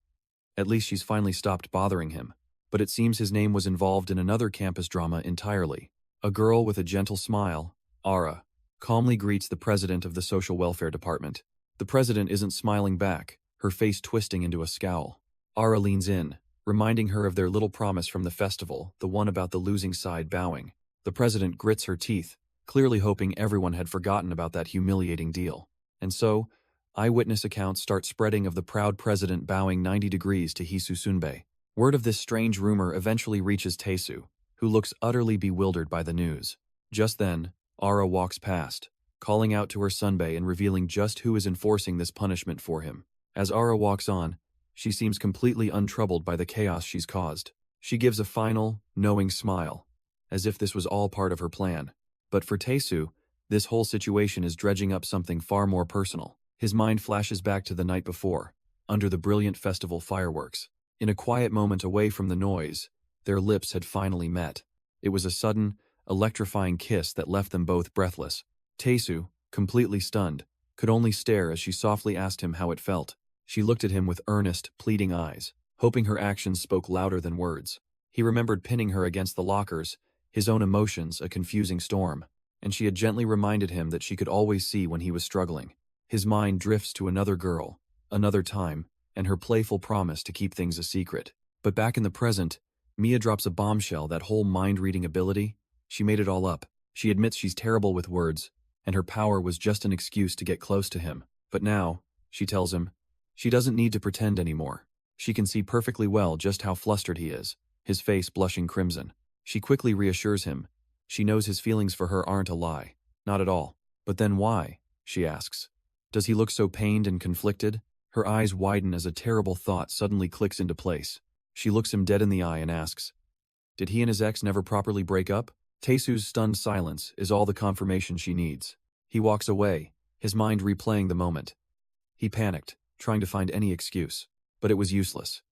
At least she's finally stopped bothering him. But it seems his name was involved in another campus drama entirely. A girl with a gentle smile, Ara, calmly greets the president of the social welfare department. The president isn't smiling back, her face twisting into a scowl. Ara leans in, reminding her of their little promise from the festival, the one about the losing side bowing. The president grits her teeth, clearly hoping everyone had forgotten about that humiliating deal. And so, eyewitness accounts start spreading of the proud president bowing 90 degrees to Hisu Sunbae. Word of this strange rumor eventually reaches Taesu, who looks utterly bewildered by the news. Just then, Ara walks past, calling out to her Sunbae and revealing just who is enforcing this punishment for him. As Ara walks on, she seems completely untroubled by the chaos she's caused. She gives a final, knowing smile, as if this was all part of her plan. But for Taesu, this whole situation is dredging up something far more personal. His mind flashes back to the night before, under the brilliant festival fireworks. In a quiet moment away from the noise, their lips had finally met. It was a sudden, electrifying kiss that left them both breathless. Taesu, completely stunned, could only stare as she softly asked him how it felt. She looked at him with earnest, pleading eyes, hoping her actions spoke louder than words. He remembered pinning her against the lockers, his own emotions a confusing storm, and she had gently reminded him that she could always see when he was struggling. His mind drifts to another girl, another time, and her playful promise to keep things a secret. But back in the present, Mia drops a bombshell. That whole mind-reading ability, she made it all up. She admits she's terrible with words, and her power was just an excuse to get close to him. But now, she tells him, she doesn't need to pretend anymore. She can see perfectly well just how flustered he is, his face blushing crimson. She quickly reassures him. She knows his feelings for her aren't a lie. Not at all. But then why? She asks. Does he look so pained and conflicted? Her eyes widen as a terrible thought suddenly clicks into place. She looks him dead in the eye and asks, did he and his ex never properly break up? Taesu's stunned silence is all the confirmation she needs. He walks away, his mind replaying the moment. He panicked, trying to find any excuse. But it was useless.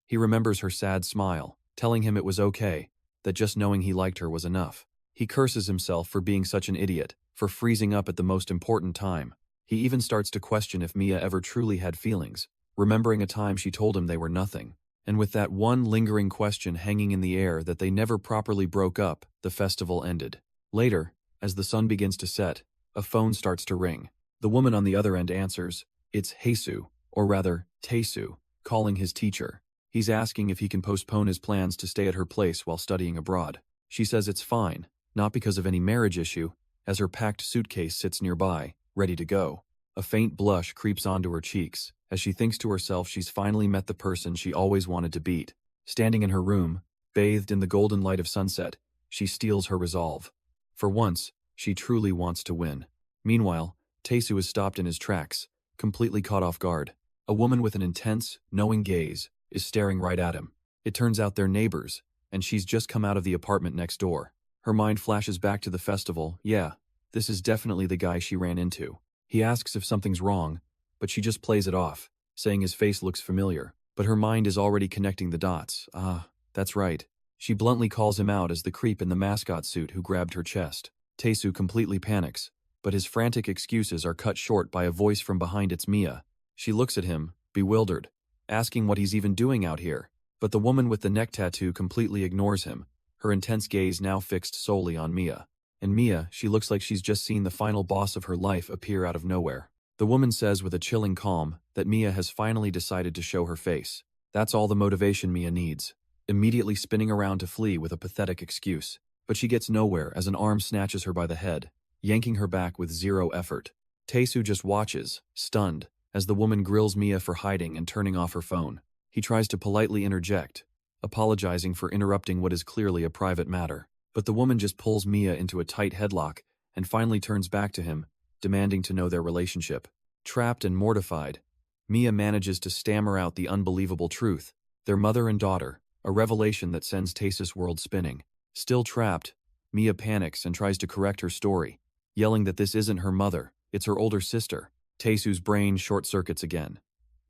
He remembers her sad smile, telling him it was okay, that just knowing he liked her was enough. He curses himself for being such an idiot, for freezing up at the most important time. He even starts to question if Mia ever truly had feelings, remembering a time she told him they were nothing. And with that one lingering question hanging in the air that they never properly broke up, the festival ended. Later, as the sun begins to set, a phone starts to ring. The woman on the other end answers. It's Heisu, or rather, Taesu, calling his teacher. He's asking if he can postpone his plans to stay at her place while studying abroad. She says it's fine, not because of any marriage issue, as her packed suitcase sits nearby, ready to go. A faint blush creeps onto her cheeks, as she thinks to herself she's finally met the person she always wanted to beat. Standing in her room, bathed in the golden light of sunset, she steels her resolve. For once, she truly wants to win. Meanwhile, Taesu is stopped in his tracks, completely caught off guard. A woman with an intense, knowing gaze is staring right at him. It turns out they're neighbors, and she's just come out of the apartment next door. Her mind flashes back to the festival. Yeah, this is definitely the guy she ran into. He asks if something's wrong, but she just plays it off, saying his face looks familiar. But her mind is already connecting the dots. Ah, that's right. She bluntly calls him out as the creep in the mascot suit who grabbed her chest. Taesu completely panics, but his frantic excuses are cut short by a voice from behind. It's Mia. She looks at him, bewildered, asking what he's even doing out here. But the woman with the neck tattoo completely ignores him, her intense gaze now fixed solely on Mia. And Mia, she looks like she's just seen the final boss of her life appear out of nowhere. The woman says with a chilling calm that Mia has finally decided to show her face. That's all the motivation Mia needs, immediately spinning around to flee with a pathetic excuse. But she gets nowhere as an arm snatches her by the head, yanking her back with zero effort. Taesu just watches, stunned, as the woman grills Mia for hiding and turning off her phone. He tries to politely interject, apologizing for interrupting what is clearly a private matter. But the woman just pulls Mia into a tight headlock and finally turns back to him, demanding to know their relationship. Trapped and mortified, Mia manages to stammer out the unbelievable truth. They're mother and daughter, a revelation that sends Taesu's world spinning. Still trapped, Mia panics and tries to correct her story, yelling that this isn't her mother, it's her older sister. Taesu's brain short-circuits again.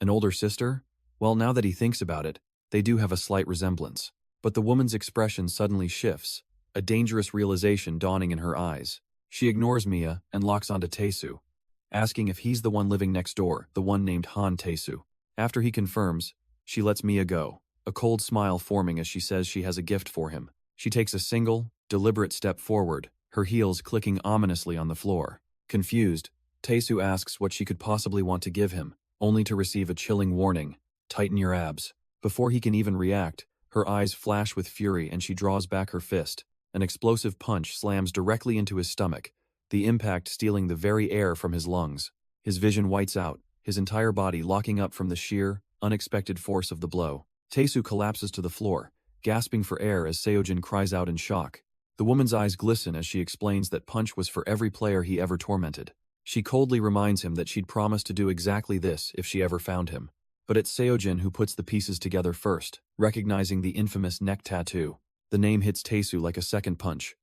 An older sister? Well, now that he thinks about it, they do have a slight resemblance. But the woman's expression suddenly shifts, a dangerous realization dawning in her eyes. She ignores Mia and locks onto Taesu, asking if he's the one living next door, the one named Han Taesu. After he confirms, she lets Mia go, a cold smile forming as she says she has a gift for him. She takes a single, deliberate step forward, her heels clicking ominously on the floor. Confused, Taesu asks what she could possibly want to give him, only to receive a chilling warning, tighten your abs. Before he can even react, her eyes flash with fury and she draws back her fist. An explosive punch slams directly into his stomach, the impact stealing the very air from his lungs. His vision whites out, his entire body locking up from the sheer, unexpected force of the blow. Taesu collapses to the floor, gasping for air as Seojin cries out in shock. The woman's eyes glisten as she explains that punch was for every player he ever tormented. She coldly reminds him that she'd promised to do exactly this if she ever found him. But it's Seojin who puts the pieces together first, recognizing the infamous neck tattoo. The name hits Taesu like a second punch.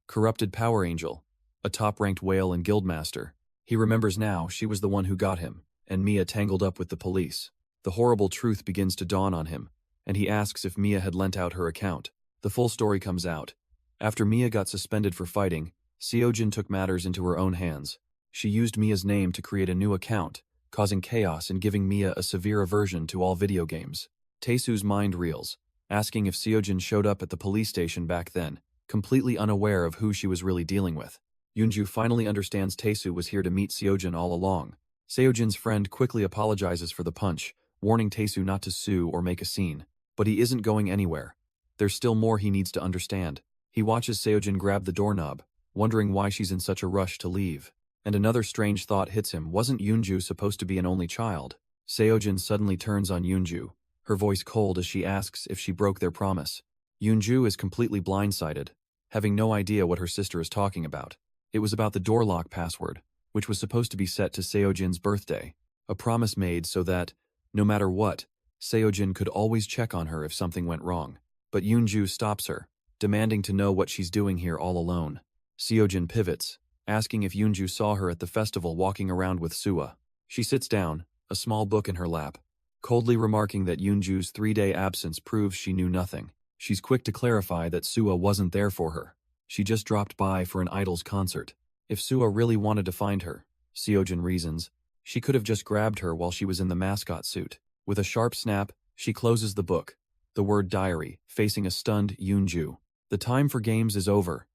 Corrupted Power Angel, a top-ranked whale and guildmaster. He remembers now she was the one who got him, and Mia tangled up with the police. The horrible truth begins to dawn on him, and he asks if Mia had lent out her account. The full story comes out. After Mia got suspended for fighting, Seojin took matters into her own hands. She used Mia's name to create a new account, causing chaos and giving Mia a severe aversion to all video games. Taesu's mind reels, asking if Seojin showed up at the police station back then, completely unaware of who she was really dealing with. Yoonju finally understands Taesu was here to meet Seojin all along. Seojin's friend quickly apologizes for the punch, warning Taesu not to sue or make a scene. But he isn't going anywhere. There's still more he needs to understand. He watches Seojin grab the doorknob, wondering why she's in such a rush to leave. And another strange thought hits him. Wasn't Yoonju supposed to be an only child? Seojin suddenly turns on Yoonju, her voice cold as she asks if she broke their promise. Yoonju is completely blindsided, having no idea what her sister is talking about. It was about the door lock password, which was supposed to be set to Seojin's birthday, a promise made so that, no matter what, Seojin could always check on her if something went wrong. But Yoonju stops her, demanding to know what she's doing here all alone. Seojin pivots, asking if Yoonju saw her at the festival walking around with Sua. She sits down, a small book in her lap, coldly remarking that Yoonju's 3-day absence proves she knew nothing. She's quick to clarify that Sua wasn't there for her. She just dropped by for an idol's concert. If Sua really wanted to find her, Seojin reasons, she could have just grabbed her while she was in the mascot suit. With a sharp snap, she closes the book, the word diary, facing a stunned Yoonju. The time for games is over.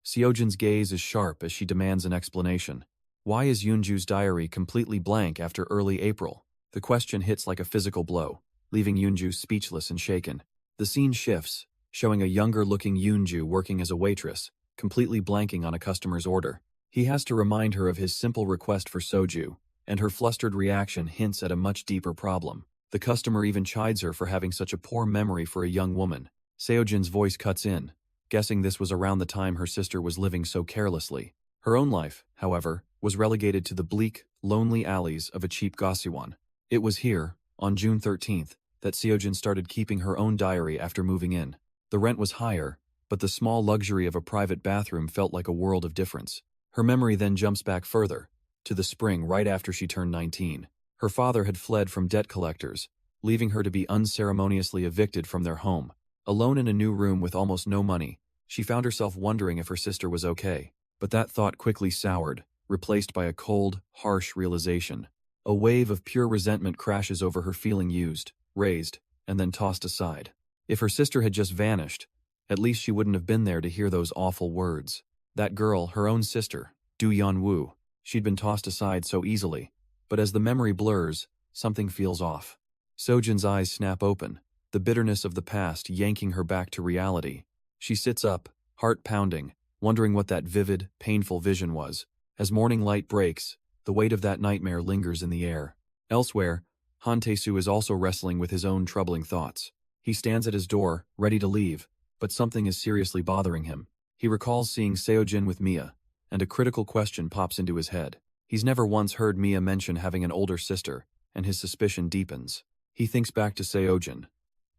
Seojin's gaze is sharp as she demands an explanation. Why is Yoonju's diary completely blank after early April? The question hits like a physical blow, leaving Yoonju speechless and shaken. The scene shifts, showing a younger-looking Yoonju working as a waitress, completely blanking on a customer's order. He has to remind her of his simple request for soju, and her flustered reaction hints at a much deeper problem. The customer even chides her for having such a poor memory for a young woman. Seojin's voice cuts in, guessing this was around the time her sister was living so carelessly. Her own life, however, was relegated to the bleak, lonely alleys of a cheap Gasuwon. It was here, on June 13th, that Seojin started keeping her own diary after moving in. The rent was higher, but the small luxury of a private bathroom felt like a world of difference. Her memory then jumps back further, to the spring right after she turned 19. Her father had fled from debt collectors, leaving her to be unceremoniously evicted from their home. Alone in a new room with almost no money, she found herself wondering if her sister was okay. But that thought quickly soured, replaced by a cold, harsh realization. A wave of pure resentment crashes over her, feeling used, raised, and then tossed aside. If her sister had just vanished, at least she wouldn't have been there to hear those awful words. That girl, her own sister, Do Yeon-woo, she'd been tossed aside so easily. But as the memory blurs, something feels off. Sojin's eyes snap open, the bitterness of the past yanking her back to reality. She sits up, heart pounding, wondering what that vivid, painful vision was. As morning light breaks, the weight of that nightmare lingers in the air. Elsewhere, Han Tae-soo is also wrestling with his own troubling thoughts. He stands at his door, ready to leave, but something is seriously bothering him. He recalls seeing Seojin with Mia, and a critical question pops into his head. He's never once heard Mia mention having an older sister, and his suspicion deepens. He thinks back to Seojin.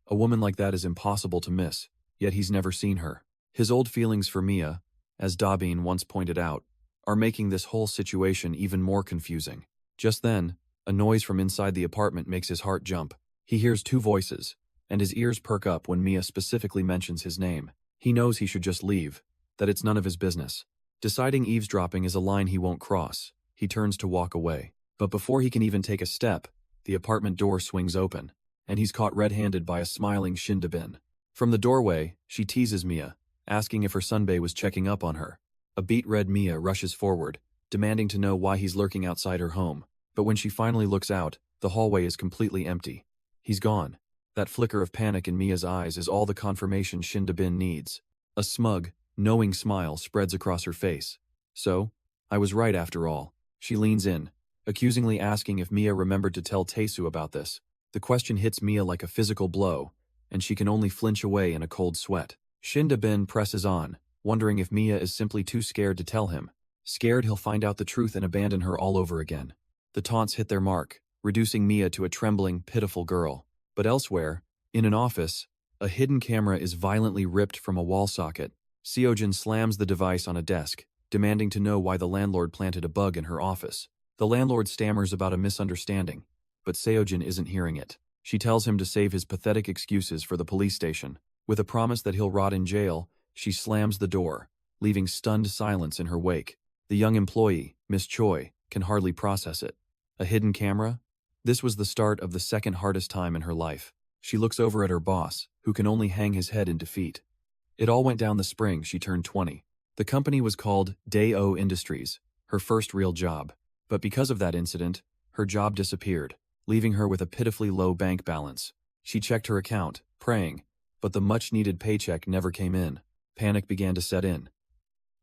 A woman like that is impossible to miss, yet he's never seen her. His old feelings for Mia, as Dabin once pointed out, are making this whole situation even more confusing. Just then, a noise from inside the apartment makes his heart jump. He hears two voices, and his ears perk up when Mia specifically mentions his name. He knows he should just leave, that it's none of his business. Deciding eavesdropping is a line he won't cross, he turns to walk away. But before he can even take a step, the apartment door swings open, and he's caught red-handed by a smiling Shin Da-bin. From the doorway, she teases Mia, asking if her sunbae was checking up on her. A beet-red Mia rushes forward, demanding to know why he's lurking outside her home. But when she finally looks out, the hallway is completely empty. He's gone. That flicker of panic in Mia's eyes is all the confirmation Shin Da-bin needs. A smug, knowing smile spreads across her face. So, I was right after all. She leans in, accusingly asking if Mia remembered to tell Tae-soo about this. The question hits Mia like a physical blow, and she can only flinch away in a cold sweat. Shin Da-bin presses on, wondering if Mia is simply too scared to tell him. Scared he'll find out the truth and abandon her all over again. The taunts hit their mark, reducing Mia to a trembling, pitiful girl. But elsewhere, in an office, a hidden camera is violently ripped from a wall socket. Seojin slams the device on a desk, demanding to know why the landlord planted a bug in her office. The landlord stammers about a misunderstanding, but Seojin isn't hearing it. She tells him to save his pathetic excuses for the police station. With a promise that he'll rot in jail, she slams the door, leaving stunned silence in her wake. The young employee, Miss Choi, can hardly process it. A hidden camera? This was the start of the second hardest time in her life. She looks over at her boss, who can only hang his head in defeat. It all went down the spring she turned 20. The company was called Day-O Industries, her first real job. But because of that incident, her job disappeared, leaving her with a pitifully low bank balance. She checked her account, praying, but the much-needed paycheck never came in. Panic began to set in.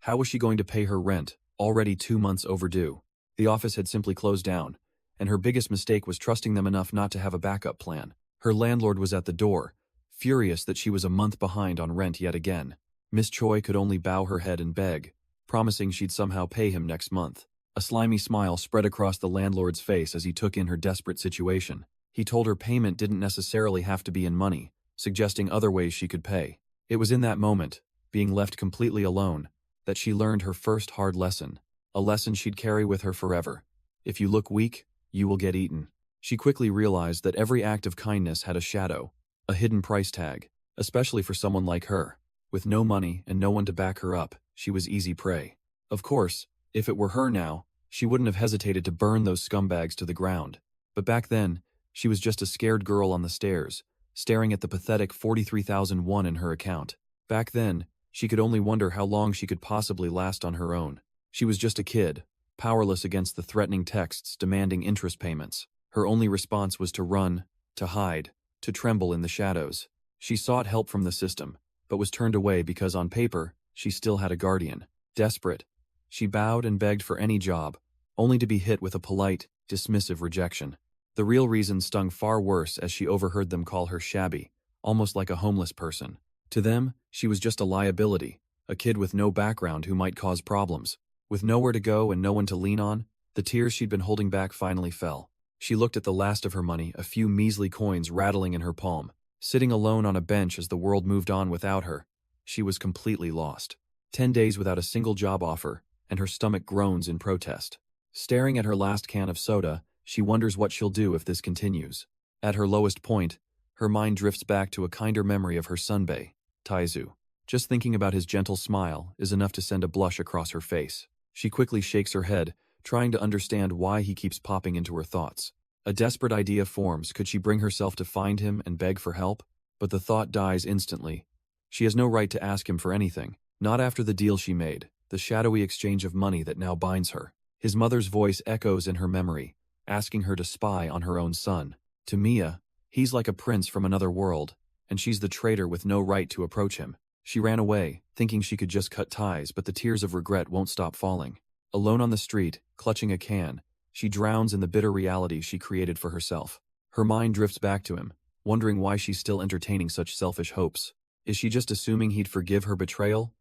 How was she going to pay her rent, already 2 months overdue? The office had simply closed down, and her biggest mistake was trusting them enough not to have a backup plan. Her landlord was at the door, furious that she was a month behind on rent yet again. Miss Choi could only bow her head and beg, promising she'd somehow pay him next month. A slimy smile spread across the landlord's face as he took in her desperate situation. He told her payment didn't necessarily have to be in money, suggesting other ways she could pay. It was in that moment, being left completely alone, that she learned her first hard lesson, a lesson she'd carry with her forever. If you look weak, you will get eaten. She quickly realized that every act of kindness had a shadow, a hidden price tag, especially for someone like her. With no money and no one to back her up, she was easy prey. Of course, if it were her now, she wouldn't have hesitated to burn those scumbags to the ground. But back then, she was just a scared girl on the stairs, staring at the pathetic 43,001 in her account. Back then, she could only wonder how long she could possibly last on her own. She was just a kid, powerless against the threatening texts demanding interest payments. Her only response was to run, to hide, to tremble in the shadows. She sought help from the system, but was turned away because on paper, she still had a guardian. Desperate, she bowed and begged for any job, only to be hit with a polite, dismissive rejection. The real reason stung far worse as she overheard them call her shabby, almost like a homeless person. To them, she was just a liability, a kid with no background who might cause problems. With nowhere to go and no one to lean on, the tears she'd been holding back finally fell. She looked at the last of her money, a few measly coins rattling in her palm. Sitting alone on a bench as the world moved on without her, she was completely lost. 10 days without a single job offer, and her stomach groans in protest. Staring at her last can of soda, she wonders what she'll do if this continues. At her lowest point, her mind drifts back to a kinder memory of her sunbae, Taizu. Just thinking about his gentle smile is enough to send a blush across her face. She quickly shakes her head, trying to understand why he keeps popping into her thoughts. A desperate idea forms. Could she bring herself to find him and beg for help? But the thought dies instantly. She has no right to ask him for anything, not after the deal she made, the shadowy exchange of money that now binds her. His mother's voice echoes in her memory, asking her to spy on her own son. To Mia, he's like a prince from another world, and she's the traitor with no right to approach him. She ran away, thinking she could just cut ties, but the tears of regret won't stop falling. Alone on the street, clutching a can, she drowns in the bitter reality she created for herself. Her mind drifts back to him, wondering why she's still entertaining such selfish hopes. Is she just assuming he'd forgive her betrayal?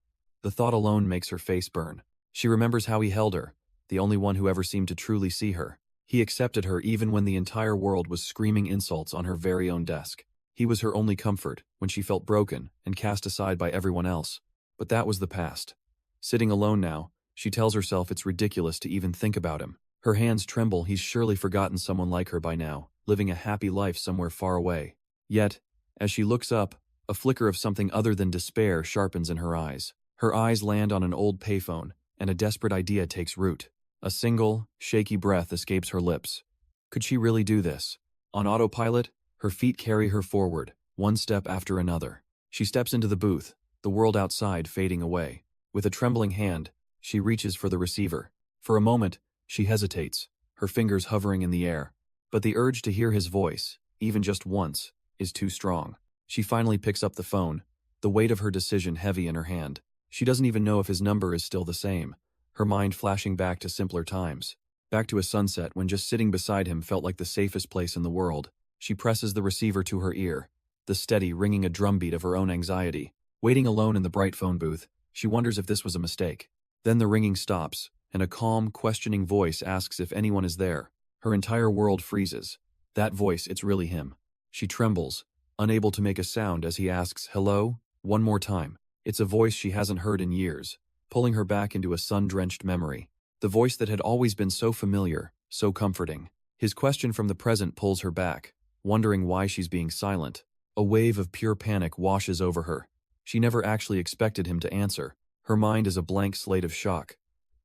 The thought alone makes her face burn. She remembers how he held her, the only one who ever seemed to truly see her. He accepted her even when the entire world was screaming insults on her very own desk. He was her only comfort when she felt broken and cast aside by everyone else. But that was the past. Sitting alone now, she tells herself it's ridiculous to even think about him. Her hands tremble. He's surely forgotten someone like her by now, living a happy life somewhere far away. Yet, as she looks up, a flicker of something other than despair sharpens in her eyes. Her eyes land on an old payphone, and a desperate idea takes root. A single, shaky breath escapes her lips. Could she really do this? On autopilot, her feet carry her forward, one step after another. She steps into the booth, the world outside fading away. With a trembling hand, she reaches for the receiver. For a moment, she hesitates, her fingers hovering in the air. But the urge to hear his voice, even just once, is too strong. She finally picks up the phone, the weight of her decision heavy in her hand. She doesn't even know if his number is still the same, her mind flashing back to simpler times. Back to a sunset when just sitting beside him felt like the safest place in the world. She presses the receiver to her ear, the steady, ringing a drumbeat of her own anxiety. Waiting alone in the bright phone booth, she wonders if this was a mistake. Then the ringing stops, and a calm, questioning voice asks if anyone is there. Her entire world freezes. That voice, it's really him. She trembles, unable to make a sound as he asks, "Hello?" one more time. It's a voice she hasn't heard in years, pulling her back into a sun-drenched memory. The voice that had always been so familiar, so comforting. His question from the present pulls her back, wondering why she's being silent. A wave of pure panic washes over her. She never actually expected him to answer. Her mind is a blank slate of shock.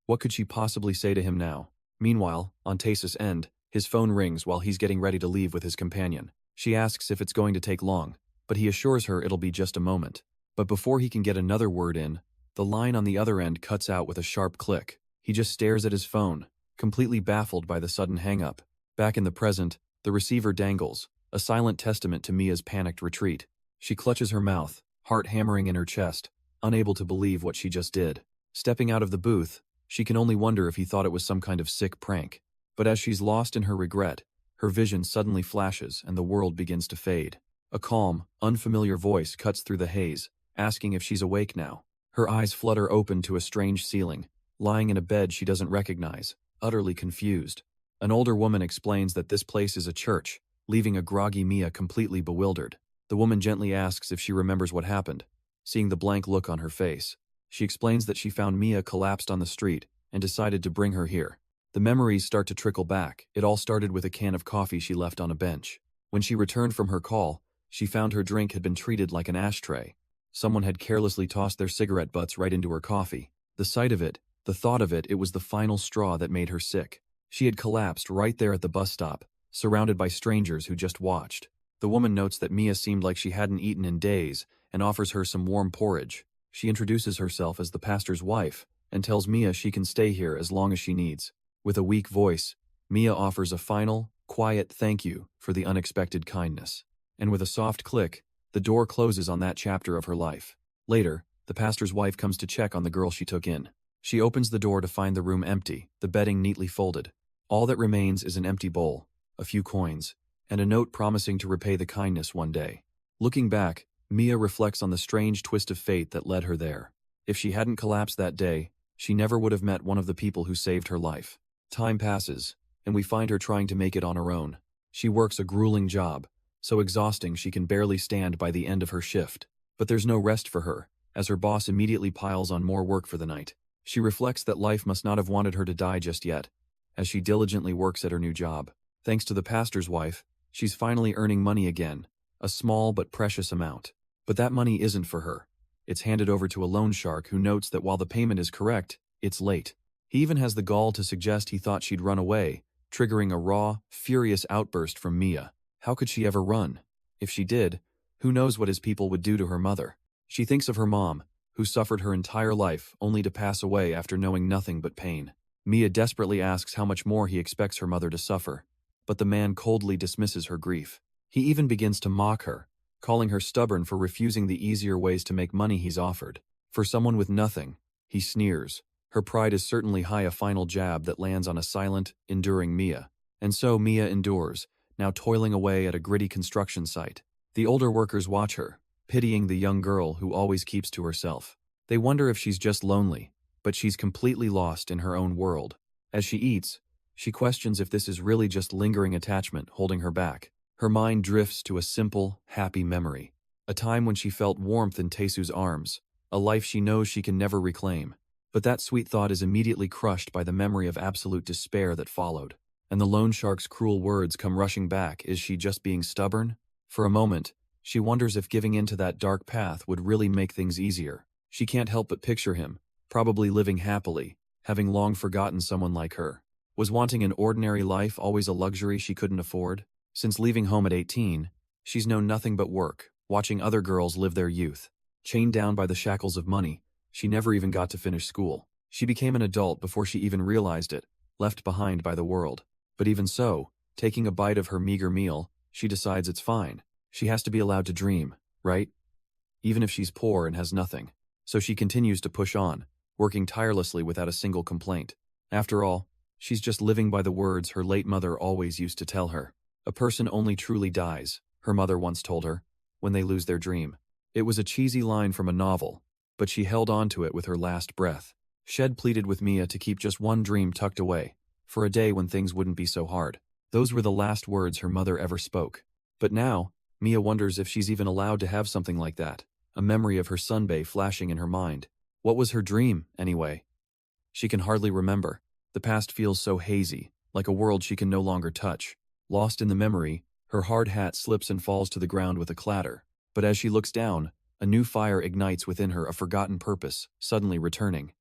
What could she possibly say to him now? Meanwhile, on Tace's end, his phone rings while he's getting ready to leave with his companion. She asks if it's going to take long, but he assures her it'll be just a moment. But before he can get another word in, the line on the other end cuts out with a sharp click. He just stares at his phone, completely baffled by the sudden hang-up. Back in the present, the receiver dangles, a silent testament to Mia's panicked retreat. She clutches her mouth, heart hammering in her chest, unable to believe what she just did. Stepping out of the booth, she can only wonder if he thought it was some kind of sick prank. But as she's lost in her regret, her vision suddenly flashes and the world begins to fade. A calm, unfamiliar voice cuts through the haze, asking if she's awake now. Her eyes flutter open to a strange ceiling, lying in a bed she doesn't recognize, utterly confused. An older woman explains that this place is a church, leaving a groggy Mia completely bewildered. The woman gently asks if she remembers what happened, seeing the blank look on her face. She explains that she found Mia collapsed on the street and decided to bring her here. The memories start to trickle back. It all started with a can of coffee she left on a bench. When she returned from her call, she found her drink had been treated like an ashtray. Someone had carelessly tossed their cigarette butts right into her coffee. The sight of it, the thought of it, it was the final straw that made her sick. She had collapsed right there at the bus stop, surrounded by strangers who just watched. The woman notes that Mia seemed like she hadn't eaten in days and offers her some warm porridge. She introduces herself as the pastor's wife and tells Mia she can stay here as long as she needs. With a weak voice, Mia offers a final, quiet thank you for the unexpected kindness. And with a soft click, the door closes on that chapter of her life. Later, the pastor's wife comes to check on the girl she took in. She opens the door to find the room empty, the bedding neatly folded. All that remains is an empty bowl, a few coins, and a note promising to repay the kindness one day. Looking back, Mia reflects on the strange twist of fate that led her there. If she hadn't collapsed that day, she never would have met one of the people who saved her life. Time passes, and we find her trying to make it on her own. She works a grueling job, so exhausting she can barely stand by the end of her shift. But there's no rest for her, as her boss immediately piles on more work for the night. She reflects that life must not have wanted her to die just yet, as she diligently works at her new job. Thanks to the pastor's wife, she's finally earning money again, a small but precious amount. But that money isn't for her. It's handed over to a loan shark who notes that while the payment is correct, it's late. He even has the gall to suggest he thought she'd run away, triggering a raw, furious outburst from Mia. How could she ever run? If she did, who knows what his people would do to her mother? She thinks of her mom, who suffered her entire life only to pass away after knowing nothing but pain. Mia desperately asks how much more he expects her mother to suffer, but the man coldly dismisses her grief. He even begins to mock her, calling her stubborn for refusing the easier ways to make money he's offered. For someone with nothing, he sneers. Her pride is certainly high, a final jab that lands on a silent, enduring Mia. And so Mia endures, now toiling away at a gritty construction site. The older workers watch her, pitying the young girl who always keeps to herself. They wonder if she's just lonely, but she's completely lost in her own world. As she eats, she questions if this is really just lingering attachment holding her back. Her mind drifts to a simple, happy memory. A time when she felt warmth in Taesu's arms, a life she knows she can never reclaim. But that sweet thought is immediately crushed by the memory of absolute despair that followed. And the loan shark's cruel words come rushing back. Is she just being stubborn? For a moment, she wonders if giving in to that dark path would really make things easier. She can't help but picture him, probably living happily, having long forgotten someone like her. Was wanting an ordinary life always a luxury she couldn't afford? Since leaving home at 18, she's known nothing but work, watching other girls live their youth. Chained down by the shackles of money, she never even got to finish school. She became an adult before she even realized it, left behind by the world. But even so, taking a bite of her meager meal, she decides it's fine. She has to be allowed to dream, right? Even if she's poor and has nothing. So she continues to push on, working tirelessly without a single complaint. After all, she's just living by the words her late mother always used to tell her. A person only truly dies, her mother once told her, when they lose their dream. It was a cheesy line from a novel, but she held on to it with her last breath. Shed pleaded with Mia to keep just one dream tucked away, for a day when things wouldn't be so hard. Those were the last words her mother ever spoke. But now, Mia wonders if she's even allowed to have something like that, a memory of her sunbae flashing in her mind. What was her dream, anyway? She can hardly remember. The past feels so hazy, like a world she can no longer touch. Lost in the memory, her hard hat slips and falls to the ground with a clatter. But as she looks down, a new fire ignites within her, a forgotten purpose, suddenly returning.